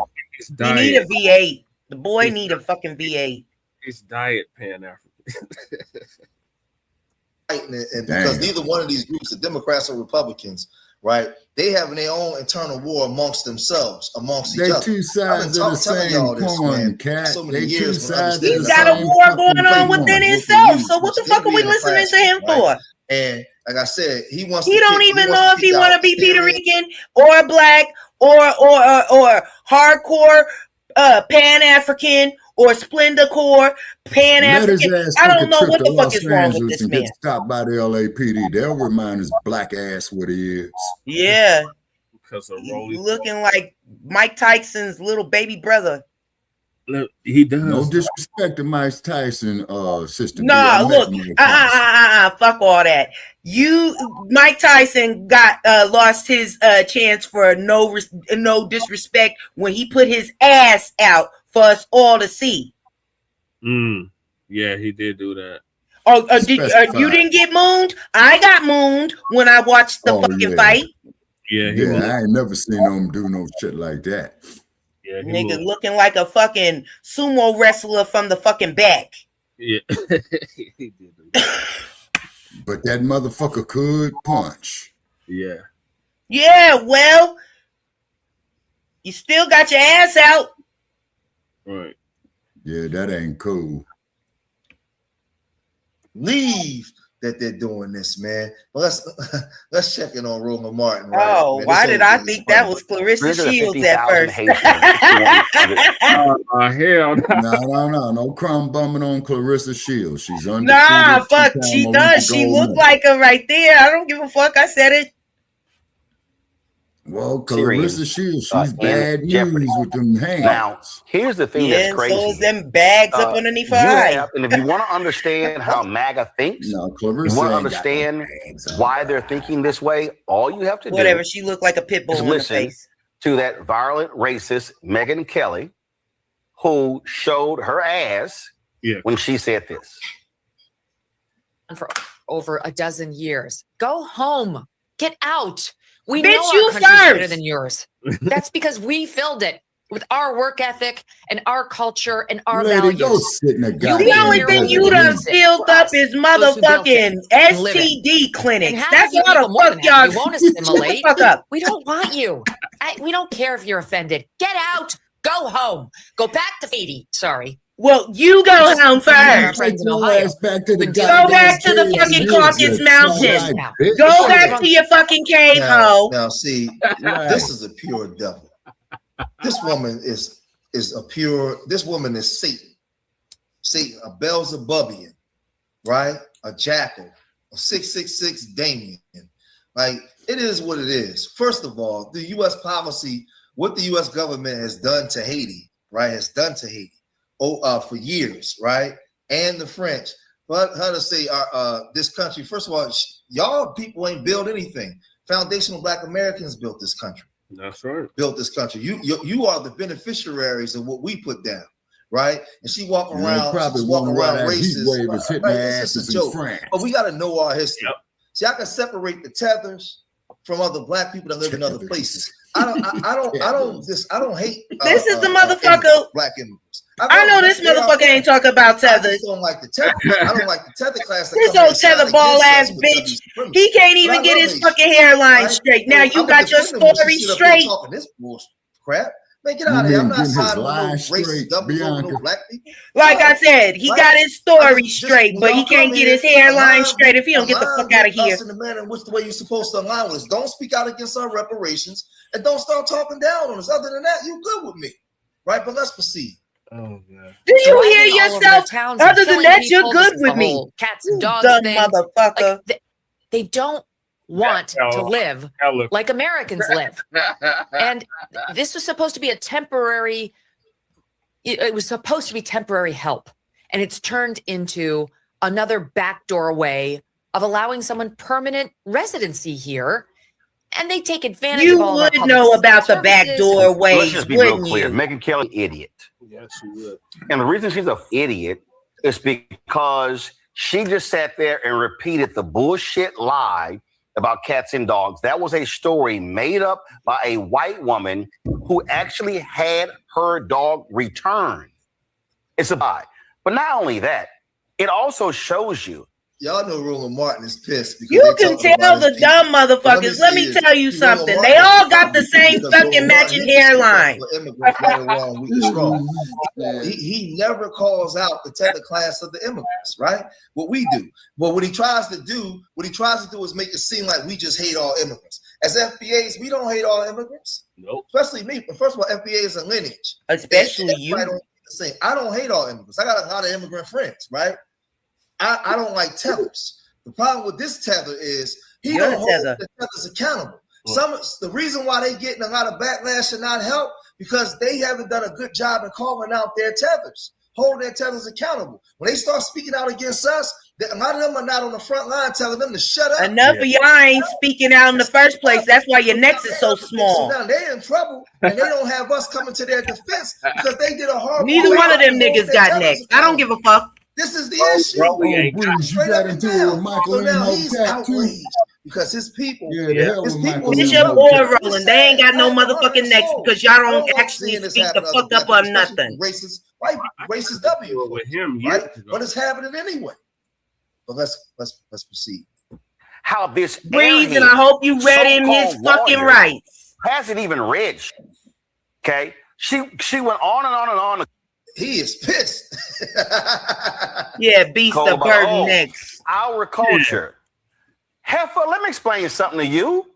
You need a V8. The boy need a fucking V8. It's diet Pan-African. and because neither one of these groups, the Democrats or Republicans, right? They have their own internal war amongst themselves, amongst each other. Two sides of the same coin, Cat. So many They years two sides. He's got a war going on within himself. So what the fuck are we listening to him for? And like I said, he wants. He don't even know if he want to be Puerto Rican or black or hardcore Pan-African or Splenda Core Pan-African. I don't know what the fuck is wrong with this man. Stopped by the LAPD. They'll remind his black ass what he is. Yeah, because of looking like Mike Tyson's little baby brother. Look, he does. No disrespect to Mike Tyson, sister. Nah, look, fuck all that. Mike Tyson got lost his chance for no disrespect when he put his ass out for us all to see. Yeah, he did do that. You didn't get mooned? I got mooned when I watched the fucking fight. Yeah, I ain't never seen him do no shit like that. Yeah, nigga looking like a fucking sumo wrestler from the fucking back. Yeah. But that motherfucker could punch. Yeah. Yeah, well, you still got your ass out. Right. Yeah, that ain't cool. Leave that they're doing this, man. But let's check in on Roland Martin. Right? Oh, man, why did I think that was Clarissa Shields at first? Hell no. No crumb bumming on Clarissa Shields. She's undefeated. Nah, fuck, she does. She looked like her right there. I don't give a fuck. I said it. Well, Clarissa Shields, she's bad news with them hands. Now, here's the thing that's crazy. So is them bags up underneath her eye. And if you want to understand how MAGA thinks, you want to understand why they're thinking this way, all you have to do she looked like a pit bull is in the listen face. to that violent racist Megyn Kelly, who showed her ass when she said this. For over a dozen years. Go home. Get out. We Bitch, know our country's better than yours. That's because we filled it with our work ethic and our culture and our values. The only thing you done filled up is motherfucking STD clinics. That's how the fuck y'all you won't assimilate. Fuck up. We don't want you. We don't care if you're offended. Get out. Go home. Go back to Fiji. Sorry. Well, you go home first. Go back to the fucking Caucasus Mountains. Go back to your fucking cave hole. Now, see, this is a pure devil. This woman is a pure. This woman is Satan. Satan, a Beelzebubian, right? A jackal, a 666 Damien. Like, it is what it is. First of all, the U.S. policy, what the U.S. government has done to Haiti, right? Has done to Haiti. For years, right? And the French, but how to say this country, first of all, y'all people ain't built anything. Foundational Black Americans built this country. That's right. Built this country. You are the beneficiaries of what we put down, right? And she walking around, racist. Right? It's just a joke. But we got to know our history. See, I can separate the tethers from other Black people that live in other places. I don't hate. This is the motherfucker. Black immigrants. I know this motherfucker ain't talking about tethers. I just don't like the tether. I don't like the tether class. This old tether ball ass bitch. He can't even get his fucking hairline straight. Now you got your story straight. Talking this bullshit crap. Man, get out of here. I'm not siding with no racist doubles over no black people. Like I said, he got his story straight, but he can't get his hairline straight if he don't get the fuck out of here. In the manner in which the way you're supposed to align with us. Don't speak out against our reparations and don't start talking down on us. Other than that, you good with me, right? But let's proceed. Oh God. Do you hear yourself? Other than that, you're good with me. Cats and dogs dumb thing. Motherfucker. Like, they don't want to live like Americans live. And this was supposed to be a temporary, it was supposed to be temporary help. And it's turned into another backdoor way of allowing someone permanent residency here. And they take advantage of all would know about the backdoor way. Let's just be real clear. Megyn Kelly, idiot. Yes, she would. And the reason she's an idiot is because she just sat there and repeated the bullshit lie about cats and dogs. That was a story made up by a white woman who actually had her dog returned. It's a lie. But not only that, it also shows you. Y'all know Roland Martin is pissed. Because you can tell the dumb motherfuckers. Let me tell you something. They all got the same fucking matching hairline. He never calls out the tether class of the immigrants, right? What we do. But what he tries to do is make it seem like we just hate all immigrants. As FBAs, we don't hate all immigrants. Nope. Especially me. First of all, FBA is a lineage. Especially you. I don't hate all immigrants. I got a lot of immigrant friends, right? I don't like tethers. The problem with this tether is he don't hold the tethers accountable. The reason why they getting a lot of backlash and not help because they haven't done a good job in calling out their tethers, holding their tethers accountable. When they start speaking out against us, a lot of them are not on the front line telling them to shut up. Enough of y'all ain't speaking out in the first place. That's why your necks is so small. So now they're in trouble, and they don't have us coming to their defense because they did a horrible. Neither one of them niggas got necks. I don't give a fuck. This is the issue. Bruce, you got into it with Michael and he's outraged because his people, Bishop or Roland, they ain't got no motherfucking necks because y'all don't actually speak the fuck up on nothing. Racist W with him, right? But it's happening anyway. But let's proceed. How this Breeze, and I hope you read him his fucking rights. Hasn't even read. Okay, she went on and on and on. He is pissed. Yeah, beast of burden next. Our culture. Heifer, let me explain something to you.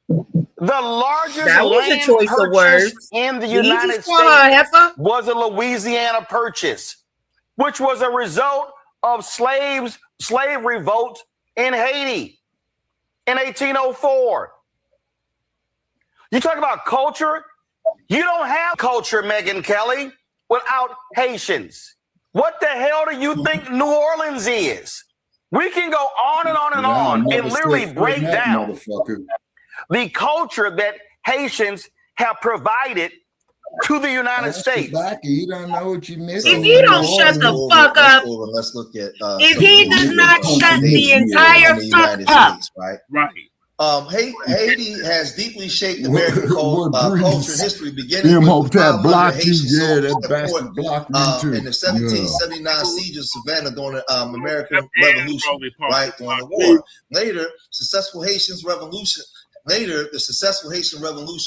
The largest land purchase in the United States was a Louisiana Purchase, which was a result of slave revolt in Haiti in 1804. You talk about culture? You don't have culture, Megyn Kelly, without Haitians. What the hell do you think New Orleans is? We can go on and on and on and literally break down the culture that Haitians have provided to the United States. Bacc, you don't know what you're missing. If you don't shut the fuck up, let's look at if he does not shut the entire fuck up, right. Haiti has deeply shaped American culture and history, beginning with the Blocc, in the 1779 siege of Savannah during the American Revolution, right, during the war. Later, the successful Haitian Revolution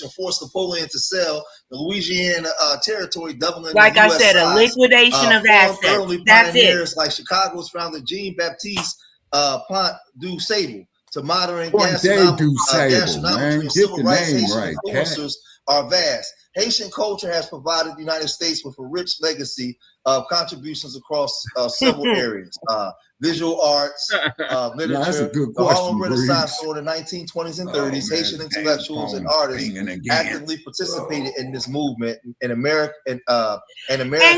forced Napoleon to sell the Louisiana territory, doubling like the I US said, a liquidation of assets. That's it. Like Chicago's founder Jean-Baptiste Pont du Sable. To modern gastronomy and civil rights, Haitian influencers are vast. Haitian culture has provided the United States with a rich legacy of contributions across several areas. Visual arts, literature, the Harlem Renaissance during the 1920s and 30s, Haitian intellectuals and artists actively participated in this movement in America. And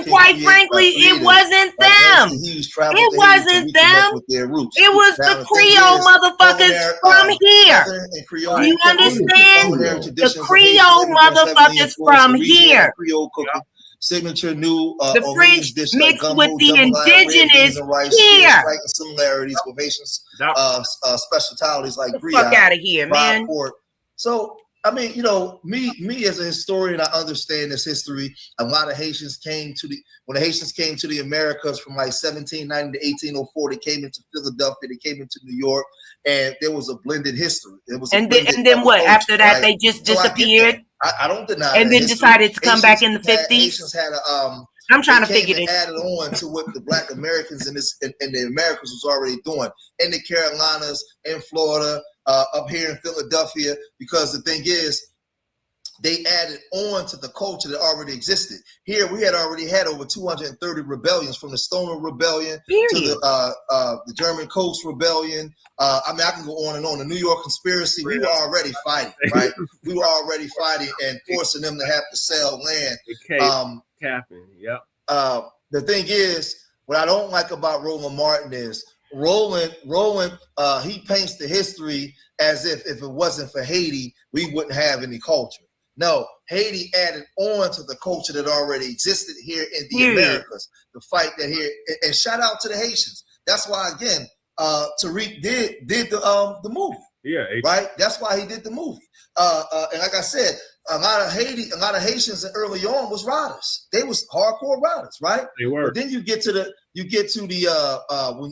quite frankly, it wasn't them. It wasn't them. It was the Creole motherfuckers from here. Do you understand? The Creole motherfuckers from here. Signature new the French mixed with the indigenous here. Similarities with Haitian specialties like Fuck out of here, man. So I mean, you know, me as a historian, I understand this history. A lot of Haitians came to when the Haitians came to the Americas from like 1790 to 1804. They came into Philadelphia, they came into New York, and there was a blended history. There was and then what? Culture, after that, right? They just disappeared. I don't deny. And then decided to come back in the 50s. Haitians had a I'm trying to figure this. Added on to what the Black Americans in the Americas was already doing in the Carolinas, in Florida, up here in Philadelphia, because the thing is, they added on to the culture that already existed. Here, we had already had over 230 rebellions, from the Stoner Rebellion to the German Coast Rebellion. I mean, I can go on and on. The New York Conspiracy, we were already fighting, right? We were already fighting and forcing them to have to sell land. Capping, yep. The thing is, what I don't like about Roland Martin is Roland, he paints the history as if it wasn't for Haiti, we wouldn't have any culture. No, Haiti added on to the culture that already existed here in the Americas. The fight that here, and shout out to the Haitians. That's why, again, Tariq did the movie. Yeah, right. That's why he did the movie. And like I said, a lot of Haitians early on was riders. They was hardcore riders, right? They were. But then you get to the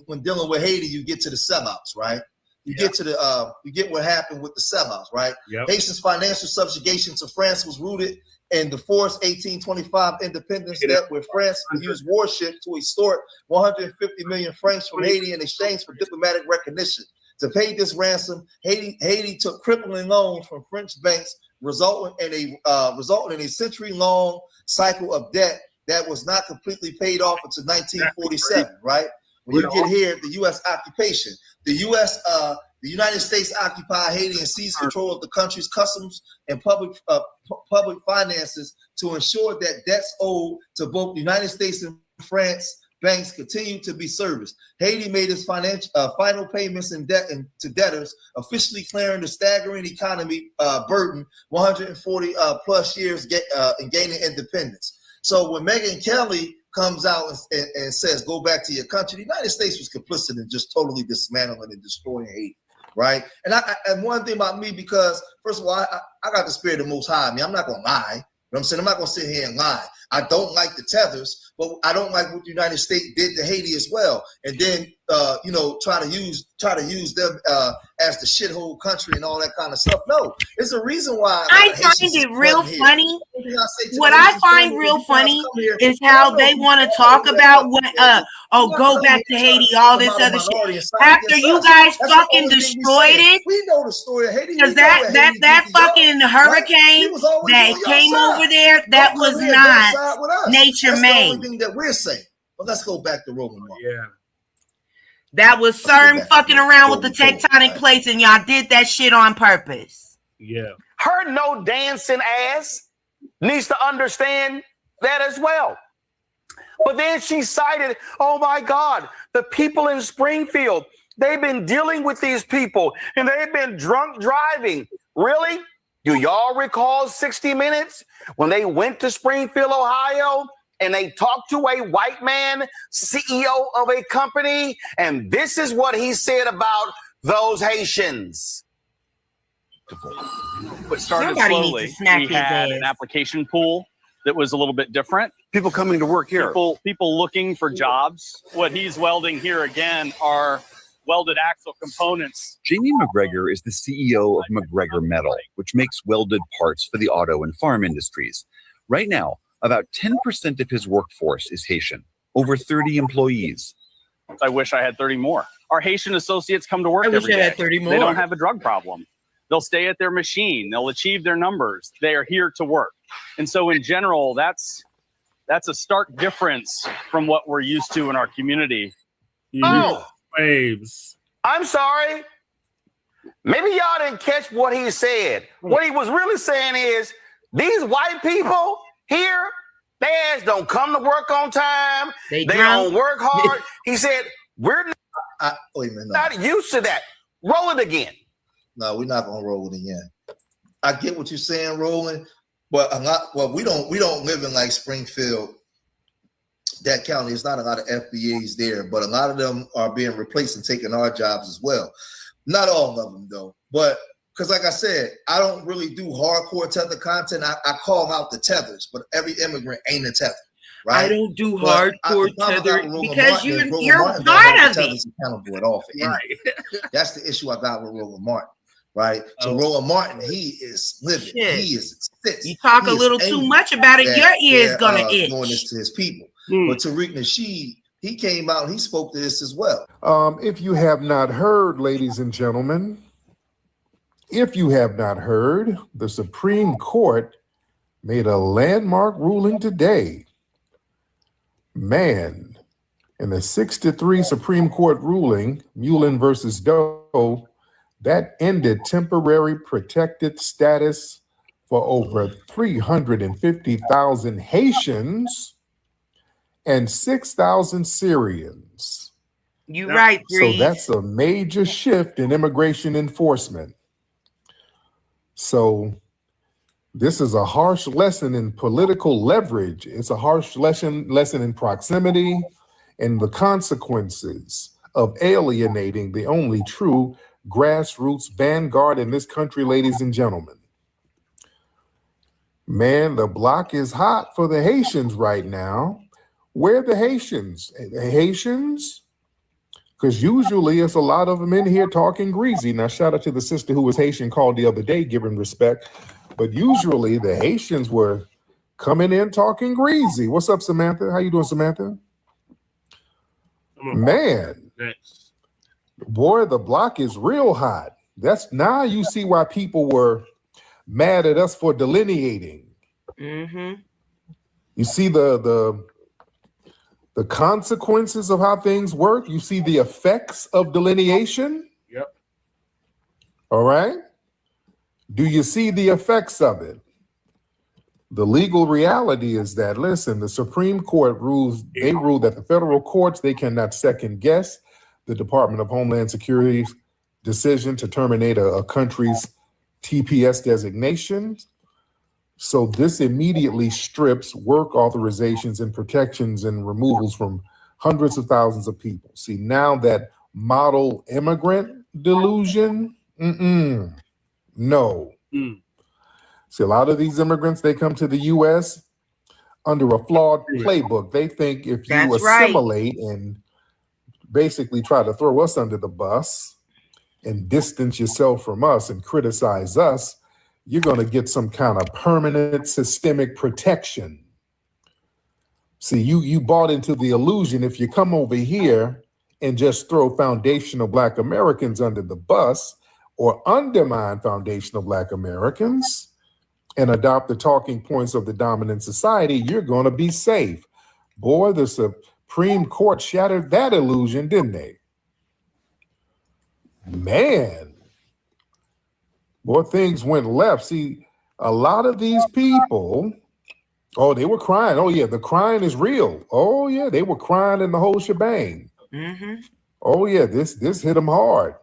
when dealing with Haiti, you get to the sellouts, right? You get to you get what happened with the sellouts, right? Yep. Haitians' financial subjugation to France was rooted in the forced 1825 independence that where France used warships to extort 150 million francs from Haiti in exchange for diplomatic recognition. To pay this ransom, Haiti took crippling loans from French banks, resulting in a century-long cycle of debt that was not completely paid off until 1947. Right? When you get here, the U.S. occupation, the United States occupied Haiti and seized control of the country's customs and public finances to ensure that debts owed to both the United States and France banks continue to be serviced. Haiti made its final payments in debt to debtors, officially clearing the staggering economy burden 140 plus years in gaining independence. So when Megyn Kelly comes out and says, go back to your country, the United States was complicit in just totally dismantling and destroying Haiti, right? And one thing about me, because first of all, I got the spirit of the Most High. I mean, I'm not going to lie. You know what I'm saying? I'm not going to sit here and lie. I don't like the tethers, but I don't like what the United States did to Haiti as well. And then, try to use them as the shithole country and all that kind of stuff. No, there's a reason why. I find it real funny. What I find real funny is how they want to talk about what, go back to Haiti, all this other shit. After you guys fucking destroyed it, we know the story of Haiti. Because that fucking hurricane that came over there, that was not nature made. That's the only thing that we're saying. But let's go back to Roland Martin. Yeah. That was CERN fucking around with the tectonic plates, and y'all did that shit on purpose. Yeah. Her no dancing ass needs to understand that as well. But then she cited, oh my God, the people in Springfield, they've been dealing with these people and they've been drunk driving. Really? Do y'all recall 60 Minutes when they went to Springfield, Ohio, and they talked to a white man, CEO of a company, and this is what he said about those Haitians. What started slowly, we had an application pool that was a little bit different. People coming to work here. People looking for jobs. What he's welding here again are welded axle components. Jamie McGregor is the CEO of McGregor Metal, which makes welded parts for the auto and farm industries. Right now, about 10% of his workforce is Haitian, over 30 employees. I wish I had 30 more. Our Haitian associates come to work every day. I had 30 more. They don't have a drug problem. They'll stay at their machine. They'll achieve their numbers. They are here to work. And so in general, that's a stark difference from what we're used to in our community. Oh, waves. I'm sorry. Maybe y'all didn't catch what he said. What he was really saying is these white people here, their ass don't come to work on time. They don't work hard. He said, we're not used to that. Roll it again. No, we're not gonna roll it again. I get what you're saying, Roland, but we don't live in like Springfield, that county. It's not a lot of FBAs there, but a lot of them are being replaced and taking our jobs as well. Not all of them though, but because like I said, I don't really do hardcore tether content. I call out the tethers, but every immigrant ain't a tether. Right? I don't do hardcore tether because you're part of it. Accountable at all for anything. That's the issue I got with Roland Martin. Right. So Roland Martin, he is living. Shit. He is sick. You talk a little too much about it, your ear is gonna itch. Doing this to his people. But Tariq Nasheed, he came out and he spoke to this as well. If you have not heard, ladies and gentlemen, if you have not heard, the Supreme Court made a landmark ruling today. Man, in a 6-3 Supreme Court ruling, Mullen versus Doe, that ended temporary protected status for over 350,000 Haitians and 6,000 Syrians. You're right, Breeze. So that's a major shift in immigration enforcement. So this is a harsh lesson in political leverage. It's a harsh lesson in proximity and the consequences of alienating the only true grassroots vanguard in this country, ladies and gentlemen. Man, the block is hot for the Haitians right now. Where are the Haitians? The Haitians? Because usually it's a lot of them in here talking greasy. Now, shout out to the sister who was Haitian called the other day, giving respect. But usually the Haitians were coming in talking greasy. What's up, Samantha? How you doing, Samantha? Man, boy, the block is real hot. That's now you see why people were mad at us for delineating. Mm-hmm. You see the consequences of how things work. You see the effects of delineation. Yep. All right. Do you see the effects of it? The legal reality is that, listen, the Supreme Court ruled that the federal courts, they cannot second guess the Department of Homeland Security's decision to terminate a country's TPS designation. So this immediately strips work authorizations and protections and removals from hundreds of thousands of people. See, now that model immigrant delusion, no. See, a lot of these immigrants, they come to the U.S. under a flawed playbook. They think if you assimilate and basically try to throw us under the bus and distance yourself from us and criticize us, you're going to get some kind of permanent systemic protection. See, you bought into the illusion if you come over here and just throw foundational Black Americans under the bus or undermine foundational Black Americans and adopt the talking points of the dominant society, you're going to be safe. Boy, the Supreme Court shattered that illusion, didn't they? Man. Boy, things went left. See, a lot of these people, oh, they were crying. Oh, yeah, the crying is real. Oh, yeah, they were crying in the whole shebang. Mm-hmm. Oh, yeah, this hit them hard.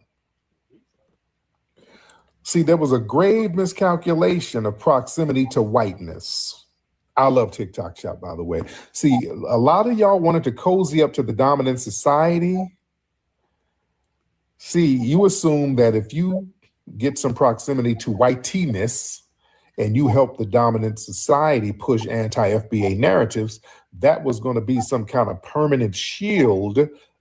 See, there was a grave miscalculation of proximity to whiteness. I love TikTok Shop, by the way. See, a lot of y'all wanted to cozy up to the dominant society. See, you assume that if you get some proximity to whiteness and you help the dominant society push anti-FBA narratives, that was going to be some kind of permanent shield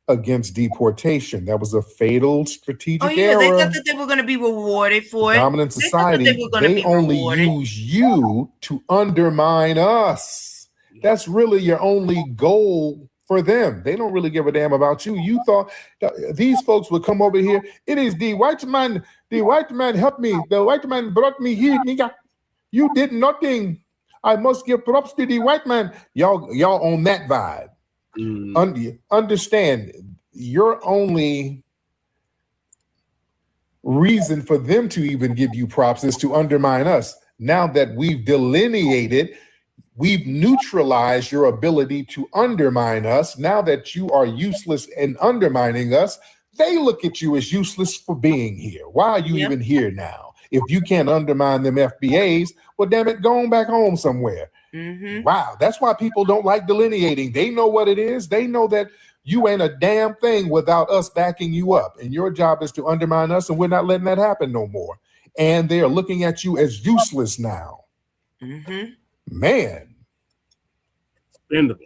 against deportation. That was a fatal strategic error. They thought that they were going to be rewarded for it. Dominant society, they only use you to undermine us. That's really your only goal for them. They don't really give a damn about you. You thought these folks would come over here. It is the white man helped me. The white man brought me here, nigga. You did nothing. I must give props to the white man. Y'all on that vibe. Understand, your only reason for them to even give you props is to undermine us. Now that we've delineated, we've neutralized your ability to undermine us. Now that you are useless in undermining us, they look at you as useless for being here. Why are you even here now? If you can't undermine them FBAs, well, damn it, go on back home somewhere. Mm-hmm. Wow, that's why people don't like delineating. They know what it is. They know that you ain't a damn thing without us backing you up. And your job is to undermine us, and we're not letting that happen no more. and they are looking at you as useless now. Mm-hmm. Man. Expendable.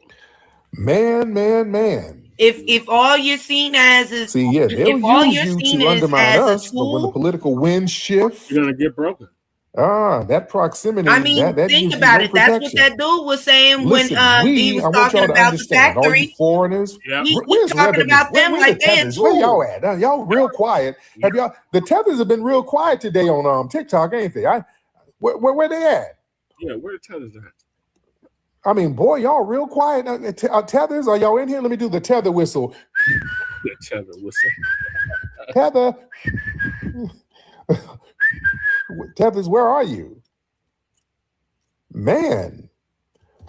Man. If all you're seen as is they'll use you to undermine us, but when the political winds shift, you're gonna get broken. That proximity. I mean, that think gives about you it. no That's what protection. that dude was saying. Listen, when he was I want talking y'all to about the understand, all factory. you foreigners, He's talking about them where like the they in tethers? Where y'all school. at? Y'all real quiet. Have y'all? The tethers have been real quiet today on TikTok, ain't they? Where they at? Yeah, where the tethers at? I mean, boy, y'all real quiet. Tethers, are y'all in here? Let me do the tether whistle. The tether whistle. Tether. Tethers, where are you? Man,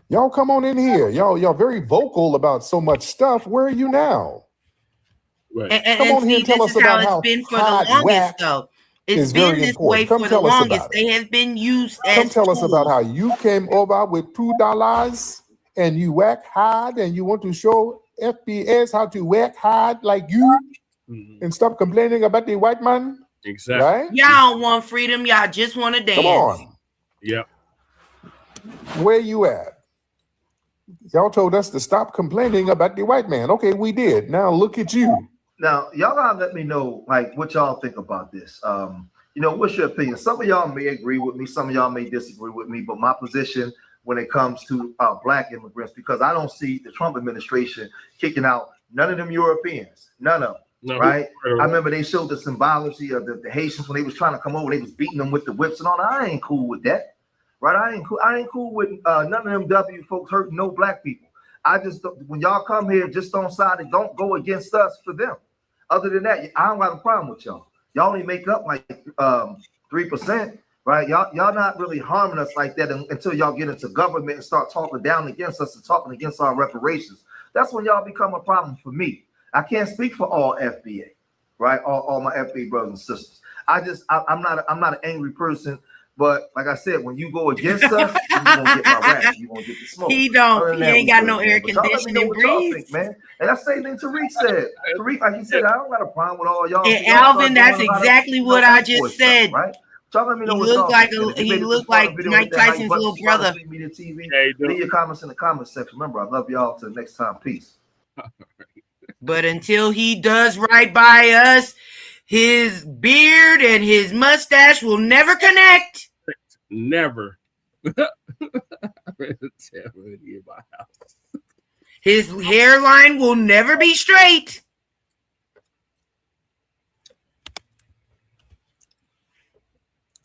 y'all come on in here. Y'all very vocal about so much stuff. Where are you now? Right. Come on here and tell us about how it's been for the hot longest, whack though. is It's been very this important. way Come for the tell us longest. about it. They have been used as Come tell us about tools. how you came over with $2 and you whack hard and you want to show FPS how to whack hard like you and stop complaining about the white man. Exactly. Right? Y'all don't want freedom. Y'all just want to dance. Come on. Yep. Where you at? Y'all told us to stop complaining about the white man. Okay, we did. Now look at you. Now, y'all gotta let me know, like, what y'all think about this. What's your opinion? Some of y'all may agree with me, some of y'all may disagree with me, but my position when it comes to Black immigrants, because I don't see the Trump administration kicking out none of them Europeans, none of them. No, right? I remember they showed the symbology of the Haitians when they was trying to come over, they was beating them with the whips and all that. I ain't cool with that. Right? I ain't cool with none of them W folks hurting no Black people. I just, when y'all come here, just don't side and don't go against us for them. Other than that, I don't have a problem with y'all. Y'all only make up like 3%, right? Y'all not really harming us like that until y'all get into government and start talking down against us and talking against our reparations. That's when y'all become a problem for me. I can't speak for all FBA, right? All my FBA brothers and sisters. I'm not an angry person, but like I said, when you go against us, you're gonna get my rap. You're gonna get the smoke. He ain't got no air conditioning. What y'all think, man? And that's the same thing Tariq said. Tariq, like he said, I don't got a problem with all y'all. And Alvin, that's exactly what I just said. Stuff, right? Y'all let me know he looked like Mike Tyson's little brother. Leave your comments in the comments section. Remember, I love y'all. Till next time. Peace. But until he does right by us, his beard and his mustache will never connect. Never. His hairline will never be straight.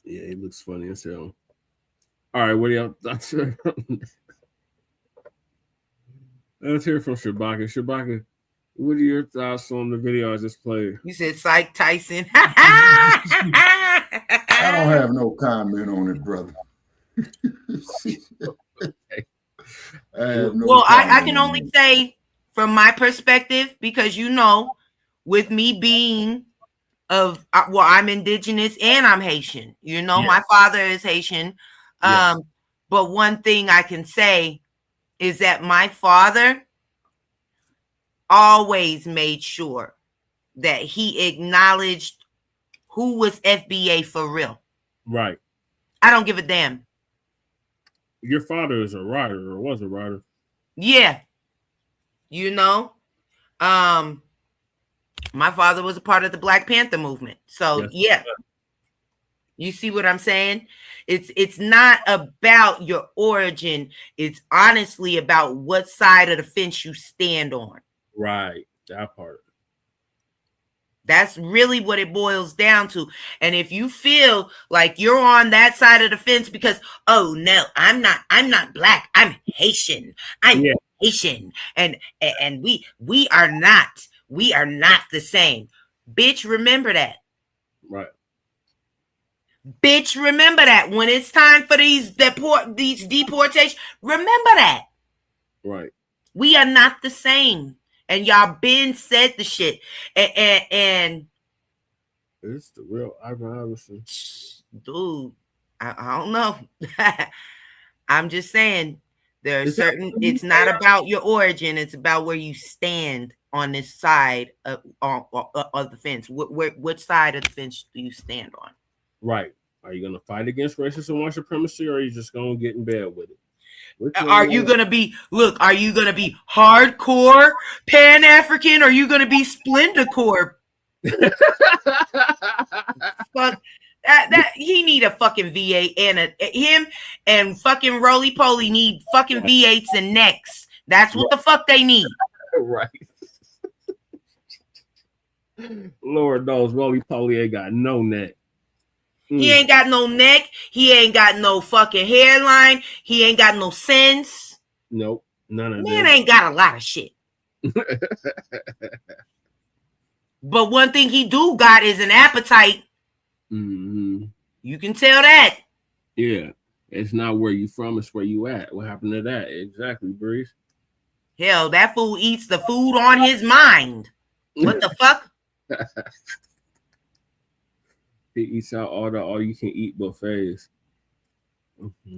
Yeah, he looks funny as hell. All right, what do y'all? Let's hear from Shabaka. Shabaka, what are your thoughts on the video I just played? You said Psych Tyson. I don't have no comment on it, brother. I can only say from my perspective, because with me being I'm indigenous and I'm Haitian. My father is Haitian. But one thing I can say is that my father always made sure that he acknowledged who was FBA for real. Right. I don't give a damn. Your father is a writer or was a writer. Yeah. My father was a part of the Black Panther movement. So yeah. You see what I'm saying? It's not about your origin. It's honestly about what side of the fence you stand on. Right. That part. That's really what it boils down to. And if you feel like you're on that side of the fence because, oh no, I'm not Black, I'm Haitian. I'm Haitian. And we are not the same. Bitch, remember that. Right. Bitch, remember that. When it's time for these deportations, remember that. Right. We are not the same. And y'all been said the shit. And it's the real Ivan Iverson. Dude, I don't know. I'm just saying there are it's not about your origin, it's about where you stand on this side of the fence. Which side of the fence do you stand on? Right. Are you gonna fight against racism and white supremacy, or are you just gonna get in bed with it? Are you gonna be hardcore Pan-African, or are you gonna be Splendocore? Fuck that he need a fucking V8 and him and fucking Roly Poly need fucking V8s and necks. That's what the fuck they need. Right. Lord knows Roly Poly ain't got no neck. He ain't got no neck. He ain't got no fucking hairline. He ain't got no sense. Nope. None of that. Man ain't got a lot of shit. But one thing he do got is an appetite. Mm-hmm. You can tell that. Yeah. It's not where you from, it's where you at. What happened to that? Exactly, Breeze. Hell, that fool eats the food on his mind. What the fuck? He eats out all the all-you-can-eat buffets. Mm-hmm.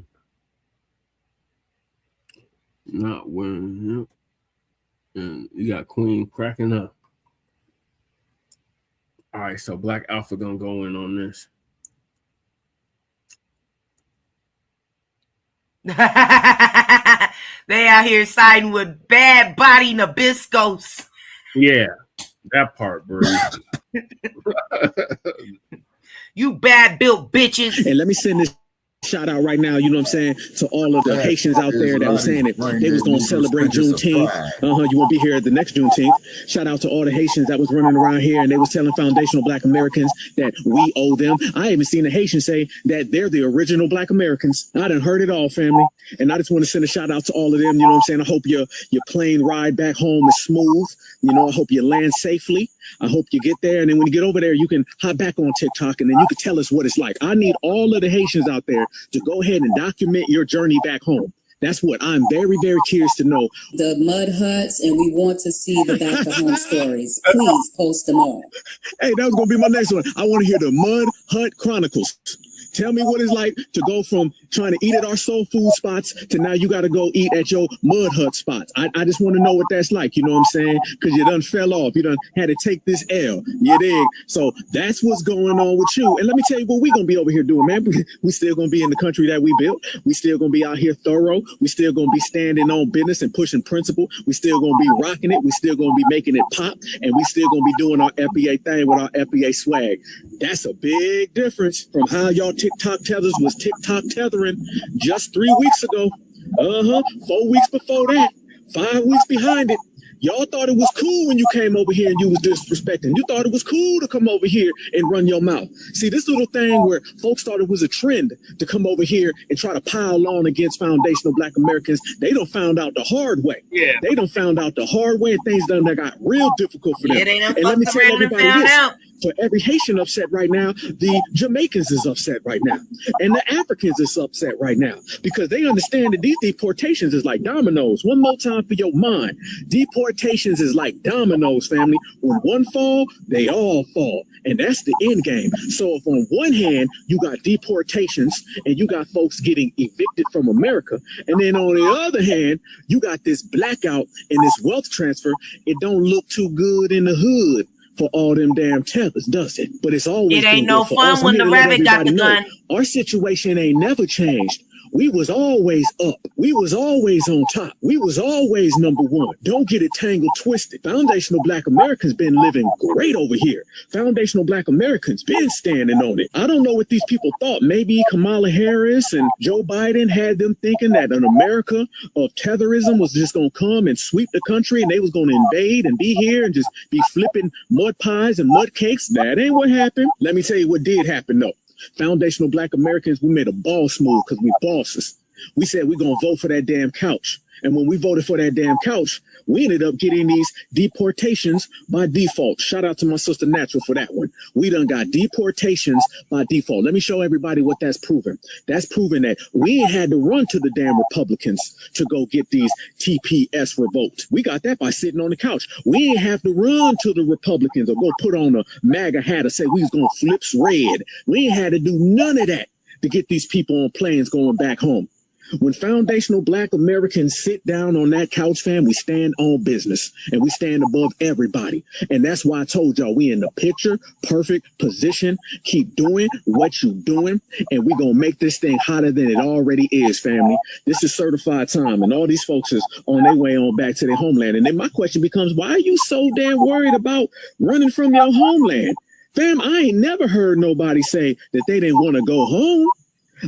Not when, and you got Queen cracking up. All right, so Black Alpha gonna go in on this. They out here siding with bad body Nabiscos. Yeah, that part, bro. You bad built bitches. And let me send this shout out right now, you know what I'm saying, to all of the Haitians out there that was saying that they was going to celebrate Juneteenth. You won't be here at the next Juneteenth. Shout out to all the Haitians that was running around here and they was telling foundational Black Americans that we owe them. I even seen a Haitian say that they're the original Black Americans. I done heard it all, family. And I just want to send a shout out to all of them. You know what I'm saying? I hope your plane ride back home is smooth. You know, I hope you land safely. I hope you get there. And then when you get over there, you can hop back on TikTok and then you can tell us what it's like. I need all of the Haitians out there to go ahead and document your journey back home. That's what I'm very, very curious to know. The mud huts, and we want to see the back to home stories. Please post them all. Hey, that was going to be my next one. I want to hear the Mud Hut Chronicles. Tell me what it's like to go from trying to eat at our soul food spots to now you got to go eat at your mud hut spots. I just want to know what that's like, you know what I'm saying? Because you done fell off. You done had to take this L. You dig? So that's what's going on with you. And let me tell you what we're going to be over here doing, man. We still going to be in the country that we built. We still going to be out here thorough. We still going to be standing on business and pushing principle. We still going to be rocking it. We still going to be making it pop. And we still going to be doing our FBA thing with our FBA swag. That's a big difference from how y'all TikTok tethers was TikTok tethering just 3 weeks ago. 4 weeks before that, 5 weeks behind it. Y'all thought it was cool when you came over here and you was disrespecting. You thought it was cool to come over here and run your mouth. See, this little thing where folks thought it was a trend to come over here and try to pile on against foundational Black Americans, they done found out the hard way. Yeah. They done found out the hard way and things done that got real difficult for them. And let me tell everybody this. For every Haitian upset right now, the Jamaicans is upset right now. And the Africans is upset right now because they understand that these deportations is like dominoes. One more time for your mind. Deportations is like dominoes, family. When one fall, they all fall. And that's the end game. So if on one hand, you got deportations and you got folks getting evicted from America, and then on the other hand, you got this blackout and this wealth transfer, it don't look too good in the hood for all them damn tethers, does it? But it's always. It ain't no fun when the rabbit got the gun. Our situation ain't never changed. We was always up. We was always on top. We was always number one. Don't get it tangled twisted. Foundational Black Americans been living great over here. Foundational Black Americans been standing on it. I don't know what these people thought. Maybe Kamala Harris and Joe Biden had them thinking that an America of tetherism was just going to come and sweep the country and they was going to invade and be here and just be flipping mud pies and mud cakes. That ain't what happened. Let me tell you what did happen though. Foundational Black Americans, we made a boss move because we bosses. We said we're going to vote for that damn couch. And when we voted for that damn couch, we ended up getting these deportations by default. Shout out to my sister Natural for that one. We done got deportations by default. Let me show everybody what that's proven. That's proven that we ain't had to run to the damn Republicans to go get these TPS revoked. We got that by sitting on the couch. We ain't have to run to the Republicans or go put on a MAGA hat or say we was going to flips red. We ain't had to do none of that to get these people on planes going back home. When foundational Black Americans sit down on that couch, fam, we stand on business and we stand above everybody. And that's why I told y'all we in the picture perfect position. Keep doing what you doing, and we gonna make this thing hotter than it already is, family. This is certified time, and all these folks is on their way on back to their homeland. And then my question becomes, why are you so damn worried about running from your homeland? Fam, I ain't never heard nobody say that they didn't want to go home.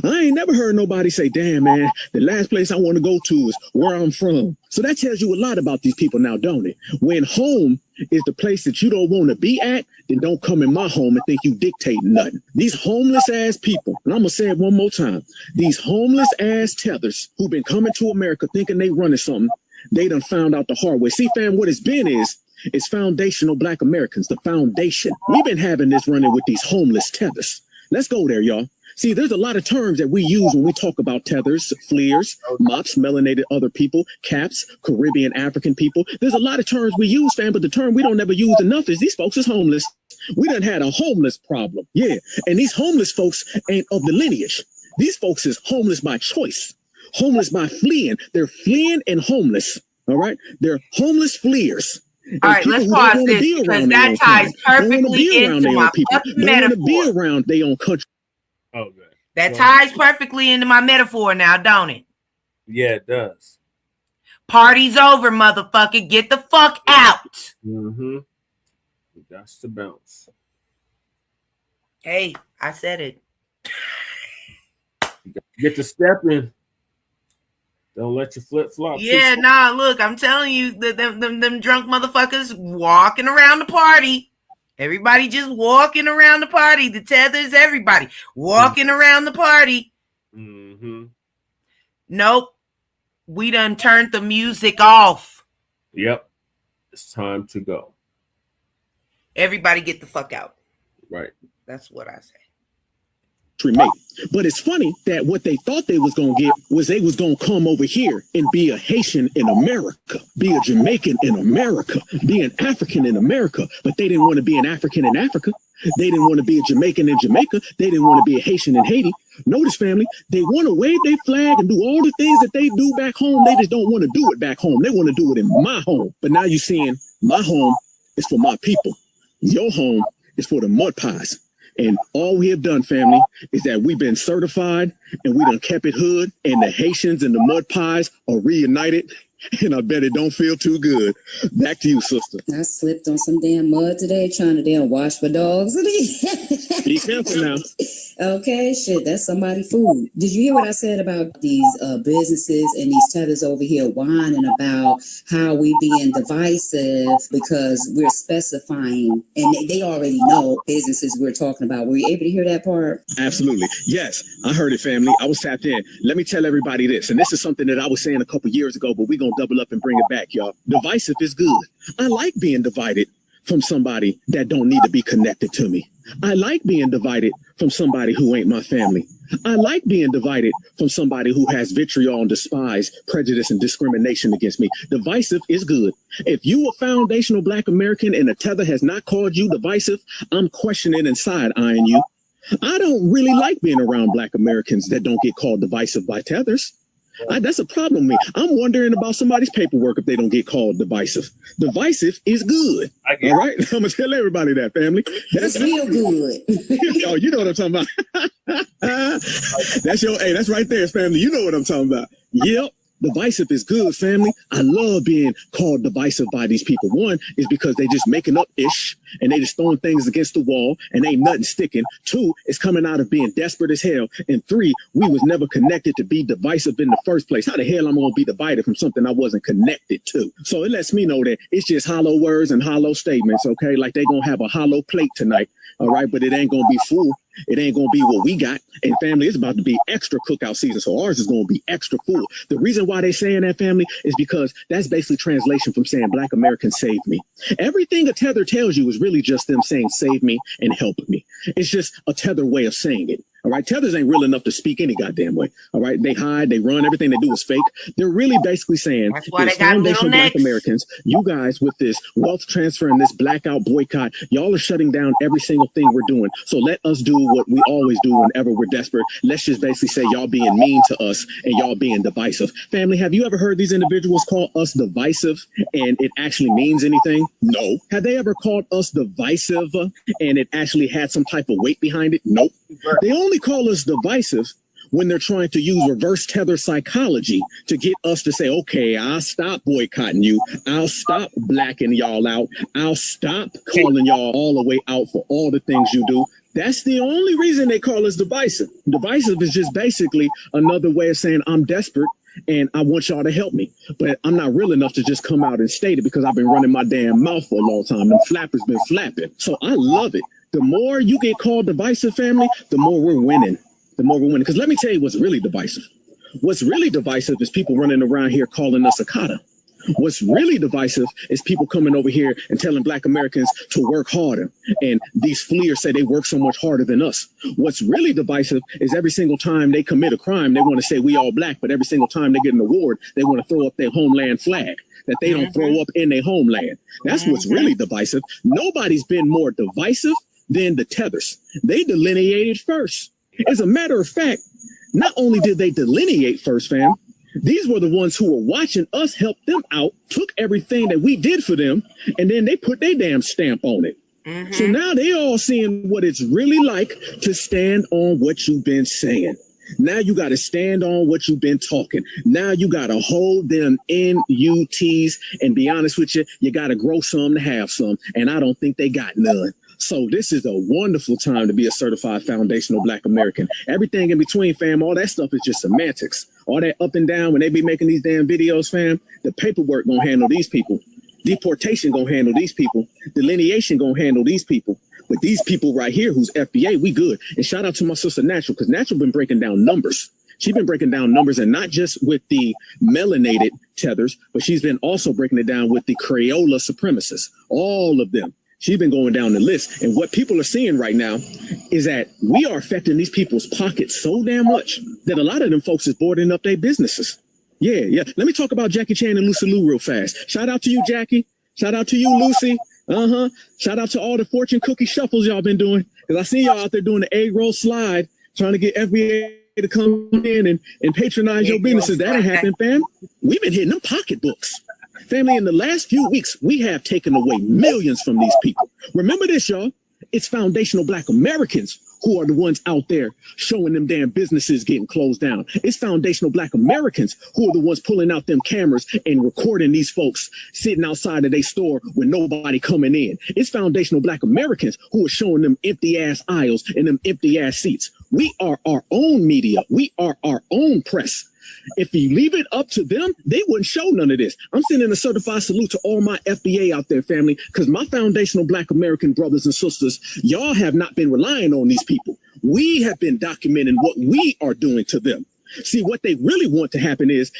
I ain't never heard nobody say, damn, man, the last place I want to go to is where I'm from. So that tells you a lot about these people now, don't it? When home is the place that you don't want to be at, then don't come in my home and think you dictating nothing. These homeless ass people, and I'm going to say it one more time, these homeless ass tethers who've been coming to America thinking they running something, they done found out the hard way. See, fam, what it's been is, it's foundational Black Americans, the foundation. We've been having this running with these homeless tethers. Let's go there, y'all. See, there's a lot of terms that we use when we talk about tethers, fleers, mops, melanated other people, caps, Caribbean, African people. There's a lot of terms we use, fam, but the term we don't never use enough is these folks is homeless. We done had a homeless problem. Yeah, and these homeless folks ain't of the lineage. These folks is homeless by choice, homeless by fleeing. They're fleeing and homeless, all right? They're homeless fleers. All right, let's pause this because that ties perfectly into my fucking metaphor. Be around their own country. Oh, good. That ties perfectly into my metaphor now, don't it? Yeah, it does. Party's over, motherfucker. Get the fuck out. Mm-hmm. That's the bounce. Hey, I said it. Get to step in. Don't let your flip flop. Yeah, nah, look, I'm telling you, them drunk motherfuckers walking around the party. Everybody just walking around the party. The tethers, everybody walking around the party. Mm-hmm. Nope. We done turned the music off. Yep. It's time to go. Everybody get the fuck out. Right. That's what I say. Mate. But it's funny that what they thought they was gonna get was they was gonna come over here and be a Haitian in America, be a Jamaican in America, be an African in America, but they didn't want to be an African in Africa. They didn't want to be a Jamaican in Jamaica. They didn't want to be a Haitian in Haiti. Notice, family, they want to wave their flag and do all the things that they do back home. They just don't want to do it back home. They want to do it in my home. But now you're seeing my home is for my people. Your home is for the mud pies. And all we have done, family, is that we've been certified and we done kept it hood, and the Haitians and the mud pies are reunited. And I bet it don't feel too good. Back to you, sister. I slipped on some damn mud today trying to damn wash my dogs. Be careful now. Okay, shit, that's somebody's food. Did you hear what I said about these businesses and these tethers over here whining about how we being divisive because we're specifying, and they already know businesses we're talking about. Were you able to hear that part? Absolutely. Yes, I heard it, family. I was tapped in. Let me tell everybody this, and this is something that I was saying a couple years ago, but we're going to double up and bring it back, y'all. Divisive is good. I like being divided from somebody that don't need to be connected to me. I like being divided from somebody who ain't my family. I like being divided from somebody who has vitriol and despise, prejudice, and discrimination against me. Divisive is good. If you a foundational Black American and a tether has not called you divisive, I'm questioning and side-eyeing you. I don't really like being around Black Americans that don't get called divisive by tethers. That's a problem with me. I'm wondering about somebody's paperwork if they don't get called divisive. Divisive is good. All right? I'm going to tell everybody that, family. That's real good. Oh, you know what I'm talking about. That's right there, family. You know what I'm talking about. Yep. Divisive is good, family. I love being called divisive by these people. One is because they just making up ish and they just throwing things against the wall and ain't nothing sticking. Two, it's coming out of being desperate as hell. And three, we was never connected to be divisive in the first place. How the hell I'm going to be divided from something I wasn't connected to? So it lets me know that it's just hollow words and hollow statements, okay? Like they going to have a hollow plate tonight, all right? But it ain't going to be full. It ain't going to be what we got. And family, it's about to be extra cookout season. So ours is going to be extra full. The reason why they saying that, family, is because that's basically translation from saying Black Americans save me. Everything a tether tells you is really just them saying save me and help me. It's just a tether way of saying it. All right, tethers ain't real enough to speak any goddamn way. All right, they hide, they run, everything they do is fake. They're really basically saying, there's foundational Black Americans, you guys with this wealth transfer and this blackout boycott, y'all are shutting down every single thing we're doing. So let us do what we always do whenever we're desperate. Let's just basically say y'all being mean to us and y'all being divisive. Family, have you ever heard these individuals call us divisive and it actually means anything? No. Have they ever called us divisive and it actually had some type of weight behind it? Nope. They only call us divisive when they're trying to use reverse tether psychology to get us to say, okay, I'll stop boycotting you. I'll stop blacking y'all out. I'll stop calling y'all all the way out for all the things you do. That's the only reason they call us divisive. Divisive is just basically another way of saying I'm desperate and I want y'all to help me. But I'm not real enough to just come out and state it because I've been running my damn mouth for a long time and flappers been flapping. So I love it. The more you get called divisive, family, the more we're winning. The more we're winning. Because let me tell you what's really divisive. What's really divisive is people running around here calling us a cotta. What's really divisive is people coming over here and telling Black Americans to work harder. And these fleers say they work so much harder than us. What's really divisive is every single time they commit a crime, they want to say we all Black, but every single time they get an award, they want to throw up their homeland flag that they don't throw up in their homeland. That's what's really divisive. Nobody's been more divisive than the tethers. They delineated first. As a matter of fact, not only did they delineate first, fam, these were the ones who were watching us help them out, took everything that we did for them, and then they put their damn stamp on it. So now they all seeing what it's really like to stand on what you've been saying. Now you got to stand on what you've been talking. Now you got to hold them NUTs and be honest with you, you got to grow some to have some. And I don't think they got none. So this is a wonderful time to be a certified foundational Black American. Everything in between, fam, all that stuff is just semantics. All that up and down when they be making these damn videos, fam, the paperwork gonna handle these people. Deportation gonna handle these people. Delineation gonna handle these people. But these people right here who's FBA, we good. And shout out to my sister Natural, because Natural been breaking down numbers. She's been breaking down numbers, and not just with the melanated tethers, but she's been also breaking it down with the Crayola supremacists, all of them. She's been going down the list. And what people are seeing right now is that we are affecting these people's pockets so damn much that a lot of them folks is boarding up their businesses. Yeah. Let me talk about Jackie Chan and Lucy Liu real fast. Shout out to you, Jackie. Shout out to you, Lucy. Shout out to all the fortune cookie shuffles y'all been doing. Because I see y'all out there doing the egg roll slide, trying to get FBA to come in and patronize your businesses. That ain't happening, fam. We've been hitting them pocketbooks. Family, in the last few weeks, we have taken away millions from these people. Remember this, y'all. It's foundational Black Americans who are the ones out there showing them damn businesses getting closed down. It's foundational Black Americans who are the ones pulling out them cameras and recording these folks sitting outside of their store with nobody coming in. It's foundational Black Americans who are showing them empty ass aisles and them empty ass seats. We are our own media. We are our own press. If you leave it up to them, they wouldn't show none of this. I'm sending a certified salute to all my FBA out there, family, because my foundational Black American brothers and sisters, y'all have not been relying on these people. We have been documenting what we are doing to them. See, what they really want to happen is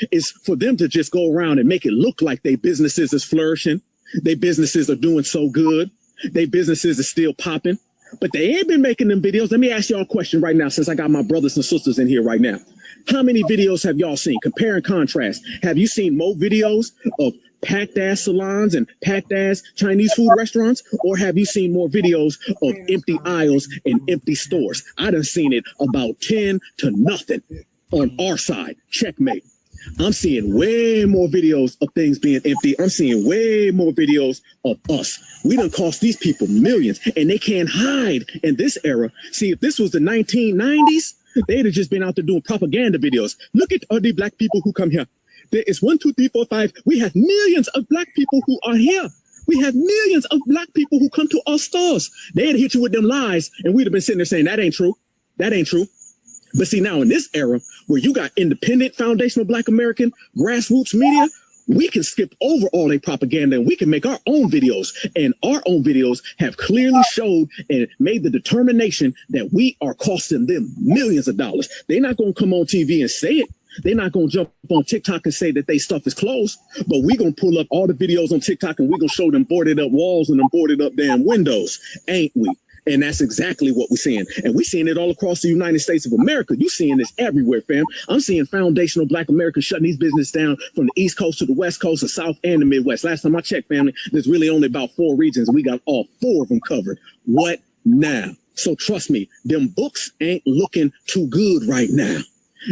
for them to just go around and make it look like their businesses is flourishing. Their businesses are doing so good. Their businesses are still popping. But they ain't been making them videos. Let me ask y'all a question right now, since I got my brothers and sisters in here right now. How many videos have y'all seen? Compare and contrast. Have you seen more videos of packed ass salons and packed ass Chinese food restaurants? Or have you seen more videos of empty aisles and empty stores? I done seen it about 10 to nothing on our side. Checkmate. I'm seeing way more videos of things being empty. I'm seeing way more videos of us. We done cost these people millions, and they can't hide in this era. See, if this was the 1990s, they'd have just been out there doing propaganda videos. Look at all the Black people who come here. There is 1, 2, 3, 4, 5. We have millions of Black people who are here. We have millions of Black people who come to our stores. They'd hit you with them lies, and we'd have been sitting there saying, that ain't true. That ain't true. But see, now in this era where you got independent foundational Black American grassroots media, we can skip over all their propaganda and we can make our own videos. And our own videos have clearly showed and made the determination that we are costing them millions of dollars. They're not going to come on TV and say it. They're not going to jump on TikTok and say that they stuff is closed. But we're going to pull up all the videos on TikTok and we're going to show them boarded up walls and them boarded up damn windows. Ain't we? And that's exactly what we're seeing. And we're seeing it all across the United States of America. You're seeing this everywhere, fam. I'm seeing foundational Black Americans shutting these businesses down from the East Coast to the West Coast, the South, and the Midwest. Last time I checked, family, there's really only about 4 regions, and we got all 4 of them covered. What now? So trust me, them books ain't looking too good right now.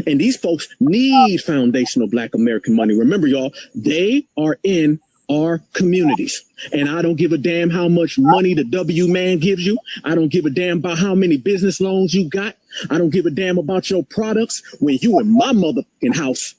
And these folks need foundational Black American money. Remember, y'all, they are in our communities. And I don't give a damn how much money the W man gives you. I don't give a damn about how many business loans you got. I don't give a damn about your products. When you in my motherfucking house,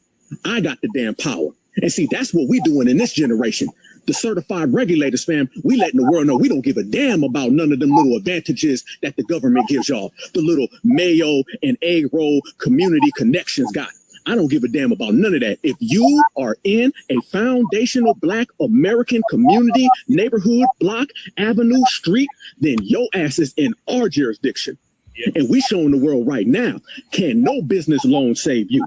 I got the damn power. And see, that's what we doing in this generation. The certified regulators, fam, we letting the world know we don't give a damn about none of them little advantages that the government gives y'all. The little Mayo and A-roll community connections got. I don't give a damn about none of that. If you are in a foundational Black American community, neighborhood, block, avenue, street, then your ass is in our jurisdiction. Yeah. And we showing the world right now, can no business loan save you?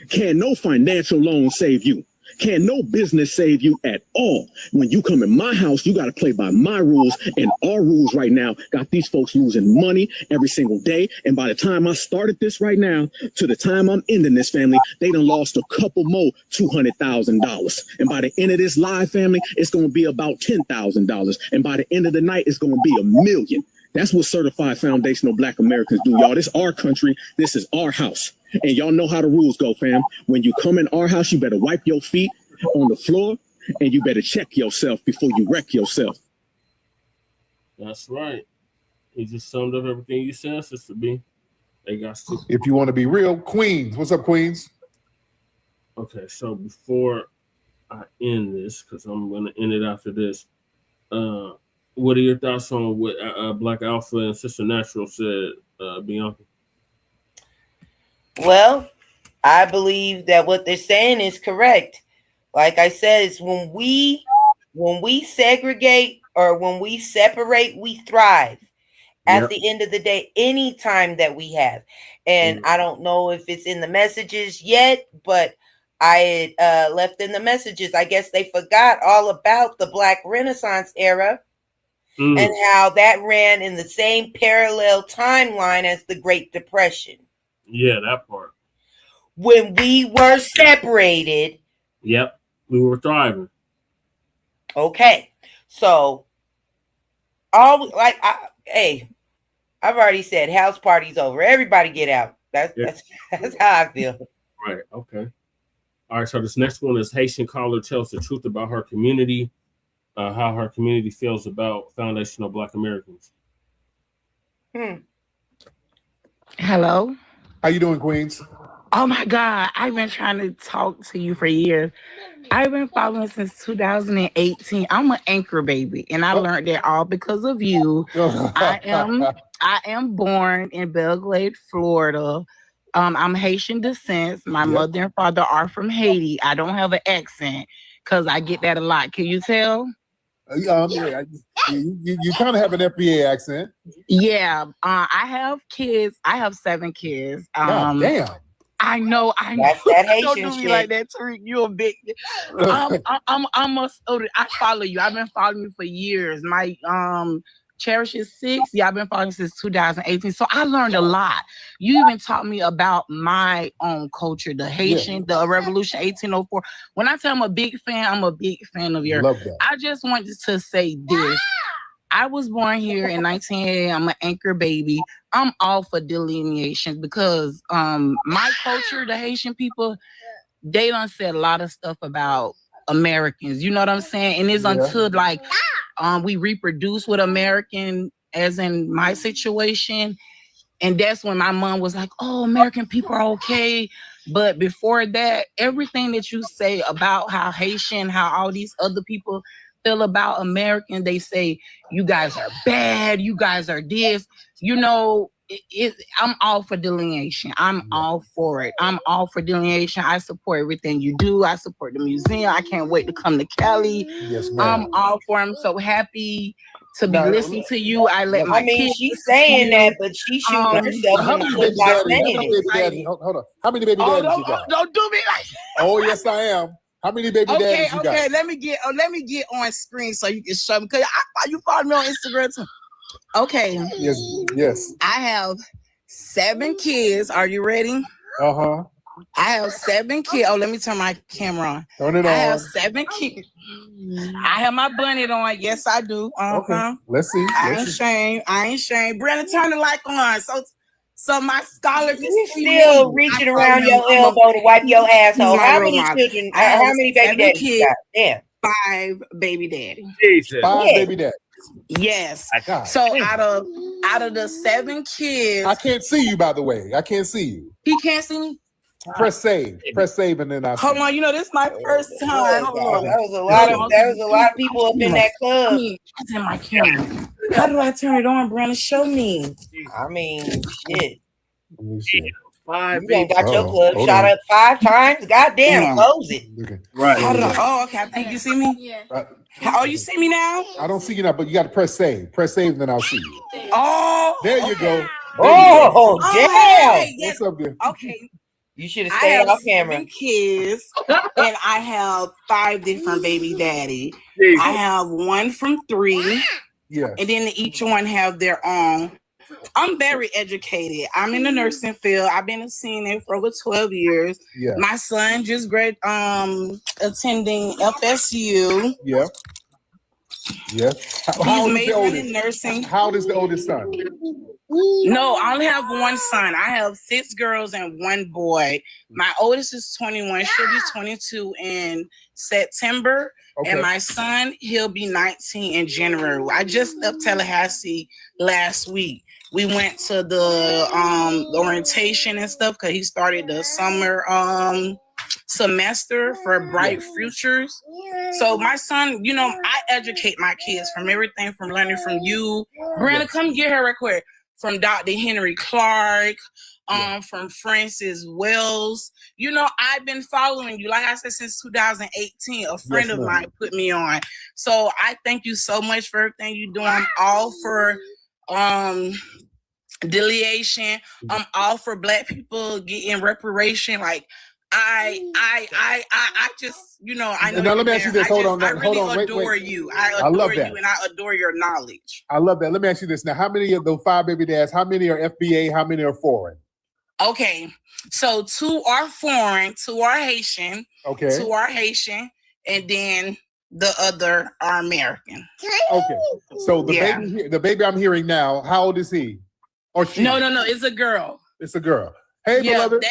Can no financial loan save you? Can no business save you at all? When you come in my house, you got to play by my rules, and our rules right now got these folks losing money every single day. And by the time I started this right now, to the time I'm ending this, family, they done lost a couple more $200,000. And by the end of this live, family, it's going to be about $10,000. And by the end of the night, it's going to be $1 million. That's what certified foundational Black Americans do, y'all. This is our country. This is our house. And y'all know how the rules go, fam. When you come in our house, you better wipe your feet on the floor and you better check yourself before you wreck yourself. That's right. He just summed up everything you said, Sister B. They got to. If you want to be real, Queens. What's up, Queens? Okay, so before I end this, because I'm going to end it after this, what are your thoughts on what Black Alpha and Sister Natural said, Bianca? Well, I believe that what they're saying is correct. Like I said, it's when we segregate or when we separate, we thrive. At the end of the day, any time that we have. And I don't know if it's in the messages yet, but I left in the messages. I guess they forgot all about the Black Renaissance era and how that ran in the same parallel timeline as the Great Depression. Yeah, that part. When we were separated. Yep, we were thriving. Okay, so hey, I've already said house party's over. Everybody get out. That's how I feel. Right. Okay. All right. So this next one is Haitian caller tells the truth about her community, how her community feels about foundational Black Americans. Hello. How you doing, Queens? Oh my God, I've been trying to talk to you for years. I've been following since 2018. I'm an anchor baby, and I learned that all because of you. I am born in Belgrade, Florida. I'm Haitian descent. My mother and father are from Haiti. I don't have an accent because I get that a lot. Can you tell? You kind of have an FBA accent. Yeah. I have kids. I have 7 kids. Damn. I know. That's that Haitian Don't do me shit. like that, Tariq. You a big. I follow you. I've been following you for years. My Cherish is 6. Yeah, I've been following since 2018. So I learned a lot. You even taught me about my own culture, the Haitian, the Revolution 1804. When I tell I'm a big fan of yours. Love that. I just wanted to say this. I was born here in 1980. I'm an anchor baby. I'm all for delineation because my culture, the Haitian people, they done said a lot of stuff about Americans. You know what I'm saying? And it's until like we reproduce with American, as in my situation. And that's when my mom was like, oh, American people are okay. But before that, everything that you say about how Haitian, how all these other people feel about American, they say you guys are bad, you guys are this, you know. I'm all for delineation. I'm all for it. I'm all for delineation. I support everything you do. I support the museum. I can't wait to come to Cali. Yes, ma'am. I'm all for it. I'm so happy to be listening to you. I let my kids. She's saying that, but she's shooting herself in the foot by saying it. Hold on. How many baby daddies you got? Don't do me like that. Oh, yes, I am. How many baby daddies you got? Okay, let me get on screen so you can show me. Cause you follow me on Instagram too. Okay. Yes. I have 7 kids. Are you ready? Uh-huh. I have 7 kids. Oh, let me turn my camera on. Turn it I on. have 7 kids. I have my bonnet on. Yes, I do. Okay. Let's see. I ain't ashamed. Brenda, turn the light on. So my scholar can You see still me. reaching around your elbow to wipe your asshole. How many model. children? How many baby daddies you got? Damn. 5 baby daddies. Jesus. 5 baby daddies. Yes. God. So out of the 7 kids, I can't see you, by the way. I can't see you. He can't see me. Press save, and then I. Hold on, you know this is my first time. Hold on. That was a lot of people up in that club. I mean, it's in my camera. How do I turn it on, Brenda? Show me. I mean, shit. Let me see. 5 you ain't got your club shot up 5 times. Goddamn, close it. Okay. Right. Oh, okay. I think you see me. Yeah. Oh, you see me now? I don't see you now, but you got to press save. Press save, and then I'll see you. Oh. There you go. Oh, damn. Hey, yes. What's up there? Okay. You should have stayed off camera. 7 kids, and I have 5 different baby daddy. I have 1 from 3. Yeah. And then each one have their own. I'm very educated. I'm in the nursing field. I've been a CNA for over 12 years. Yeah. My son just attending FSU. Yeah. Yeah. He's majoring in nursing. How old is the oldest son? No, I only have 1 son. I have 6 girls and 1 boy. My oldest is 21. She'll be 22 in September. Okay. And my son, he'll be 19 in January. I just left Tallahassee last week. We went to the orientation and stuff because he started the summer semester for Bright Futures. So my son, you know, I educate my kids from everything from learning from you. Brenda, come get her real quick. From Dr. Henry Clark, from Francis Wells. You know, I've been following you, like I said, since 2018. A friend of mine put me on. So I thank you so much for everything you do. I'm all for delineation. I'm all for Black people getting reparation. Like I just, you know, I know. Now let me ask you this. Hold on. I really adore you. I adore you, and I adore your knowledge. I love that. Let me ask you this. Now, how many of those 5 baby dads? How many are FBA? How many are foreign? Okay, so 2 are foreign, 2 are Haitian. Okay, 2 are Haitian, and then the other are American. Okay, so the baby I'm hearing now, how old is he? Or she? No, it's a girl. It's a girl. Hey, beloved.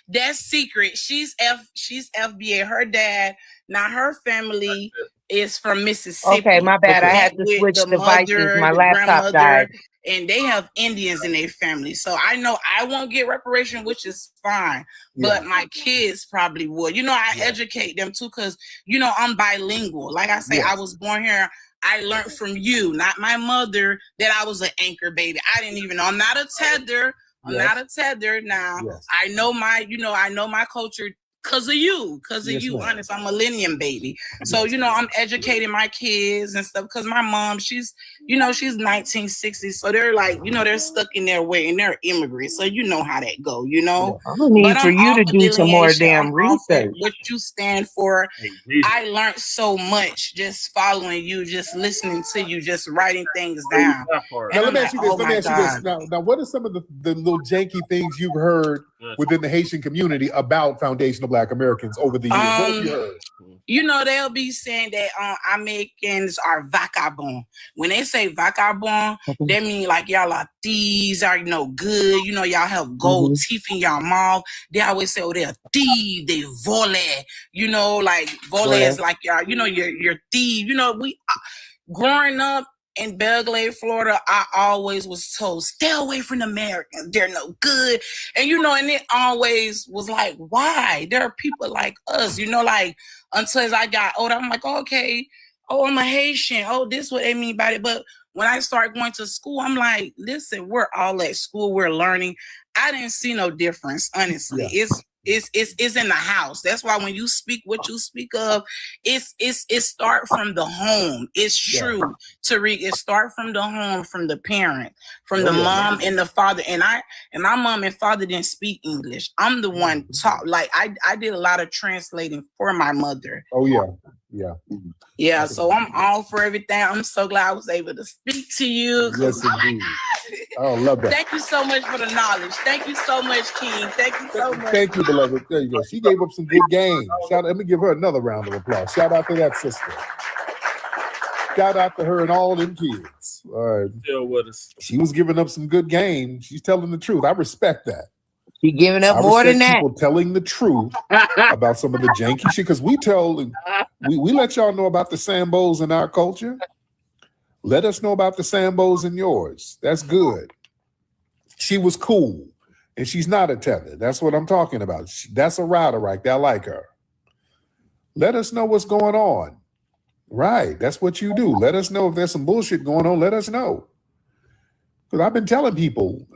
That's secret. She's FBA. Her dad, now her family is from Mississippi. Okay, my bad. I had to switch devices. My laptop died. And they have Indians in their family. So I know I won't get reparation, which is fine. But my kids probably would. You know, I educate them too because, you know, I'm bilingual. Like I say, I was born here. I learned from you, not my mother, that I was an anchor baby. I didn't even know. I'm not a tether. I'm not a tether now. I know my culture because of you. Honest, I'm a millennium baby. So, you know, I'm educating my kids and stuff because my mom, she's 1960s. So they're like, you know, they're stuck in their way and they're immigrants. So you know how that go, you know. I'm gonna need for you to do some more damn research. What you stand for. I learned so much just following you, just listening to you, just writing things down. Now let me ask you this. Now, what are some of the little janky things you've heard within the Haitian community about foundational Black Americans over the years? What have you heard? You know, they'll be saying that Americans are vagabond. When they say vagabond, that mean like y'all are thieves, are no good. You know, y'all have gold teeth in y'all mouth. They always say, oh, they're thieves, they vole. You know, like vole is like y'all, you know, you're thief. You know, we growing up in Belgrade, Florida, I always was told, stay away from the Americans. They're no good. And, you know, and it always was like, why? There are people like us, you know, like until as I got older, I'm like, okay, oh, I'm a Haitian. Oh, this is what they mean by it. But when I started going to school, I'm like, listen, we're all at school. We're learning. I didn't see no difference, honestly. It's in the house. That's why when you speak what you speak of, it start from the home. It's true to read. It start from the home, from the parent, from the mom and the father. And my mom and father didn't speak English. I'm the one taught. Like I did a lot of translating for my mother. Oh yeah. Yeah. Yeah, so I'm all for everything. I'm so glad I was able to speak to you. Yes, indeed. I love that. Thank you so much for the knowledge. Thank you so much, King. Thank you so much. Thank you, beloved. There you go. She gave up some good game. Let me give her another round of applause. Shout out to that sister. Shout out to her and all them kids. All right. Still with us. She was giving up some good game. She's telling the truth. I respect that. She giving up more than that. People telling the truth about some of the janky shit, because we let y'all know about the Sambos in our culture. Let us know about the Sambos in yours. That's good. She was cool, and she's not a tether. That's what I'm talking about. That's a rider right there. I like her. Let us know what's going on. Right. That's what you do. Let us know if there's some bullshit going on. Let us know. Because I've been telling people,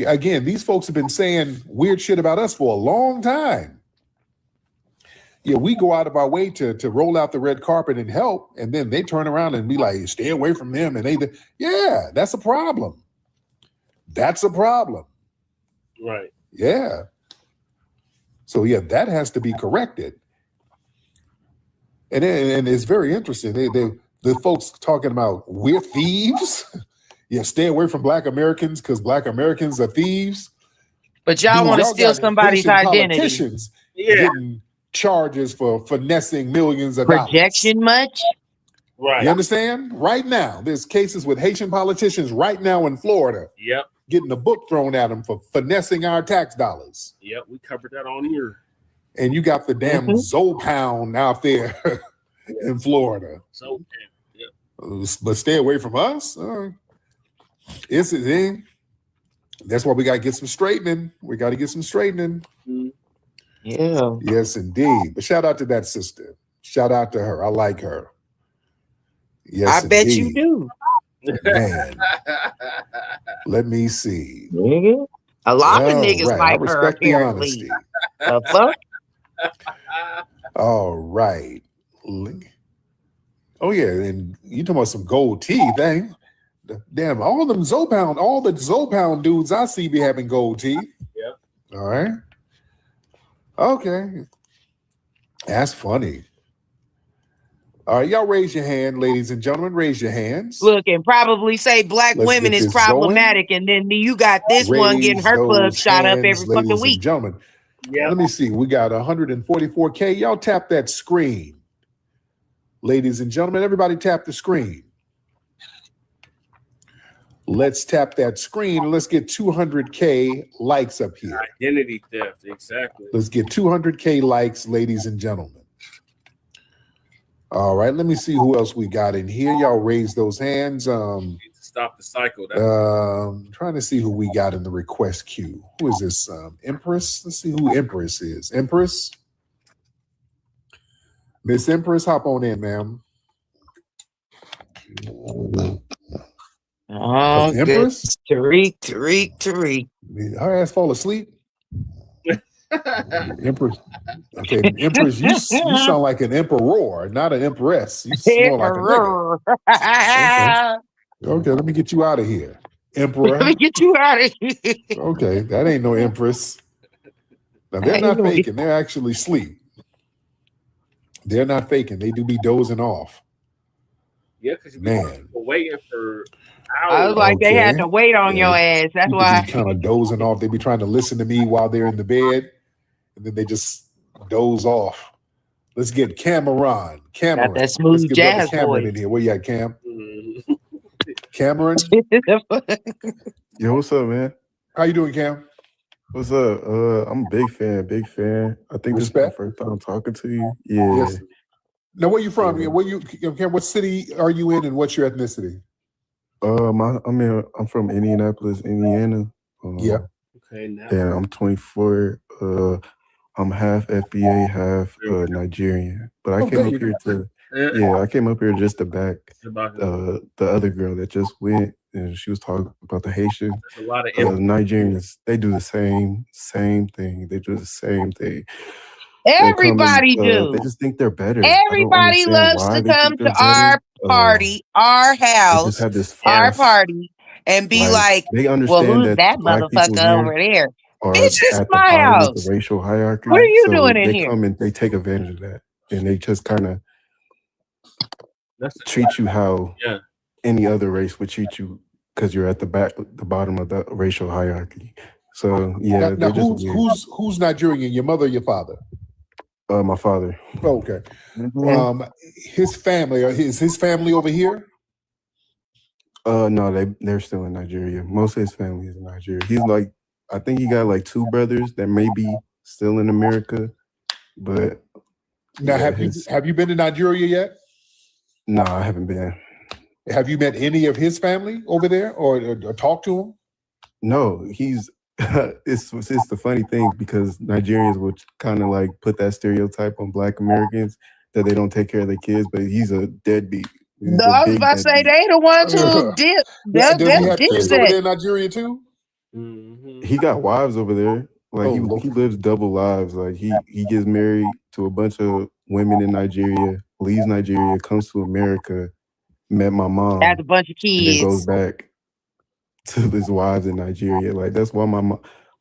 again, these folks have been saying weird shit about us for a long time. Yeah, we go out of our way to roll out the red carpet and help, and then they turn around and be like, stay away from them. And yeah, that's a problem. That's a problem. Right. Yeah. So yeah, that has to be corrected. And it's very interesting. The folks talking about we're thieves. Yeah, stay away from Black Americans because Black Americans are thieves. But y'all want to steal somebody's identity. Politicians getting charges for finessing millions of dollars. Projection much? Right. You understand? Right now, there's cases with Haitian politicians right now in Florida. Yep. Getting a book thrown at them for finessing our tax dollars. Yep, we covered that on here. And you got the damn Zopound out there in Florida. So, but stay away from us. It's a thing. That's why we got to get some straightening. We got to get some straightening. Yeah. Yes, indeed. But shout out to that sister. Shout out to her. I like her. Yes, I bet you do. Man. Let me see. A lot of niggas right. like I her. respect the honesty. The fuck? All right. Oh yeah, and you talking about some gold teeth, eh? Damn, all the Zopound dudes I see be having gold teeth. Yep. All right. Okay. That's funny. All right, y'all raise your hand, ladies and gentlemen. Raise your hands. Look, and probably say Black women is problematic, and then you got this one getting her plug shot up every fucking week. Gentlemen. Yep. Let me see. We got 144K. Y'all tap that screen. Ladies and gentlemen, everybody tap the screen. Let's tap that screen and let's get 200K likes up here. Identity theft, exactly. Let's get 200K likes, ladies and gentlemen. All right, let me see who else we got in here. Y'all raise those hands. Stop the cycle. Trying to see who we got in the request queue. Who is this? Empress? Let's see who Empress is. Empress? Miss Empress, hop on in, ma'am. Oh, Empress? Tariq. Her ass fall asleep? Empress. Okay, Empress, you sound like an emperor, not an empress. You smell like a nigga. Okay, let me get you out of here, Emperor. Let me get you out of here. Okay, that ain't no empress. Now, they're not faking. They're actually asleep. They're not faking. They do be dozing off. Yeah, because man, waiting for hours. I was like, they had to wait on your ass. That's why. Be kind of dozing off. They be trying to listen to me while they're in the bed, and then they just doze off. Let's get Cameron. Got that smooth jazz Cameron voice in here. Where you at, Cam? Cameron. Yo, what's up, man? How you doing, Cam? What's up? I'm a big fan. I think this is my first time talking to you. Yeah. Yes. Now, where you from? Yeah. Cam, what city are you in, and what's your ethnicity? I'm from Indianapolis, Indiana. Yeah. Okay. Now. And I'm 24. I'm half FBA, half Nigerian. But I came up here to. Yeah, I came up here just to back the other girl that just went, and she was talking about the Haitian. A lot of Nigerians. They do the same thing. They do the same thing. Everybody do. They just think they're better. Everybody loves to come to our party, our house, our party, and be like, they understand well, who's that motherfucker over there? It's just my house. The racial hierarchy. What are you doing in they here? Come and they take advantage of that. and they just kind of treat you how any other race would treat you because you're at the bottom of the racial hierarchy. So yeah, now who's Nigerian? Your mother or your father? My father. Oh, okay. His family, is his family over here? No, they're still in Nigeria. Most of his family is in Nigeria. He's like, I think he got like 2 brothers that may be still in America, but now have you been to Nigeria yet? No, I haven't been. Have you met any of his family over there or talked to him? No, he's it's the funny thing because Nigerians would kind of like put that stereotype on Black Americans that they don't take care of their kids, but he's a deadbeat. I was about to say they the ones who dip. Does he have kids over there in Nigeria too? He got wives over there. Like he lives double lives. Like he gets married to a bunch of women in Nigeria, leaves Nigeria, comes to America, met my mom, has a bunch of kids, and then goes back to his wives in Nigeria. Like that's why my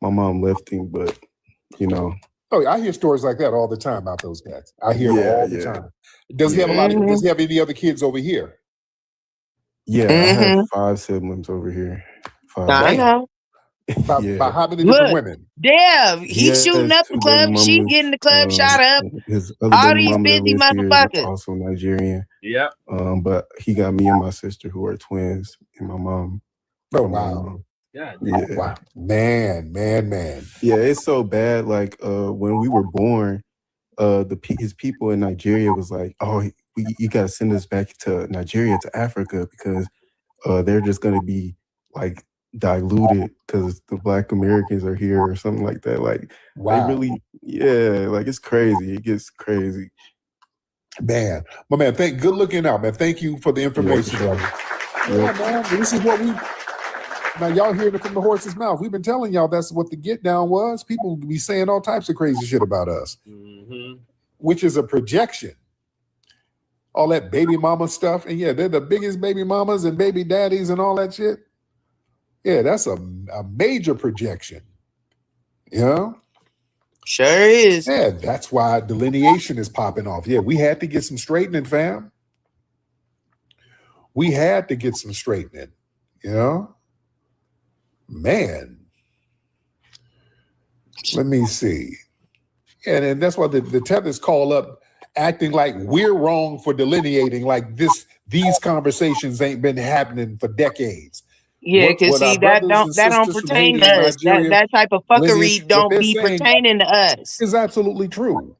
mom left him. But you know, oh, I hear stories like that all the time about those guys. I hear it all the time. Does he have does he have any other kids over here? Yeah, I have 5 siblings over here. 5. I know. By how many different women? Damn, he's shooting up the club. She getting the club shot up. All these busy motherfuckers. Also Nigerian. Yeah. But he got me and my sister who are twins, and my mom. Oh wow. Yeah. Wow. Man. Yeah, it's so bad. Like when we were born, his people in Nigeria was like, "Oh, you gotta send us back to Nigeria, to Africa, because they're just gonna be like diluted because the Black Americans are here or something like that." Like, they really, like it's crazy. It gets crazy. Man, my man, good looking out, man. Thank you for the information, brother. Yeah, man. This is what now y'all hearing it from the horse's mouth. We've been telling y'all that's what the get down was. People be saying all types of crazy shit about us, which is a projection. All that baby mama stuff. And yeah, they're the biggest baby mamas and baby daddies and all that shit. Yeah, that's a major projection. You know? Sure is. Yeah, that's why delineation is popping off. Yeah, we had to get some straightening, fam. We had to get some straightening, you know? Man. Let me see. And that's why the tethers call up acting like we're wrong for delineating, like these conversations ain't been happening for decades. Yeah, because see, that don't pertain to us. That type of fuckery don't be pertaining to us. Is absolutely true.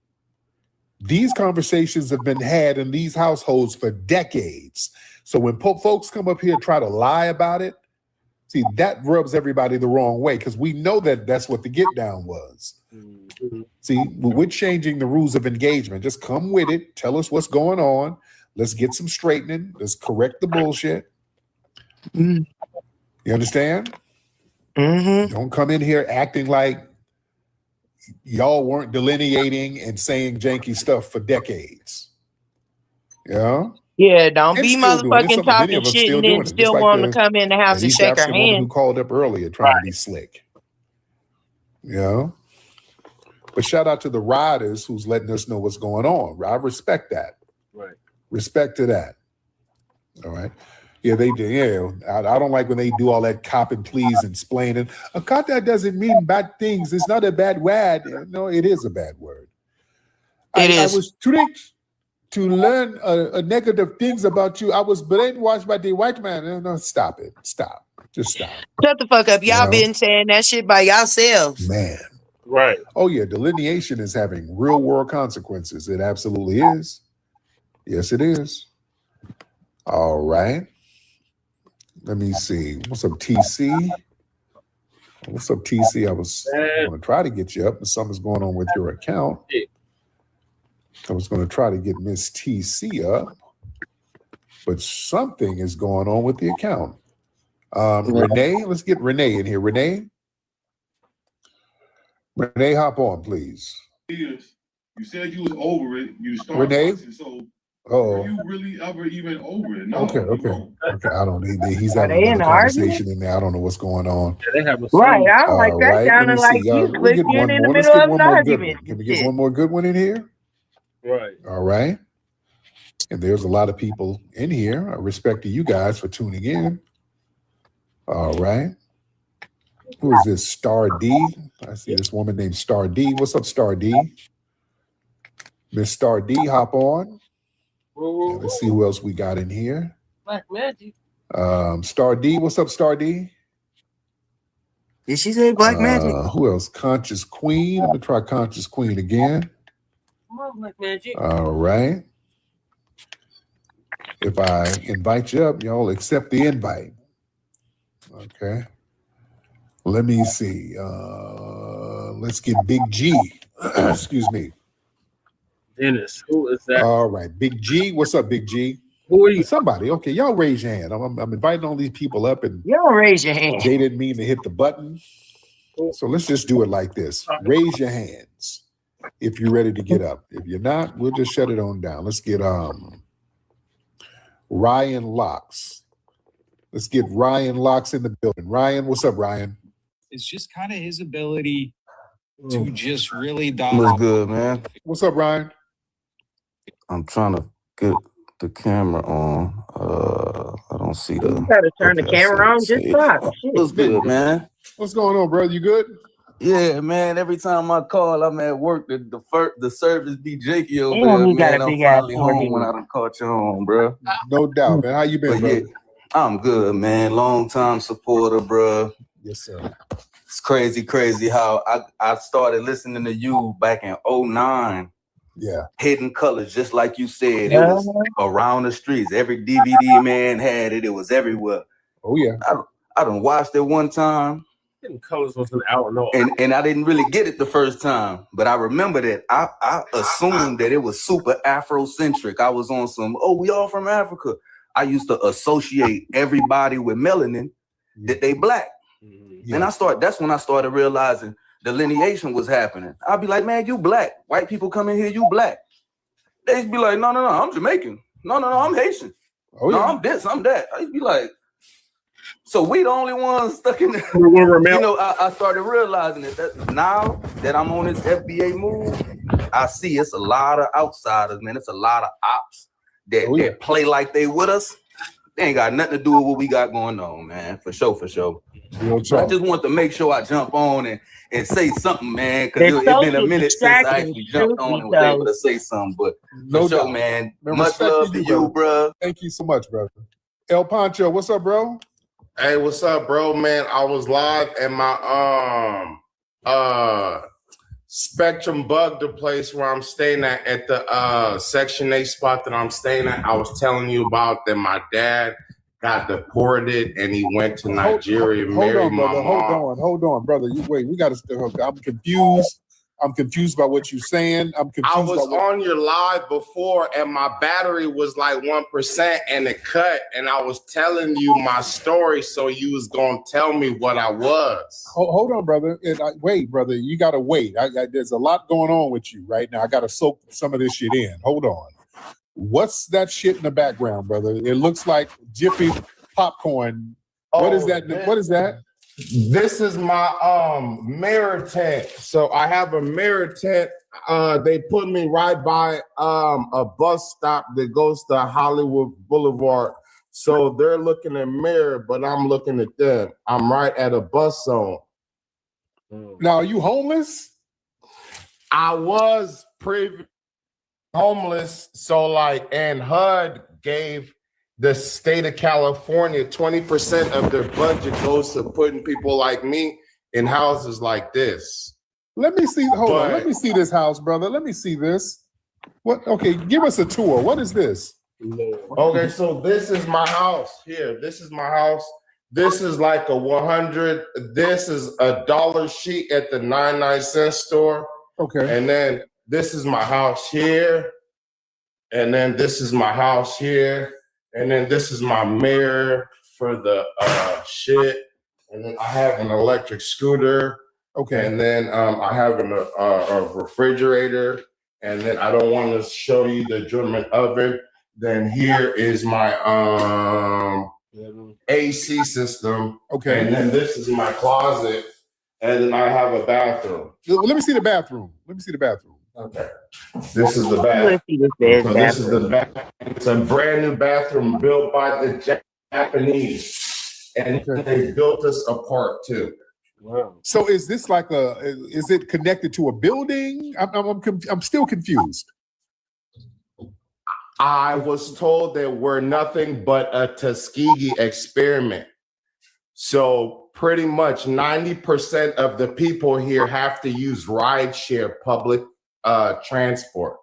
These conversations have been had in these households for decades. So when folks come up here and try to lie about it, see, that rubs everybody the wrong way because we know that that's what the get down was. See, we're changing the rules of engagement. Just come with it. Tell us what's going on. Let's get some straightening. Let's correct the bullshit. You understand? Don't come in here acting like y'all weren't delineating and saying janky stuff for decades. Yeah? Yeah, don't be motherfucking talking shit and then still want to come in the house and shake her hand. Who called up earlier trying to be slick. Yeah. But shout out to the riders who's letting us know what's going on. I respect that. Right. Respect to that. All right. Yeah, they do. Yeah, I don't like when they do all that cop and please and explaining. A cop that doesn't mean bad things. It's not a bad word. No, it is a bad word. I was tricked to learn negative things about you. I was brainwashed by the white man. No, stop it. Stop. Just stop. Shut the fuck up. Y'all been saying that shit by yourselves. Man. Right. Oh, yeah. Delineation is having real world consequences. It absolutely is. Yes, it is. All right. Let me see. What's up, TC? What's up, TC? I was going to try to get you up, but something's going on with your account. I was going to try to get Miss TC up, but something is going on with the account. Renee, let's get Renee in here. Renee, hop on, please. You said you was over it. You started Renee? boxing, so Oh, are you really ever even over it? No, okay. I don't need. He's having another conversation in there. I don't know what's going on. Yeah, they have a right. I don't like that sounding like you clicked in the middle of an argument. Can we get one more good one in here? Right. All right. And there's a lot of people in here. I respect to you guys for tuning in. All right. Who is this? Star D. I see this woman named Star D. What's up, Star D? Miss Star D, hop on. And let's see who else we got in here. Black Magic. Star D. What's up, Star D? Did she say Black Magic? Who else? Conscious Queen. I'm gonna try Conscious Queen again. Come on, Black Magic. All right. If I invite you up, y'all accept the invite. Okay. Let me see. Let's get Big G. Excuse me. Dennis, who is that? All right, Big G. What's up, Big G? Who are you? Somebody. Okay, y'all raise your hand. I'm inviting all these people up, and y'all raise your hand. They didn't mean to hit the button, so let's just do it like this. Raise your hands if you're ready to get up. If you're not, we'll just shut it on down. Let's get Ryan Locks. Let's get Ryan Locks in the building. Ryan, what's up, Ryan? It's just kind of his ability to just really dive. What's good, man? What's up, Ryan? I'm trying to get the camera on. I don't see the. You gotta turn the camera on. Just stop. What's good, man? What's going on, brother? You good? Yeah, man. Every time I call, I'm at work. The service be janky over Damn, there, you got man. a I'm big ass finally home when I done caught you home, bro. No doubt, man. How you been, brother? Yeah, I'm good, man. Long time supporter, bro. Yes, sir. It's crazy how I started listening to you back in 2009. Yeah. Hidden Colors, just like you said. It was around the streets. Every DVD man had it. It was everywhere. Oh, yeah. I done watched it one time. Hidden Colors was an hour no. And I didn't really get it the first time. But I remember that I assumed that it was super Afrocentric. I was on some, we all from Africa. I used to associate everybody with melanin that they black. And that's when I started realizing delineation was happening. I'd be like, man, you black. White people come in here, you black. They'd be like, no, I'm Jamaican. No, I'm Haitian. Oh, yeah. No, I'm this, I'm that. I'd be like, so we the only ones stuck in there. You know, I started realizing that now that I'm on this FBA move, I see it's a lot of outsiders, man. It's a lot of ops that play like they with us. They ain't got nothing to do with what we got going on, man. For sure. So I just want to make sure I jump on and say something, man, because it's been a minute since I actually jumped on and was able to say something. But for sure, man, much love to you, bro. Thank you so much, brother. El Pancho, what's up, bro? Hey, what's up, bro, man? I was live at my Spectrum bugged the place where I'm staying at the Section 8 spot that I'm staying at. I was telling you about that my dad got deported and he went to Nigeria and married my mom. Hold on, brother. Wait, we got to. I'm confused. I'm confused by what you're saying. I'm confused. I was on your live before and my battery was like 1% and it cut. And I was telling you my story, so you was gonna tell me what I was. Hold on, brother. Wait, brother. You gotta wait. There's a lot going on with you right now. I gotta soak some of this shit in. Hold on. What's that shit in the background, brother? It looks like Jiffy popcorn. What is that? What is that? This is my mirror tent. So I have a mirror tent. They put me right by a bus stop that goes to Hollywood Boulevard. So they're looking at mirror, but I'm looking at them. I'm right at a bus zone. Now, are you homeless? I was homeless. So and HUD gave the state of California 20% of their budget goes to putting people like me in houses like this. Let me see. Hold on. Let me see this house, brother. Let me see this. What? Okay, give us a tour. What is this? Okay, so this is my house here. This is my house. This is like a 100. This is a $1 sheet at the 99-cent store. Okay. And then this is my house here. And then this is my house here. And then this is my mirror for the shit. And then I have an electric scooter. Okay. And then I have a refrigerator. And then I don't want to show you the German oven. Then here is my AC system. Okay. And then this is my closet. And then I have a bathroom. Let me see the bathroom. Let me see the bathroom. Okay. This is the bathroom. So this is the bathroom. It's a brand new bathroom built by the Japanese, and they built us a part too. Wow. So is this like is it connected to a building? I'm still confused. I was told that we're nothing but a Tuskegee experiment. So pretty much 90% of the people here have to use rideshare public transport,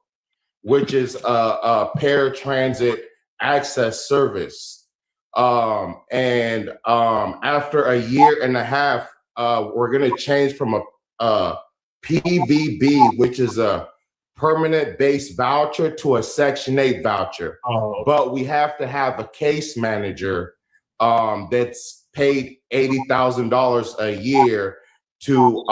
which is a paratransit access service. After a year and a half, we're going to change from a PVB, which is a permanent base voucher, to a Section 8 voucher. But we have to have a case manager that's paid $80,000 a year to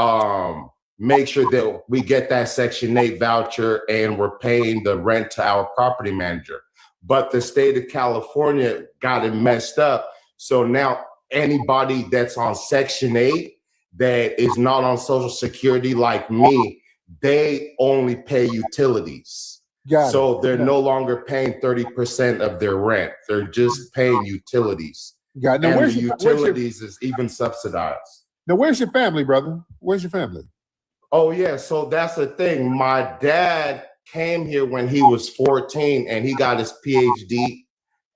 make sure that we get that Section 8 voucher and we're paying the rent to our property manager. But the state of California got it messed up. So now anybody that's on Section 8 that is not on Social Security like me, they only pay utilities. So they're no longer paying 30% of their rent. They're just paying utilities. Now, and the utilities is even subsidized. Now, where's your family, brother? Where's your family? Oh, yeah. So that's the thing. My dad came here when he was 14 and he got his PhD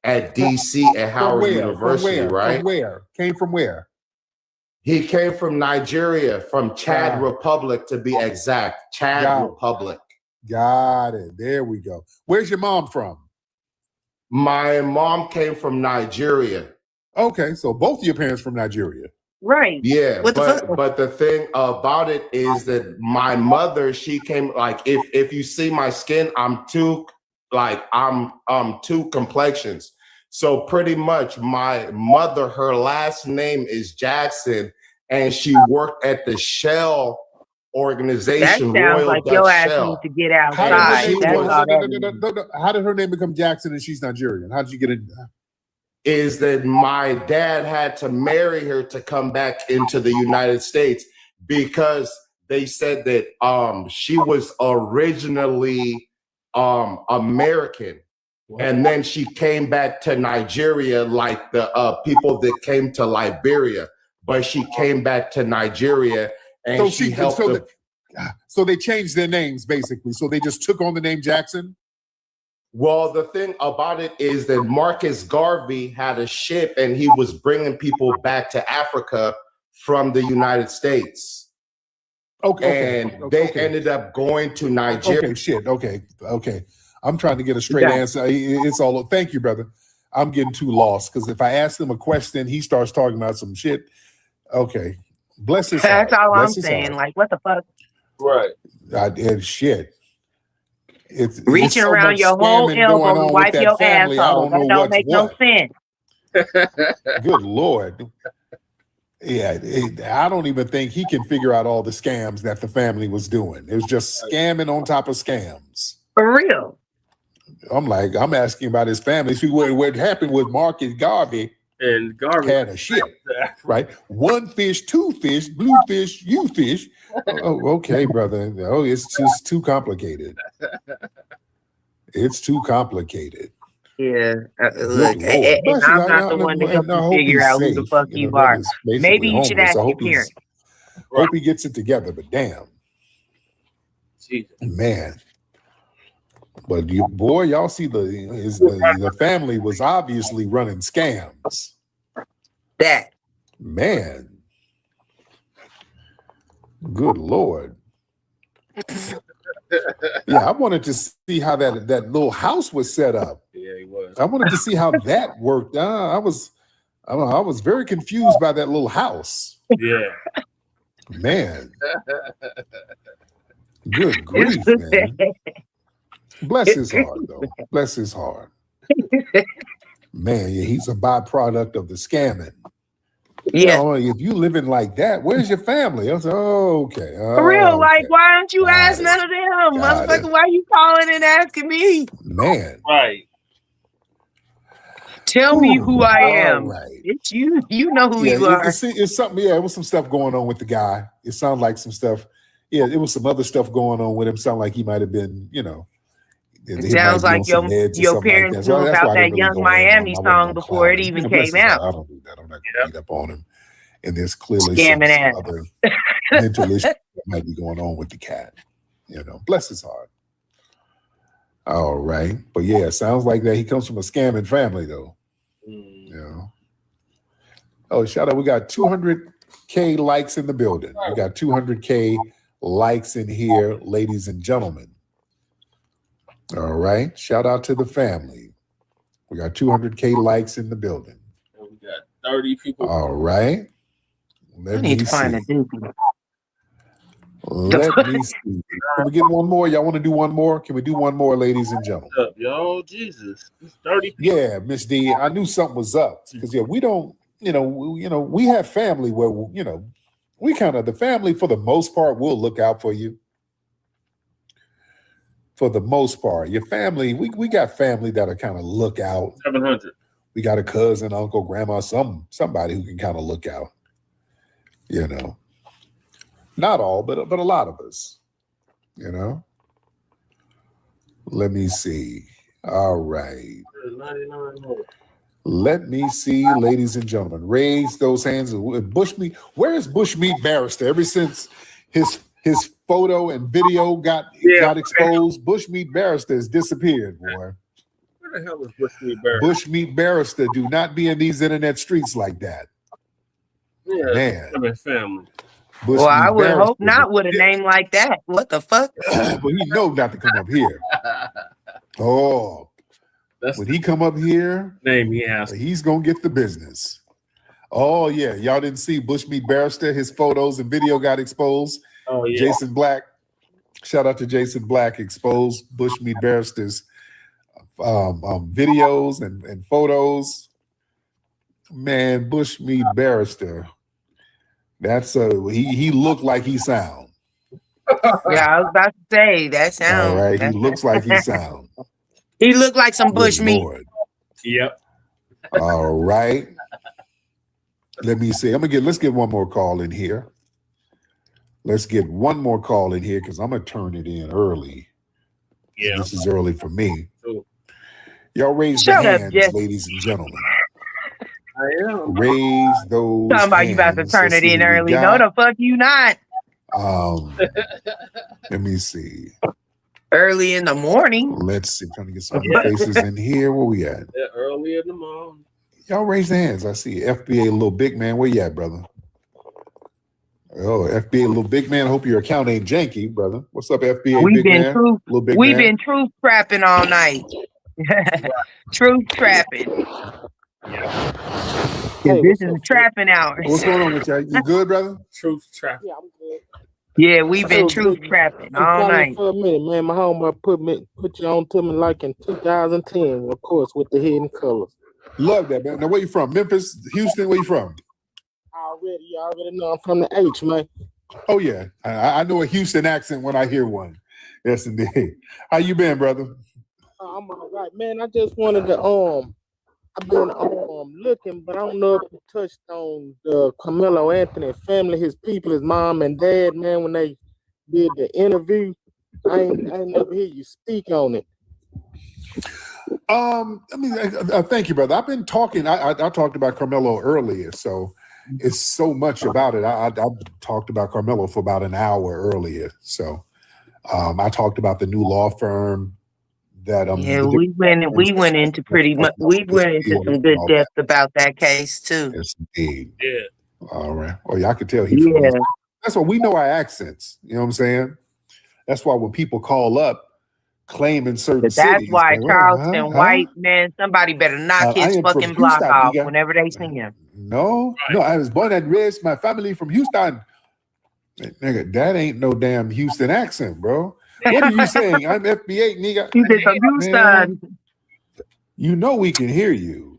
at DC at Howard University, right? From where? Came from where? He came from Nigeria, from Chad Republic to be exact. Chad Republic. Got it. There we go. Where's your mom from? My mom came from Nigeria. Okay, so both of your parents from Nigeria. Right. Yeah, but the thing about it is that my mother, she came, like, if you see my skin, I'm two complexions. So pretty much my mother, her last name is Jackson, and she worked at the Shell organization. That sounds Royal like Dutch your ass Shell. needs to get outside. How did her name become Jackson and she's Nigerian? How did you get it? Is that my dad had to marry her to come back into the United States because they said that she was originally American. And then she came back to Nigeria like the people that came to Liberia, but she came back to Nigeria and so she helped them. So they changed their names basically. So they just took on the name Jackson? Well, the thing about it is that Marcus Garvey had a ship and he was bringing people back to Africa from the United States. They ended up going to Nigeria. Okay. I'm trying to get a straight answer. It's all. Thank you, brother. I'm getting too lost because if I ask him a question, he starts talking about some shit. Okay, bless his heart. That's all I'm saying. Like, what the fuck? Right. Shit. It's reaching so around your whole elbow to wipe your asshole. That don't make no sense. Good Lord. Yeah, I don't even think he can figure out all the scams that the family was doing. It was just scamming on top of scams. For real. I'm asking about his family. See, what happened with Marcus Garvey? And Garvey had a ship, right? One fish, two fish, blue fish, you fish. Oh, okay, brother. Oh, it's just too complicated. It's too complicated. Yeah. Look, and I'm not the one to help you figure out who the fuck you are. Maybe you should ask your parents. Hope he gets it together, but damn. Jesus. Man. But y'all see the family was obviously running scams. That man, good Lord. Yeah, I wanted to see how that little house was set up. Yeah, he was. I wanted to see how that worked. I was very confused by that little house. Yeah, man. Good grief, man. Bless his heart, though. Bless his heart. Man, yeah, he's a byproduct of the scamming. Yeah. If you living like that, where's your family? I was like, okay. For real, like, why aren't you asking none of them? Motherfucker, why you calling and asking me? Man. Right. Tell me who I am. Right. It's you. You know who you are. It's something, it was some stuff going on with the guy. It sounded like some stuff. Yeah, it was some other stuff going on with him. Sound like he might have been, you know. It sounds like your parents knew about that Young Miami song before it even came out. I don't do that. I'm not going to beat up on him. And there's clearly some other mental issues that might be going on with the cat. You know, bless his heart. All right. But yeah, sounds like that. He comes from a scamming family, though. You know. Oh, shout out. We got 200K likes in the building. We got 200K likes in here, ladies and gentlemen. All right. Shout out to the family. We got 200K likes in the building. We got 30 people. All right. I need to find a doobie. Let me see. Can we get one more? Y'all want to do one more? Can we do one more, ladies and gentlemen? What's up, yo? Jesus. It's 30 people. Yeah, Miss D. I knew something was up. Because we don't, we have family where, we kind of, the family for the most part will look out for you. For the most part. Your family, we got family that'll kind of look out. 700. We got a cousin, uncle, grandma, somebody who can kind of look out. You know. Not all, but a lot of us. You know. Let me see. All right. 99 more. Let me see, ladies and gentlemen. Raise those hands. Bushmeat. Where is Bushmeat Barrister? Ever since his photo and video got exposed, Bushmeat Barrister has disappeared, boy. Where the hell is Bushmeat Barrister? Bushmeat Barrister do not be in these internet streets like that. Yeah, man. Family. Well, I would hope not with a name like that. What the fuck? Well, he know not to come up here. Oh, when he come up here, name he has. He's gonna get the business. Oh yeah, y'all didn't see Bushmeat Barrister? His photos and video got exposed. Oh yeah, Jason Blacc. Shout out to Jason Blacc. Exposed Bushmeat Barrister's videos and photos. Man, Bushmeat Barrister. That's he looked like he sound. Yeah, I was about to say that sound. All right, he looks like he sound. He looked like some bush meat. Yep. All right. Let me see. Let's get one more call in here. Let's get one more call in here because I'm gonna turn it in early. Yeah. This is early for me. Cool. Y'all raise your hands, ladies and gentlemen. I am. Raise those. Talking about you about to turn it in early. No, the fuck you not. Let me see. Early in the morning. Let's see. Trying to get some faces in here. Where we at? Yeah, early in the morning. Y'all raise your hands. I see FBA little big man. Where you at, brother? Oh, FBA little big man. Hope your account ain't janky, brother. What's up, FBA big man? We've been truth trapping all night. Truth trapping. Hey, this is trapping hours. What's going on with y'all? You good, brother? Truth trapping. Yeah, I'm good. Yeah, we've been truth trapping all night. For a minute, man. My homeboy put you on to me like in 2010, of course, with the hidden colors. Love that, man. Now, where you from? Memphis, Houston? Where you from? You already know I'm from the H, man. Oh yeah, I know a Houston accent when I hear one. Yes, indeed. How you been, brother? I'm all right, man. I just wanted to I've been looking, but I don't know if you touched on the Carmelo Anthony family, his people, his mom and dad, man, when they did the interview. I ain't never hear you speak on it. Thank you, brother. I've been talking. I talked about Carmelo earlier, so it's so much about it. I talked about Carmelo for about an hour earlier. So I talked about the new law firm that we went into pretty much. We went into some good depth about that case too. Yes, indeed. Yeah. All right. Oh, yeah, I could tell he. Yeah. That's why we know our accents. You know what I'm saying? That's why when people call up claiming certain cities, that's why Charleston White, man, somebody better knock his fucking block off whenever they see him. No, I was born and raised. My family from Houston. Nigga, that ain't no damn Houston accent, bro. What are you saying? I'm FBA, nigga. Houston. You know we can hear you.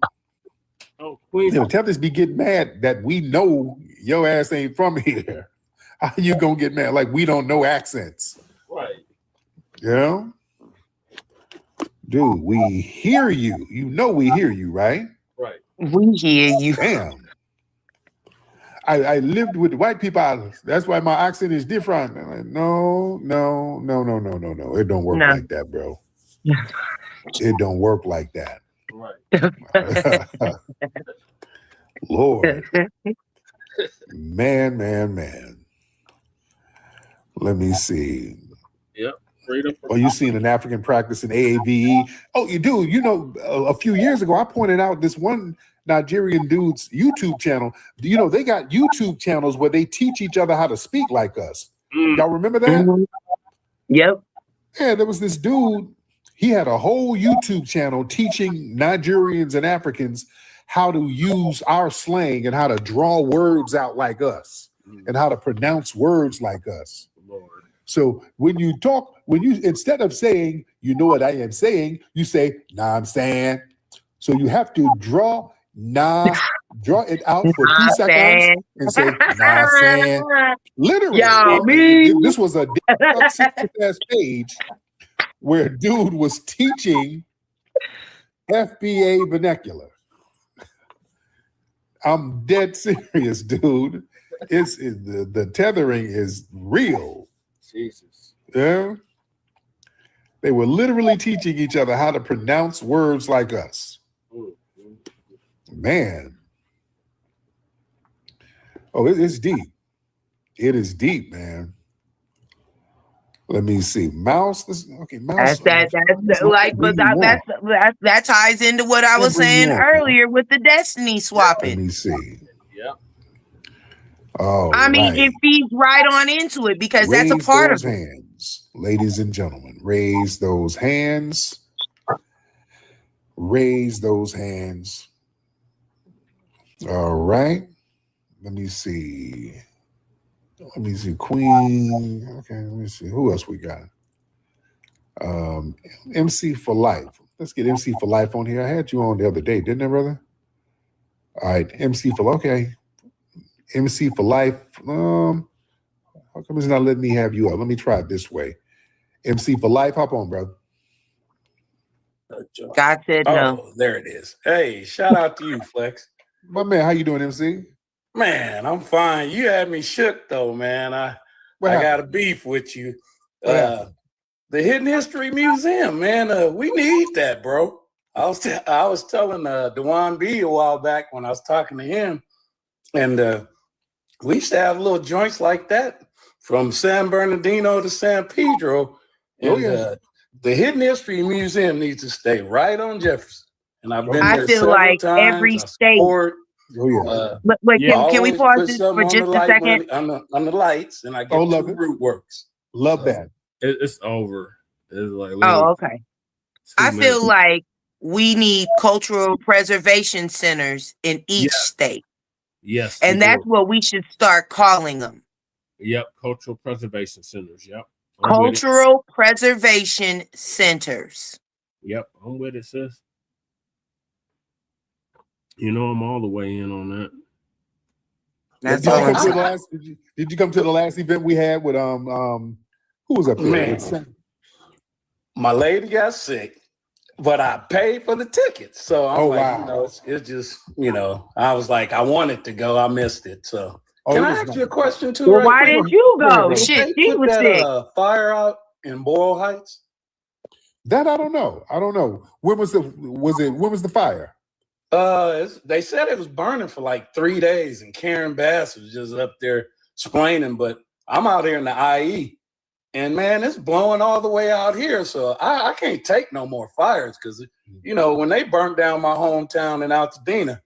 Oh, Queen. Tell this be getting mad that we know your ass ain't from here. How you gonna get mad? Like we don't know accents. Right. You know? Dude, we hear you. You know we hear you, right? Right. We hear you. Damn. I lived with white people. That's why my accent is different. I'm like, no. It don't work like that, bro. It don't work like that. Right. Lord. Man. Let me see. Yep. Freedom. Oh, you seen an African practice in AAVE? Oh, you do. You know, a few years ago, I pointed out this one Nigerian dude's YouTube channel. You know, they got YouTube channels where they teach each other how to speak like us. Y'all remember that? Yep. Yeah, there was this dude. He had a whole YouTube channel teaching Nigerians and Africans how to use our slang and how to draw words out like us and how to pronounce words like us. So when you talk, instead of saying, you know what I am saying, you say, nah, I'm saying. So you have to draw it out for 2 seconds and say, nah, I'm saying. Literally, this was a ass page where a dude was teaching FBA vernacular. I'm dead serious, dude. The tethering is real. Jesus. Yeah. They were literally teaching each other how to pronounce words like us. Man. Oh, it's deep. It is deep, man. Let me see. Mouse. Mouse. That ties into what I was saying earlier with the destiny swapping. Let me see. Yeah. Oh, I mean, it feeds right on into it because that's a part of it. Hands, ladies and gentlemen, raise those hands. Raise those hands. All right. Let me see. Queen. Okay, let me see. Who else we got? MC for Life. Let's get MC for Life on here. I had you on the other day, didn't I, brother? All right, MC for Life. How come it's not letting me have you up? Let me try it this way. MC for Life, hop on, bro. God said no. Oh, there it is. Hey, shout out to you, Flex. My man, how you doing, MC? Man, I'm fine. You had me shook though, man. I got a beef with you. The Hidden History Museum, man. We need that, bro. I was telling Dewan B a while back when I was talking to him, and we used to have little joints like that from San Bernardino to San Pedro. And the Hidden History Museum needs to stay right on Jefferson. And I've been there several times. Every state. Wait, can we pause this for just a second? On the lights, and I get root works. Love that. It's over. It's like okay. I feel like we need cultural preservation centers in each state. Yes. And that's what we should start calling them. Yep. Cultural preservation centers. Yep. Cultural preservation centers. Yep. I'm with it, sis. You know, I'm all the way in on that. That's all. Did you come to the last event we had with who was up there? Man, my lady got sick, but I paid for the tickets. So I'm you know, it's just, you know, I was like, I wanted to go, I missed it. So can I ask you a question too? Well, why didn't you go? Shit, she was sick. Fire out in Boyle Heights? That I don't know. When was the fire? They said it was burning for like 3 days, and Karen Bass was just up there explaining. But I'm out here in the IE, and man, it's blowing all the way out here. So I can't take no more fires because, you know, when they burnt down my hometown in Altadena,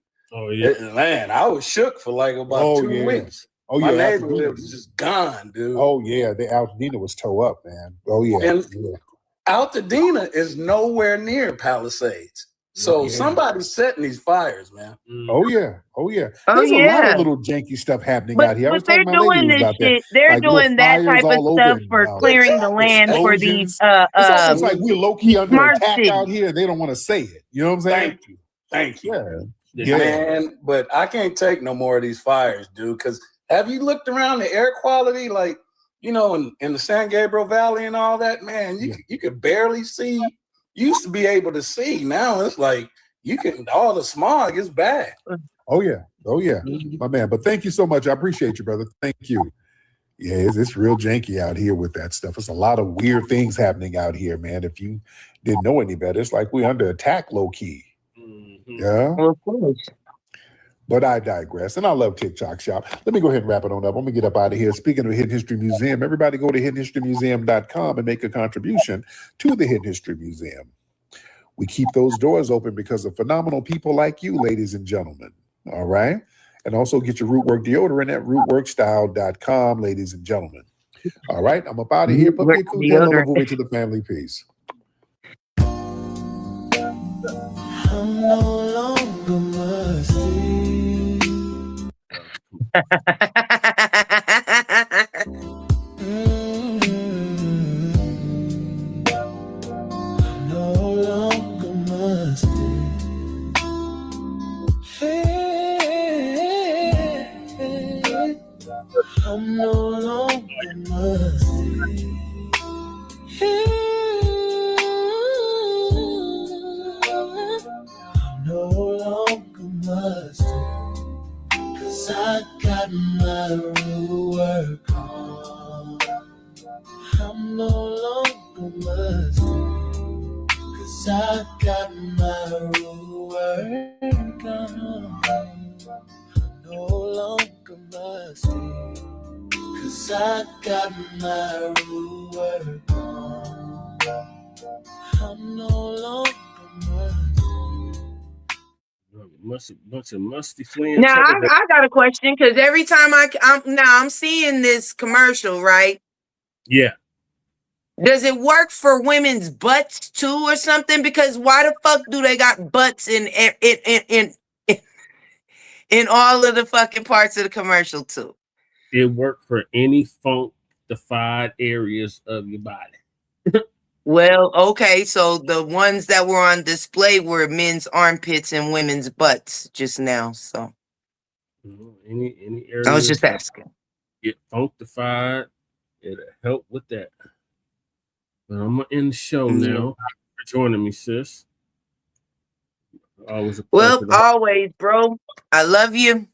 man, I was shook for like about 2 weeks. My neighborhood was just gone, dude. Oh yeah, the Altadena was toe up, man. Oh yeah. And Altadena is nowhere near Palisades. So somebody's setting these fires, man. Oh yeah. There's a lot of little janky stuff happening out here. But they're doing this shit. They're doing that type of stuff for clearing the land for these. It's almost like we're low key under attack out here. They don't want to say it. You know what I'm saying? Thank you. Yeah. Man, but I can't take no more of these fires, dude. Because have you looked around the air quality, like, you know, in the San Gabriel Valley and all that? Man, you could barely see. Used to be able to see. Now it's like all the smog is bad. Oh yeah. Oh yeah, my man. But thank you so much. I appreciate you, brother. Thank you. Yeah, it's real janky out here with that stuff. It's a lot of weird things happening out here, man. If you didn't know any better, it's like we're under attack low key. Yeah. Well, of course. But I digress, and I love TikTok Shop. Let me go ahead and wrap it on up. Let me get up out of here. Speaking of Hidden History Museum, everybody go to hiddenhistorymuseum.com and make a contribution to the Hidden History Museum. We keep those doors open because of phenomenal people like you, ladies and gentlemen. All right? And also get your Rootwork deodorant at rootworkstyle.com, ladies and gentlemen. All right? I'm up out of here. Put me a cool tail over to the family. Peace. I'm no longer musty. I'm no longer musty. I'm no longer musty. I'm no longer musty. 'Cause I got my real work on. I'm no longer musty. 'Cause I got my real work on. No longer musty. 'Cause I got my real work on. I'm no longer bunch of musty fleeing. Now I got a question, because every time I'm seeing this commercial, right? Yeah. Does it work for women's butts too, or something? Because why the fuck do they got butts in all of the fucking parts of the commercial too? It worked for any funk-defied areas of your body. Well, okay, so the ones that were on display were men's armpits and women's butts just now. So any areas I was just asking. Get funk-defied, it'll help with that. But I'm gonna end the show now. For joining me, sis. Always a pleasure. Well, always, bro. I love you.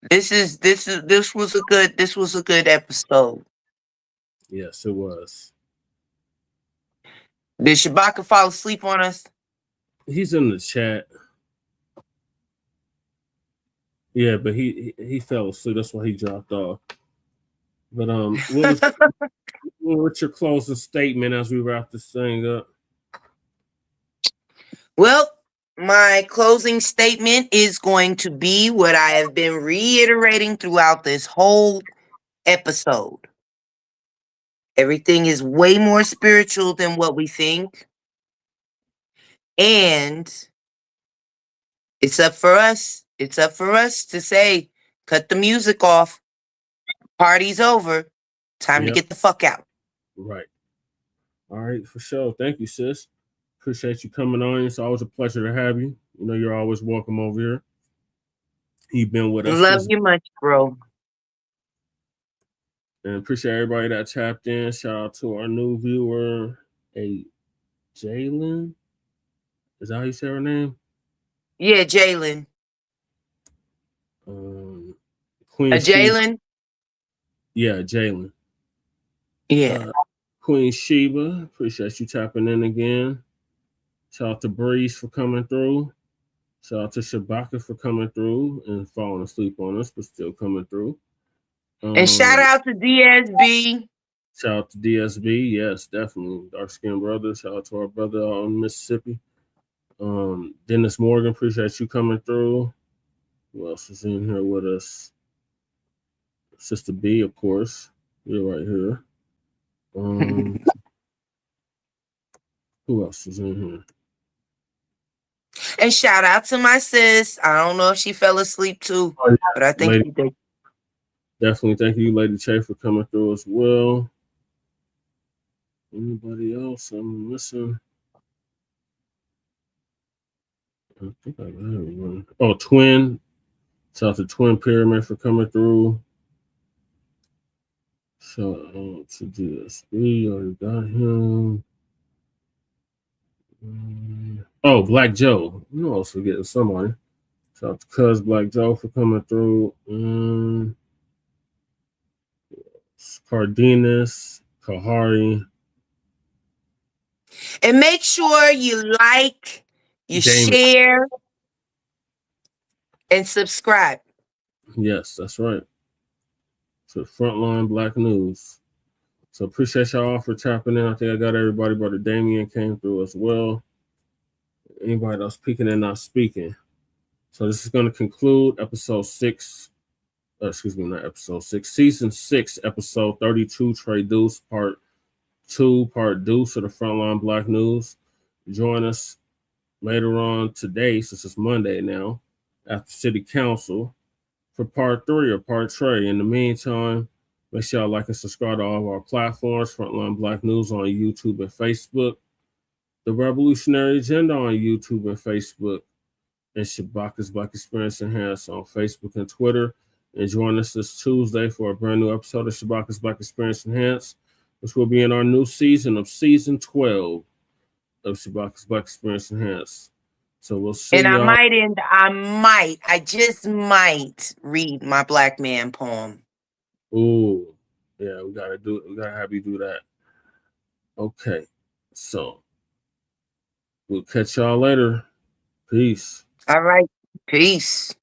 This was a good episode. Yes, it was. Did Shabaka fall asleep on us? He's in the chat. Yeah, but he fell asleep. That's why he dropped off. But what's your closing statement as we wrap this thing up? Well, my closing statement is going to be what I have been reiterating throughout this whole episode. Everything is way more spiritual than what we think. And it's up for us. It's up for us to say, cut the music off. Party's over. Time to get the fuck out. Right. All right, for sure. Thank you, sis. Appreciate you coming on. It's always a pleasure to have you. You know, you're always welcome over here. You've been with us. Love you much, bro. And appreciate everybody that tapped in. Shout out to our new viewer, Jalen. Is that how you say her name? Yeah, Jalen. Queen Jalen? Yeah, Jalen. Yeah. Queen Sheba, appreciate you tapping in again. Shout out to Breeze for coming through. Shout out to Shabaka for coming through and falling asleep on us, but still coming through. And shout out to DSB. Shout out to DSB. Yes, definitely. Dark skinned brother. Shout out to our brother out in Mississippi. Dennis Morgan, appreciate you coming through. Who else is in here with us? Sister B, of course. You're right here. Who else is in here? And shout out to my sis. I don't know if she fell asleep too, but I think she did. Definitely thank you, Lady Che, for coming through as well. Anybody else I'm missing? I think I got everyone. Oh, Twin. Shout out to Twin Pyramid for coming through. Shout out to DSB. Already got him. Oh, Black Joe. You know I was forgetting somebody. Shout out to Cuz Black Joe for coming through. Cardenas, Kahari. And make sure you like, you share, and subscribe. Yes, that's right. To Frontline Black News. So appreciate y'all for tapping in. I think I got everybody. Brother Damien came through as well. Anybody else speaking and not speaking. So this is going to conclude episode 6. Not episode 6. Season 6, episode 32, Traduce, part 2, part deuce of the Frontline Black News. Join us later on today, since it's Monday now, after City Council, for part 3 or part Trey. In the meantime, make sure y'all like and subscribe to all of our platforms, Frontline Black News on YouTube and Facebook, The Revolutionary Agenda on YouTube and Facebook, and Shabaka's Black Experience Enhanced on Facebook and Twitter. And join us this Tuesday for a brand new episode of Shabaka's Black Experience Enhanced, which will be in our new season of season 12 of Shabaka's Black Experience Enhanced. So we'll see. And I just might read my Black man poem. Ooh, yeah, we gotta do it. We gotta have you do that. Okay, so we'll catch y'all later. Peace. All right, peace.